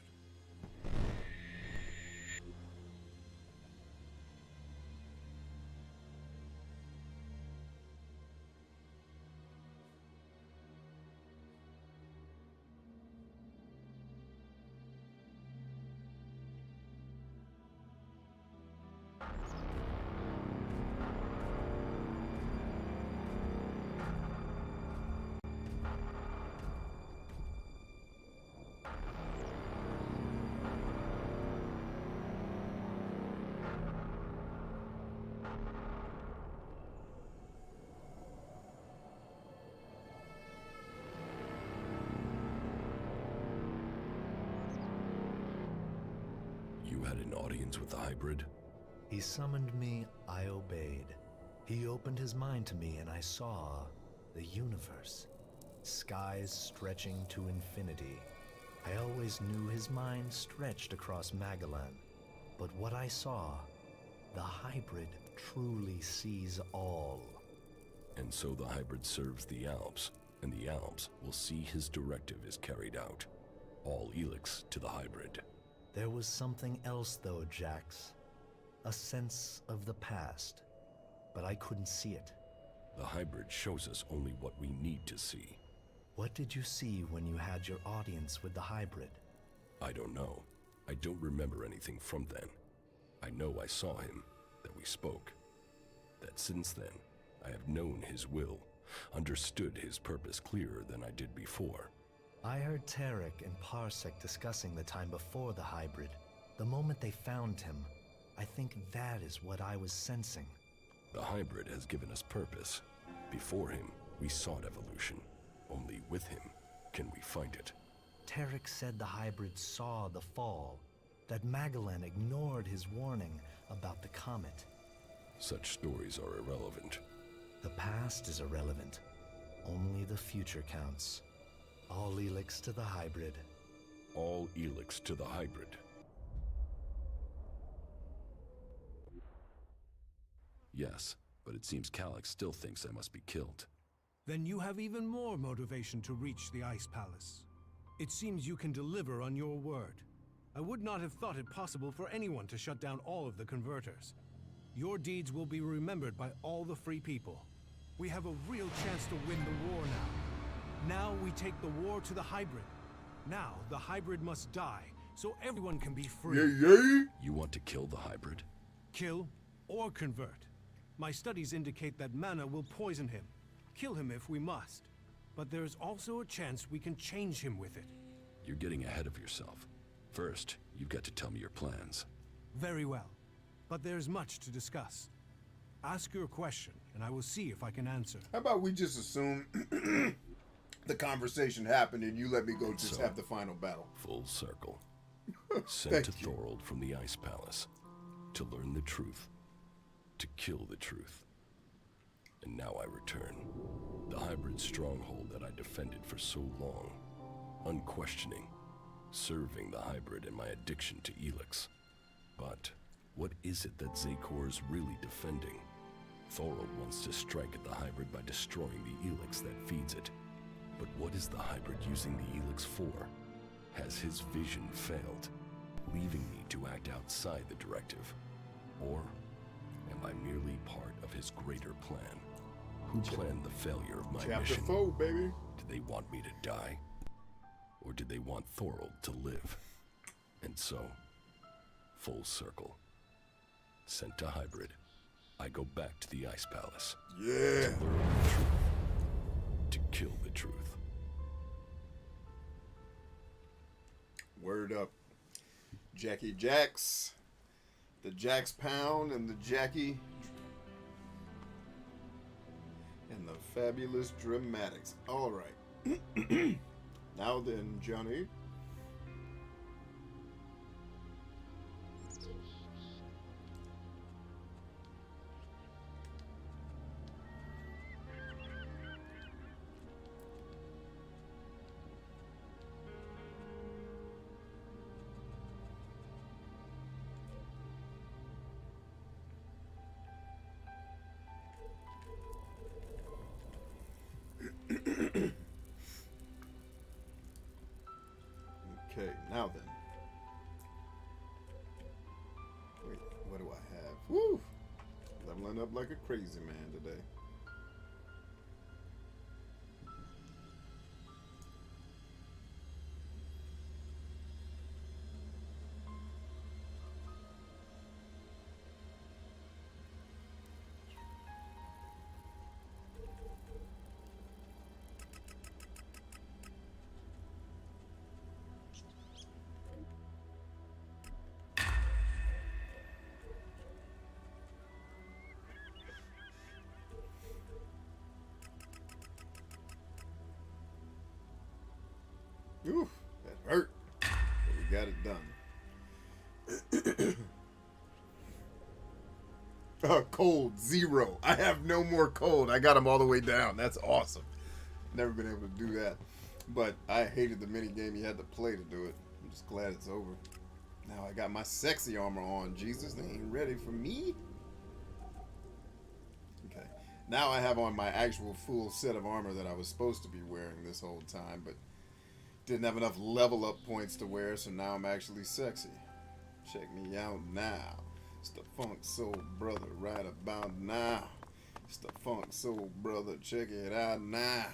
You had an audience with the hybrid? He summoned me, I obeyed. He opened his mind to me and I saw the universe. Skies stretching to infinity. I always knew his mind stretched across Magalan. But what I saw, the hybrid truly sees all. And so the hybrid serves the Alps, and the Alps will see his directive is carried out. All Elex to the hybrid. There was something else though, Jax. A sense of the past. But I couldn't see it. The hybrid shows us only what we need to see. What did you see when you had your audience with the hybrid? I don't know. I don't remember anything from then. I know I saw him, that we spoke. That since then, I have known his will, understood his purpose clearer than I did before. I heard Tarek and Parsec discussing the time before the hybrid. The moment they found him, I think that is what I was sensing. The hybrid has given us purpose. Before him, we sought evolution. Only with him can we find it. Tarek said the hybrid saw the fall, that Magalan ignored his warning about the comet. Such stories are irrelevant. The past is irrelevant. Only the future counts. All Elex to the hybrid. All Elex to the hybrid. Yes, but it seems Calyx still thinks I must be killed. Then you have even more motivation to reach the Ice Palace. It seems you can deliver on your word. I would not have thought it possible for anyone to shut down all of the converters. Your deeds will be remembered by all the free people. We have a real chance to win the war now. Now we take the war to the hybrid. Now the hybrid must die, so everyone can be free. You want to kill the hybrid? Kill or convert. My studies indicate that mana will poison him. Kill him if we must. But there's also a chance we can change him with it. You're getting ahead of yourself. First, you've got to tell me your plans. Very well. But there's much to discuss. Ask your question, and I will see if I can answer. How about we just assume the conversation happened and you let me go just have the final battle? Full circle. Sent to Thorold from the Ice Palace to learn the truth, to kill the truth. And now I return. The hybrid stronghold that I defended for so long. Unquestioning. Serving the hybrid and my addiction to Elex. But what is it that Zakor is really defending? Thorold wants to strike at the hybrid by destroying the Elex that feeds it. But what is the hybrid using the Elex for? Has his vision failed, leaving me to act outside the directive? Or am I merely part of his greater plan? Who planned the failure of my mission? Chapter 4, baby. Did they want me to die? Or did they want Thorold to live? And so, full circle. Sent to hybrid, I go back to the Ice Palace. Yeah. To learn the truth. To kill the truth. Word up. Jackie Jacks. The Jacks Pound and the Jackie. And the Fabulous Dramatics. All right. Now then, Johnny. Okay, now then. Wait, what do I have? Woo! Leveling up like a crazy man today. Oof, that hurt. But we got it done. Cold, 0. I have no more cold. I got them all the way down. That's awesome. Never been able to do that. But I hated the mini game you had to play to do it. I'm just glad it's over. Now I got my sexy armor on. Jesus, they ain't ready for me. Okay. Now I have on my actual full set of armor that I was supposed to be wearing this whole time, but didn't have enough level up points to wear, so now I'm actually sexy. Check me out now. It's the Funk Soul Brother right about now. It's the Funk Soul Brother, check it out now.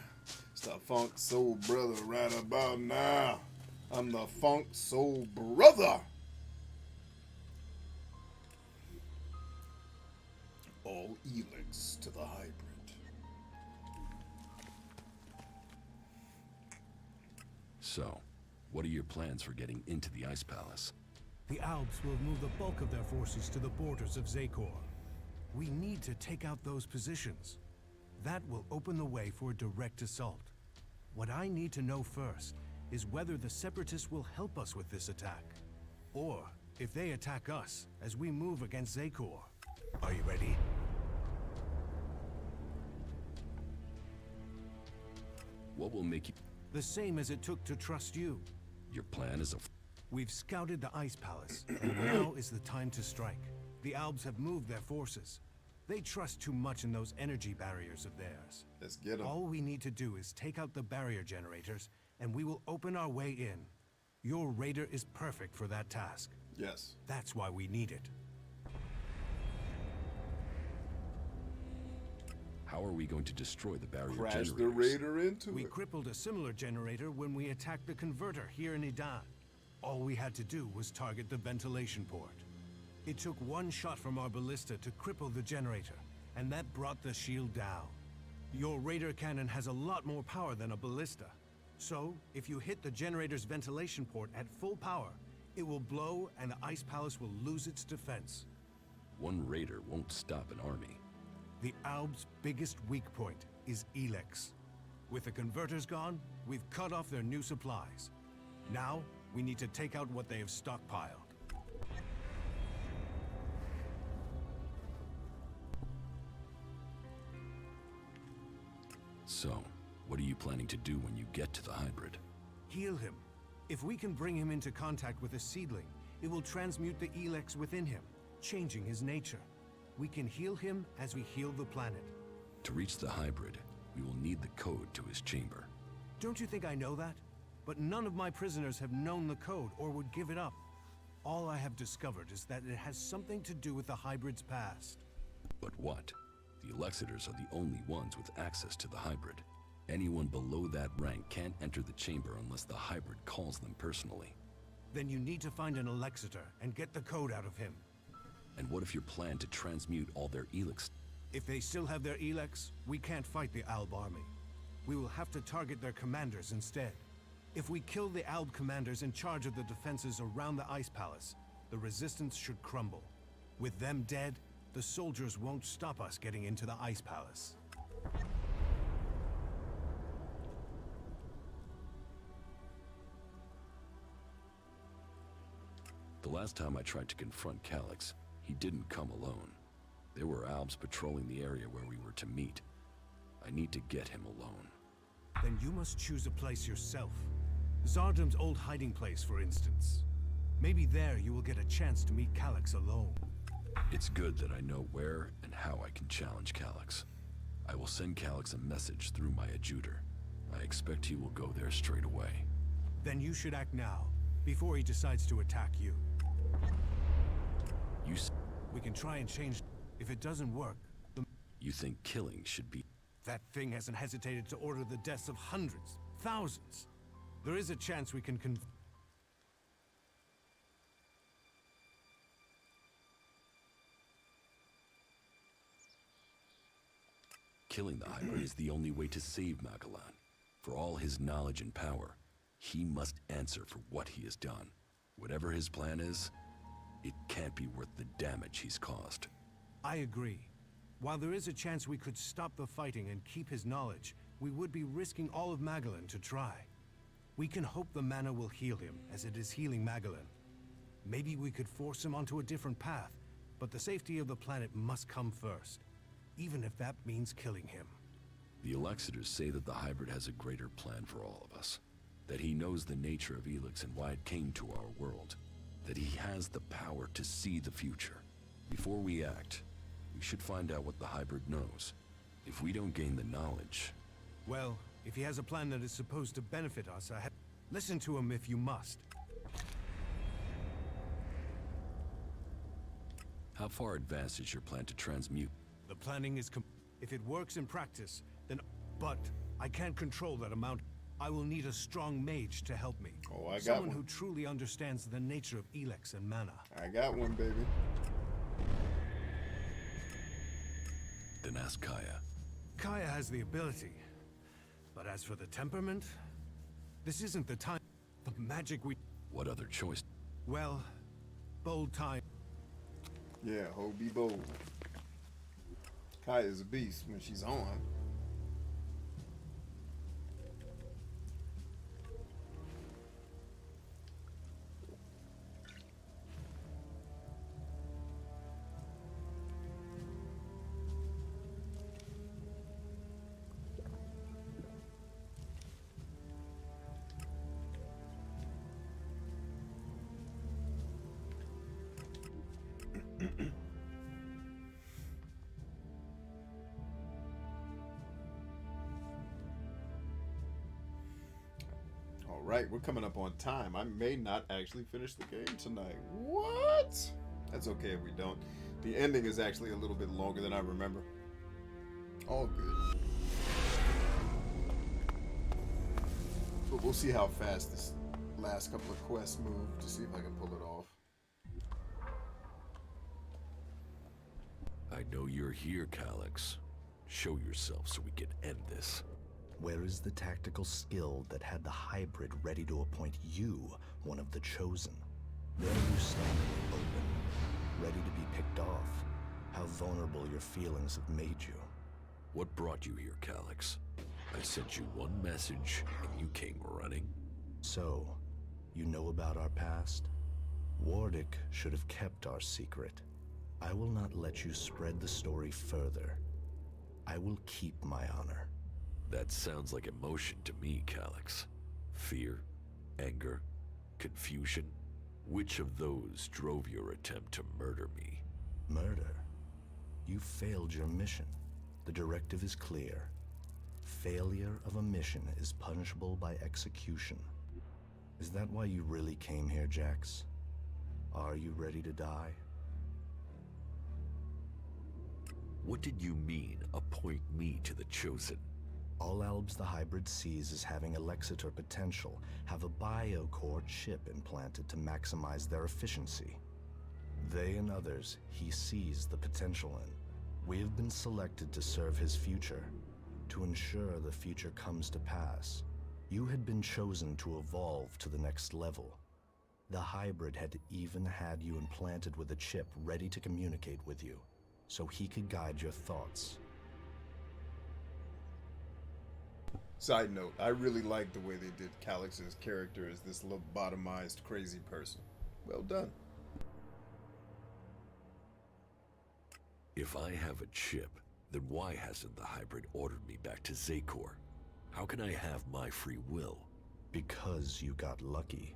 It's the Funk Soul Brother right about now. I'm the Funk Soul Brother. All Elex to the hybrid. So, what are your plans for getting into the Ice Palace? The Alps will move the bulk of their forces to the borders of Zakor. We need to take out those positions. That will open the way for a direct assault. What I need to know first is whether the Separatists will help us with this attack, or if they attack us as we move against Zakor. Are you ready? What will make you... The same as it took to trust you. Your plan is We've scouted the Ice Palace, and now is the time to strike. The Albs have moved their forces. They trust too much in those energy barriers of theirs. Let's get them. All we need to do is take out the barrier generators, and we will open our way in. Your raider is perfect for that task. Yes. That's why we need it. How are we going to destroy the barrier Crash generators? the raider into We it. crippled a similar generator when we attacked the converter here in Idan. All we had to do was target the ventilation port. It took one shot from our ballista to cripple the generator, and that brought the shield down. Your raider cannon has a lot more power than a ballista. So, if you hit the generator's ventilation port at full power, it will blow and the Ice Palace will lose its defense. One raider won't stop an army. The Alb's biggest weak point is Elex. With the converters gone, we've cut off their new supplies. Now, we need to take out what they have stockpiled. So, what are you planning to do when you get to the hybrid? Heal him. If we can bring him into contact with a seedling, it will transmute the Elex within him, changing his nature. We can heal him as we heal the planet. To reach the hybrid, we will need the code to his chamber. Don't you think I know that? But none of my prisoners have known the code or would give it up. All I have discovered is that it has something to do with the hybrid's past. But what? The Elexitors are the only ones with access to the hybrid. Anyone below that rank can't enter the chamber unless the hybrid calls them personally. Then you need to find an Elexitor and get the code out of him. And what if your plan to transmute all their Elex... If they still have their Elex, we can't fight the Alb army. We will have to target their commanders instead. If we kill the Alb commanders in charge of the defenses around the Ice Palace, the resistance should crumble. With them dead, the soldiers won't stop us getting into the Ice Palace. The last time I tried to confront Calyx, he didn't come alone. There were Albs patrolling the area where we were to meet. I need to get him alone. Then you must choose a place yourself. Zardum's old hiding place, for instance. Maybe there you will get a chance to meet Calyx alone. It's good that I know where and how I can challenge Calyx. I will send Calyx a message through my adjutor. I expect he will go there straight away. Then you should act now, before he decides to attack you. We can try and change. If it doesn't work, You think killing should be... That thing hasn't hesitated to order the deaths of hundreds, thousands. There is a chance we can Killing the hybrid is the only way to save Magalan. For all his knowledge and power, he must answer for what he has done. Whatever his plan is, it can't be worth the damage he's caused. I agree. While there is a chance we could stop the fighting and keep his knowledge, we would be risking all of Magalan to try. We can hope the mana will heal him, as it is healing Magalan. Maybe we could force him onto a different path, but the safety of the planet must come first, even if that means killing him. The Elexiters say that the hybrid has a greater plan for all of us. That he knows the nature of Elex and why it came to our world. That he has the power to see the future. Before we act, we should find out what the hybrid knows. If we don't gain the knowledge... Well, if he has a plan that is supposed to benefit us, listen to him if you must. How far advanced is your plan to transmute? The planning is if it works in practice, then... But I can't control that amount. I will need a strong mage to help me. Oh, I got Someone one. who truly understands the nature of Elex and mana. I got one, baby. Then ask Kaya. Kaya has the ability. But as for the temperament, this isn't the time. The magic we... What other choice? Well, bold time. Yeah, ho, be bold. Kaya's a beast when she's on. Alright, we're coming up on time. I may not actually finish the game tonight. What? That's okay if we don't. The ending is actually a little bit longer than I remember. All good. But we'll see how fast this last couple of quests move to see if I can pull it off. I know you're here, Calyx. Show yourself so we can end this. Where is the tactical skill that had the hybrid ready to appoint you one of the chosen? There you stand in the open, ready to be picked off. How vulnerable your feelings have made you. What brought you here, Calyx? I sent you one message, and you came running. So, you know about our past? Wardic should have kept our secret. I will not let you spread the story further. I will keep my honor. That sounds like emotion to me, Calyx. Fear, anger, confusion. Which of those drove your attempt to murder me? Murder? You failed your mission. The directive is clear. Failure of a mission is punishable by execution. Is that why you really came here, Jax? Are you ready to die? What did you mean, appoint me to the Chosen? All Albs the hybrid sees as having Elexitor potential have a biocore chip implanted to maximize their efficiency. They and others he sees the potential in. We have been selected to serve his future, to ensure the future comes to pass. You had been chosen to evolve to the next level. The hybrid had even had you implanted with a chip ready to communicate with you, so he could guide your thoughts. Side note, I really like the way they did Calix's character as this lobotomized crazy person. Well done. If I have a chip, then why hasn't the hybrid ordered me back to Zakor? How can I have my free will? Because you got lucky.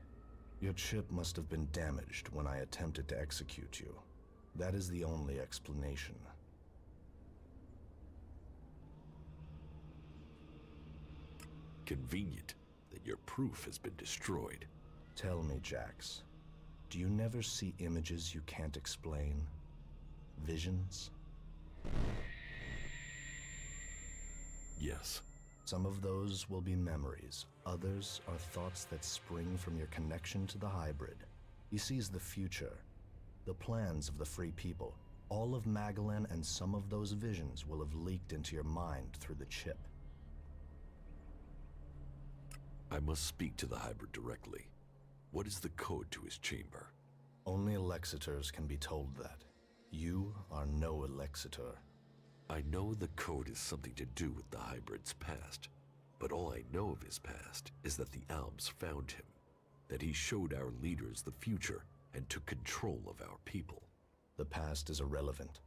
Your chip must have been damaged when I attempted to execute you. That is the only explanation. Convenient that your proof has been destroyed. Tell me, Jax, do you never see images you can't explain? Visions? Yes. Some of those will be memories. Others are thoughts that spring from your connection to the hybrid. He sees the future, the plans of the free people. All of Magalan and some of those visions will have leaked into your mind through the chip. I must speak to the hybrid directly. What is the code to his chamber? Only Alexiters can be told that. You are no Alexitor. I know the code is something to do with the hybrid's past, but all I know of his past is that the Alps found him, that he showed our leaders the future and took control of our people. The past is irrelevant.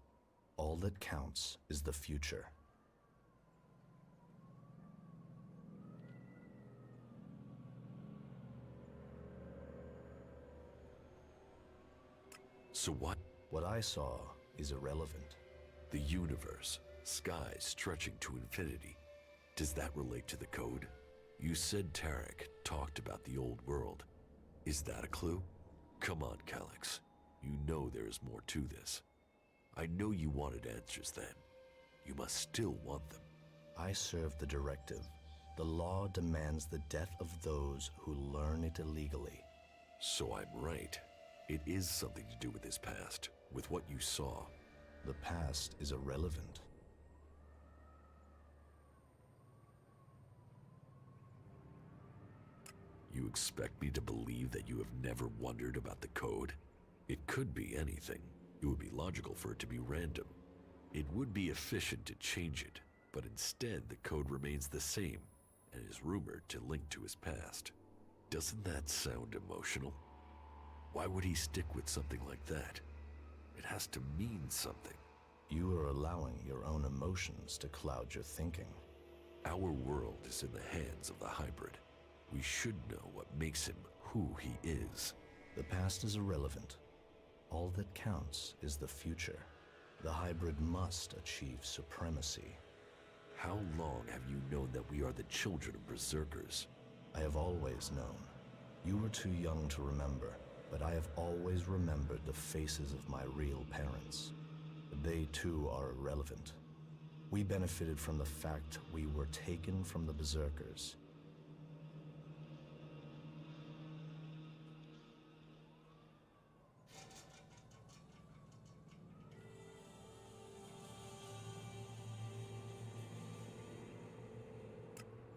All that counts is the future. So what? What I saw is irrelevant. The universe, skies stretching to infinity. Does that relate to the code? You said Tarek talked about the old world. Is that a clue? Come on, Calyx. You know there is more to this. I know you wanted answers then. You must still want them. I serve the directive. The law demands the death of those who learn it illegally. So I'm right. It is something to do with his past, with what you saw. The past is irrelevant. You expect me to believe that you have never wondered about the code? It could be anything. It would be logical for it to be random. It would be efficient to change it, but instead the code remains the same and is rumored to link to his past. Doesn't that sound emotional? Why would he stick with something like that? It has to mean something. You are allowing your own emotions to cloud your thinking. Our world is in the hands of the hybrid. We should know what makes him who he is. The past is irrelevant. All that counts is the future. The hybrid must achieve supremacy. How long have you known that we are the children of Berserkers? I have always known. You were too young to remember, but I have always remembered the faces of my real parents. They too are irrelevant. We benefited from the fact we were taken from the Berserkers.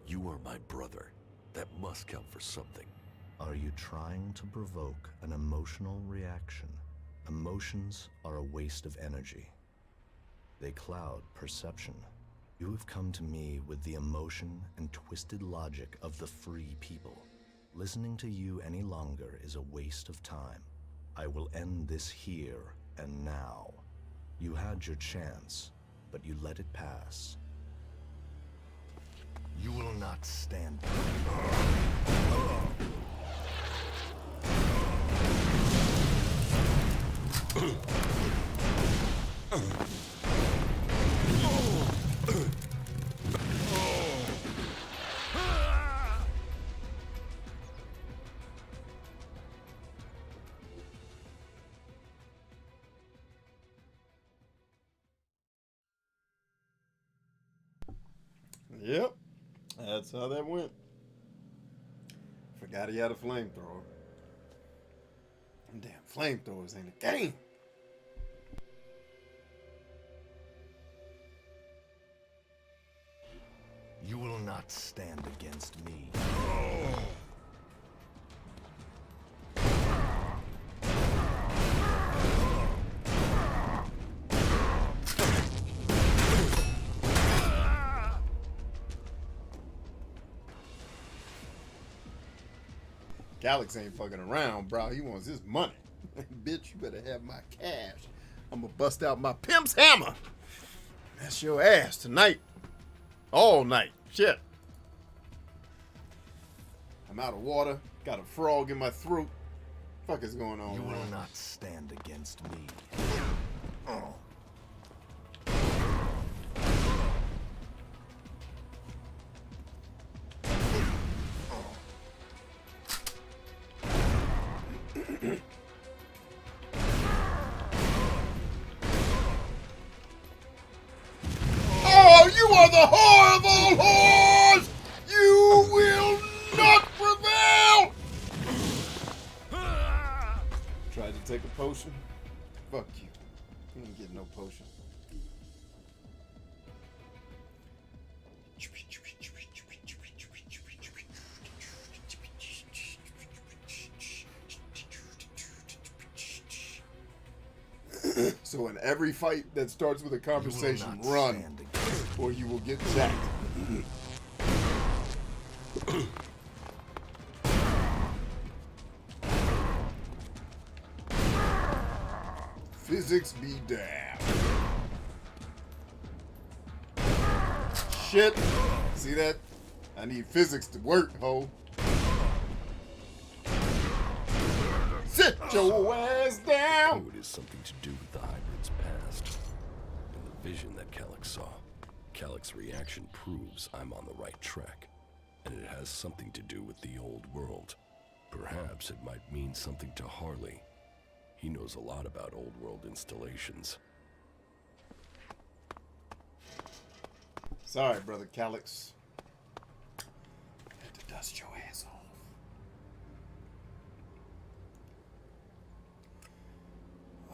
You are my brother. That must count for something. Are you trying to provoke an emotional reaction? Emotions are a waste of energy. They cloud perception. You have come to me with the emotion and twisted logic of the free people. Listening to you any longer is a waste of time. I will end this here and now. You had your chance, but you let it pass. You will not stand. Yep, that's how that went. Forgot he had a flamethrower. Damn, flamethrowers ain't a game. You will not stand against me. Alex ain't fucking around, bro. He wants his money. Bitch, you better have my cash. I'm gonna bust out my pimp's hammer. That's your ass tonight. All night. Shit. I'm out of water. Got a frog in my throat. Fuck is going on? You will not stand against me. Oh. Oh, you are the whore of all whores! You will not prevail! Tried to take a potion? Fuck you. You ain't getting no potion. So in every fight that starts with a conversation, run, or you will get jacked. Physics be damned. Shit. See that? I need physics to work, ho. Sit your ass down! Oh, it is something to do with the hybrid's past. In the vision that Calyx saw, Calyx's reaction proves I'm on the right track. And it has something to do with the old world. Perhaps it might mean something to Harley. He knows a lot about old world installations. Sorry, brother Calyx. Had to dust your ass off.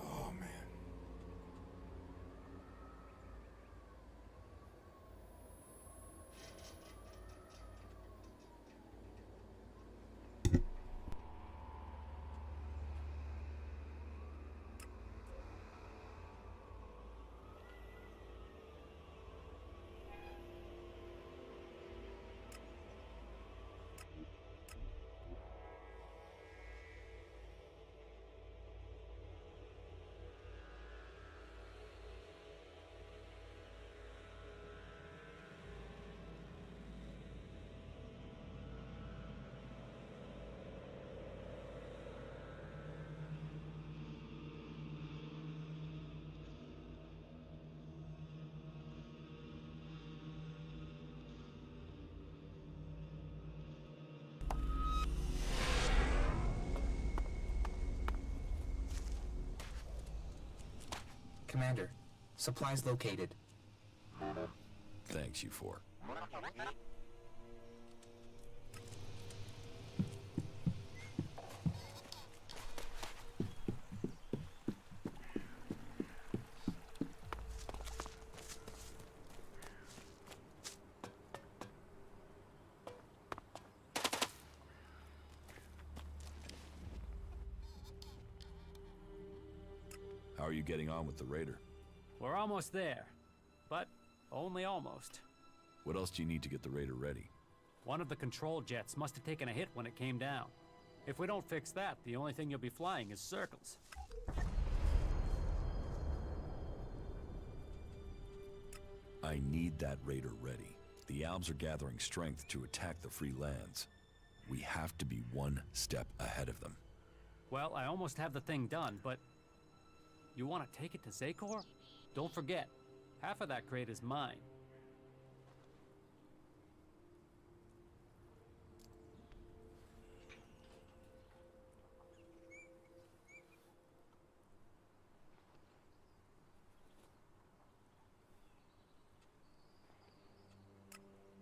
Oh, man. Commander, supplies located. Thanks, you four. How are you getting on with the Raider? We're almost there, but only almost. What else do you need to get the Raider ready? One of the control jets must have taken a hit when it came down. If we don't fix that, the only thing you'll be flying is circles. I need that Raider ready. The Albs are gathering strength to attack the free lands. We have to be one step ahead of them. Well, I almost have the thing done, but... You want to take it to Zakor? Don't forget, half of that crate is mine.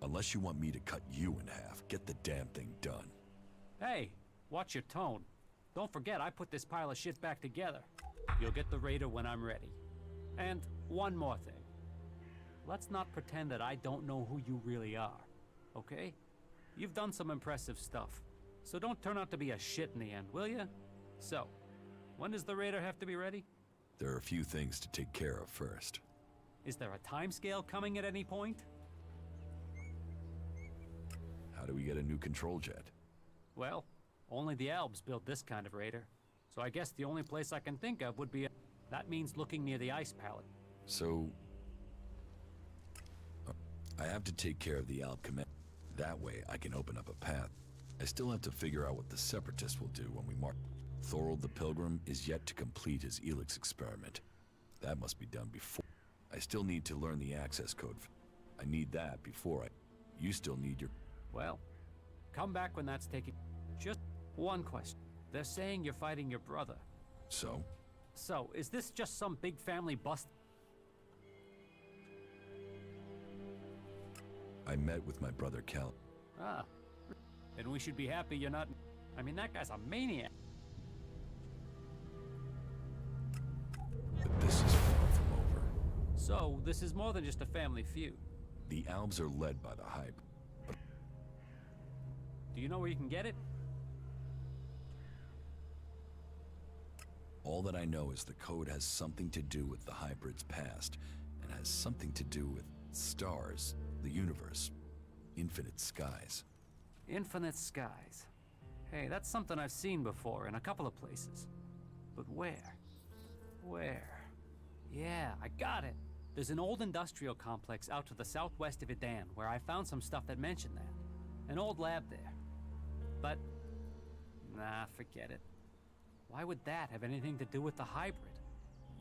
Unless you want me to cut you in half, get the damn thing done. Hey, watch your tone. Don't forget, I put this pile of shit back together. You'll get the Raider when I'm ready. And one more thing. let's not pretend that I don't know who you really are, okay? You've done some impressive stuff, so don't turn out to be a shit in the end, will ya? So, when does the raider have to be ready? There are a few things to take care of first. Is there a timescale coming at any point? How do we get a new control jet? Well, only the Albs built this kind of raider, so I guess the only place I can think of would be that means looking near the ice palette. So... I have to take care of the Alb command. That way I can open up a path. I still have to figure out what the Separatists will do when we march. Thorold the Pilgrim is yet to complete his Elex experiment. That must be done before. I still need to learn the access code. I need that before I... You still need your... Well, come back when that's taken. Just one question. They're saying you're fighting your brother. So? So, is this just some big family bust? I met with my brother Calaan. Ah. Then we should be happy you're not... I mean, that guy's a maniac. But this is far from over. So, this is more than just a family feud. The Albs are led by the Hype. Do you know where you can get it? All that I know is the code has something to do with the hybrid's past, and has something to do with stars, the universe, infinite skies. Infinite skies. Hey, that's something I've seen before in a couple of places. But where? Where? Yeah, I got it. There's an old industrial complex out to the southwest of Idan where I found some stuff that mentioned that. An old lab there. But, nah, forget it. Why would that have anything to do with the hybrid?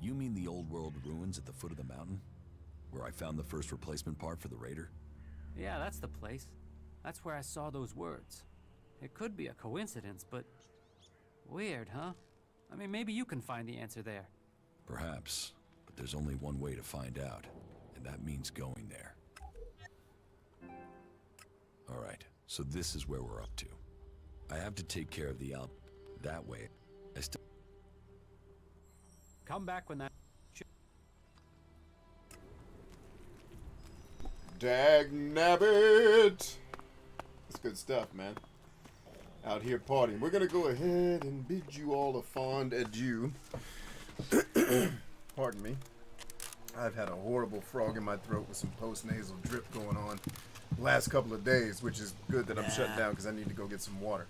You mean the old world ruins at the foot of the mountain? Where I found the first replacement part for the Raider? Yeah, that's the place. That's where I saw those words. It could be a coincidence, but... weird, huh? I mean, maybe you can find the answer there. Perhaps, but there's only one way to find out, and that means going there. Alright, so this is where we're up to. I have to take care of the Alp. That way, I still... Come back when that... Dag nabbit! That's good stuff, man. Out here partying. We're gonna go ahead and bid you all a fond adieu. Pardon me. I've had a horrible frog in my throat with some post-nasal drip going on the last couple of days, which is good that I'm shut down because I need to go get some water.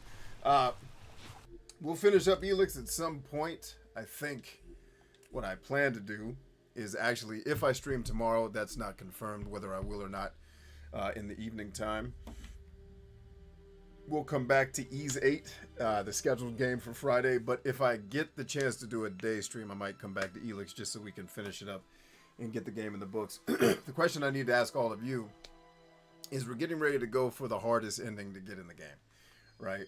We'll finish up Elex at some point. I think what I plan to do is actually, if I stream tomorrow, that's not confirmed whether I will or not in the evening time. We'll come back to Ease 8, the scheduled game for Friday. But if I get the chance to do a day stream, I might come back to Elex just so we can finish it up and get the game in the books. The question I need to ask all of you is we're getting ready to go for the hardest ending to get in the game, right?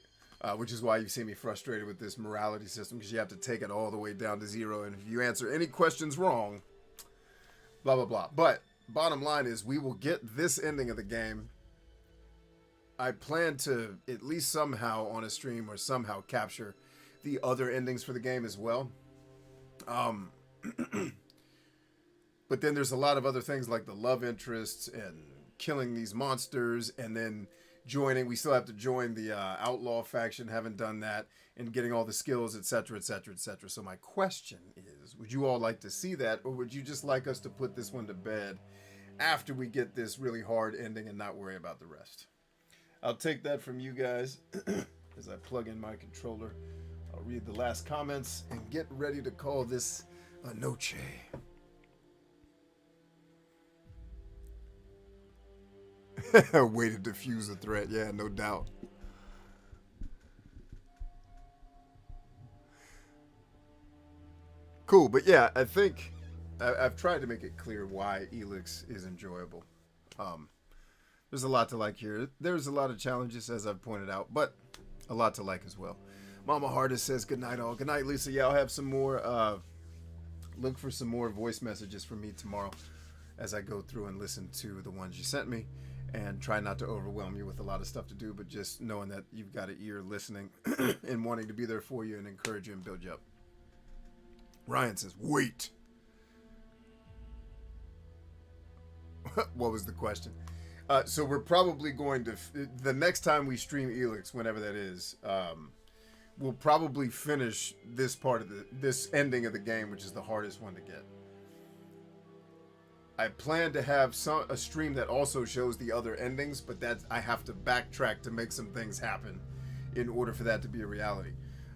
Which is why you see me frustrated with this morality system, because you have to take it all the way down to 0. And if you answer any questions wrong, blah, blah, blah. But bottom line is we will get this ending of the game. I plan to at least somehow on a stream or somehow capture the other endings for the game as well. But then there's a lot of other things like the love interests and killing these monsters and then joining. We still have to join the Outlaw faction. Haven't done that. And getting all the skills, etc., etc., etc. So my question is, would you all like to see that, or would you just like us to put this one to bed after we get this really hard ending and not worry about the rest? I'll take that from you guys as I plug in my controller. I'll read the last comments and get ready to call this a noche. Way to diffuse the threat. Yeah, no doubt. Cool, but yeah, I think I've tried to make it clear why Elex is enjoyable. There's a lot to like here. There's a lot of challenges, as I've pointed out, but a lot to like as well. Mama Hardest says, good night, all. Good night, Lisa. Yeah, I'll have some more, look for some more voice messages from me tomorrow as I go through and listen to the ones you sent me, and try not to overwhelm you with a lot of stuff to do, but just knowing that you've got an ear listening and wanting to be there for you and encourage you and build you up. Ryan says, wait. What was the question? So we're probably going to, the next time we stream Elex, whenever that is, we'll probably finish this part of this ending of the game, which is the hardest one to get. I plan to have a stream that also shows the other endings, but I have to backtrack to make some things happen in order for that to be a reality.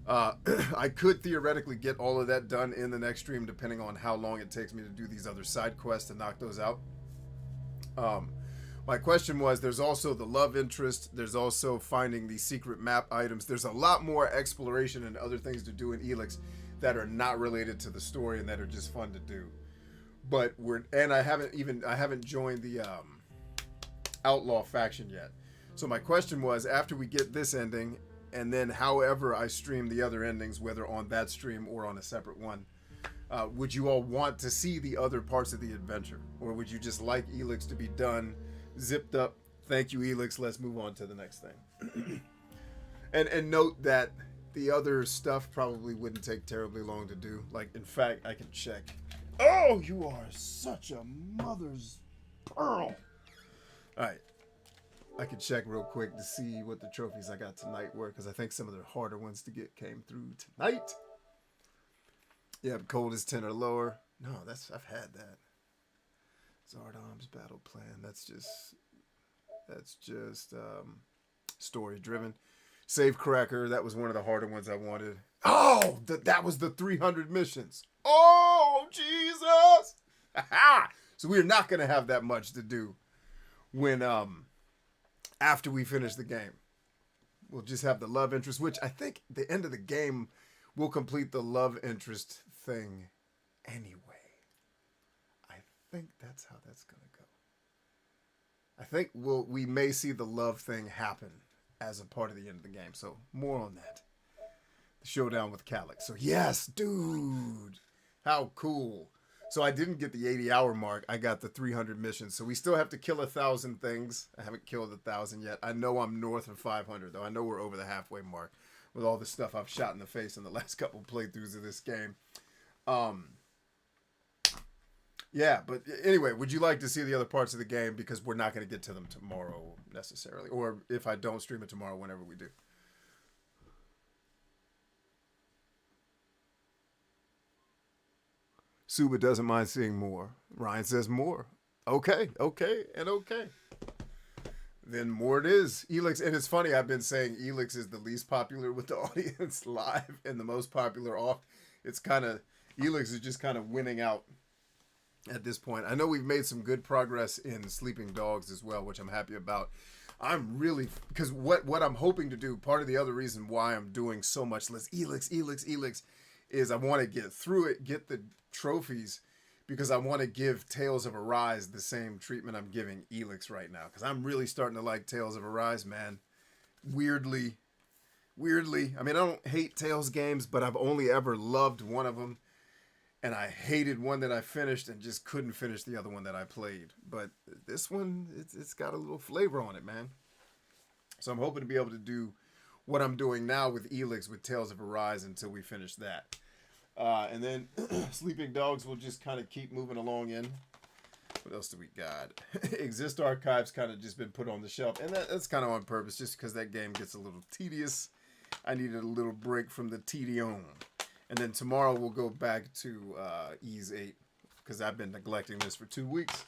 I could theoretically get all of that done in the next stream, depending on how long it takes me to do these other side quests and knock those out. My question was, there's also the love interest. There's also finding the secret map items. There's a lot more exploration and other things to do in Elex that are not related to the story and that are just fun to do. But I haven't joined the Outlaw faction yet. So my question was, after we get this ending, and then however I stream the other endings, whether on that stream or on a separate one, would you all want to see the other parts of the adventure? Or would you just like Elex to be done, zipped up? Thank you, Elex. Let's move on to the next thing. and note that the other stuff probably wouldn't take terribly long to do. Like, in fact, I can check. Oh, you are such a mother's pearl. All right. I could check real quick to see what the trophies I got tonight were, because I think some of the harder ones to get came through tonight. Yeah, coldest 10 or lower. No, I've had that. Zardom's battle plan. That's just story driven. Save Cracker. That was one of the harder ones I wanted. Oh, that was the 300 missions. Oh, Jesus! So we're not gonna have that much to do when after we finish the game. We'll just have the love interest, which I think the end of the game will complete the love interest thing anyway. I think that's how that's gonna go. I think we may see the love thing happen as a part of the end of the game. So more on that. The showdown with Calaan. So yes, dude, how cool. So I didn't get the 80-hour mark. I got the 300 missions. So we still have to kill 1,000 things. I haven't killed 1,000 yet. I know I'm north of 500, though. I know we're over the halfway mark with all the stuff I've shot in the face in the last couple playthroughs of this game. Yeah, but anyway, would you like to see the other parts of the game? Because we're not going to get to them tomorrow necessarily. Or if I don't stream it tomorrow, whenever we do. Suba doesn't mind seeing more. Ryan says more. Okay. Then more it is. Elex, and it's funny, I've been saying Elex is the least popular with the audience live and the most popular off. It's kind of, Elex is just kind of winning out at this point. I know we've made some good progress in Sleeping Dogs as well, which I'm happy about. I'm really, because what I'm hoping to do, part of the other reason why I'm doing so much less Elex, is I want to get through it, get the trophies, because I want to give Tales of Arise the same treatment I'm giving Elex right now, because I'm really starting to like Tales of Arise, man. Weirdly. I mean, I don't hate Tales games, but I've only ever loved one of them, and I hated one that I finished and just couldn't finish the other one that I played. But this one, it's got a little flavor on it, man. So I'm hoping to be able to do what I'm doing now with Elex with Tales of Arise until we finish that. And then Sleeping Dogs will just kind of keep moving along in. What else do we got? Exist Archives kind of just been put on the shelf. And that's kind of on purpose, just because that game gets a little tedious. I needed a little break from the tedium. And then tomorrow we'll go back to Ease 8, because I've been neglecting this for 2 weeks.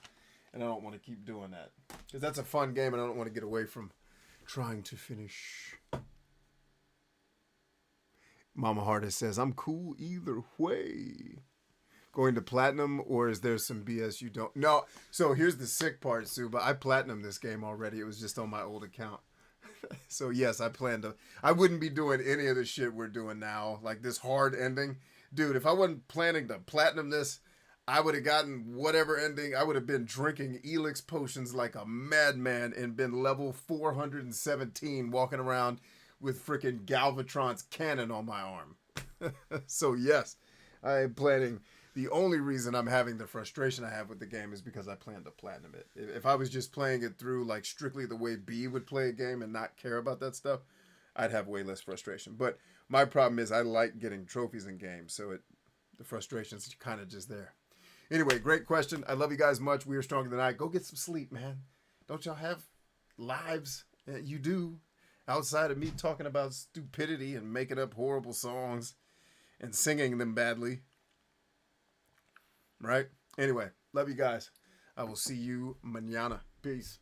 And I don't want to keep doing that. Because that's a fun game and I don't want to get away from trying to finish. Mama Hardest says, I'm cool either way. Going to platinum, or is there some BS you don't? No. So here's the sick part, Sue, but I platinumed this game already. It was just on my old account. So yes, I plan to. I wouldn't be doing any of the shit we're doing now, like this hard ending. Dude, if I wasn't planning to platinum this, I would have gotten whatever ending. I would have been drinking Elex potions like a madman and been level 417 walking around with freaking Galvatron's cannon on my arm. So yes, I am planning. The only reason I'm having the frustration I have with the game is because I plan to platinum it. If I was just playing it through like strictly the way B would play a game and not care about that stuff, I'd have way less frustration. But my problem is I like getting trophies in games, so the frustration's kind of just there. Anyway, great question. I love you guys much. We are stronger than I. Go get some sleep, man. Don't y'all have lives? You do. Outside of me talking about stupidity and making up horrible songs and singing them badly. Right? Anyway, love you guys. I will see you mañana. Peace.